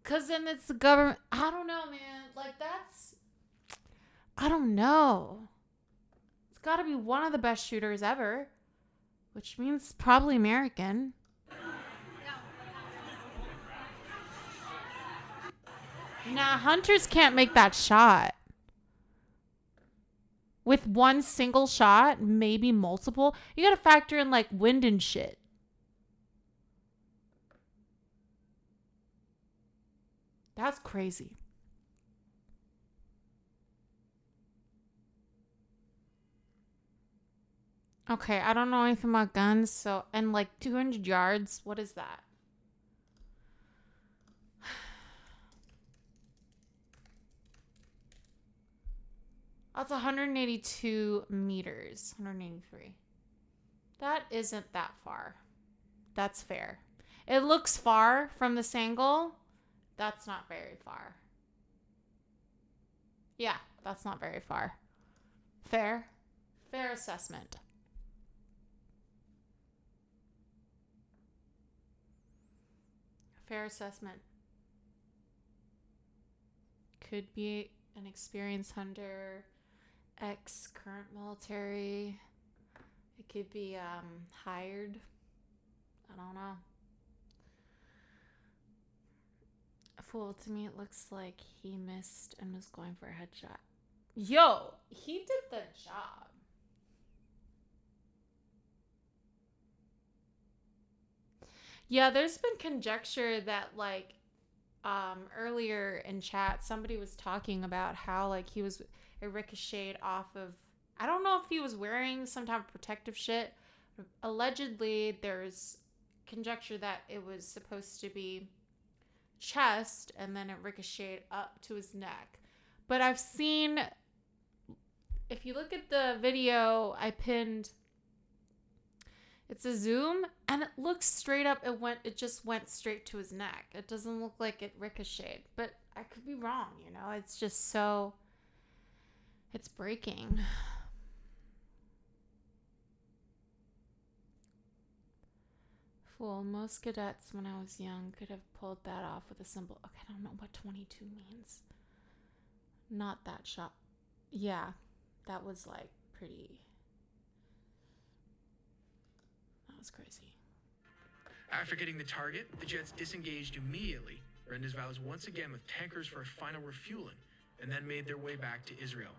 Because then it's the government. I don't know, man. Like, I don't know. It's got to be one of the best shooters ever, which means probably American. Nah, hunters can't make that shot. With one single shot, maybe multiple. You gotta factor in, like, wind and shit. That's crazy. Okay, I don't know anything about guns, so... And, like, 200 yards, what is that? That's 182 meters. 183. That isn't that far. That's fair. It looks far from this angle. That's not very far. Yeah, that's not very far. Fair. Fair assessment. Fair assessment. Could be an experienced hunter, ex-current military. It could be hired. I don't know. Fool, to me it looks like he missed and was going for a headshot. Yo, he did the job. Yeah, there's been conjecture that, like, earlier in chat, somebody was talking about how, like, it ricocheted off of, I don't know if he was wearing some type of protective shit. Allegedly, there's conjecture that it was supposed to be chest and then it ricocheted up to his neck. But I've seen, if you look at the video I pinned, it's a zoom and it looks straight up. It just went straight to his neck. It doesn't look like it ricocheted, but I could be wrong, you know? It's just so, it's breaking. Fool, most cadets when I was young could have pulled that off with a simple, okay, I don't know what 22 means. Not that shot. Yeah, that was like pretty, that was crazy. After getting the target, the jets disengaged immediately, rendezvoused once again with tankers for a final refueling, and then made their way back to Israel.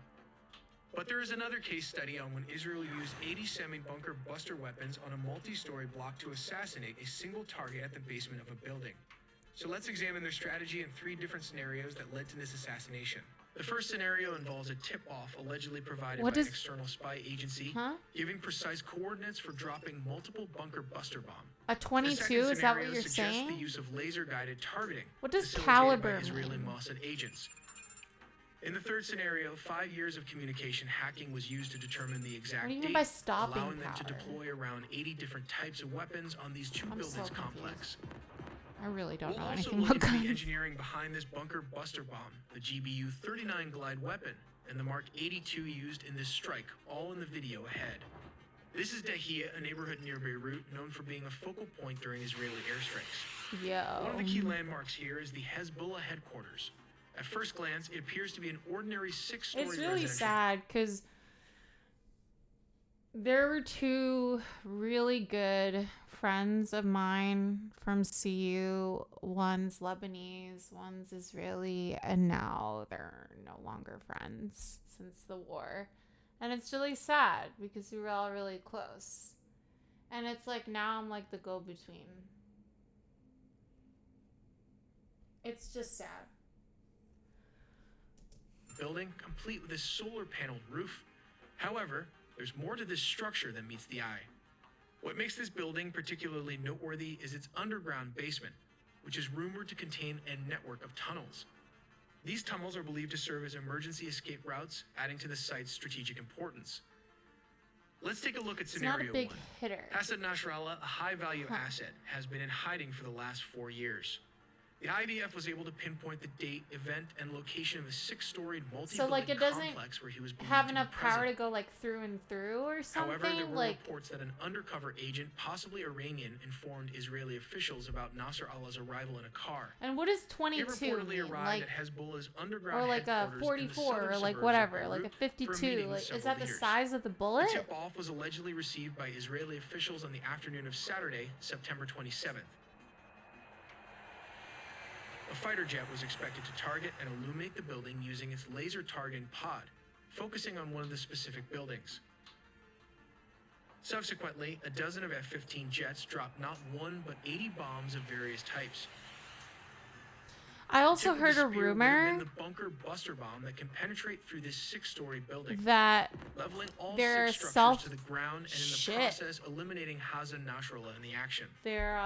But there is another case study on when Israel used 80 semi-bunker buster weapons on a multi-story block to assassinate a single target at the basement of a building. So let's examine their strategy in 3 different scenarios that led to this assassination. The first scenario involves a tip-off allegedly provided by an external spy agency, giving precise coordinates for dropping multiple bunker buster bomb. A 22, is that what you're saying? The use of laser-guided targeting. What does caliber by Israeli mean? Mossad agents. In the third scenario, 5 years of communication hacking was used to determine the exact What do you date, mean by stopping allowing them to power? deploy around 80 different types of weapons on these 2 buildings complex. I really don't know We'll also anything look about into the guns. engineering behind this bunker buster bomb, the GBU-39 glide weapon, and the Mark 82 used in this strike, all in the video ahead. This is Dahia, a neighborhood near Beirut known for being a focal point during Israeli airstrikes. Yo. One of the key landmarks here is the Hezbollah headquarters. At first glance, it appears to be an ordinary 6-story It's really residential. sad because there were two really good friends of mine from CU. One's Lebanese, one's Israeli, and now they're no longer friends since the war. And it's really sad because we were all really close. And it's like now I'm like the go-between. It's just sad. Building complete with a solar paneled roof. However, there's more to this structure than meets the eye. What makes this building particularly noteworthy is its underground basement, which is rumored to contain a network of tunnels. These tunnels are believed to serve as emergency escape routes, adding to the site's strategic importance. Let's take a look at scenario It's not a big one. hitter. Hassan Nasrallah, a high-value asset, has been in hiding for the last 4 years. The IDF was able to pinpoint the date, event, and location of a 6-storied So like multi-building it doesn't complex where he was believed have to enough be power present. to go like through and through or something. However, there were like reports that an undercover agent, possibly Iranian, informed Israeli officials about Nasr Allah's arrival in a car. and what is He 22 reportedly mean? arrived Like at Hezbollah's underground or like a headquarters in the 44 southern or like suburbs of whatever, like a Beirut for a 52. meeting with Like is several that the leaders. size of the bullet? The tip-off was allegedly received by Israeli officials on the afternoon of Saturday, September 27th. A fighter jet was expected to target and illuminate the building using its laser targeting pod, focusing on one of the specific buildings. Subsequently, a dozen of F-15 jets dropped not one but 80 bombs of various types. I also The tip of the heard a spear would have been rumor the bunker buster bomb that can penetrate through this 6-story building, that leveling all they're 6 structures to the self ground and in the shit. process eliminating Hassan Nasrallah in the action. Their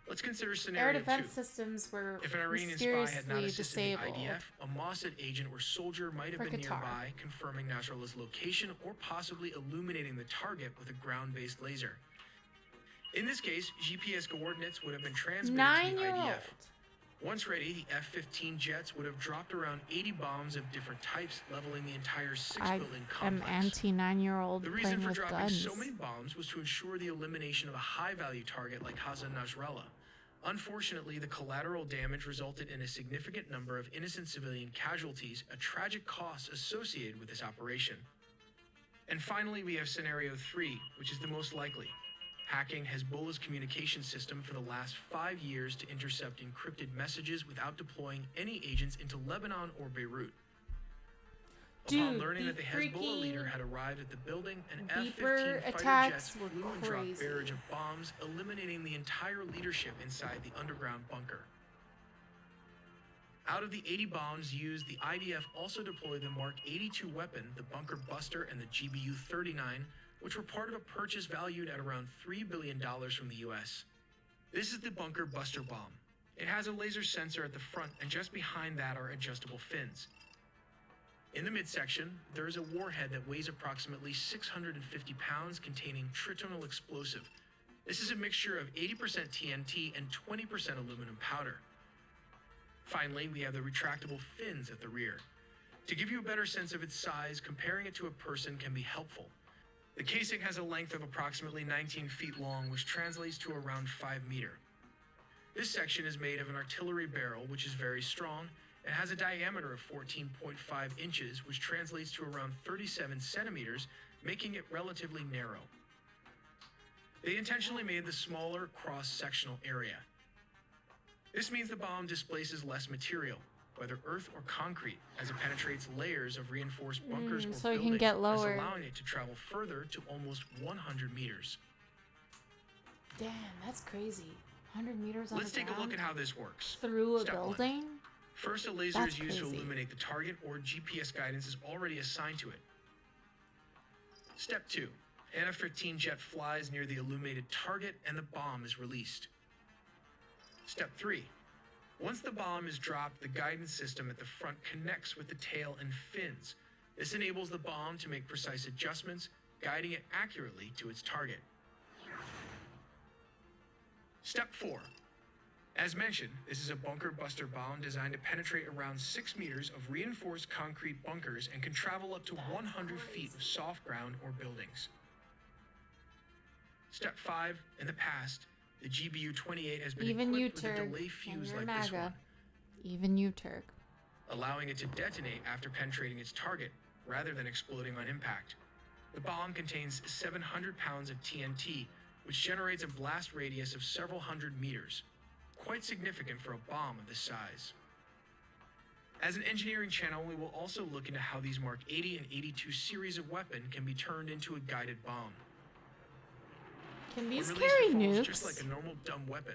Let's consider air scenario defense 2. systems were If an Iranian spy had not mysteriously assisted the disabled. IDF, a Mossad agent or soldier might have For been Qatar. nearby, confirming Nasrallah's location or possibly illuminating the target with a ground-based laser. In this case, GPS coordinates would have been transmitted to the 9-year-old. IDF. Once ready, the F-15 jets would have dropped around 80 bombs of different types, leveling the entire I 6-building am complex. anti 9-year-old The reason playing for with dropping guns. so many bombs was to ensure the elimination of a high-value target like Hassan Nasrallah. Unfortunately, the collateral damage resulted in a significant number of innocent civilian casualties, a tragic cost associated with this operation. And finally, we have scenario 3, which is the most likely. Hacking Hezbollah's communication system for the last 5 years to intercept encrypted messages without deploying any agents into Lebanon or Beirut. Upon Dude, learning the that the Hezbollah leader freaking had arrived at the building, an beeper F-15 fighter attacks jets were flew and dropped crazy. barrage of bombs, eliminating the entire leadership inside the underground bunker. Out of the 80 bombs used, the IDF also deployed the Mark 82 weapon, the Bunker Buster and the GBU-39, which were part of a purchase valued at around $3 billion from the US. This is the Bunker Buster bomb. It has a laser sensor at the front, and just behind that are adjustable fins. In the midsection, there is a warhead that weighs approximately 650 pounds containing tritonal explosive. This is a mixture of 80% TNT and 20% aluminum powder. Finally, we have the retractable fins at the rear. To give you a better sense of its size, comparing it to a person can be helpful. The casing has a length of approximately 19 feet long, which translates to around 5 meters. This section is made of an artillery barrel, which is very strong, and has a diameter of 14.5 inches, which translates to around 37 centimeters, making it relatively narrow. They intentionally made the smaller cross-sectional area. This means the bomb displaces less material, whether earth or concrete, as it penetrates layers of reinforced bunkers or so it can building, get thus lower. allowing it to travel further to almost 100 meters. Damn, that's crazy. 100 meters on Let's the take a look ground at how this works. through a Step one. building. First, a laser That's is used to crazy. illuminate the target, or GPS guidance is already assigned to it. Step 2. An F-15 jet flies near the illuminated target and the bomb is released. Step 3. Once the bomb is dropped, the guidance system at the front connects with the tail and fins. This enables the bomb to make precise adjustments, guiding it accurately to its target. Step 4. As mentioned, this is a bunker buster bomb designed to penetrate around 6 meters of reinforced concrete bunkers and can travel up to 100 feet of soft ground or buildings. Step 5, in the past, the GBU-28 has been Even you, equipped with a Turk. delay fuse You're like this MAGA. one, Even you, Turk. allowing it to detonate after penetrating its target rather than exploding on impact. The bomb contains 700 pounds of TNT, which generates a blast radius of several hundred meters, quite significant for a bomb of this size. As an engineering channel, we will also look into how these Mark 80 and 82 series of weapon can be turned into a guided bomb. Can these When released, carry it falls nukes? just like a normal dumb weapon.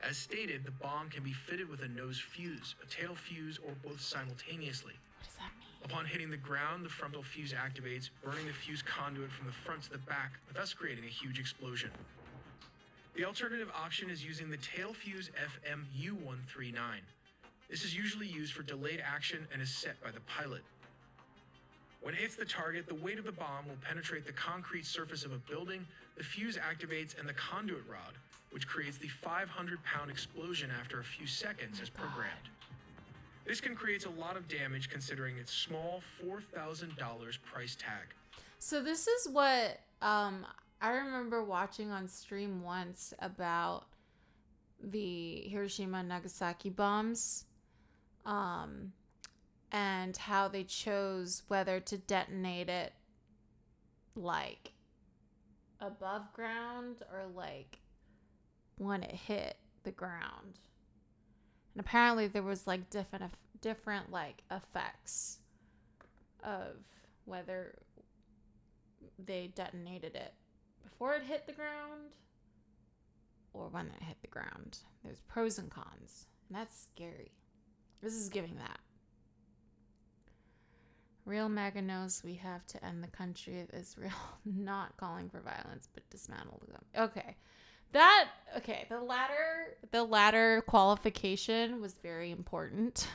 As stated, the bomb can be fitted with a nose fuse, a tail fuse, or both simultaneously. What does that mean? Upon hitting the ground, the frontal fuse activates, burning the fuse conduit from the front to the back, thus creating a huge explosion. The alternative option is using the tail fuse FMU-139. This is usually used for delayed action and is set by the pilot. When it hits the target, the weight of the bomb will penetrate the concrete surface of a building, the fuse activates, and the conduit rod, which creates the 500-pound explosion after a few seconds as programmed. This can create a lot of damage considering its small $4,000 price tag. So this is what I remember watching on stream once about the Hiroshima and Nagasaki bombs, and how they chose whether to detonate it like above ground or like when it hit the ground. And apparently there was like different like effects of whether they detonated it before it hit the ground or when it hit the ground. There's pros and cons, and that's scary. This is giving that. Real MAGA knows we have to end the country of Israel, not calling for violence, but dismantle the government. Okay. The latter qualification was very important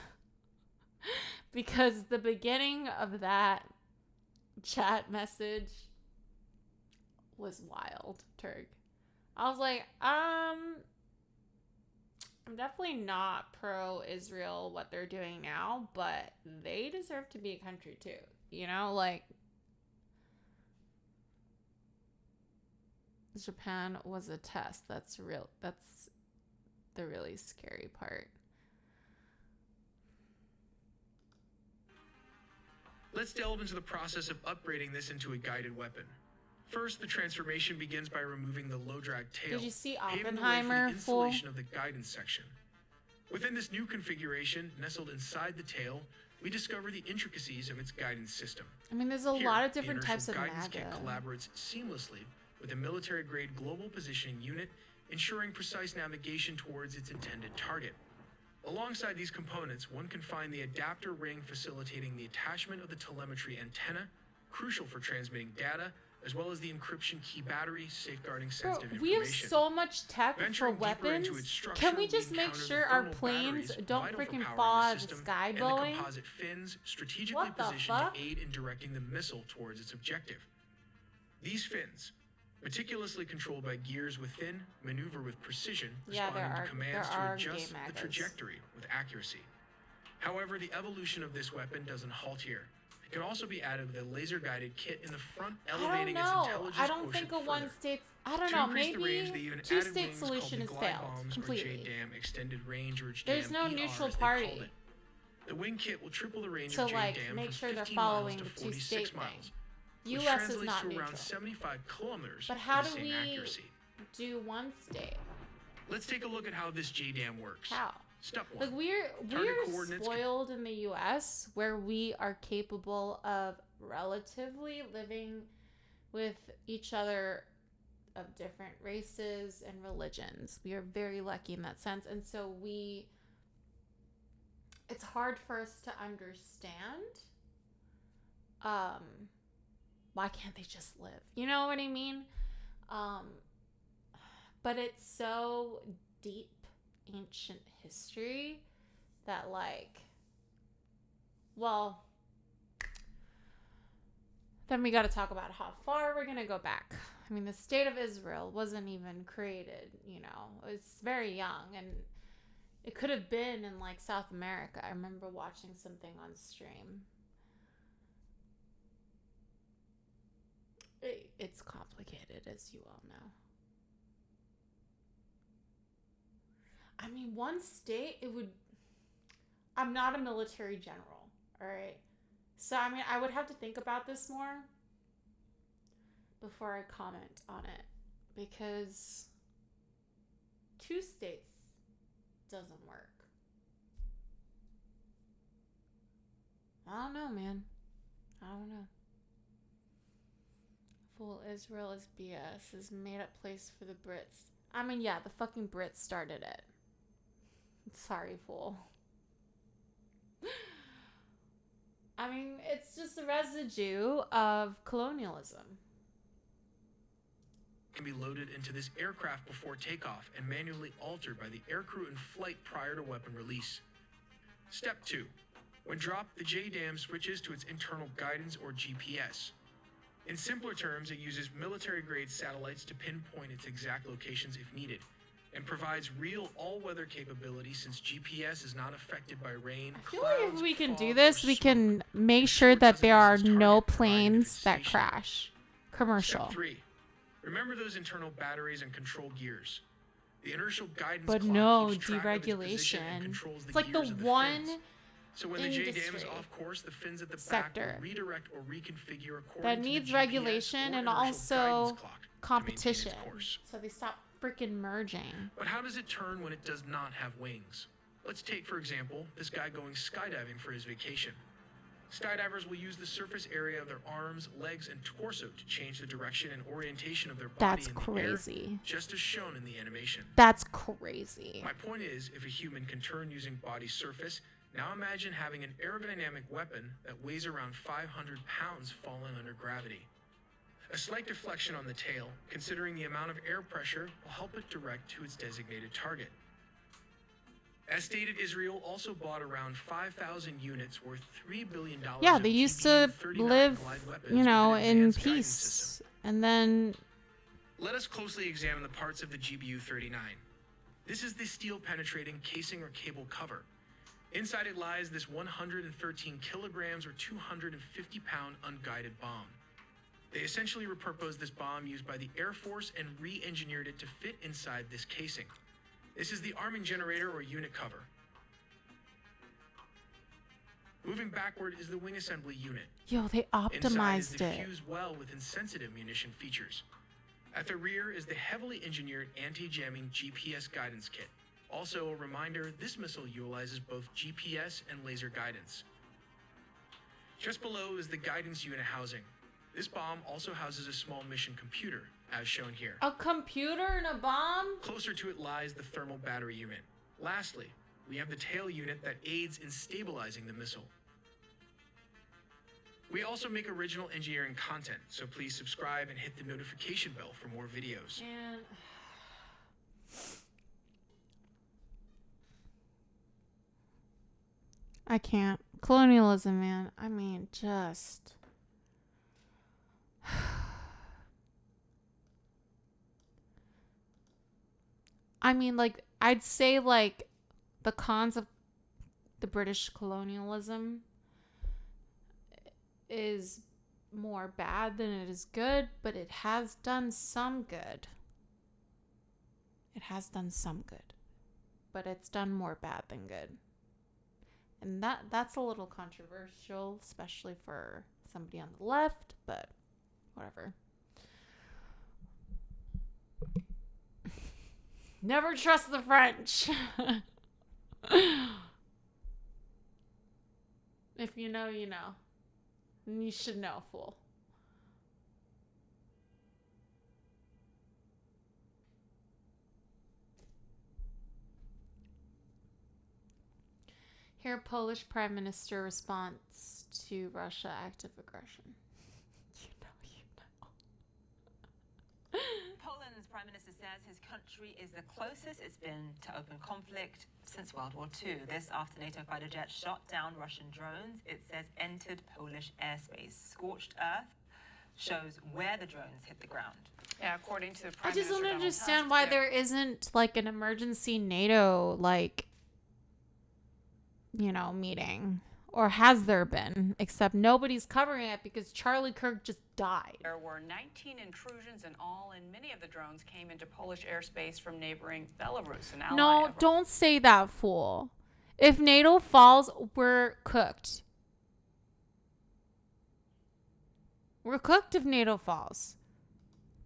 because the beginning of that chat message was wild, Turk. I was like, I'm definitely not pro-Israel what they're doing now, but they deserve to be a country too. You know, like Japan was a test. That's the really scary part. Let's delve into the process of upgrading this into a guided weapon. First, the transformation begins by removing the low-drag tail. Did you see paving the way for Oppenheimer the installation of the guidance section. Within this new configuration, nestled inside the tail, we discover the intricacies of its guidance system. I mean, there's a Here, lot of the different inertial types of guidance MAGA. kit collaborates seamlessly with a military-grade global positioning unit, ensuring precise navigation towards its intended target. Alongside these components, one can find the adapter ring facilitating the attachment of the telemetry antenna, crucial for transmitting data, as well as the encryption key battery, safeguarding sensitive We have information. so much tech Venturing for deeper into weapons. its structure, Can we we just make encounter sure the our thermal planes batteries don't vital for freaking powering fall the out of the system, sky, and Boeing? the composite fins strategically What the positioned fuck? to aid in directing the missile towards its objective. These fins, meticulously controlled by gears within, maneuver with precision, Yeah, responding there to commands are to gay adjust the MAGAs. trajectory with accuracy. However, the evolution of this weapon doesn't halt here. It can also be added with a laser-guided kit in the front, elevating its intelligence I don't quotient think a one further. state. I don't To know. increase the range, they Maybe even added two-state wings called solution the has glide failed bombs, or completely. JDAM, extended range, or JDAM There's no ER, neutral as they party. called it. The wing kit will triple the range To of like JDAM make from sure they're 50 miles following to the 46 two-state thing. miles, which U.S. translates is not to neutral. around 75 kilometers But how with do the same we accuracy. do one state? Let's take a look at how this JDAM works. How? Step 1. Like we're Target coordinates spoiled in the U.S. where we are capable of relatively living with each other of different races and religions. We are very lucky in that sense, and so it's hard for us to understand. Why can't they just live? You know what I mean? But it's so deep, ancient history that then we got to talk about how far we're going to go back. I mean, the state of Israel wasn't even created, it's very young, and it could have been in South America. I remember watching something on stream. it's complicated, as you all know. I mean, one state, it would... I'm not a military general, all right? So, I mean, I would have to think about this more before I comment on it. Because 2 states doesn't work. I don't know, man. I don't know. Fool, Israel is BS. Is made up place for the Brits. I mean, yeah, the fucking Brits started it. Sorry, fool. I mean, it's just a residue of colonialism. Can be loaded into this aircraft before takeoff and manually altered by the aircrew in flight prior to weapon release. Step 2. When dropped, the JDAM switches to its internal guidance or GPS. In simpler terms, it uses military-grade satellites to pinpoint its exact locations if needed, and provides real all-weather capability since GPS is not affected by rain, I feel like if we can do this, we can make sure that there are no planes that crash. Commercial. Step 3. Remember those internal batteries and control gears. The inertial guidance But clock no keeps track of its position and deregulation. controls It's like the gears of one fins. So when the JDAM is industry off course, the fins at the sector back will redirect or reconfigure according that to needs the GPS regulation or and inertial also guidance clock to maintain its competition. course. So they stop freaking merging. But how does it turn when it does not have wings? Let's take, for example, this guy going skydiving for his vacation. Skydivers will use the surface area of their arms, legs, and torso to change the direction and orientation of their body That's in the crazy. air, just as shown in the animation. That's crazy. My point is, if a human can turn using body surface, now imagine having an aerodynamic weapon that weighs around 500 pounds falling under gravity. A slight deflection on the tail, considering the amount of air pressure, will help it direct to its designated target. As stated, Israel also bought around 5,000 units worth $3 billion. Yeah, they used to live, you know, in advanced guidance peace. system. And then Let us closely examine the parts of the GBU-39. This is the steel-penetrating casing or cable cover. Inside it lies this 113 kilograms or 250-pound unguided bomb. They essentially repurposed this bomb used by the Air Force and re-engineered it to fit inside this casing. This is the arming generator or unit cover. Moving backward is the wing assembly unit. yo, they Inside is optimized the it. fused well with insensitive munition features. At the rear is the heavily engineered anti-jamming GPS guidance kit. Also a reminder, this missile utilizes both GPS and laser guidance. Just below is the guidance unit housing. This bomb also houses a small mission computer, as shown here. A computer and a bomb? Closer to it lies the thermal battery unit. Lastly, we have the tail unit that aids in stabilizing the missile. We also make original engineering content, so please subscribe and hit the notification bell for more videos. And I can't. Colonialism, man. I mean, just... I mean, like, I'd say, like, the cons of the British colonialism is more bad than it is good, but it has done some good. It has done some good, but it's done more bad than good. And that's a little controversial, especially for somebody on the left, but whatever. Never trust the French. If you know, you know. And you should know, fool. Here, Polish Prime Minister response to Russia active aggression. Poland's Prime Minister says his country is the closest it's been to open conflict since World War II. This after NATO fighter jets shot down Russian drones, it says entered Polish airspace. Scorched earth shows where the drones hit the ground. Yeah, according to the I Prime just don't Minister Donald understand Tusk, why they're- there isn't like an emergency NATO like, you know, meeting Or has there been? Except nobody's covering it because Charlie Kirk just died. There were 19 intrusions in all, and many of the drones came into Polish airspace from neighboring Belarus, an ally No, of don't say that, fool. If NATO falls, we're cooked. We're cooked if NATO falls.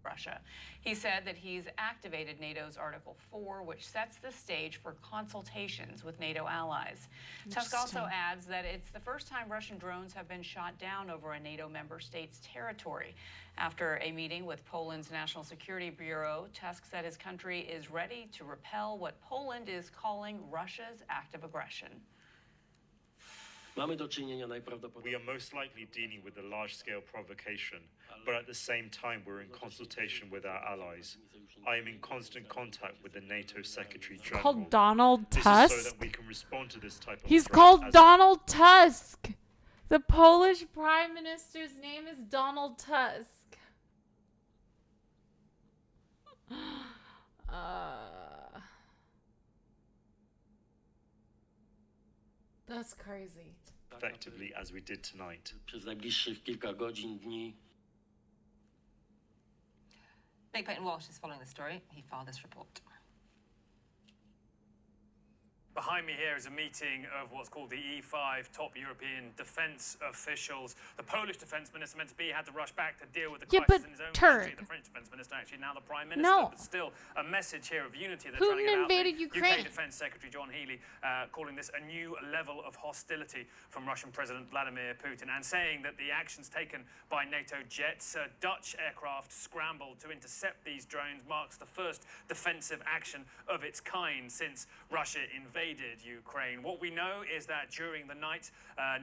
Russia. He said that he's activated NATO's Article 4, which sets the stage for consultations with NATO allies. Tusk also adds that it's the first time Russian drones have been shot down over a NATO member state's territory. After a meeting with Poland's National Security Bureau, Tusk said his country is ready to repel what Poland is calling Russia's act of aggression. We are most likely dealing with a large-scale provocation, but at the same time we're in consultation with our allies. I am in constant contact with the NATO Secretary General. Called Donald Tusk? This is so that we can respond to this type of He's threat called Donald Tusk. The Polish Prime Minister's name is Donald Tusk. That's crazy. Effectively as we did tonight. Nick Peyton Walsh is following the story. He filed this report. Behind me here is a meeting of what's called the E5 top European defence officials. The Polish defence minister, meant to be, had to rush back to deal with the crisis in his own country. The French defence minister, actually now the prime minister. No. But still, a message here of unity that's Putin running about. invaded The Ukraine. UK Defence Secretary John Healey calling this a new level of hostility from Russian President Vladimir Putin, and saying that the actions taken by NATO jets, Dutch aircraft scrambled to intercept these drones, marks the first defensive action of its kind since Russia invaded Ukraine. What we know is that during the night,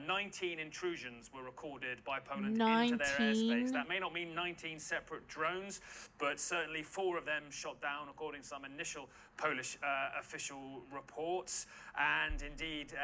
19 intrusions were recorded by Poland into their airspace. That may not mean 19 separate drones, but certainly 4 of them shot down, according to some initial Polish official reports, and indeed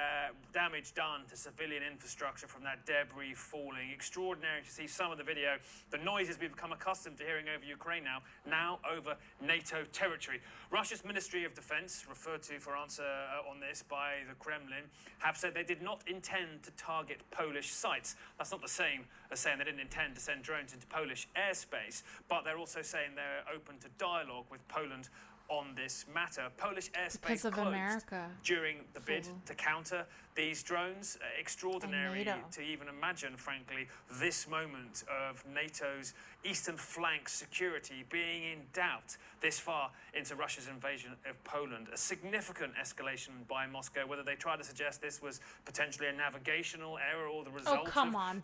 damage done to civilian infrastructure from that debris falling. Extraordinary to see some of the video, the noises we've become accustomed to hearing over Ukraine now over NATO territory. Russia's Ministry of Defense, referred to for answer on this by the Kremlin, have said they did not intend to target Polish sites. That's not the same as saying they didn't intend to send drones into Polish airspace, but they're also saying they're open to dialogue with Poland on this matter. Polish airspace closed during the bid to counter these drones. Extraordinary to even imagine, frankly, this moment of NATO's eastern flank security being in doubt this far into Russia's invasion of Poland. A significant escalation by Moscow, whether they try to suggest this was potentially a navigational error or the result of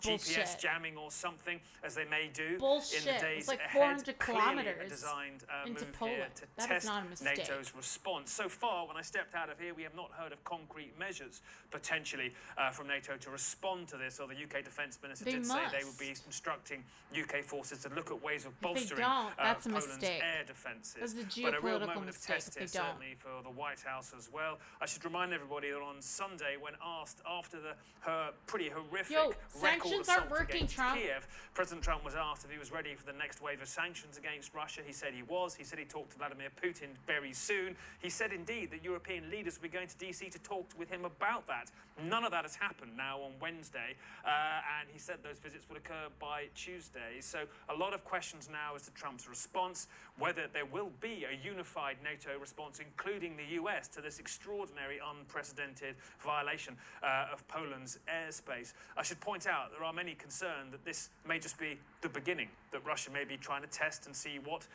GPS jamming or something, as they may do in the days like ahead. 400 Clearly kilometers a designed into move Poland. here to That test is not a mistake. NATO's response. So far, when I stepped out of here, we have not heard of concrete measures potentially from NATO to respond to this, or the UK Defence Minister did say they would be instructing UK forces to look at ways of bolstering Poland's air defences. But a real moment of test here, certainly for the White House as well. I should remind everybody that on Sunday, when asked after her pretty horrific record assault against Kiev, President Trump was asked if he was ready for the next wave of sanctions against Russia. He said he was. He said he talked to Vladimir Putin very soon. He said, indeed, that European leaders will be going to DC to talk with him about that. None of that has happened now on Wednesday, and he said those visits would occur by Tuesday. So a lot of questions now as to Trump's response, whether there will be a unified NATO response, including the US, to this extraordinary, unprecedented violation of Poland's airspace. I should point out there are many concerned that this may just be the beginning, that Russia may be trying to test and see what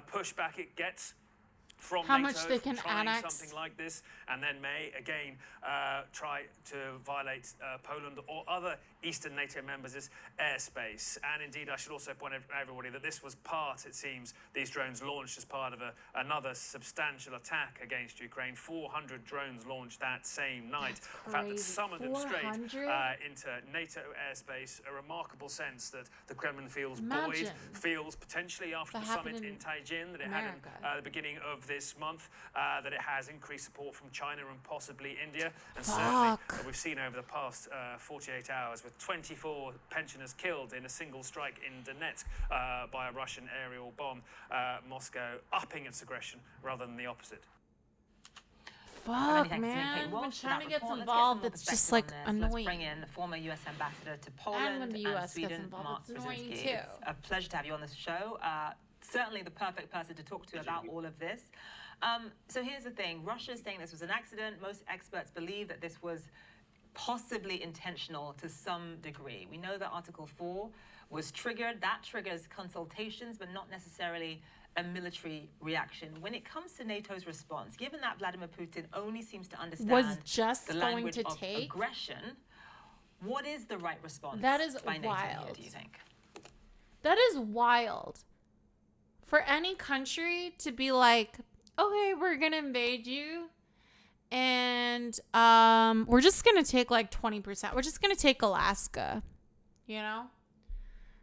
pushback it gets from how NATO much they can trying annex something like this, and then may again try to violate Poland or other Eastern NATO members' airspace. And indeed, I should also point out to everybody that this was part, it seems, these drones launched as part of another substantial attack against Ukraine. 400 drones launched that same night. The fact that some of them strayed into NATO airspace, a remarkable sense that the Kremlin feels buoyed, feels potentially after the summit in Taijin that it had at the beginning of this month, that it has increased support from China and possibly India. And certainly we've seen over the past 48 hours with 24 pensioners killed in a single strike in Donetsk by a Russian aerial bomb, Moscow upping its aggression rather than the opposite. Fuck, Many thanks to man. Kate I've Walsh been for trying that to get report. involved. Let's It's get just some more like perspective on this. Let's annoying. bring in the former U.S. ambassador to And Poland when the and US gets Sweden, involved, Mark it's annoying Brzezinski. too. It's a pleasure to have you on this show. Certainly the perfect person to talk to about all of this. So here's the thing. Russia is saying this was an accident. Most experts believe that this was possibly intentional to some degree. We know that Article 4 was triggered. That triggers consultations, but not necessarily a military reaction. When it comes to NATO's response, given that Vladimir Putin only seems to understand Was just the going language to of take? aggression, what is the right response That is by NATO here, wild. do you think? That is wild. For any country to be like, okay, we're going to invade you. And we're just going to take like 20%. We're just going to take Alaska. You know?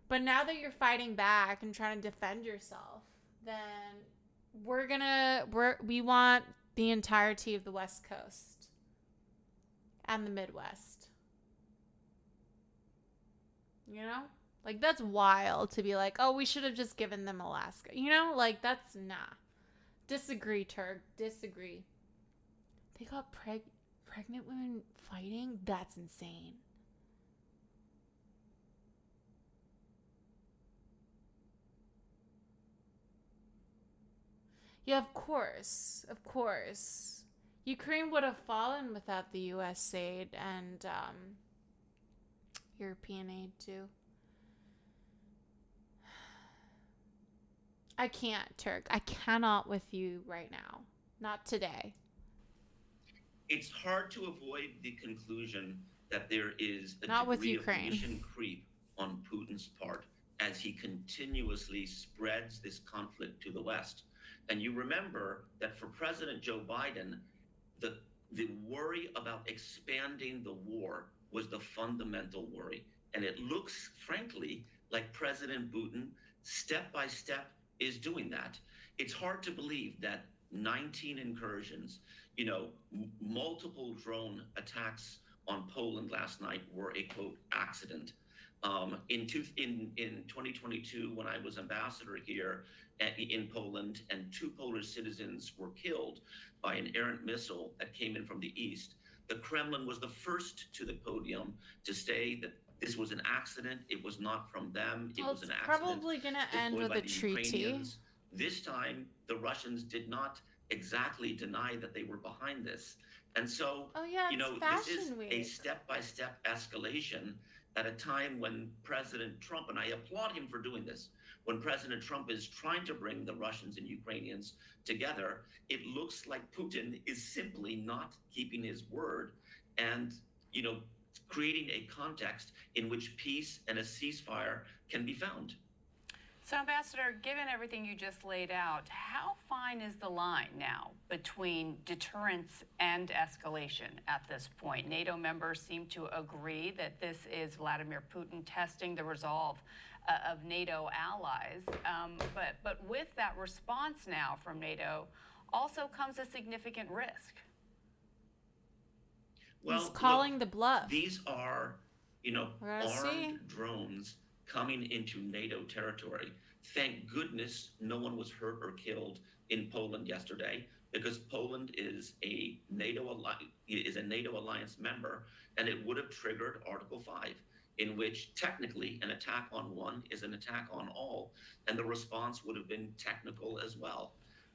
But now that you're fighting back and trying to defend yourself, then we want the entirety of the West Coast and the Midwest. You know? Like, that's wild to be like, oh, we should have just given them Alaska. You know? Like, that's nah. Disagree, Turk. Disagree. They got pregnant women fighting? That's insane. Yeah, of course. Of course. Ukraine would have fallen without the U.S. aid and European aid, too. I can't, Turk. I cannot with you right now. Not today. It's hard to avoid the conclusion that there is a Not with degree of Ukraine. mission creep on Putin's part as he continuously spreads this conflict to the West. And you remember that for President Joe Biden, the worry about expanding the war was the fundamental worry. And it looks, frankly, like President Putin, step by step, is doing that. It's hard to believe that 19 incursions, multiple drone attacks on Poland last night were a, quote, accident. In 2022, when I was ambassador here in Poland, and 2 Polish citizens were killed by an errant missile that came in from the east, the Kremlin was the first to the podium to say that this was an accident. It was not from them. It was an accident. Probably going to end deployed with by a the treaty. Ukrainians. This time, the Russians did not exactly deny that they were behind this. And so, Oh, yeah, it's this is Fashion a Week. step-by-step escalation at a time when President Trump, and I applaud him for doing this, when President Trump is trying to bring the Russians and Ukrainians together, it looks like Putin is simply not keeping his word and, creating a context in which peace and a ceasefire can be found. So, Ambassador, given everything you just laid out, how fine is the line now between deterrence and escalation at this point? NATO members seem to agree that this is Vladimir Putin testing the resolve of NATO allies. But with that response now from NATO also comes a significant risk. Well, He's calling the bluff. These are, We're gonna see. armed drones coming into NATO territory. Thank goodness no one was hurt or killed in Poland yesterday, because Poland is a NATO alliance member, and it would have triggered Article 5, in which technically an attack on one is an attack on all, and the response would have been technical as well.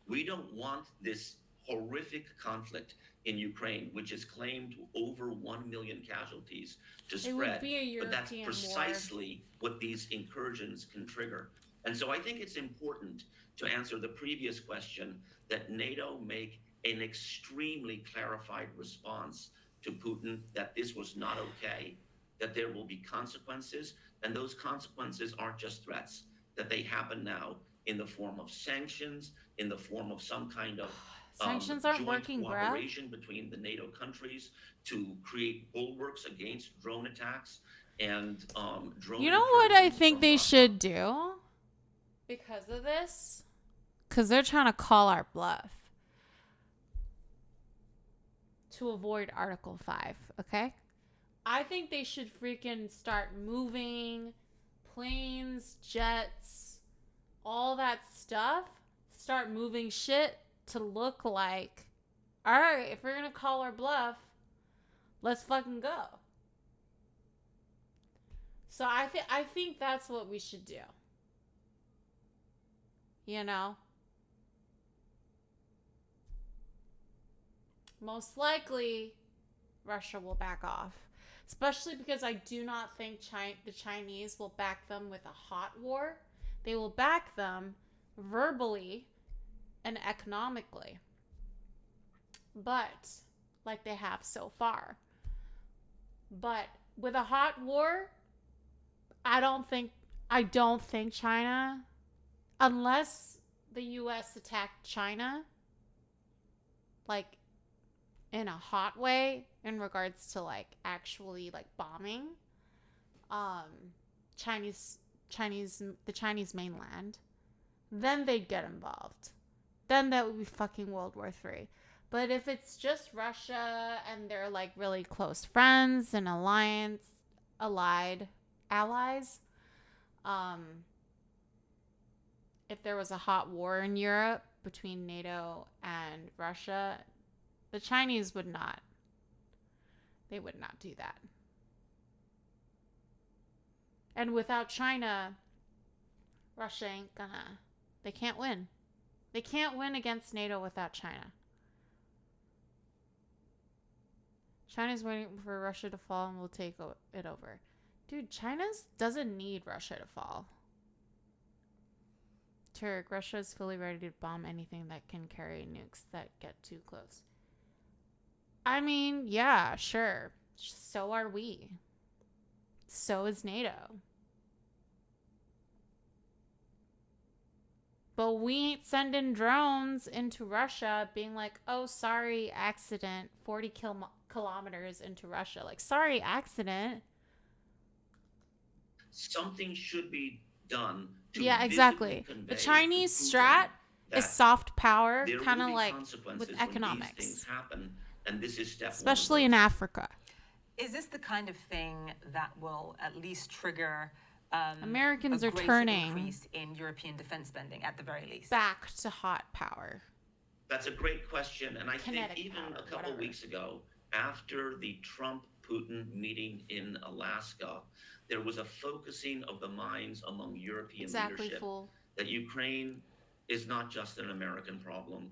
We don't want this horrific conflict in Ukraine, which has claimed over 1 million casualties, to It would spread. be a But that's European war. precisely what these incursions can trigger. And so I think it's important to answer the previous question that NATO make an extremely clarified response to Putin, that this was not okay, that there will be consequences, and those consequences aren't just threats, that they happen now in the form of sanctions, in the form of some kind of Sanctions aren't joint working, bruh. cooperation between the NATO countries to create bulwarks against drone attacks and drone. You know what I think they should do because of this? Because they're trying to call our bluff to avoid Article 5, okay? I think they should freaking start moving planes, jets, all that stuff. Start moving shit to look like all right, if we're going to call our bluff, let's fucking go. So I think that's what we should do. You know? Most likely, Russia will back off. Especially because I do not think the Chinese will back them with a hot war. They will back them verbally and economically. But, like they have so far. But with a hot war, I don't think China, unless the US attacked China, like, in a hot way, in regards to, like, actually, like, bombing, the Chinese mainland, then they'd get involved. Then that would be fucking World War III. But if it's just Russia and they're, like, really close friends and allies, if there was a hot war in Europe between NATO and Russia, the Chinese would not. They would not do that. And without China, Russia ain't gonna. They can't win. They can't win against NATO without China. China's waiting for Russia to fall and we'll take it over. Dude, China doesn't need Russia to fall. Turk, Russia is fully ready to bomb anything that can carry nukes that get too close. I mean, yeah, sure. So are we. So is NATO. But we ain't sending drones into Russia being like, oh, sorry, accident, 40 kilometers into Russia. Like, sorry, accident. Something should be done to yeah, exactly. The Chinese strat is soft power, kind of like with economics. These things happen, and this is step especially in Africa. Is this the kind of thing that will at least trigger Americans a are greater turning increase in European defense spending at the very least? Back to hot power. That's a great question, and I Kinetic think even power, a couple weeks ago, after the Trump-Putin meeting in Alaska, there was a focusing of the minds among European leadership that Ukraine is not just an American problem.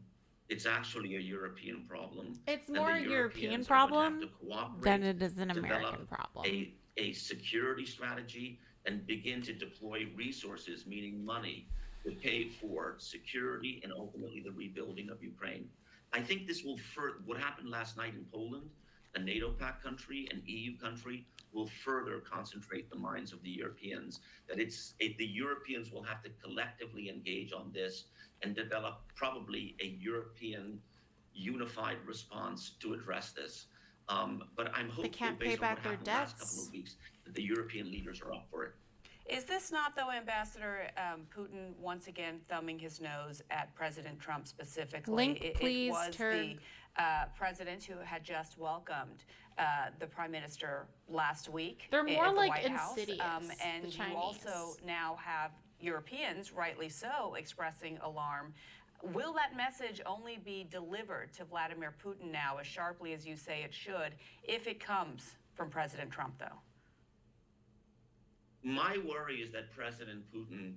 It's actually a European problem. It's more a European problem than it is an American problem. A security strategy and begin to deploy resources, meaning money, to pay for security and ultimately the rebuilding of Ukraine. I think this will what happened last night in Poland, a NATO PAC country, an EU country, will further concentrate the minds of the Europeans. That the Europeans will have to collectively engage on this and develop probably a European unified response to address this. But I'm hopeful, based on what happened the last couple of weeks, that the European leaders are up for it. Is this not, though, Ambassador, Putin once again thumbing his nose at President Trump specifically? Link, please, it was Turk. the president who had just welcomed the prime minister last week. They're more at the like White House. insidious, And the you Chinese. also now have Europeans, rightly so, expressing alarm. Will that message only be delivered to Vladimir Putin now as sharply as you say it should, if it comes from President Trump, though? My worry is that President Putin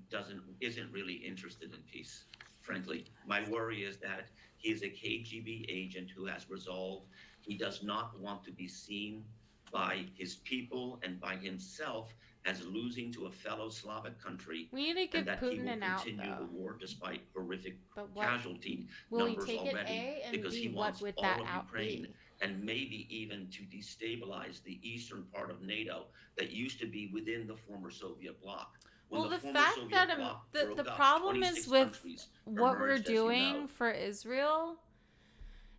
isn't really interested in peace, frankly. My worry is that he is a KGB agent who has resolve. He does not want to be seen by his people and by himself as losing to a fellow Slavic country. We need to give and that he Putin will an out, continue though. the war despite horrific But what- casualty will he numbers take it, already, A, and because B, he what wants would all that of out Ukraine be? and maybe even to destabilize the eastern part of NATO that used to be within the former Soviet bloc. When Well, the former fact Soviet that bloc the broke up, problem 26 is with countries what we're emerged, as you doing know. for Israel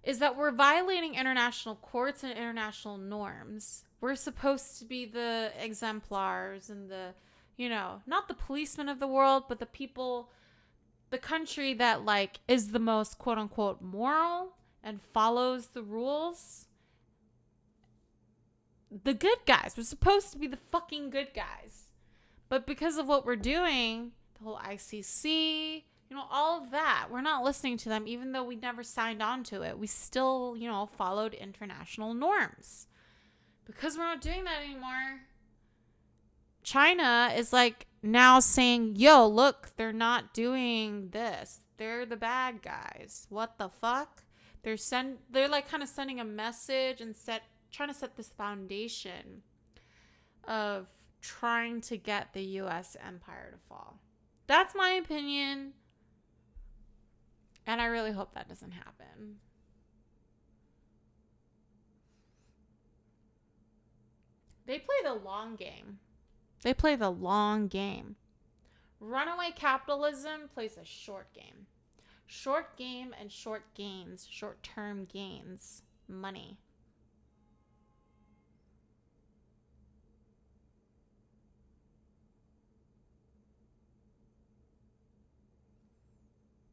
is that we're violating international courts and international norms. We're supposed to be the exemplars and the, not the policemen of the world, but the people, the country that like is the most quote unquote moral and follows the rules. The good guys. We're supposed to be the fucking good guys. But because of what we're doing, the whole ICC, all of that. We're not listening to them, even though we never signed on to it. We still, followed international norms. Because we're not doing that anymore, China is like now saying, yo, look, they're not doing this. They're the bad guys. What the fuck? They're like kind of sending a message and trying to set this foundation of trying to get the US empire to fall. That's my opinion. And I really hope that doesn't happen. They play the long game. They play the long game. Runaway capitalism plays a short game. Short game and short gains. Short-term gains. Money.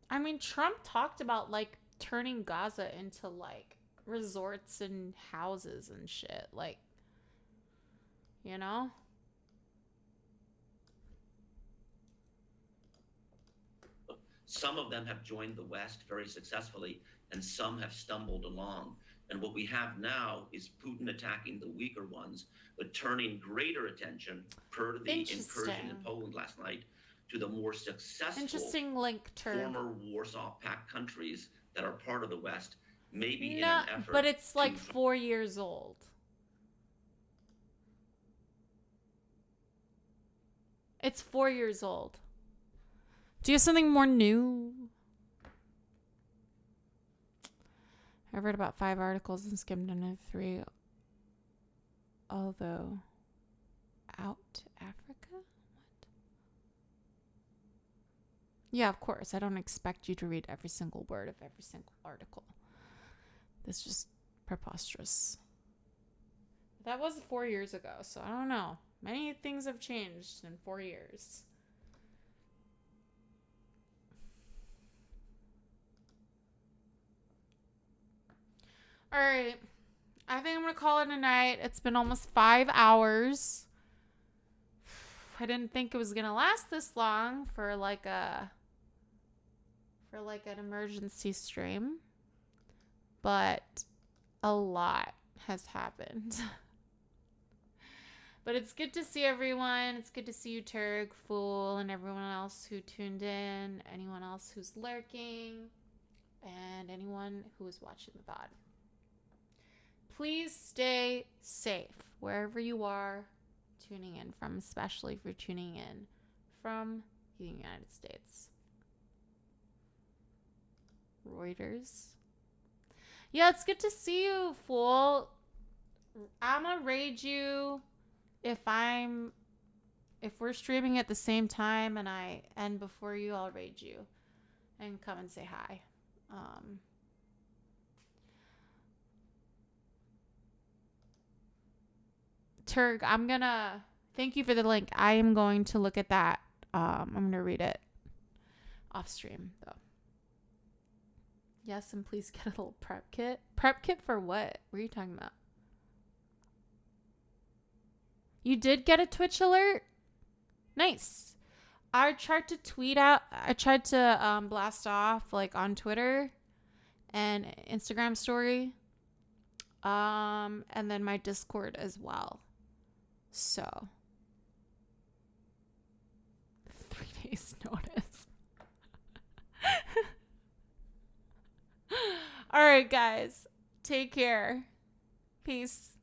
I mean, Trump talked about, like, turning Gaza into, like, resorts and houses and shit. Like, Some of them have joined the West very successfully, and some have stumbled along. And what we have now is Putin attacking the weaker ones, but turning greater attention, per the incursion in Poland last night, to the more successful interesting link term. Former Warsaw Pact countries that are part of the West, maybe in an effort. But it's like 4 years old. It's 4 years old. Do you have something more new? I've read about 5 articles and skimmed another 3. Although, out to Africa? What? Yeah, of course. I don't expect you to read every single word of every single article. That's just preposterous. That was 4 years ago, so I don't know. Many things have changed in 4 years. All right. I think I'm going to call it a night. It's been almost 5 hours. I didn't think it was going to last this long for like an emergency stream. But a lot has happened. But it's good to see everyone. It's good to see you, Turk, Fool, and everyone else who tuned in. Anyone else who's lurking. And anyone who is watching the VOD. Please stay safe wherever you are tuning in from, especially if you're tuning in from the United States. Reuters. Yeah, it's good to see you, Fool. I'm gonna raid you if we're streaming at the same time and I end before you. I'll raid you and come and say hi. Turk, thank you for the link. I am going to look at that. I'm going to read it off stream, though. Yes, and please get a little prep kit. Prep kit for what? What are you talking about? You did get a Twitch alert? Nice. I tried to blast off, like, on Twitter and Instagram story. And then my Discord as well. So, 3 days notice. All right, guys. Take care. Peace.